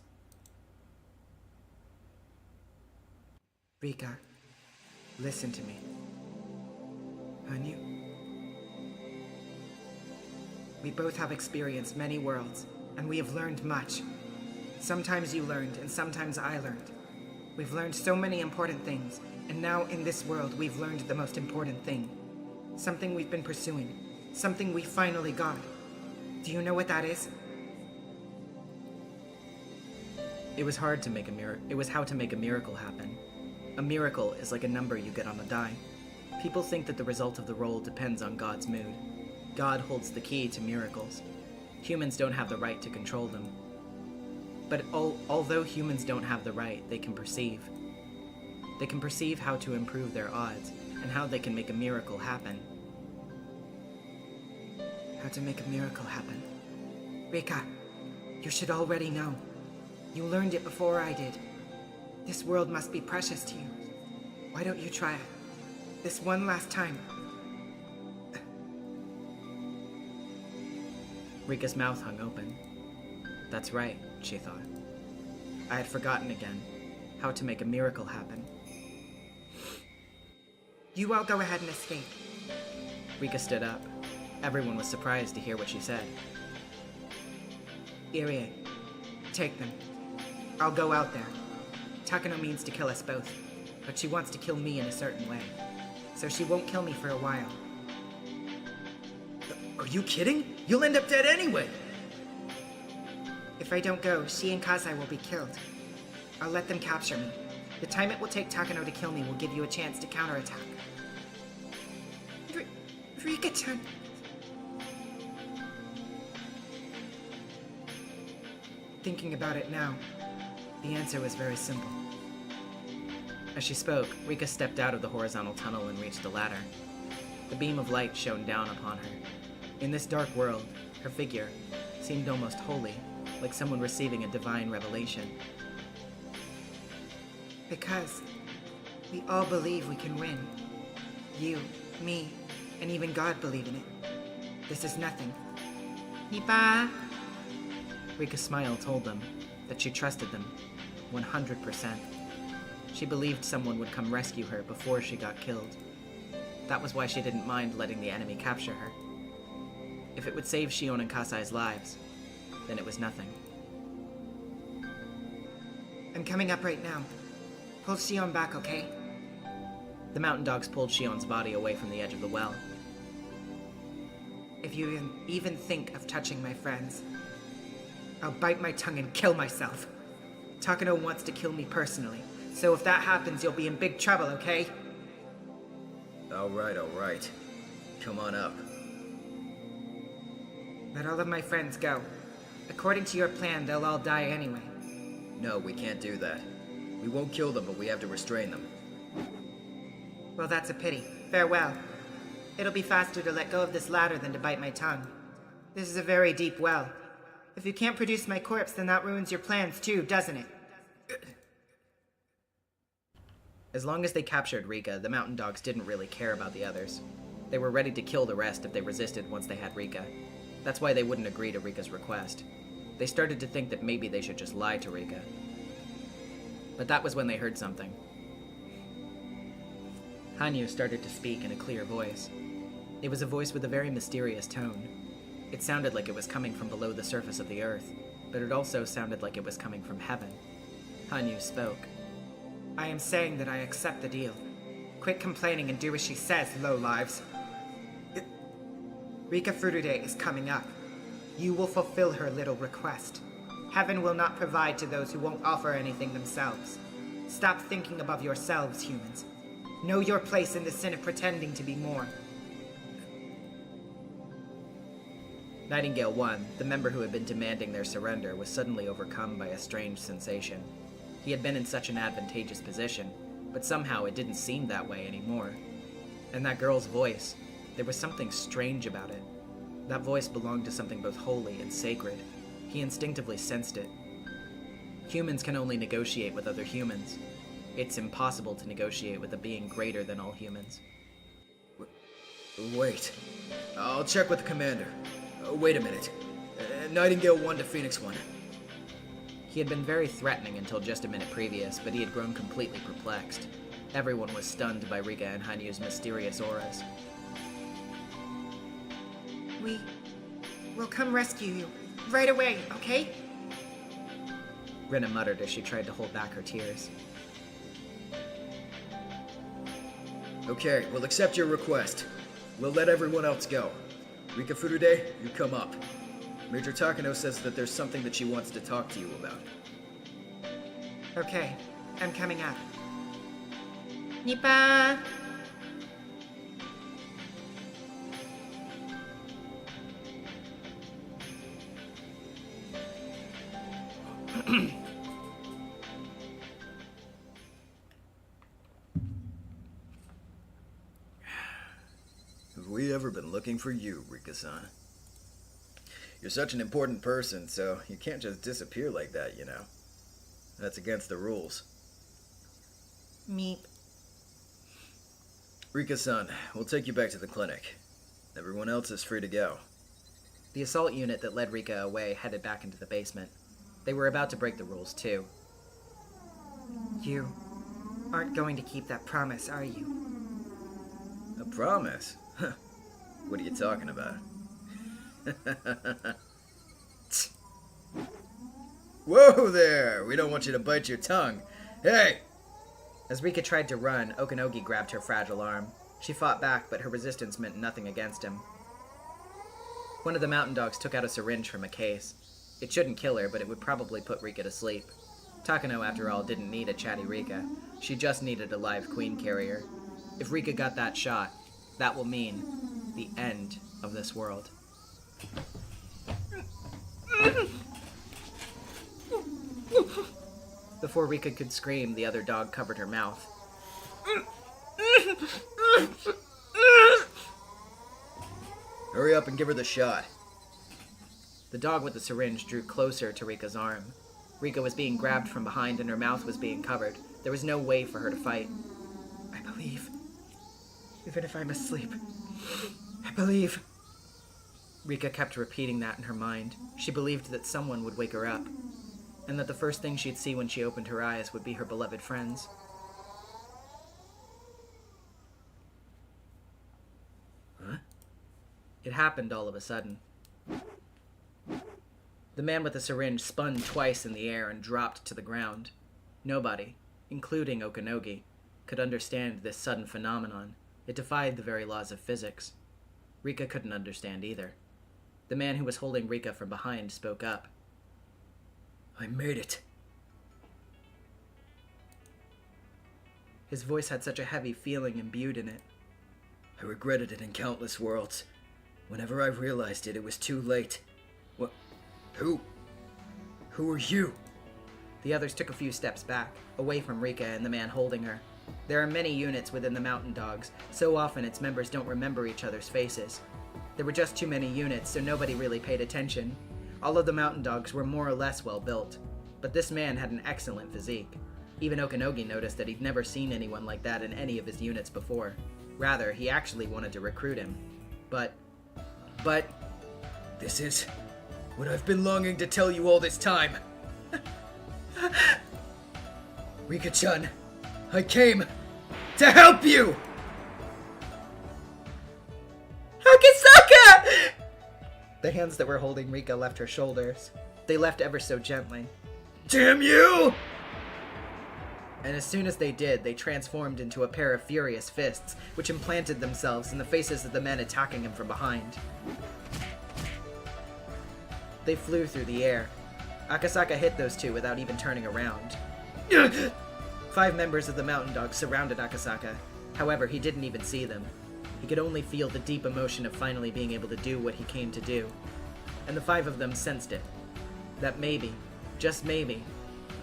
Rika, listen to me. Hanyu? We both have experienced many worlds, and we have learned much. Sometimes you learned, and sometimes I learned. We've learned so many important things, and now in this world we've learned the most important thing. Something we've been pursuing. Something we finally got. Do you know what that is? It was how to make a miracle happen. A miracle is like a number you get on a die. People think that the result of the roll depends on God's mood. God holds the key to miracles. Humans don't have the right to control them. But although humans don't have the right, they can perceive. They can perceive how to improve their odds, and how they can make a miracle happen. How to make a miracle happen. Rika, you should already know. You learned it before I did. This world must be precious to you. Why don't you try it? This one last time. Rika's mouth hung open. That's right, she thought. I had forgotten again how to make a miracle happen. You all go ahead and escape. Rika stood up. Everyone was surprised to hear what she said. Irie, take them. I'll go out there. Takano means to kill us both, but she wants to kill me in a certain way. So she won't kill me for a while. Are you kidding? You'll end up dead anyway! If I don't go, she and Kasai will be killed. I'll let them capture me. The time it will take Takano to kill me will give you a chance to counterattack. Rika-chan. Thinking about it now, the answer was very simple. As she spoke, Rika stepped out of the horizontal tunnel and reached the ladder. The beam of light shone down upon her. In this dark world, her figure seemed almost holy, like someone receiving a divine revelation. Because we all believe we can win. You, me, and even God believe in it. This is nothing. Nipa! Rika's smile told them that she trusted them 100%. She believed someone would come rescue her before she got killed. That was why she didn't mind letting the enemy capture her. If it would save Shion and Kasai's lives, then it was nothing. I'm coming up right now. Pull Shion back, okay? The mountain dogs pulled Shion's body away from the edge of the well. If you even think of touching my friends, I'll bite my tongue and kill myself. Takano wants to kill me personally, so if that happens, you'll be in big trouble, okay? Alright. Come on up. Let all of my friends go. According to your plan, they'll all die anyway. No, we can't do that. We won't kill them, but we have to restrain them. Well, that's a pity. Farewell. It'll be faster to let go of this ladder than to bite my tongue. This is a very deep well. If you can't produce my corpse, then that ruins your plans too, doesn't it? As long as they captured Rika, the mountain dogs didn't really care about the others. They were ready to kill the rest if they resisted once they had Rika. That's why they wouldn't agree to Rika's request. They started to think that maybe they should just lie to Rika. But that was when they heard something. Hanyu started to speak in a clear voice. It was a voice with a very mysterious tone. It sounded like it was coming from below the surface of the earth, but it also sounded like it was coming from heaven. Hanyu spoke. I am saying that I accept the deal. Quit complaining and do as she says, lowlives. Rika Furude is coming up. You will fulfill her little request. Heaven will not provide to those who won't offer anything themselves. Stop thinking above yourselves, humans. Know your place in the sin of pretending to be more. Nightingale 1, the member who had been demanding their surrender, was suddenly overcome by a strange sensation. He had been in such an advantageous position, but somehow it didn't seem that way anymore. And that girl's voice, there was something strange about it. That voice belonged to something both holy and sacred. He instinctively sensed it. Humans can only negotiate with other humans. It's impossible to negotiate with a being greater than all humans. Wait. I'll check with the commander. Wait a minute. Nightingale 1 to Phoenix 1. He had been very threatening until just a minute previous, but he had grown completely perplexed. Everyone was stunned by Rika and Hanyu's mysterious auras. We'll come rescue you. Right away, okay? Rina muttered as she tried to hold back her tears. Okay, we'll accept your request. We'll let everyone else go. Rika Furude, you come up. Major Takano says that there's something that she wants to talk to you about. Okay, I'm coming up. Nipa! Have we ever been looking for you, Rika-san? You're such an important person, so you can't just disappear like that, you know. That's against the rules. Meep. Rika-san, we'll take you back to the clinic. Everyone else is free to go. The assault unit that led Rika away headed back into the basement. They were about to break the rules, too. You aren't going to keep that promise, are you? A promise? Huh. What are you talking about? Whoa there! We don't want you to bite your tongue. Hey! As Rika tried to run, Okanogi grabbed her fragile arm. She fought back, but her resistance meant nothing against him. One of the mountain dogs took out a syringe from a case. It shouldn't kill her, but it would probably put Rika to sleep. Takano, after all, didn't need a chatty Rika. She just needed a live queen carrier. If Rika got that shot, that will mean the end of this world. Before Rika could scream, the other dog covered her mouth. Hurry up and give her the shot. The dog with the syringe drew closer to Rika's arm. Rika was being grabbed from behind and her mouth was being covered. There was no way for her to fight. I believe. Even if I'm asleep. I believe. Rika kept repeating that in her mind. She believed that someone would wake her up, and that the first thing she'd see when she opened her eyes would be her beloved friends. Huh? It happened all of a sudden. The man with the syringe spun twice in the air and dropped to the ground. Nobody, including Okanogi, could understand this sudden phenomenon. It defied the very laws of physics. Rika couldn't understand either. The man who was holding Rika from behind spoke up. I made it. His voice had such a heavy feeling imbued in it. I regretted it in countless worlds. Whenever I realized it, it was too late. What? Who? Who are you? The others took a few steps back, away from Rika and the man holding her. There are many units within the Mountain Dogs. So often its members don't remember each other's faces. There were just too many units, so nobody really paid attention. All of the Mountain Dogs were more or less well built, but this man had an excellent physique. Even Okanogi noticed that he'd never seen anyone like that in any of his units before. Rather, he actually wanted to recruit him. But... This is what I've been longing to tell you all this time. Rika-chan, I came to help you! Akasaka! The hands that were holding Rika left her shoulders. They left ever so gently. Damn you! And as soon as they did, they transformed into a pair of furious fists, which implanted themselves in the faces of the men attacking him from behind. They flew through the air. Akasaka hit those two without even turning around. 5 members of the Mountain Dogs surrounded Akasaka. However, he didn't even see them. He could only feel the deep emotion of finally being able to do what he came to do. And the 5 of them sensed it. That maybe, just maybe,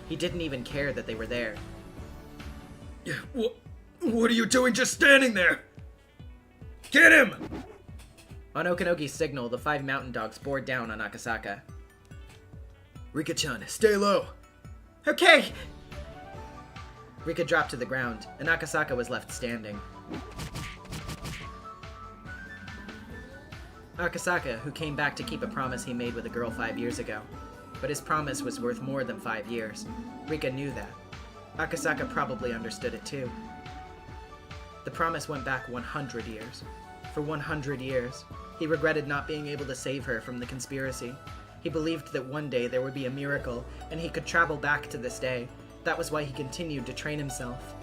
he didn't even care that they were there. What are you doing just standing there? Get him! On Okanogi's signal, the 5 Mountain Dogs bore down on Akasaka. Rika-chan, stay low. Okay! Rika dropped to the ground, and Akasaka was left standing. Akasaka, who came back to keep a promise he made with a girl 5 years ago. But his promise was worth more than 5 years. Rika knew that. Akasaka probably understood it too. The promise went back 100 years. For 100 years, he regretted not being able to save her from the conspiracy. He believed that one day there would be a miracle, and he could travel back to this day. That was why he continued to train himself.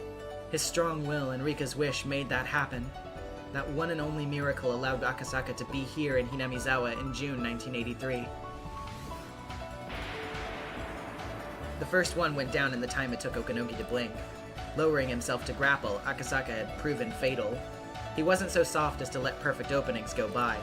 His strong will and Rika's wish made that happen. That one and only miracle allowed Akasaka to be here in Hinamizawa in June 1983. The first one went down in the time it took Okanogi to blink. Lowering himself to grapple, Akasaka had proven fatal. He wasn't so soft as to let perfect openings go by.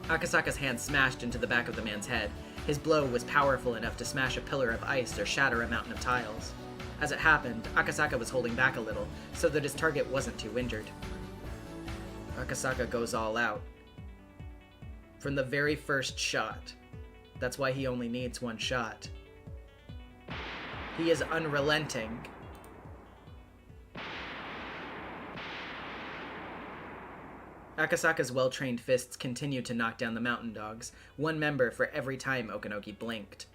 Akasaka's hand smashed into the back of the man's head. His blow was powerful enough to smash a pillar of ice or shatter a mountain of tiles. As it happened, Akasaka was holding back a little, so that his target wasn't too injured. Akasaka goes all out. From the very first shot. That's why he only needs one shot. He is unrelenting. Akasaka's well-trained fists continued to knock down the mountain dogs, one member for every time Okanogi blinked.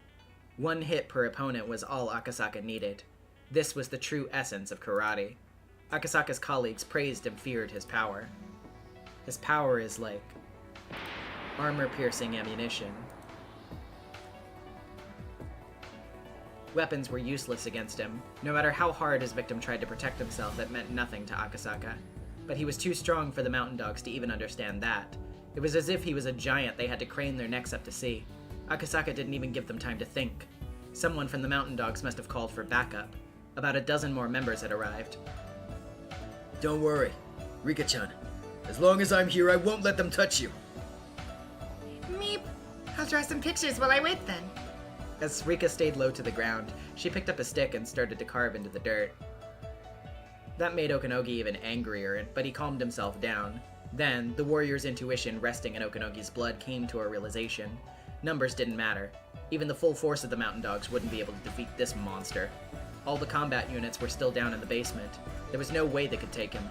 One hit per opponent was all Akasaka needed. This was the true essence of karate. Akasaka's colleagues praised and feared his power. His power is like armor-piercing ammunition. Weapons were useless against him. No matter how hard his victim tried to protect himself, it meant nothing to Akasaka. But he was too strong for the mountain dogs to even understand that. It was as if he was a giant they had to crane their necks up to see. Akasaka didn't even give them time to think. Someone from the mountain dogs must have called for backup. About a dozen more members had arrived. Don't worry, Rika-chan. As long as I'm here, I won't let them touch you. Meep. I'll draw some pictures while I wait then. As Rika stayed low to the ground, she picked up a stick and started to carve into the dirt. That made Okanogi even angrier, but he calmed himself down. Then, the warrior's intuition resting in Okanogi's blood came to a realization. Numbers didn't matter. Even the full force of the mountain dogs wouldn't be able to defeat this monster. All the combat units were still down in the basement. There was no way they could take him.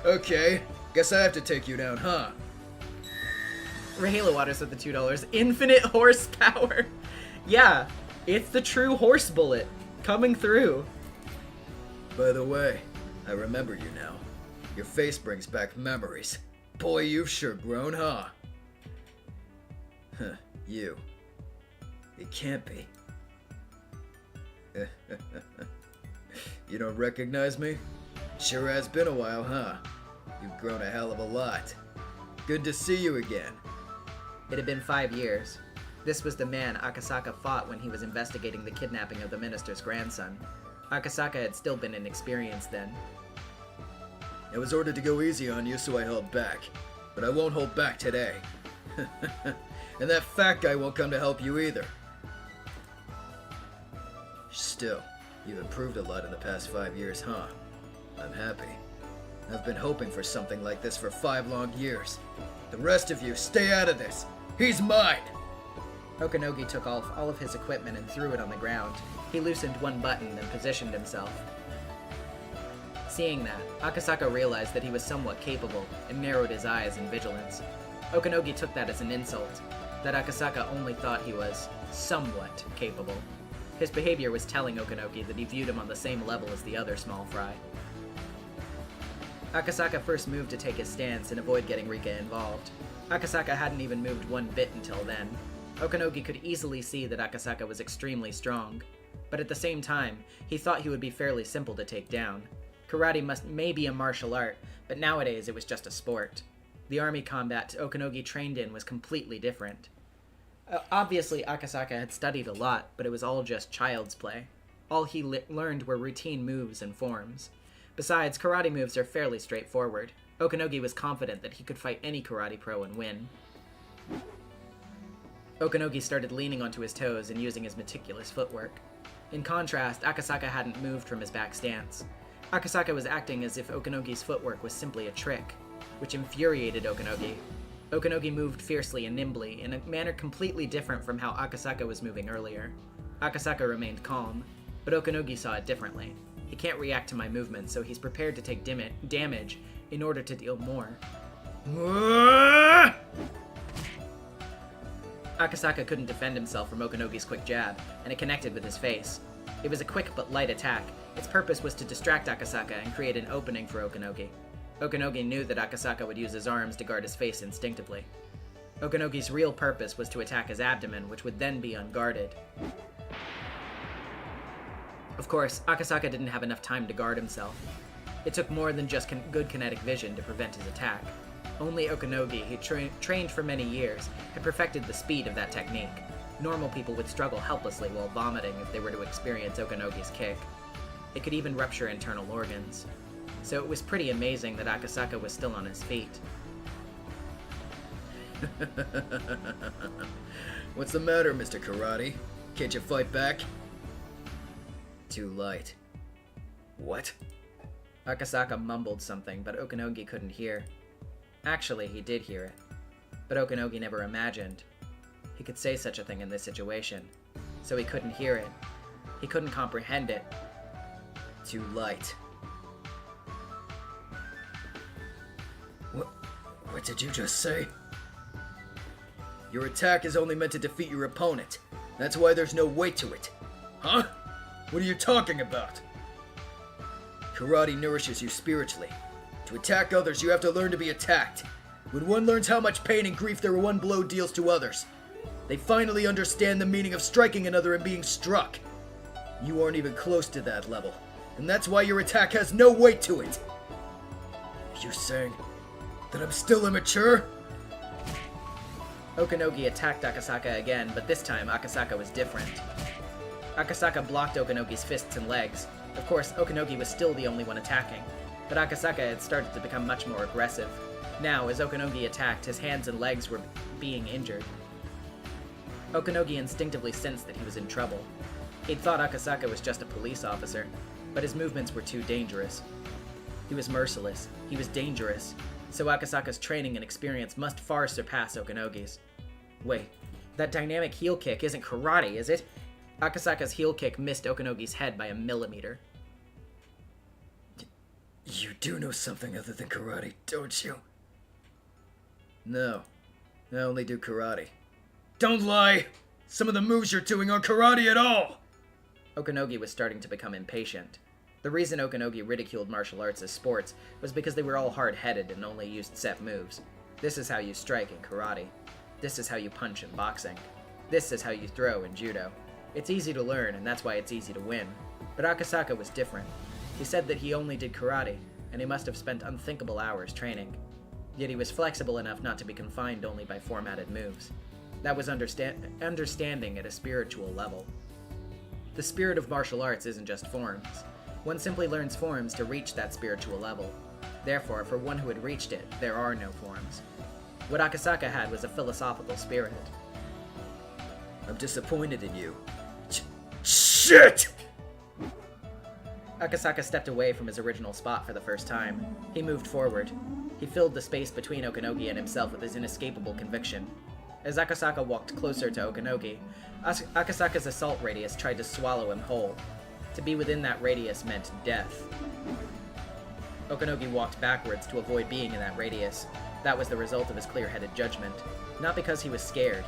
Okay, guess I have to take you down, huh? Rahela Waters with the $2. Infinite horsepower! Yeah, it's the true horse bullet coming through. By the way, I remember you now. Your face brings back memories. Boy, you've sure grown, huh? Huh, you. It can't be. You don't recognize me? Sure has been a while, huh? You've grown a hell of a lot. Good to see you again. It had been 5 years. This was the man Akasaka fought when he was investigating the kidnapping of the minister's grandson. Akasaka had still been inexperienced then. I was ordered to go easy on you, so I held back. But I won't hold back today. And that fat guy won't come to help you either. Still, you've improved a lot in the past 5 years, huh? I'm happy. I've been hoping for something like this for 5 long years. The rest of you, stay out of this! He's mine! Okanogi took off all of his equipment and threw it on the ground. He loosened one button and positioned himself. Seeing that, Akasaka realized that he was somewhat capable and narrowed his eyes in vigilance. Okanogi took that as an insult, that Akasaka only thought he was somewhat capable. His behavior was telling Okanogi that he viewed him on the same level as the other small fry. Akasaka first moved to take his stance and avoid getting Rika involved. Akasaka hadn't even moved one bit until then. Okanogi could easily see that Akasaka was extremely strong, but at the same time, he thought he would be fairly simple to take down. Karate may be a martial art, but nowadays it was just a sport. The army combat Okanogi trained in was completely different. Obviously, Akasaka had studied a lot, but it was all just child's play. All he learned were routine moves and forms. Besides, karate moves are fairly straightforward. Okanogi was confident that he could fight any karate pro and win. Okanogi started leaning onto his toes and using his meticulous footwork. In contrast, Akasaka hadn't moved from his back stance. Akasaka was acting as if Okanogi's footwork was simply a trick, which infuriated Okanogi. Okanogi moved fiercely and nimbly, in a manner completely different from how Akasaka was moving earlier. Akasaka remained calm, but Okanogi saw it differently. He can't react to my movement, so he's prepared to take damage in order to deal more. Akasaka couldn't defend himself from Okanogi's quick jab, and it connected with his face. It was a quick but light attack. Its purpose was to distract Akasaka and create an opening for Okanogi. Okanogi knew that Akasaka would use his arms to guard his face instinctively. Okanogi's real purpose was to attack his abdomen, which would then be unguarded. Of course, Akasaka didn't have enough time to guard himself. It took more than just good kinetic vision to prevent his attack. Only Okanogi, who trained for many years, had perfected the speed of that technique. Normal people would struggle helplessly while vomiting if they were to experience Okanogi's kick. It could even rupture internal organs. So it was pretty amazing that Akasaka was still on his feet. What's the matter, Mr. Karate? Can't you fight back? Too light. What? Akasaka mumbled something, but Okanogi couldn't hear. Actually, he did hear it, but Okanogi never imagined he could say such a thing in this situation, so he couldn't hear it. He couldn't comprehend it. too light. What did you just say? Your attack is only meant to defeat your opponent. That's why there's no weight to it. Huh? What are you talking about? Karate nourishes you spiritually. To attack others, you have to learn to be attacked. When one learns how much pain and grief their one blow deals to others, they finally understand the meaning of striking another and being struck. You aren't even close to that level, and that's why your attack has no weight to it. Are you saying that I'm still immature? Okanogi attacked Akasaka again, but this time Akasaka was different. Akasaka blocked Okanogi's fists and legs. Of course, Okanogi was still the only one attacking, but Akasaka had started to become much more aggressive. Now, as Okanogi attacked, his hands and legs were being injured. Okanogi instinctively sensed that he was in trouble. He'd thought Akasaka was just a police officer, but his movements were too dangerous. He was merciless, he was dangerous, so Akasaka's training and experience must far surpass Okanogi's. Wait, that dynamic heel kick isn't karate, is it? Akasaka's heel kick missed Okanogi's head by a millimeter. You do know something other than karate, don't you? No, I only do karate. Don't lie! Some of the moves you're doing aren't karate at all! Okanogi was starting to become impatient. The reason Okanogi ridiculed martial arts as sports was because they were all hard-headed and only used set moves. This is how you strike in karate. This is how you punch in boxing. This is how you throw in judo. It's easy to learn, and that's why it's easy to win. But Akasaka was different. He said that he only did karate, and he must have spent unthinkable hours training. Yet he was flexible enough not to be confined only by formatted moves. That was understanding at a spiritual level. The spirit of martial arts isn't just forms. One simply learns forms to reach that spiritual level. Therefore, for one who had reached it, there are no forms. What Akasaka had was a philosophical spirit. I'm disappointed in you. Shit! Akasaka stepped away from his original spot for the first time. He moved forward. He filled the space between Okanogi and himself with his inescapable conviction. As Akasaka walked closer to Okanogi, Akasaka's assault radius tried to swallow him whole. To be within that radius meant death. Okanogi walked backwards to avoid being in that radius. That was the result of his clear-headed judgment, not because he was scared.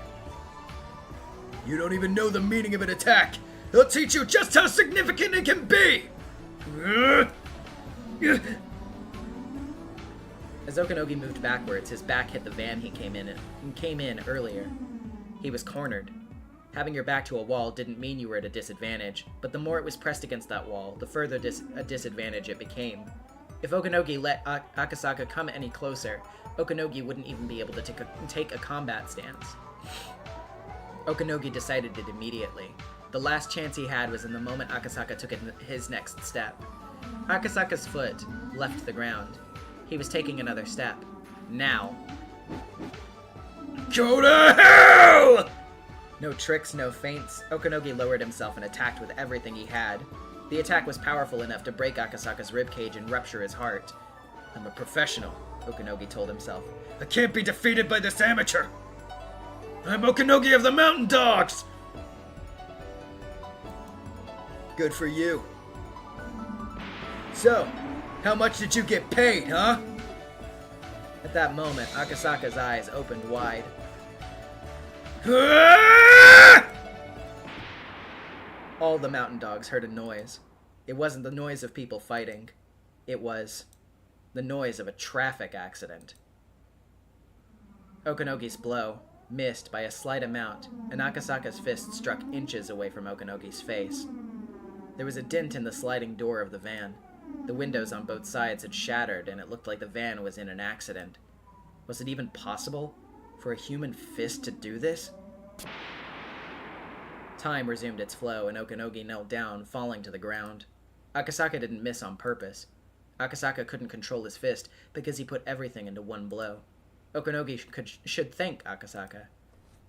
You don't even know the meaning of an attack! They'll teach you just how significant it can be! As Okanogi moved backwards, his back hit the van he came in earlier. He was cornered. Having your back to a wall didn't mean you were at a disadvantage, but the more it was pressed against that wall, the further a disadvantage it became. If Okanogi let Akasaka come any closer, Okanogi wouldn't even be able to take a combat stance. Okanogi decided it immediately. The last chance he had was in the moment Akasaka took his next step. Akasaka's foot left the ground. He was taking another step. Now. Go to hell! No tricks, no feints. Okanogi lowered himself and attacked with everything he had. The attack was powerful enough to break Akasaka's ribcage and rupture his heart. I'm a professional, Okanogi told himself. I can't be defeated by this amateur! I'm Okanogi of the Mountain Dogs! Good for you. So, how much did you get paid, huh? At that moment, Akasaka's eyes opened wide. All the mountain dogs heard a noise. It wasn't the noise of people fighting. It was the noise of a traffic accident. Okanogi's blow missed by a slight amount, and Akasaka's fist struck inches away from Okanogi's face. There was a dent in the sliding door of the van. The windows on both sides had shattered, and it looked like the van was in an accident. Was it even possible for a human fist to do this? Time resumed its flow, and Okanogi knelt down, falling to the ground. Akasaka didn't miss on purpose. Akasaka couldn't control his fist because he put everything into one blow. Okanogi should thank Akasaka.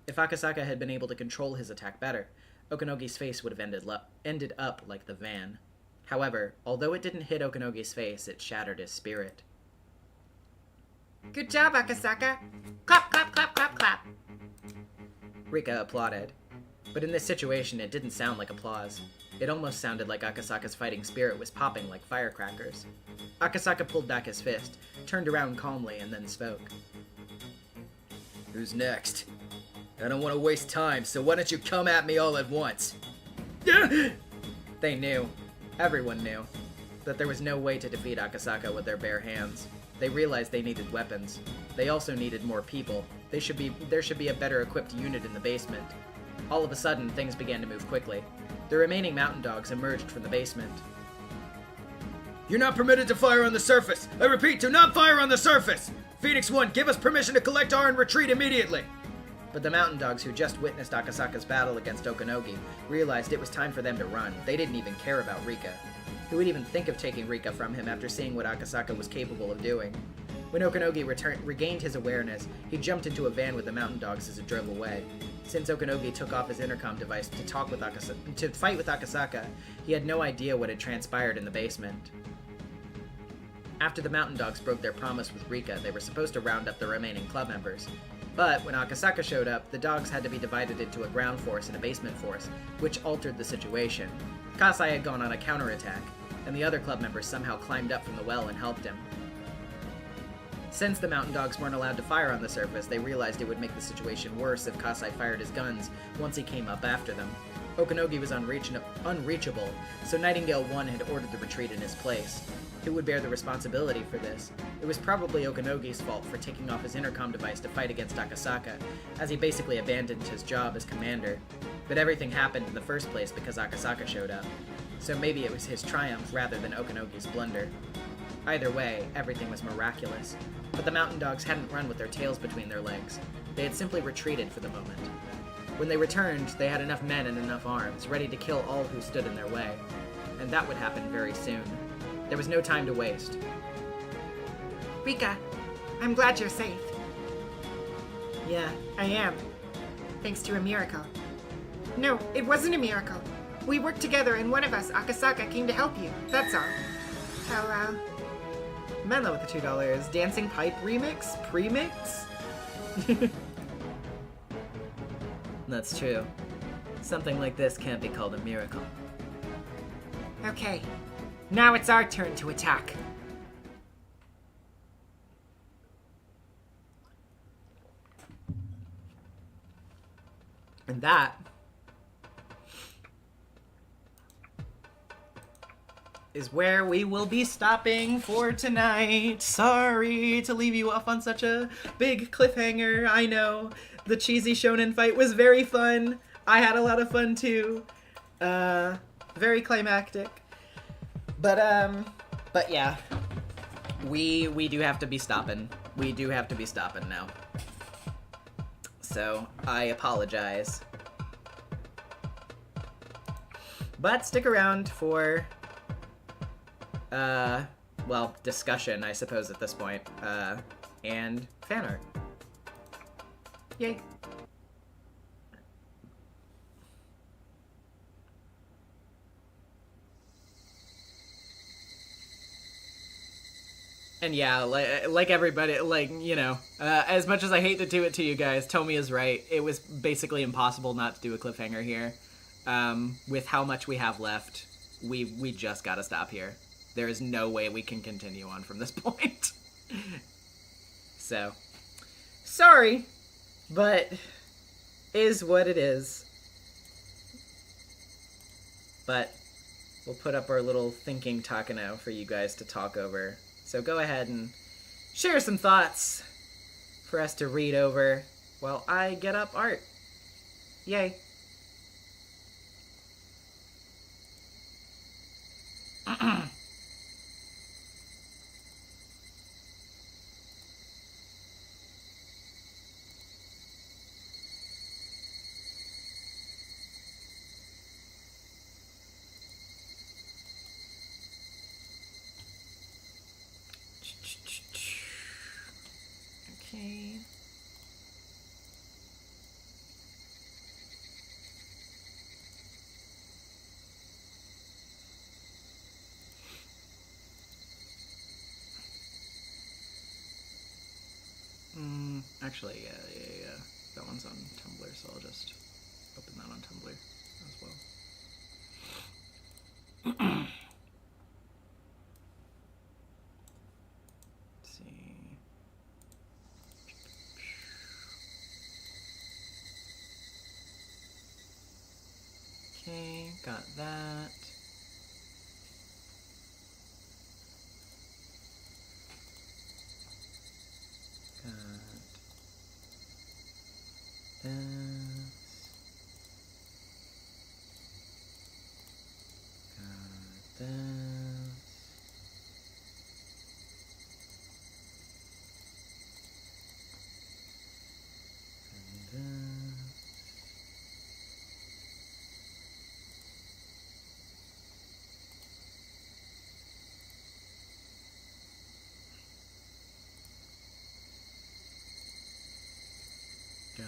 If Akasaka had been able to control his attack better, Okanogi's face would have ended up like the van. However, although it didn't hit Okanogi's face, it shattered his spirit. Good job, Akasaka. Clap, clap, clap, clap, clap. Rika applauded. But in this situation, it didn't sound like applause. It almost sounded like Akasaka's fighting spirit was popping like firecrackers. Akasaka pulled back his fist, turned around calmly, and then spoke. Who's next? I don't want to waste time, so why don't you come at me all at once? They knew, everyone knew, that there was no way to defeat Akasaka with their bare hands. They realized they needed weapons. They also needed more people. There should be a better equipped unit in the basement. All of a sudden, things began to move quickly. The remaining mountain dogs emerged from the basement. You're not permitted to fire on the surface! I repeat, do not fire on the surface! Phoenix 1, give us permission to collect R and retreat immediately! But the mountain dogs who just witnessed Akasaka's battle against Okanogi realized it was time for them to run. They didn't even care about Rika. Who would even think of taking Rika from him after seeing what Akasaka was capable of doing? When Okanogi regained his awareness, he jumped into a van with the mountain dogs as it drove away. Since Okanogi took off his intercom device to fight with Akasaka, he had no idea what had transpired in the basement. After the mountain dogs broke their promise with Rika, they were supposed to round up the remaining club members. But when Akasaka showed up, the dogs had to be divided into a ground force and a basement force, which altered the situation. Kasai had gone on a counterattack, and the other club members somehow climbed up from the well and helped him. Since the mountain dogs weren't allowed to fire on the surface, they realized it would make the situation worse if Kasai fired his guns once he came up after them. Okanogi was unreachable, so Nightingale 1 had ordered the retreat in his place. Who would bear the responsibility for this? It was probably Okanogi's fault for taking off his intercom device to fight against Akasaka, as he basically abandoned his job as commander. But everything happened in the first place because Akasaka showed up. So maybe it was his triumph rather than Okanogi's blunder. Either way, everything was miraculous. But the mountain dogs hadn't run with their tails between their legs. They had simply retreated for the moment. When they returned, they had enough men and enough arms, ready to kill all who stood in their way. And that would happen very soon. There was no time to waste. Rika, I'm glad you're safe. Yeah, I am. Thanks to a miracle. No, it wasn't a miracle. We worked together and one of us, Akasaka, came to help you. That's all. Hello. Menlo with the $2. Dancing Pipe Remix? Premix? That's true. Something like this can't be called a miracle. Okay. Now it's our turn to attack. And that is where we will be stopping for tonight. Sorry to leave you off on such a big cliffhanger. I know the cheesy shonen fight was very fun. I had a lot of fun too. Very climactic. But yeah, we do have to be stopping. We do have to be stopping now. So I apologize. But stick around for well, discussion, I suppose, at this point, and fan art. Yay. And yeah, like everybody, you know, as much as I hate to do it to you guys, Tomi is right. It was basically impossible not to do a cliffhanger here. With how much we have left, we just gotta stop here. There is no way we can continue on from this point. So, sorry, but is what it is. But we'll put up our little thinking Takano for you guys to talk over. So go ahead and share some thoughts for us to read over while I get up art. Yay. Okay. Actually, yeah. That one's on Tumblr, so I'll just open that on Tumblr as well. Let's see. Okay, got that. Got this. Got this. And this. Got this. Got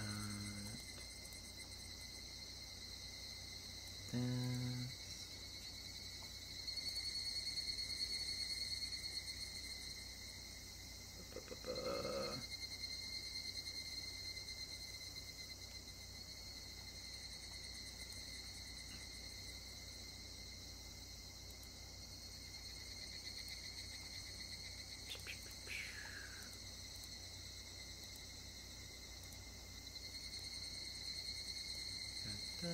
this.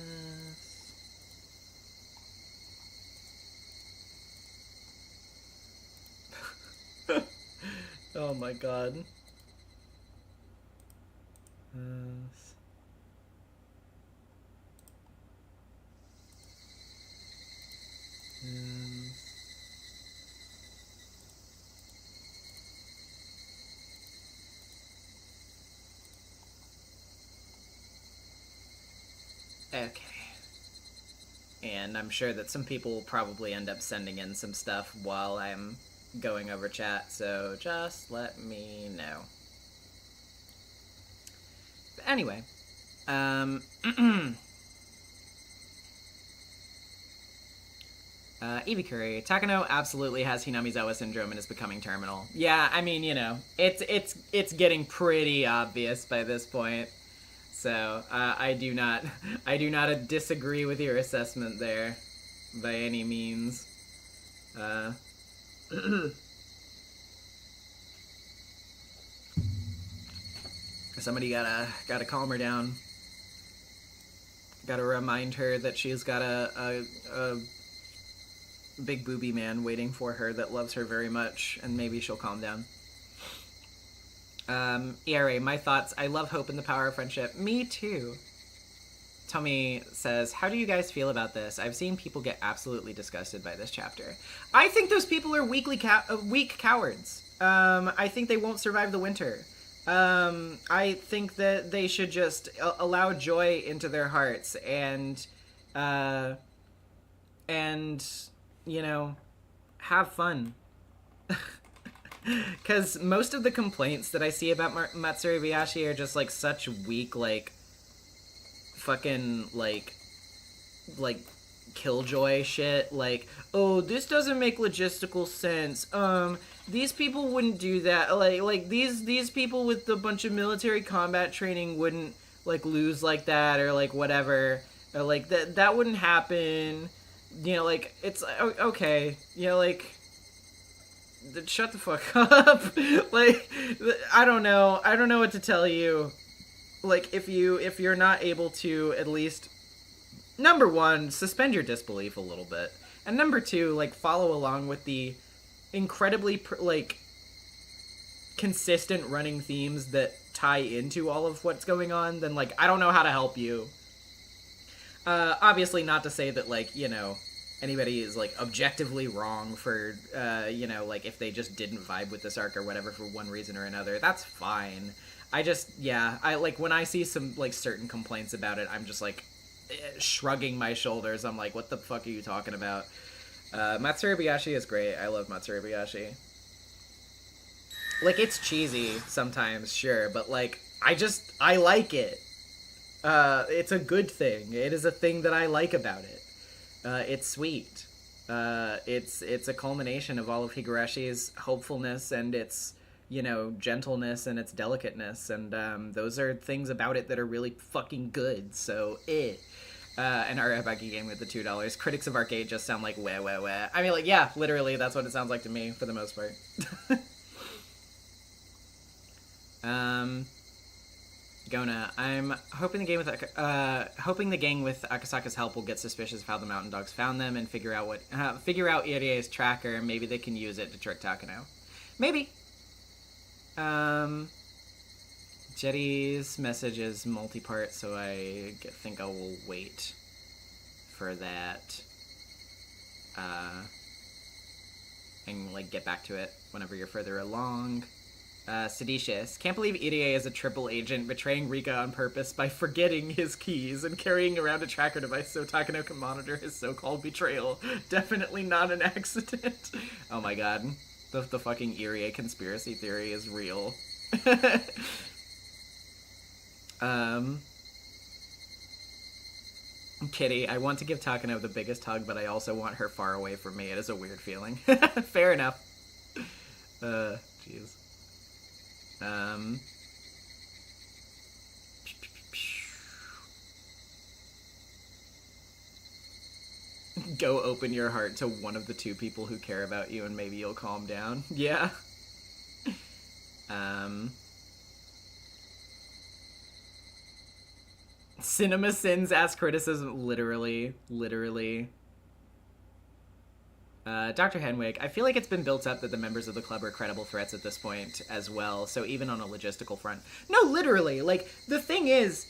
Oh my god. This. This. Okay. And I'm sure that some people will probably end up sending in some stuff while I'm going over chat, so just let me know. But anyway, Ibikuri, Takano absolutely has Hinamizawa syndrome and is becoming terminal. Yeah, I mean, you know, it's getting pretty obvious by this point. So I do not disagree with your assessment there, by any means. Somebody gotta calm her down. Gotta remind her that she's got a big booby man waiting for her that loves her very much, and maybe she'll calm down. ERA, my thoughts. I love hope and the power of friendship. Me too. Tommy says, how do you guys feel about this? I've seen people get absolutely disgusted by this chapter. I think those people are weak cowards. I think they won't survive the winter. I think that they should just allow joy into their hearts and you know, have fun. Because most of the complaints that I see about Matsuri Bayashi are just, like, such weak, like, fucking, like, killjoy shit. Like, oh, this doesn't make logistical sense. These people wouldn't do that. Like these people with a bunch of military combat training wouldn't, like, lose like that, or, like, whatever. Or, like, that wouldn't happen. You know, like, it's, okay. You know, like, shut the fuck up. Like, I don't know what to tell you. Like, if you're not able to at least, number one, suspend your disbelief a little bit, and number two, like, follow along with the incredibly like consistent running themes that tie into all of what's going on, then, like, I don't know how to help you. Obviously not to say that, like, you know, anybody is, like, objectively wrong for, you know, like, if they just didn't vibe with this arc or whatever for one reason or another. That's fine. I just, yeah, I, like, when I see some, like, certain complaints about it, I'm just, like, shrugging my shoulders. I'm like, what the fuck are you talking about? Matsuri Bayashi is great. I love Matsuri Bayashi. Like, it's cheesy sometimes, sure, but, like, I like it. It's a good thing. It is a thing that I like about it. It's sweet. It's a culmination of all of Higurashi's hopefulness and its, you know, gentleness and its delicateness, and those are things about it that are really fucking good. So, An Arabaki game with the $2. Critics of Arcade just sound like wah wah wah. I mean, like, yeah, literally, that's what it sounds like to me for the most part. Gona, I'm hoping the gang with Akasaka's help will get suspicious of how the Mountain Dogs found them and figure out Irie's tracker, and maybe they can use it to trick Takano. Maybe. Jetty's message is multi-part, so I think I will wait for that. And, like, get back to it whenever you're further along. Seditious. Can't believe Irie is a triple agent, betraying Rika on purpose by forgetting his keys and carrying around a tracker device so Takano can monitor his so-called betrayal. Definitely not an accident. Oh my god. The fucking Irie conspiracy theory is real. Kitty, I want to give Takano the biggest hug, but I also want her far away from me. It is a weird feeling. Fair enough. Jeez. Go open your heart to one of the two people who care about you and maybe you'll calm down. Yeah. Cinema Sins ask criticism. Literally. Dr. Henwick, I feel like it's been built up that the members of the club are credible threats at this point as well, so even on a logistical front. No, literally, like, the thing is,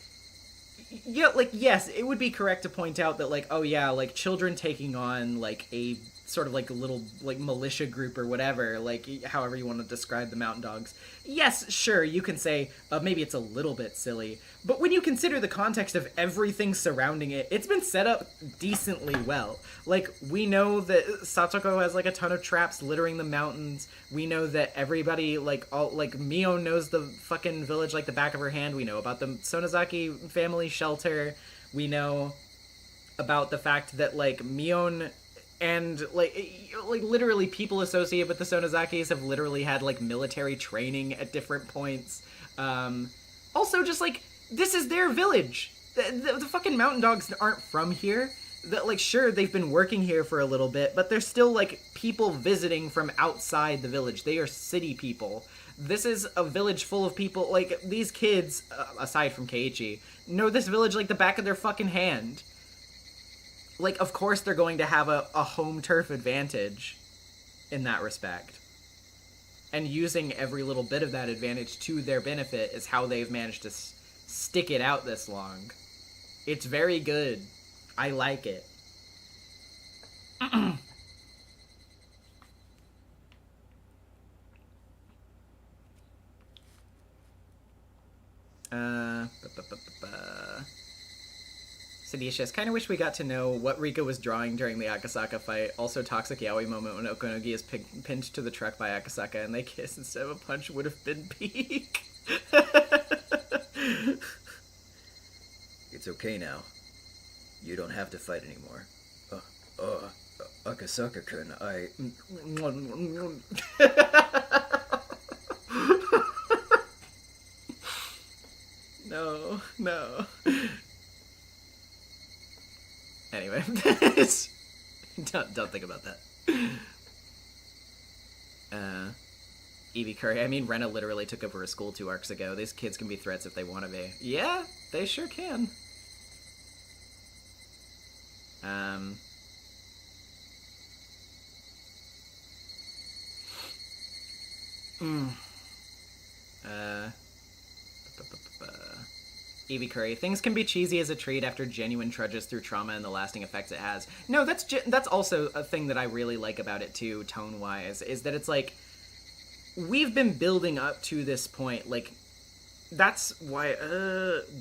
yeah, like, yes, it would be correct to point out that, like, oh yeah, like, children taking on, like, a sort of, like, a little, like, militia group or whatever, like, however you want to describe the Mountain Dogs. Yes, sure, you can say, maybe it's a little bit silly, but when you consider the context of everything surrounding it, it's been set up decently well. Like, we know that Satoko has, like, a ton of traps littering the mountains. We know that everybody, like, Mio knows the fucking village like the back of her hand. We know about the Sonozaki family shelter. We know about the fact that, like, Mion and, like, literally people associated with the Sonozakis have literally had, like, military training at different points. Also, just, like, this is their village. The fucking Mountain Dogs aren't from here. That, like, sure, they've been working here for a little bit, but they're still, like, people visiting from outside the village. They are city people. This is a village full of people, like, these kids, aside from Keiichi, know this village like the back of their fucking hand. Like, of course they're going to have a home turf advantage in that respect. And using every little bit of that advantage to their benefit is how they've managed to stick it out this long. It's very good. I like it. Seditious. Kinda wish we got to know what Rika was drawing during the Akasaka fight. Also, toxic yaoi moment when Okonogi is pinched to the truck by Akasaka and they kiss instead of a punch would have been peak. It's okay now. You don't have to fight anymore. Akasaka-kun, No. Anyway, don't think about that. Evie Curry, I mean, Rena literally took over a school 2 arcs ago. These kids can be threats if they want to be. Yeah, they sure can. Evie Curry, things can be cheesy as a treat after genuine trudges through trauma and the lasting effects it has. No, that's also a thing that I really like about it too, tone-wise, is that it's like, we've been building up to this point, like, that's why,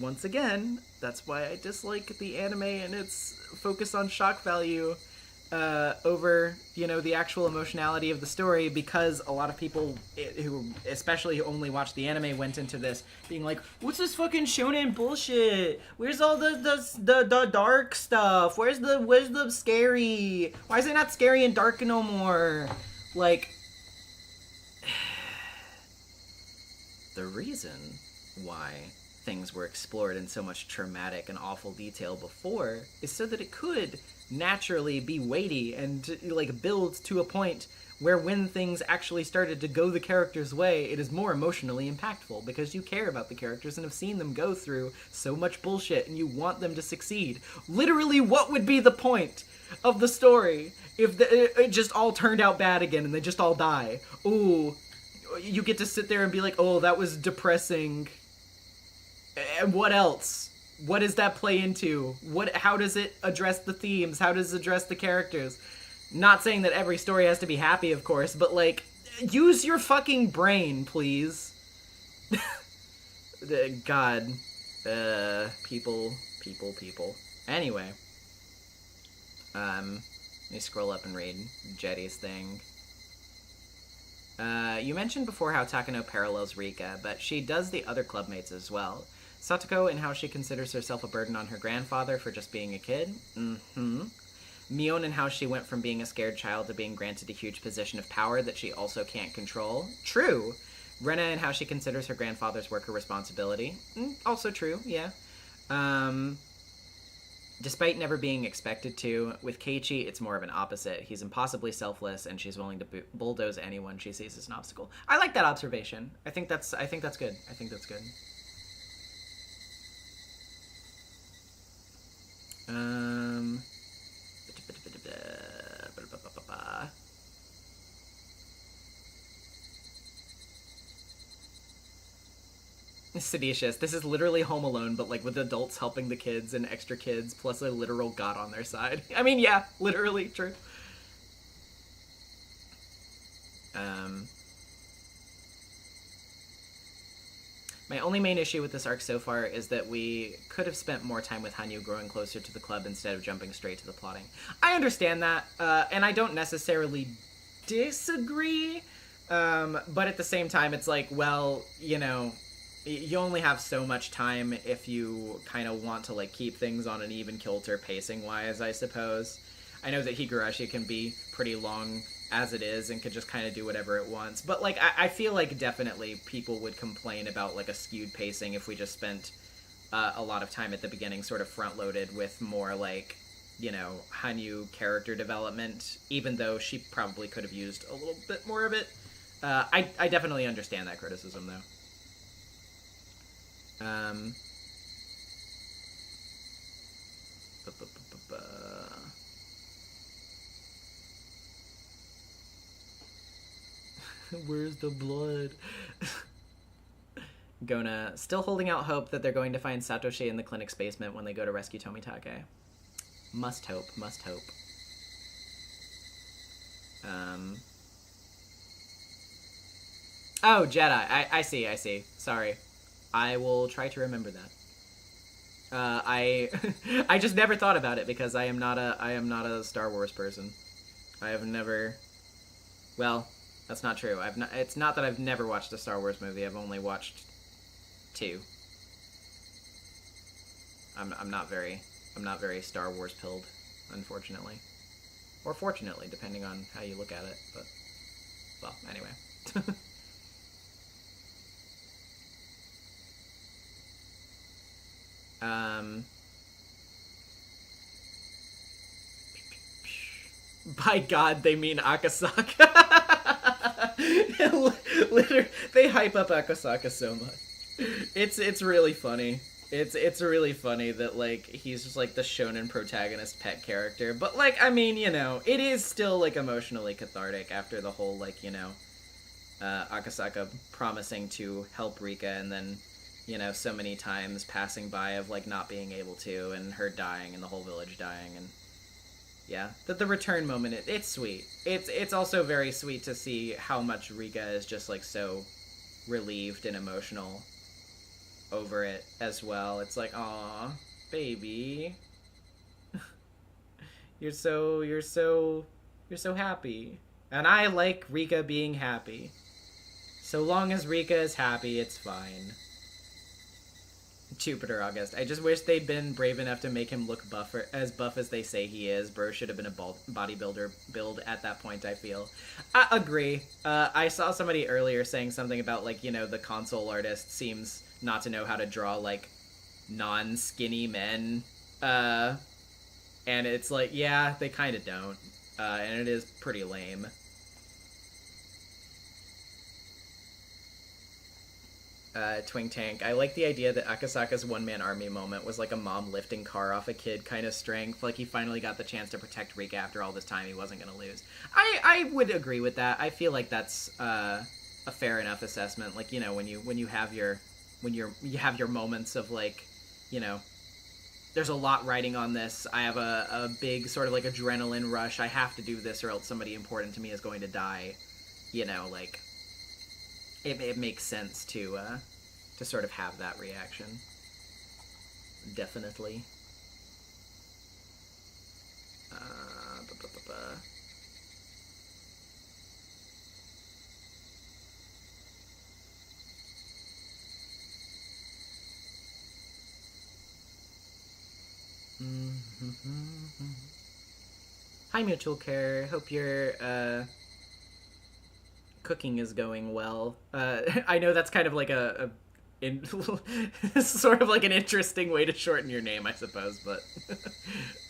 once again, that's why I dislike the anime and its focus on shock value, over, you know, the actual emotionality of the story, because a lot of people who, especially who only watch the anime, went into this being like, what's this fucking shonen bullshit? Where's all the dark stuff? Where's the scary? Why is it not scary and dark no more? Like, the reason why things were explored in so much traumatic and awful detail before is so that it could naturally be weighty and like build to a point where when things actually started to go the character's way, it is more emotionally impactful because you care about the characters and have seen them go through so much bullshit and you want them to succeed. Literally, what would be the point of the story if it just all turned out bad again and they just all die? Ooh, you get to sit there and be like, oh, that was depressing. And what else? What does that play into? How does it address the themes? How does it address the characters? Not saying that every story has to be happy, of course, but, like, use your fucking brain, please. God. People. Anyway. Let me scroll up and read Jetty's thing. You mentioned before how Takano parallels Rika, but she does the other clubmates as well. Satoko and how she considers herself a burden on her grandfather for just being a kid. Mm-hmm. Mion and how she went from being a scared child to being granted a huge position of power that she also can't control. True. Rena and how she considers her grandfather's work her responsibility. Also true, yeah. Despite never being expected to, with Keiichi, it's more of an opposite. He's impossibly selfless, and she's willing to bulldoze anyone she sees as an obstacle. I like that observation. I think that's good. I think that's good. Seditious. This is literally Home Alone, but like with adults helping the kids and extra kids, plus a literal god on their side. I mean, yeah, literally, true. My only main issue with this arc so far is that we could have spent more time with Hanyu growing closer to the club instead of jumping straight to the plotting. I understand that, and I don't necessarily disagree, but at the same time, it's like, well, you know, you only have so much time if you kind of want to, like, keep things on an even kilter pacing-wise, I suppose. I know that Higurashi can be pretty long as it is and could just kind of do whatever it wants. But, like, I feel like definitely people would complain about, like, a skewed pacing if we just spent a lot of time at the beginning sort of front-loaded with more, like, you know, Hanyu character development, even though she probably could have used a little bit more of it. I definitely understand that criticism, though. Where's the blood? Gona, still holding out hope that they're going to find Satoshi in the clinic's basement when they go to rescue Tomitake. Must hope, must hope. Oh, Jedi. I see. Sorry. I will try to remember that. I just never thought about it because I am not a Star Wars person. I have never. Well, that's not true. It's not that I've never watched a Star Wars movie. I've only watched 2. I'm not very Star Wars pilled, unfortunately, or fortunately, depending on how you look at it. But well, anyway. By God, they mean Akasaka. Literally, they hype up Akasaka so much. It's really funny. It's really funny that, like, he's just, like, the shonen protagonist pet character. But, like, I mean, you know, it is still, like, emotionally cathartic after the whole, like, you know, Akasaka promising to help Rika and then, you know, so many times passing by of, like, not being able to, and her dying and the whole village dying, and yeah, the return moment, it's sweet. It's also very sweet to see how much Rika is just, like, so relieved and emotional over it as well. It's like, aw, baby. You're so happy. And I like Rika being happy. So long as Rika is happy, it's fine. Jupiter August. I just wish they'd been brave enough to make him look as buff as they say he is. Bro should have been a bodybuilder build at that point, I feel. I agree. I saw somebody earlier saying something about, like, you know, the console artist seems not to know how to draw, like, non-skinny men. And it's like, yeah, they kind of don't. And it is pretty lame. Twing Tank. I like the idea that Akasaka's one-man army moment was like a mom lifting car off a kid kind of strength. Like, he finally got the chance to protect Rika after all this time he wasn't going to lose. I would agree with that. I feel like that's a fair enough assessment. Like, you know, when you have your moments of, like, you know, there's a lot riding on this. I have a big sort of like adrenaline rush. I have to do this or else somebody important to me is going to die. You know, like, it makes sense to sort of have that reaction. Definitely. Hi, Mutual Care. Hope your cooking is going well. I know that's kind of like sort of like an interesting way to shorten your name, I suppose, but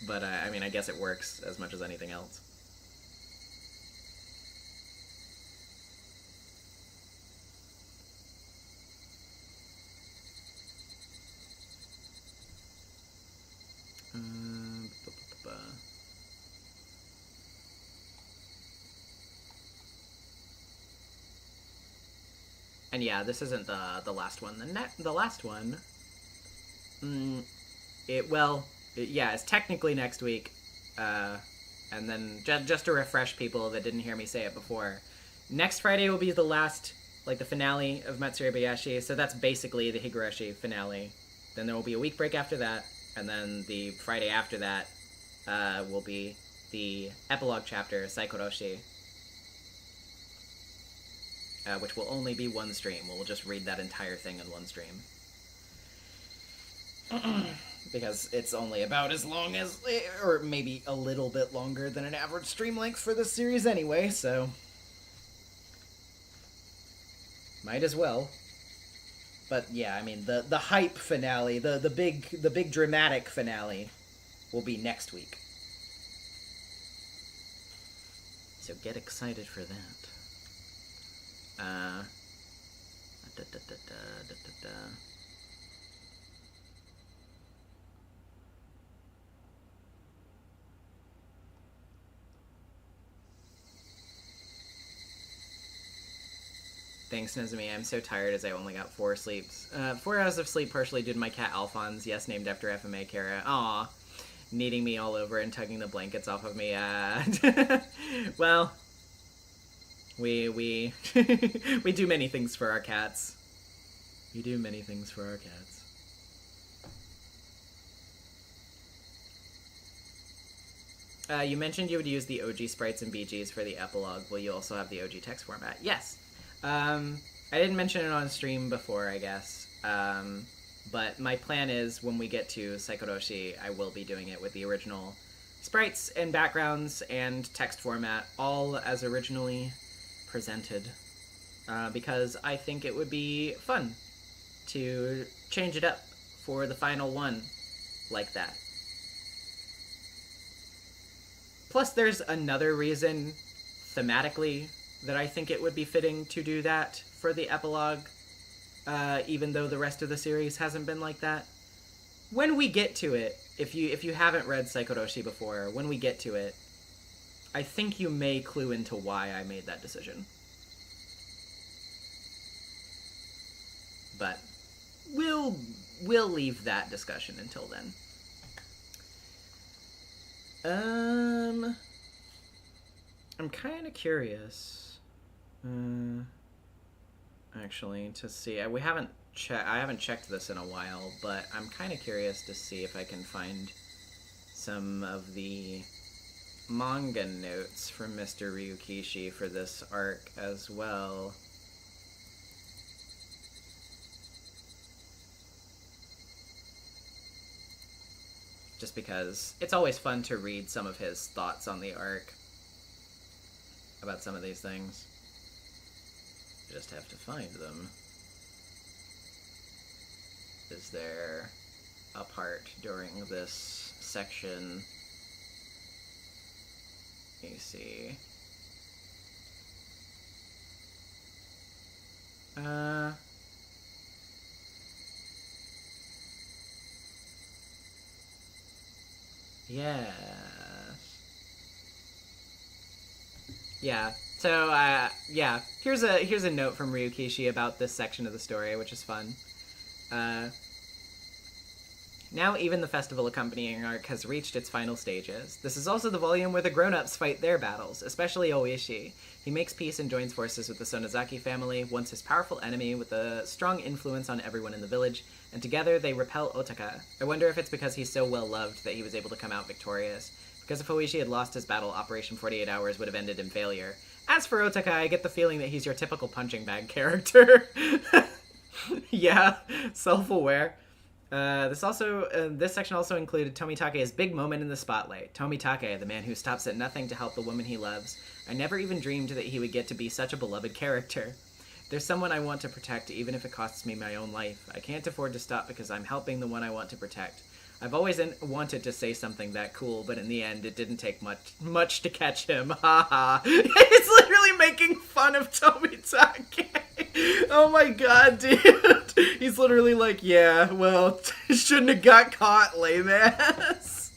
but I mean, I guess it works as much as anything else. And yeah, this isn't the last one. The last one, it's technically next week. And then just to refresh people that didn't hear me say it before, next Friday will be the last, like, the finale of Matsuri Bayashi. So that's basically the Higurashi finale. Then there will be a week break after that, and then the Friday after that will be the epilogue chapter, Saikoroshi. Which will only be one stream. We'll just read that entire thing in one stream. Because it's only about as long as, or maybe a little bit longer than an average stream length for this series anyway, so might as well. But yeah, I mean, the hype finale, the big dramatic finale will be next week. So get excited for that. Thanks, Nezumi. I'm so tired as I only got 4 sleeps. 4 hours of sleep partially due to my cat Alphonse, yes, named after FMA Kara. Aw, kneading me all over and tugging the blankets off of me. Well, we we do many things for our cats. We do many things for our cats. You mentioned you would use the OG sprites and BGs for the epilogue. Will you also have the OG text format? Yes. I didn't mention it on stream before, I guess. But my plan is, when we get to Saikoroshi, I will be doing it with the original sprites and backgrounds and text format, all as originally presented. Because I think it would be fun to change it up for the final one like that. Plus, there's another reason, thematically, that I think it would be fitting to do that for the epilogue, even though the rest of the series hasn't been like that. When we get to it, if you haven't read Saikoroshi before, when we get to it, I think you may clue into why I made that decision. But we'll leave that discussion until then. I'm kind of curious, actually, to see. I haven't checked this in a while, but I'm kind of curious to see if I can find some of the manga notes from Mr. Ryukishi for this arc as well. Just because it's always fun to read some of his thoughts on the arc about some of these things. I just have to find them. is there a part during this section? Let me see. Yeah. Yeah. So, yeah. Here's a note from Ryukishi about this section of the story, which is fun. Now even the festival accompanying arc has reached its final stages. This is also the volume where the grown-ups fight their battles, especially Oishi. He makes peace and joins forces with the Sonozaki family, once his powerful enemy with a strong influence on everyone in the village, and together they repel Otaka. I wonder if it's because he's so well loved that he was able to come out victorious. Because if Oishi had lost his battle, Operation 48 Hours would have ended in failure. As for Otaka, I get the feeling that he's your typical punching bag character. Yeah, self-aware. This section also included Tomitake's big moment in the spotlight. Tomitake, the man who stops at nothing to help the woman he loves. I never even dreamed that he would get to be such a beloved character. There's someone I want to protect, even if it costs me my own life. I can't afford to stop because I'm helping the one I want to protect. I've always wanted to say something that cool, but in the end, it didn't take much to catch him. Haha. He's literally making fun of Tomitake. Oh my god, dude. He's literally like, yeah, well, shouldn't have got caught, lame ass.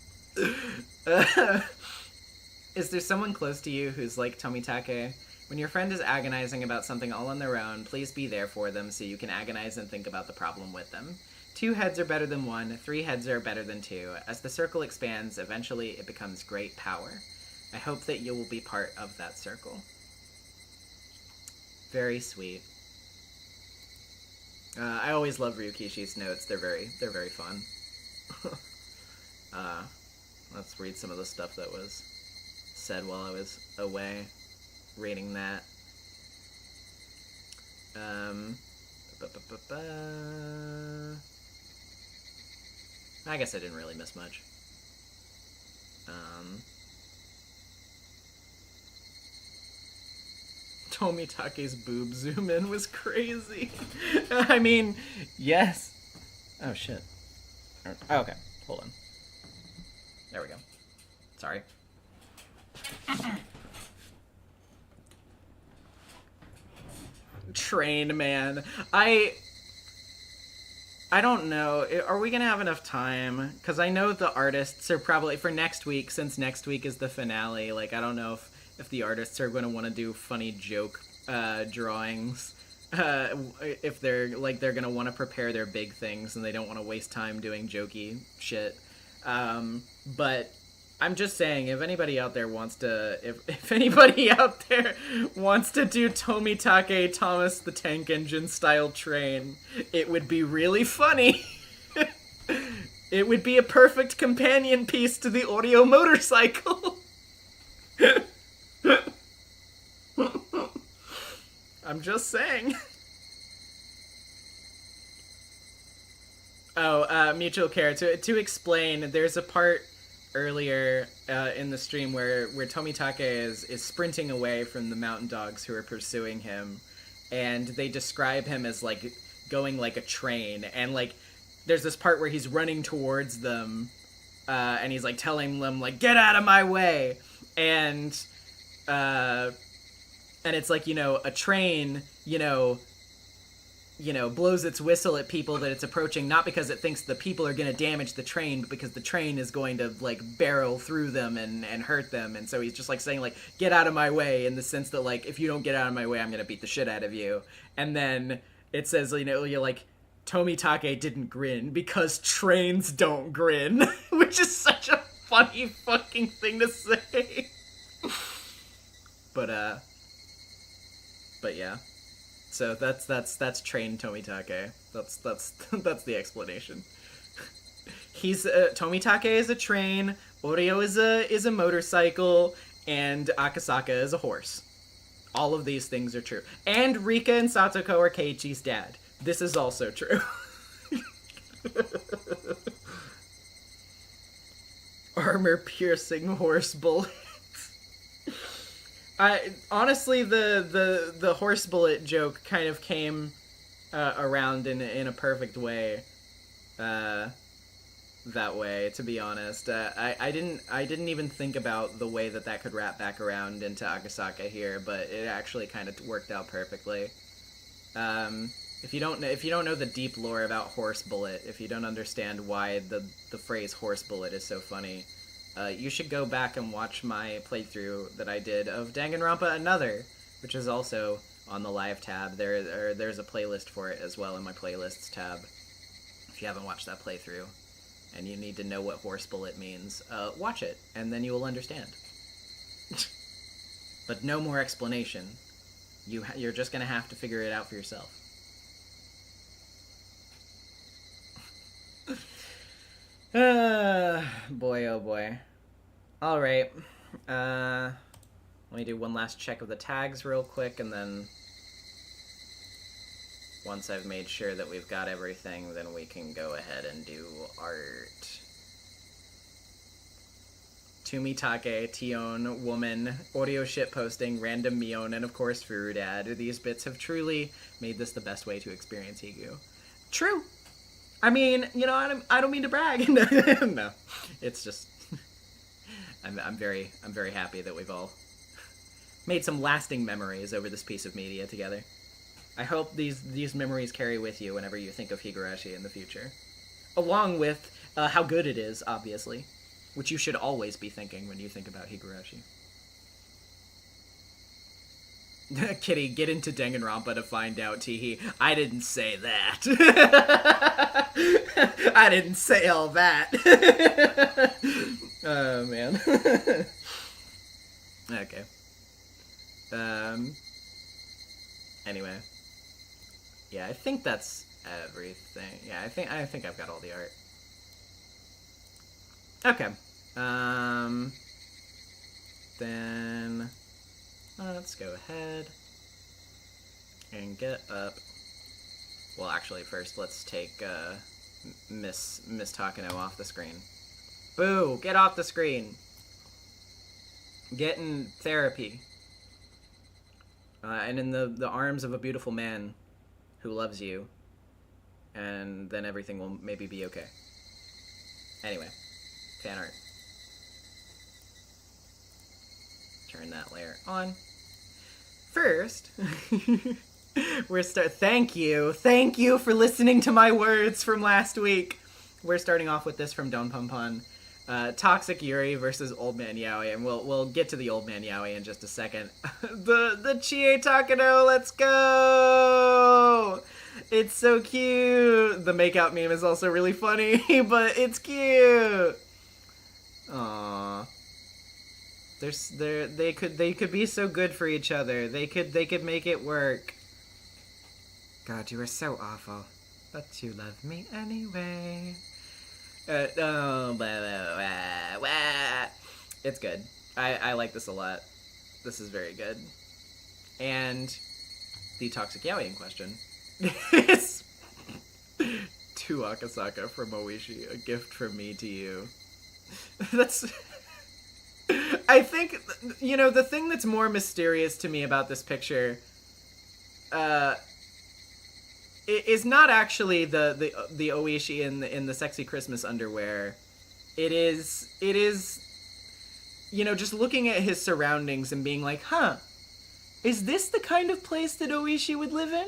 Is there someone close to you who's like Tomitake? When your friend is agonizing about something all on their own, please be there for them so you can agonize and think about the problem with them. 2 heads are better than 1, 3 heads are better than 2. As the circle expands, eventually it becomes great power. I hope that you will be part of that circle. Very sweet. I always love Ryukishi's notes. They're very fun. Let's read some of the stuff that was said while I was away reading that. I guess I didn't really miss much. Tomitake's boob zoom in was crazy. I mean, yes. Oh shit. Oh, okay, hold on. There we go. Sorry. Train man. I don't know. Are we gonna have enough time? Because I know the artists are probably, for next week, since next week is the finale, like, I don't know if the artists are going to want to do funny joke drawings. If they're going to want to prepare their big things and they don't want to waste time doing jokey shit. But I'm just saying, if anybody out there wants to, if anybody out there wants to do Tomitake Thomas the Tank Engine style train, it would be really funny. It would be a perfect companion piece to the audio motorcycle. I'm just saying. Oh, mutual care. To explain, there's a part earlier in the stream where Tomitake is sprinting away from the mountain dogs who are pursuing him, and they describe him as like going like a train, and like there's this part where he's running towards them, and he's like telling them like, get out of my way, and it's like, you know, a train, you know, blows its whistle at people that it's approaching, not because it thinks the people are going to damage the train, but because the train is going to, like, barrel through them and hurt them. And so he's just, like, saying, like, get out of my way, in the sense that, like, if you don't get out of my way, I'm going to beat the shit out of you. And then it says, you know, you're like, Tomitake didn't grin because trains don't grin, which is such a funny fucking thing to say. But yeah. So that's train Tomitake. That's the explanation. He's Tomitake is a train, Oreo is a motorcycle, and Akasaka is a horse. All of these things are true. And Rika and Satoko are Keiichi's dad. This is also true. Armor-piercing horse bullets. Honestly, the horse bullet joke kind of came around in a perfect way that way, to be honest. I didn't even think about the way that could wrap back around into Akasaka here, but it actually kind of worked out perfectly. If you don't know the deep lore about Horse Bullet, if you don't understand why the phrase Horse Bullet is so funny, you should go back and watch my playthrough that I did of Danganronpa Another, which is also on the live tab. There's a playlist for it as well in my playlists tab. If you haven't watched that playthrough, and you need to know what Horse Bullet means, watch it, and then you will understand. But no more explanation. You're just gonna have to figure it out for yourself. Boy, oh boy. Alright. Let me do one last check of the tags real quick, and then once I've made sure that we've got everything, then we can go ahead and do art. Tumitake, Tion, Woman, Audio Shitposting, Random Mion, and of course Furudad. These bits have truly made this the best way to experience Higu. True! I mean, you know, I don't mean to brag. No, it's just... I'm very happy that we've all made some lasting memories over this piece of media together. I hope these memories carry with you whenever you think of Higurashi in the future. Along with how good it is, obviously, which you should always be thinking when you think about Higurashi. Kitty, get into Danganronpa to find out, Teehee. I didn't say that. I didn't say all that. Oh, man. Okay. Anyway. Yeah, I think that's everything. Yeah, I think I've got all the art. Okay. Then let's go ahead and get up. Well, actually, first let's take Miss Takano off the screen. Boo! Get off the screen. Get in therapy. And in the arms of a beautiful man who loves you, and then everything will maybe be okay. Anyway, fan art. Turn that layer on. First, Thank you for listening to my words from last week. We're starting off with this from Don Pumpan. Toxic Yuri versus Old Man Yaoi, and we'll get to the Old Man Yaoi in just a second. the Chie Takano, let's go! It's so cute. The makeout meme is also really funny, but it's cute. Aww. They could be so good for each other. They could make it work. God, you are so awful. But you love me anyway. It's good. I like this a lot. This is very good. And the Toxic Yaoi in question is to Akasaka from Oishi, a gift from me to you. That's... I think, you know, the thing that's more mysterious to me about this picture is not actually the Oishi in the sexy Christmas underwear. It is, you know, just looking at his surroundings and being like, huh, is this the kind of place that Oishi would live in?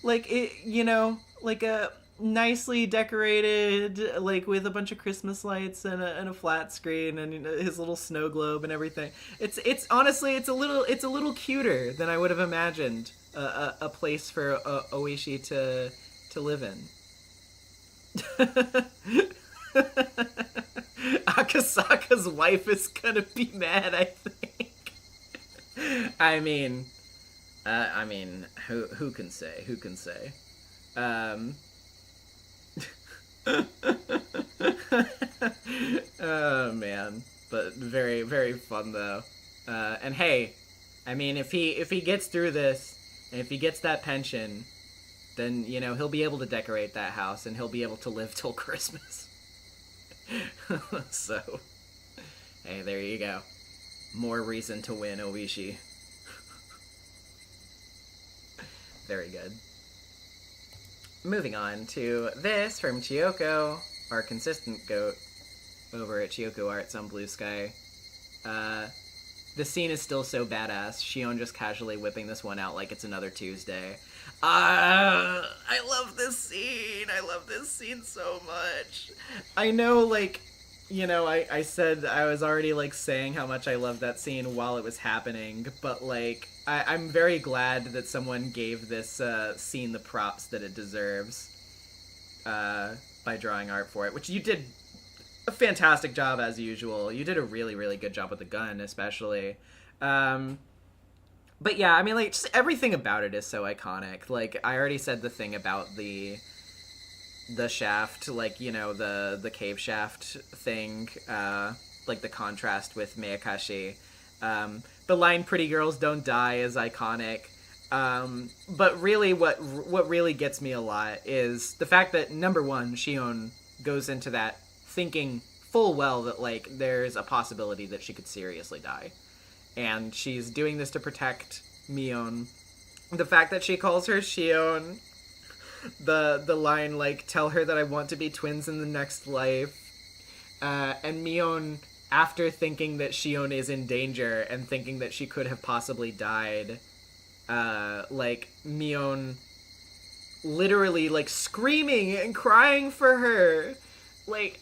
Like, it, you know, like a nicely decorated, like with a bunch of Christmas lights and a flat screen and his little snow globe and everything. It's honestly, it's a little cuter than I would have imagined a place for Oishi to live in. Akasaka's wife is gonna be mad, I think. I mean, who can say? Who can say? Oh man, but very, very fun though. And hey, I mean, if he gets through this, and if he gets that pension, then, you know, he'll be able to decorate that house and he'll be able to live till Christmas. So, hey, there you go. More reason to win, Oishi. Very good. moving on to this from Chiyoko, our consistent goat over at Chiyoko Arts on Blue Sky. The scene is still so badass. Shion just casually whipping this one out like it's another Tuesday. I love this scene. I love this scene so much. I know, like, you know, I said I was already, like, saying how much I loved that scene while it was happening, but, like, I'm very glad that someone gave this scene the props that it deserves by drawing art for it, which you did a fantastic job as usual. You did a really, really good job with the gun, especially. But yeah, I mean, like, just everything about it is so iconic. Like, I already said the thing about the shaft, like, you know, the cave shaft thing, like the contrast with Miyakashi. The line "Pretty girls don't die" is iconic. But really what really gets me a lot is the fact that, number one, Shion goes into that thinking full well that, like, there's a possibility that she could seriously die. And she's doing this to protect Mion. The fact that she calls her Shion, the line, like, "Tell her that I want to be twins in the next life," and Mion, after thinking that Shion is in danger and thinking that she could have possibly died, like, Mion literally, like, screaming and crying for her. Like,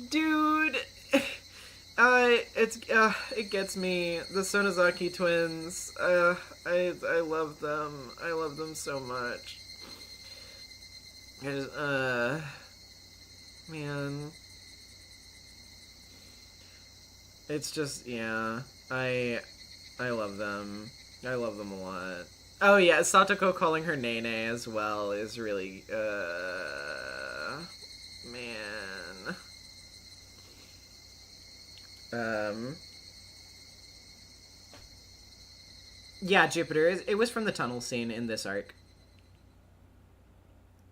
dude, it gets me. The Sonozaki twins, I love them. I love them so much. I just, man. It's just, yeah, I love them. I love them a lot. Oh yeah, Satoko calling her Nene as well is really, man. Yeah, Jupiter, it was from the tunnel scene in this arc.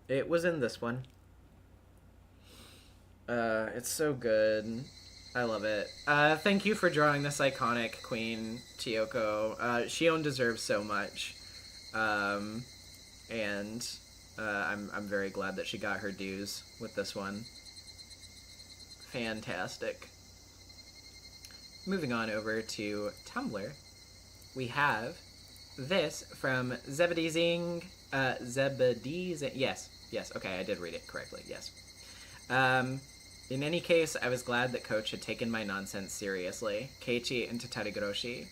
It was in this one. It's so good. I love it. Thank you for drawing this iconic queen, Chiyoko. Shion deserves so much. And I'm very glad that she got her dues with this one. Fantastic. Moving on over to Tumblr, we have this from Zebedee yes, okay, I did read it correctly, yes. In any case, I was glad that Coach had taken my nonsense seriously. Keiichi and Tatarigroshi.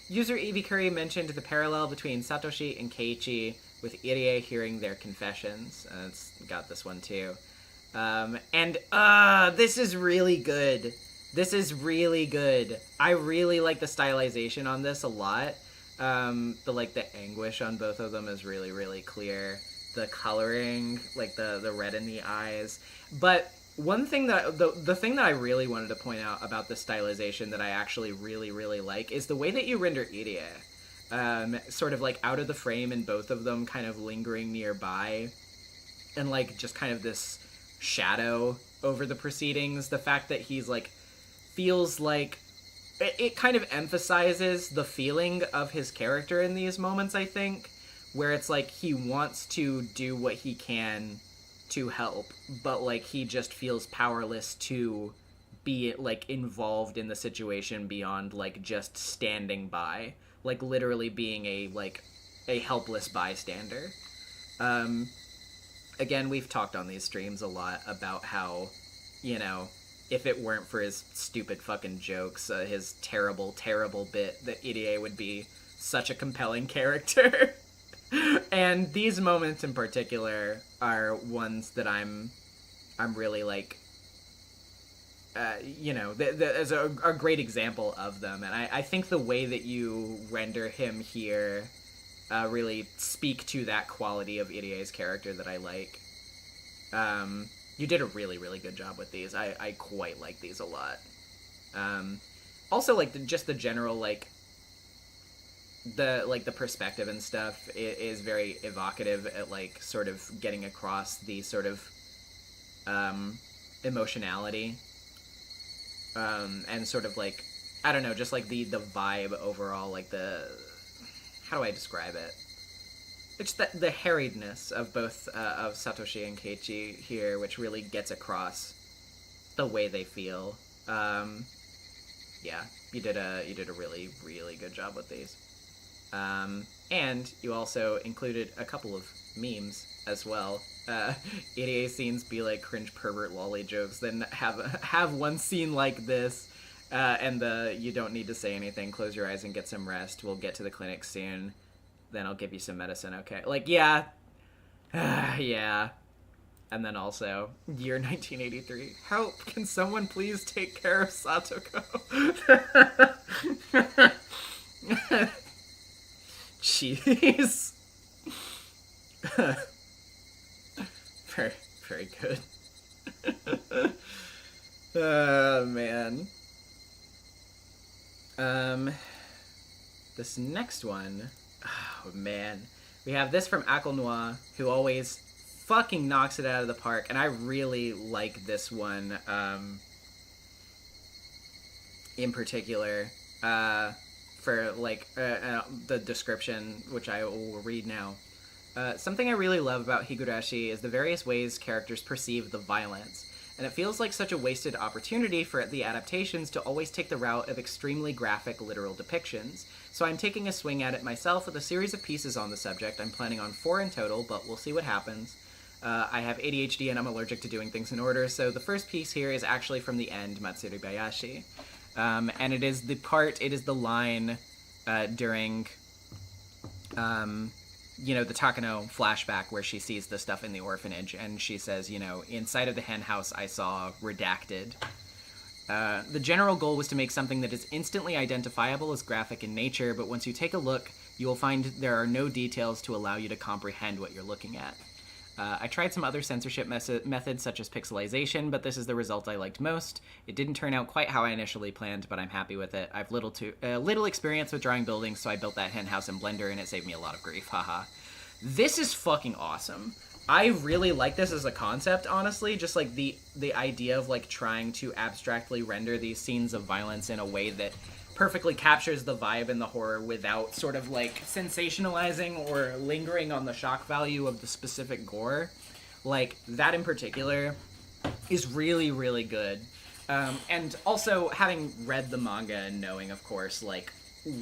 User Evie Curry mentioned the parallel between Satoshi and Keiichi, with Irie hearing their confessions. It's got this one too. This is really good. This is really good. I really like the stylization on this a lot. The anguish on both of them is really, really clear. The coloring, like the red in the eyes. But one thing that the thing that I really wanted to point out about the stylization that I actually really, really like is the way that you render Irie. Sort of like out of the frame in both of them, kind of lingering nearby, and like just kind of this shadow over the proceedings. The fact that he's like feels like it kind of emphasizes the feeling of his character in these moments, I think, where it's like he wants to do what he can to help, but like he just feels powerless to be like involved in the situation beyond like just standing by, like literally being a helpless bystander. Again, we've talked on these streams a lot about how, you know, if it weren't for his stupid fucking jokes, his terrible, terrible bit, that Irie would be such a compelling character. And these moments in particular are ones that I'm really like, you know, there's a great example of them. And I think the way that you render him here really speak to that quality of Irie's character that I like. You did a really, really good job with these. I quite like these a lot. Also, like, just the general, like, the perspective and stuff is very evocative at, like, sort of getting across the sort of emotionality. And sort of, like, I don't know, just, like, the vibe overall, like, how do I describe it? it's the harriedness of both of Satoshi and Keiichi here, which really gets across the way they feel. Yeah, you did a really, really good job with these. And you also included a couple of memes as well. 88 scenes be like cringe pervert lolly jokes, then have one scene like this, and the you don't need to say anything, close your eyes and get some rest, we'll get to the clinic soon, then I'll give you some medicine, okay? Like, yeah. Yeah. And then also, year 1983. Help! Can someone please take care of Satoko? Jeez. Very, very good. Oh, man. This next one, oh, man. We have this from Aquanoir, who always fucking knocks it out of the park, and I really like this one, in particular, for, like, the description, which I will read now. Something I really love about Higurashi is the various ways characters perceive the violence, and it feels like such a wasted opportunity for the adaptations to always take the route of extremely graphic, literal depictions. So I'm taking a swing at it myself with a series of pieces on the subject. I'm planning on 4 in total, but we'll see what happens. I have ADHD and I'm allergic to doing things in order, so the first piece here is actually from the end, Matsuri Bayashi. And it is the line during, the Takano flashback where she sees the stuff in the orphanage, and she says, inside of the hen house I saw redacted. The general goal was to make something that is instantly identifiable as graphic in nature, but once you take a look, you will find there are no details to allow you to comprehend what you're looking at. I tried some other censorship methods such as pixelization, but this is the result I liked most. It didn't turn out quite how I initially planned, but I'm happy with it. I've little experience with drawing buildings, so I built that hen house in Blender, and it saved me a lot of grief, haha. This is fucking awesome. I really like this as a concept, honestly, just like the idea of like trying to abstractly render these scenes of violence in a way that perfectly captures the vibe and the horror without sort of like sensationalizing or lingering on the shock value of the specific gore. Like, that in particular is really, really good. And also, having read the manga and knowing, of course, like,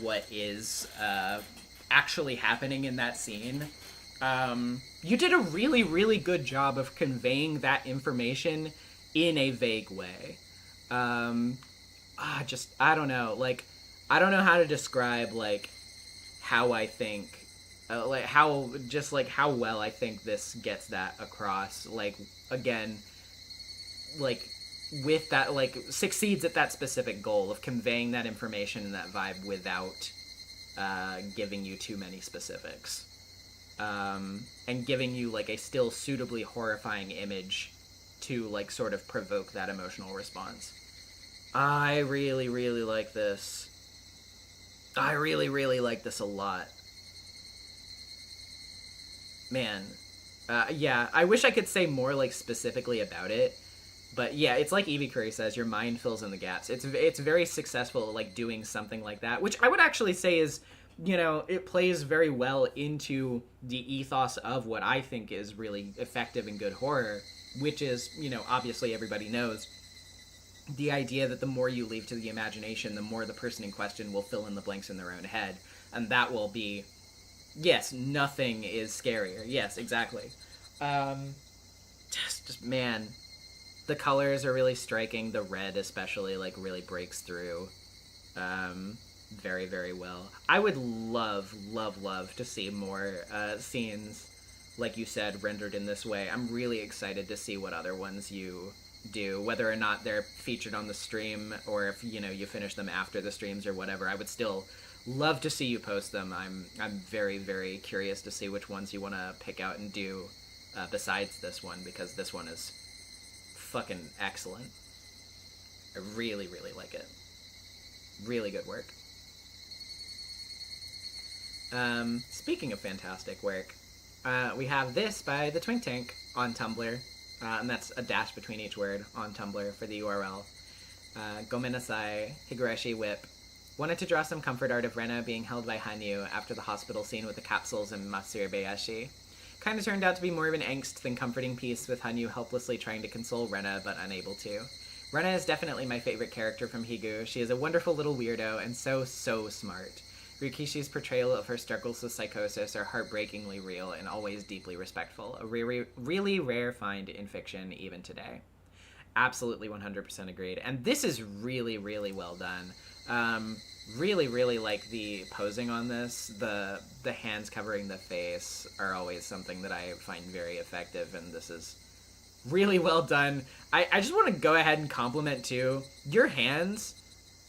what is actually happening in that scene, you did a really, really good job of conveying that information in a vague way. I don't know, like, I don't know how to describe, like, how I think, how well I think this gets that across, like, again, like, with that, like, succeeds at that specific goal of conveying that information and that vibe without giving you too many specifics. And giving you, like, a still suitably horrifying image to, like, sort of provoke that emotional response. I really, really like this. I really, really like this a lot. Man. Yeah, I wish I could say more, like, specifically about it. But yeah, it's like Ibikuri says, your mind fills in the gaps. It's very successful, like, doing something like that, which I would actually say is, it plays very well into the ethos of what I think is really effective and good horror, which is, obviously everybody knows, the idea that the more you leave to the imagination, the more the person in question will fill in the blanks in their own head. And that will be, yes, nothing is scarier. Yes, exactly. Just, man, the colors are really striking. The red especially, like, really breaks through very, very well. I would love, love, love to see more scenes, like you said, rendered in this way. I'm really excited to see what other ones you do, whether or not they're featured on the stream, or if, you finish them after the streams or whatever. I would still love to see you post them. I'm very, very curious to see which ones you want to pick out and do besides this one, because this one is fucking excellent. I really, really like it. Really good work. Speaking of fantastic work, we have this by the Twink Tank on Tumblr, and that's a dash between each word on Tumblr for the URL. Gomenasai, Higurashi Whip. Wanted to draw some comfort art of Rena being held by Hanyu after the hospital scene with the capsules and Matsurubayashi. Kinda turned out to be more of an angst than comforting piece, with Hanyu helplessly trying to console Rena but unable to. Rena is definitely my favorite character from Higu. She is a wonderful little weirdo and so smart. Rikishi's portrayal of her struggles with psychosis are heartbreakingly real and always deeply respectful. A really rare find in fiction even today. Absolutely 100% agreed. And this is really well done. Really like the posing on this. The hands covering the face are always something that I find very effective, and this is really well done. I just want to go ahead and compliment too your hands,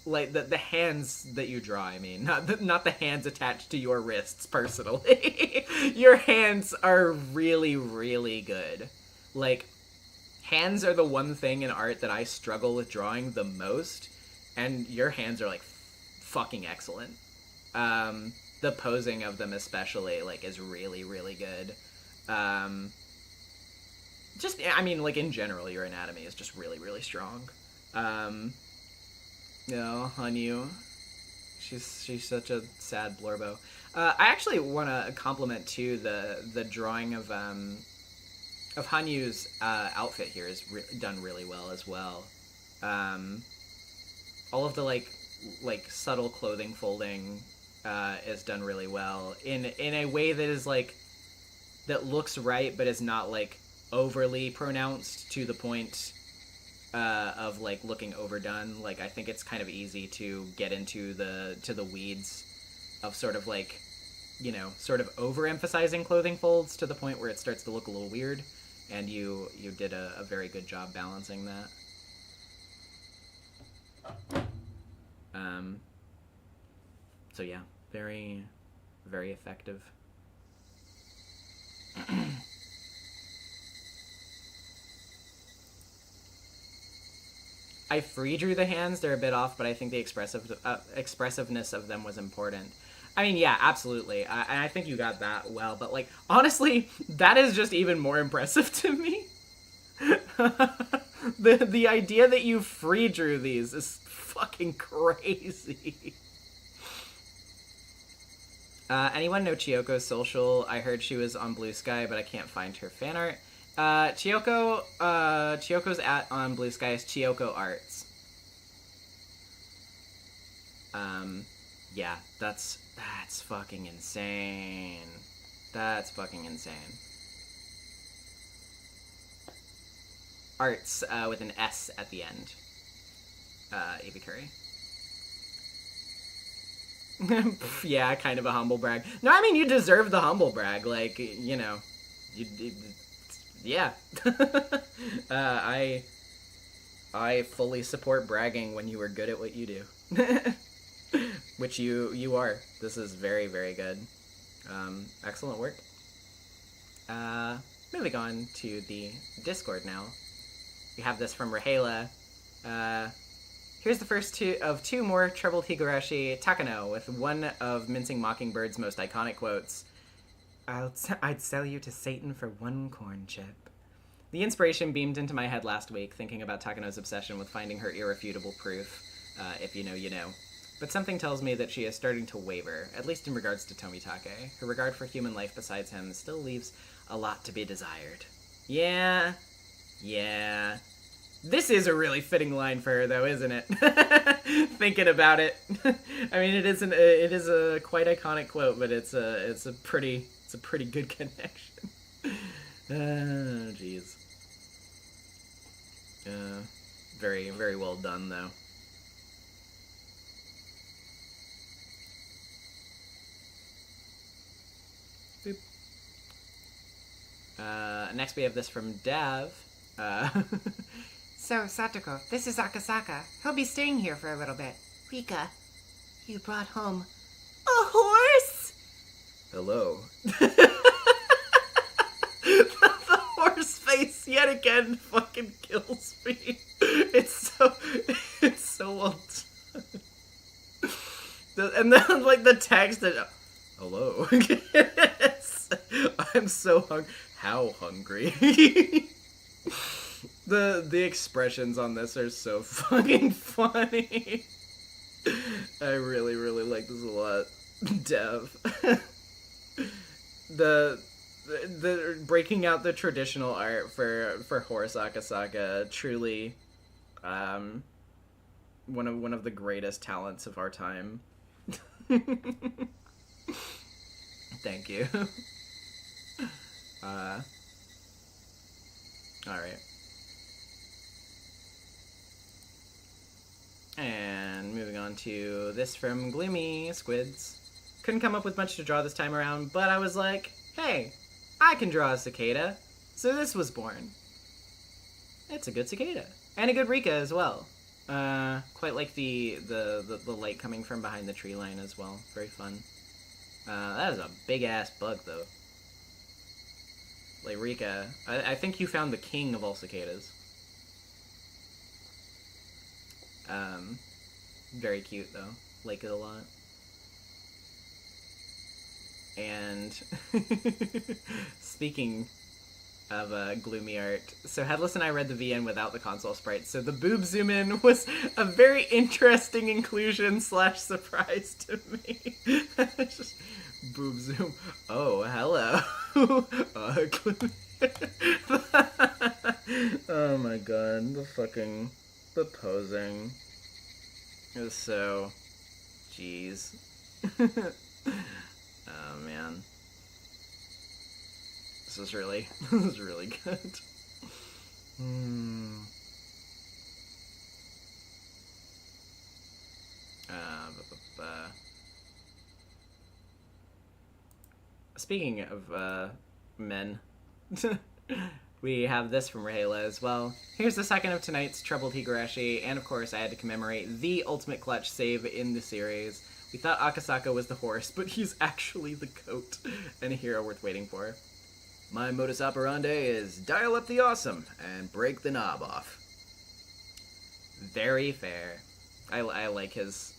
like the hands that you draw. I mean, not the hands attached to your wrists personally. Your hands are really good. Like, hands are the one thing in art that I struggle with drawing the most, and your hands are like fucking excellent. The posing of them especially, like, is really good. Just, I mean, like, in general, your anatomy is just really strong. Hanyu, she's such a sad blorbo. I actually want to compliment too the drawing of Hanyu's outfit here is done really well as well. All of the like subtle clothing folding is done really well in a way that is like that looks right but is not like overly pronounced to the point of like looking overdone. Like, I think it's kind of easy to get into the weeds of sort of like, you know, sort of overemphasizing clothing folds to the point where it starts to look a little weird, and you did a very good job balancing that. So yeah, very effective. I free drew the hands. They're a bit off, but I think the expressiveness of them was important. I mean, yeah, absolutely. I think you got that well, but like, honestly, that is just even more impressive to me. The idea that you free drew these is fucking crazy. Anyone know Chiyoko's social? I heard she was on Blue Sky, but I can't find her fan art. Chiyoko's on Blue Sky is Chiyoko Arts. Yeah, that's fucking insane. That's fucking insane. Arts, with an S at the end. Avi Curry. Yeah, kind of a humble brag. No, I mean, you deserve the humble brag. Like, you know, yeah. I fully support bragging when you are good at what you do. Which you are. This is very good. Excellent work. Moving on to the Discord now. We have this from Rahela. Here's the first two more troubled Higurashi Takano with one of Mincing Mockingbird's most iconic quotes. I'd sell you to Satan for one corn chip. The inspiration beamed into my head last week, thinking about Takano's obsession with finding her irrefutable proof. If you know, you know. But something tells me that she is starting to waver, at least in regards to Tomitake. Her regard for human life besides him still leaves a lot to be desired. Yeah. This is a really fitting line for her, though, isn't it? Thinking about it. I mean, it is a quite iconic quote, but it's a pretty good connection. Oh, jeez. Very well done, though. Boop. Next we have this from Dav. So, Satoko, this is Akasaka. He'll be staying here for a little bit. Rika, you brought home a horse? Hello. The horse face yet again fucking kills me. It's so well done. And then like the text that, hello. I'm so hungry. How hungry? The expressions on this are so fucking funny. I really, really like this a lot. Dev. the breaking out the traditional art for Horse Akasaka, truly one of the greatest talents of our time. Thank you. All right. And moving on to this from Gloomy Squids. Couldn't come up with much to draw this time around, but I was like, hey, I can draw a cicada. So this was born. It's a good cicada. And a good Rika as well. Quite like the light coming from behind the tree line as well. Very fun. That is a big-ass bug, though. Like, Rika, I think you found the king of all cicadas. Very cute, though. Like it a lot. And speaking of gloomy art, so Headless and I read the VN without the console sprites, so the boob zoom in was a very interesting inclusion / surprise to me. Just boob zoom. Oh, hello. Gloomy. Oh my god, the posing is so, jeez. Oh man, this is really good. Speaking of men, we have this from Rahela as well. Here's the second of tonight's Troubled Higurashi, and of course I had to commemorate the ultimate clutch save in the series. We thought Akasaka was the horse, but he's actually the goat, and a hero worth waiting for. My modus operandi is dial up the awesome and break the knob off. Very fair. I like his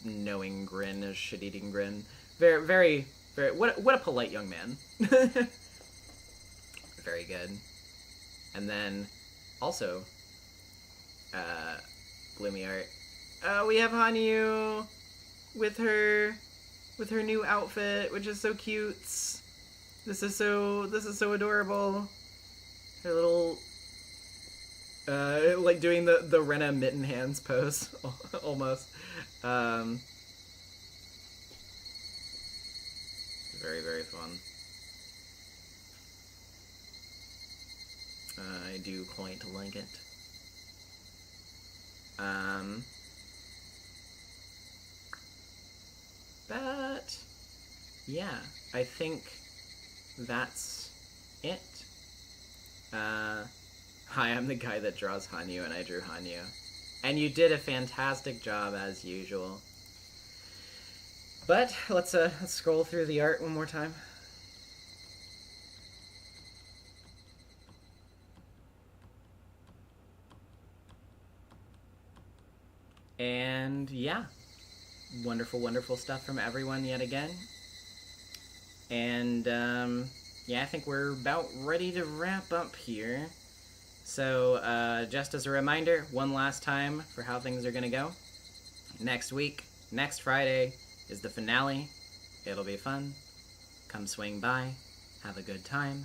knowing grin, his shit-eating grin. Very, what a polite young man. Very good. And then, also, gloomy art. We have Hanyu with her new outfit, which is so cute. This is so adorable. Her little like doing the Rena mitten hands pose almost. Very, very fun. I do quite like it. But yeah, I think that's it. Hi, I'm the guy that draws Hanyu, and I drew Hanyu. And you did a fantastic job as usual. But let's scroll through the art one more time. And yeah, wonderful, wonderful stuff from everyone yet again. And yeah, I think we're about ready to wrap up here. So just as a reminder, one last time for how things are going to go. Next week, next Friday, is the finale. It'll be fun. Come swing by. Have a good time.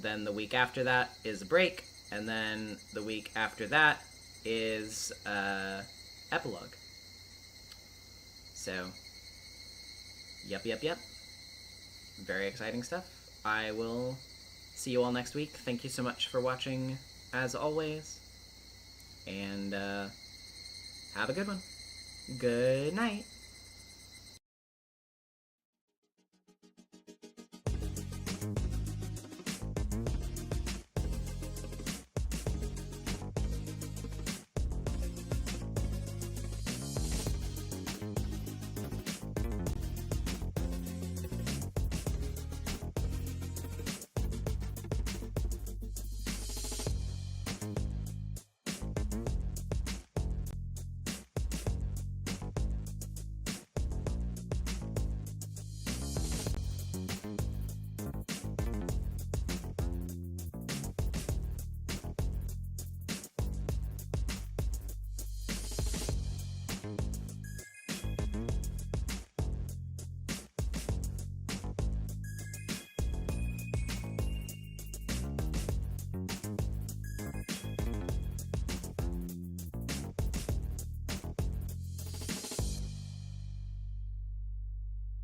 Then the week after that is a break. And then the week after that is epilogue. So, yep. Very exciting stuff. I will see you all next week. Thank you so much for watching, as always. And have a good one. Good night.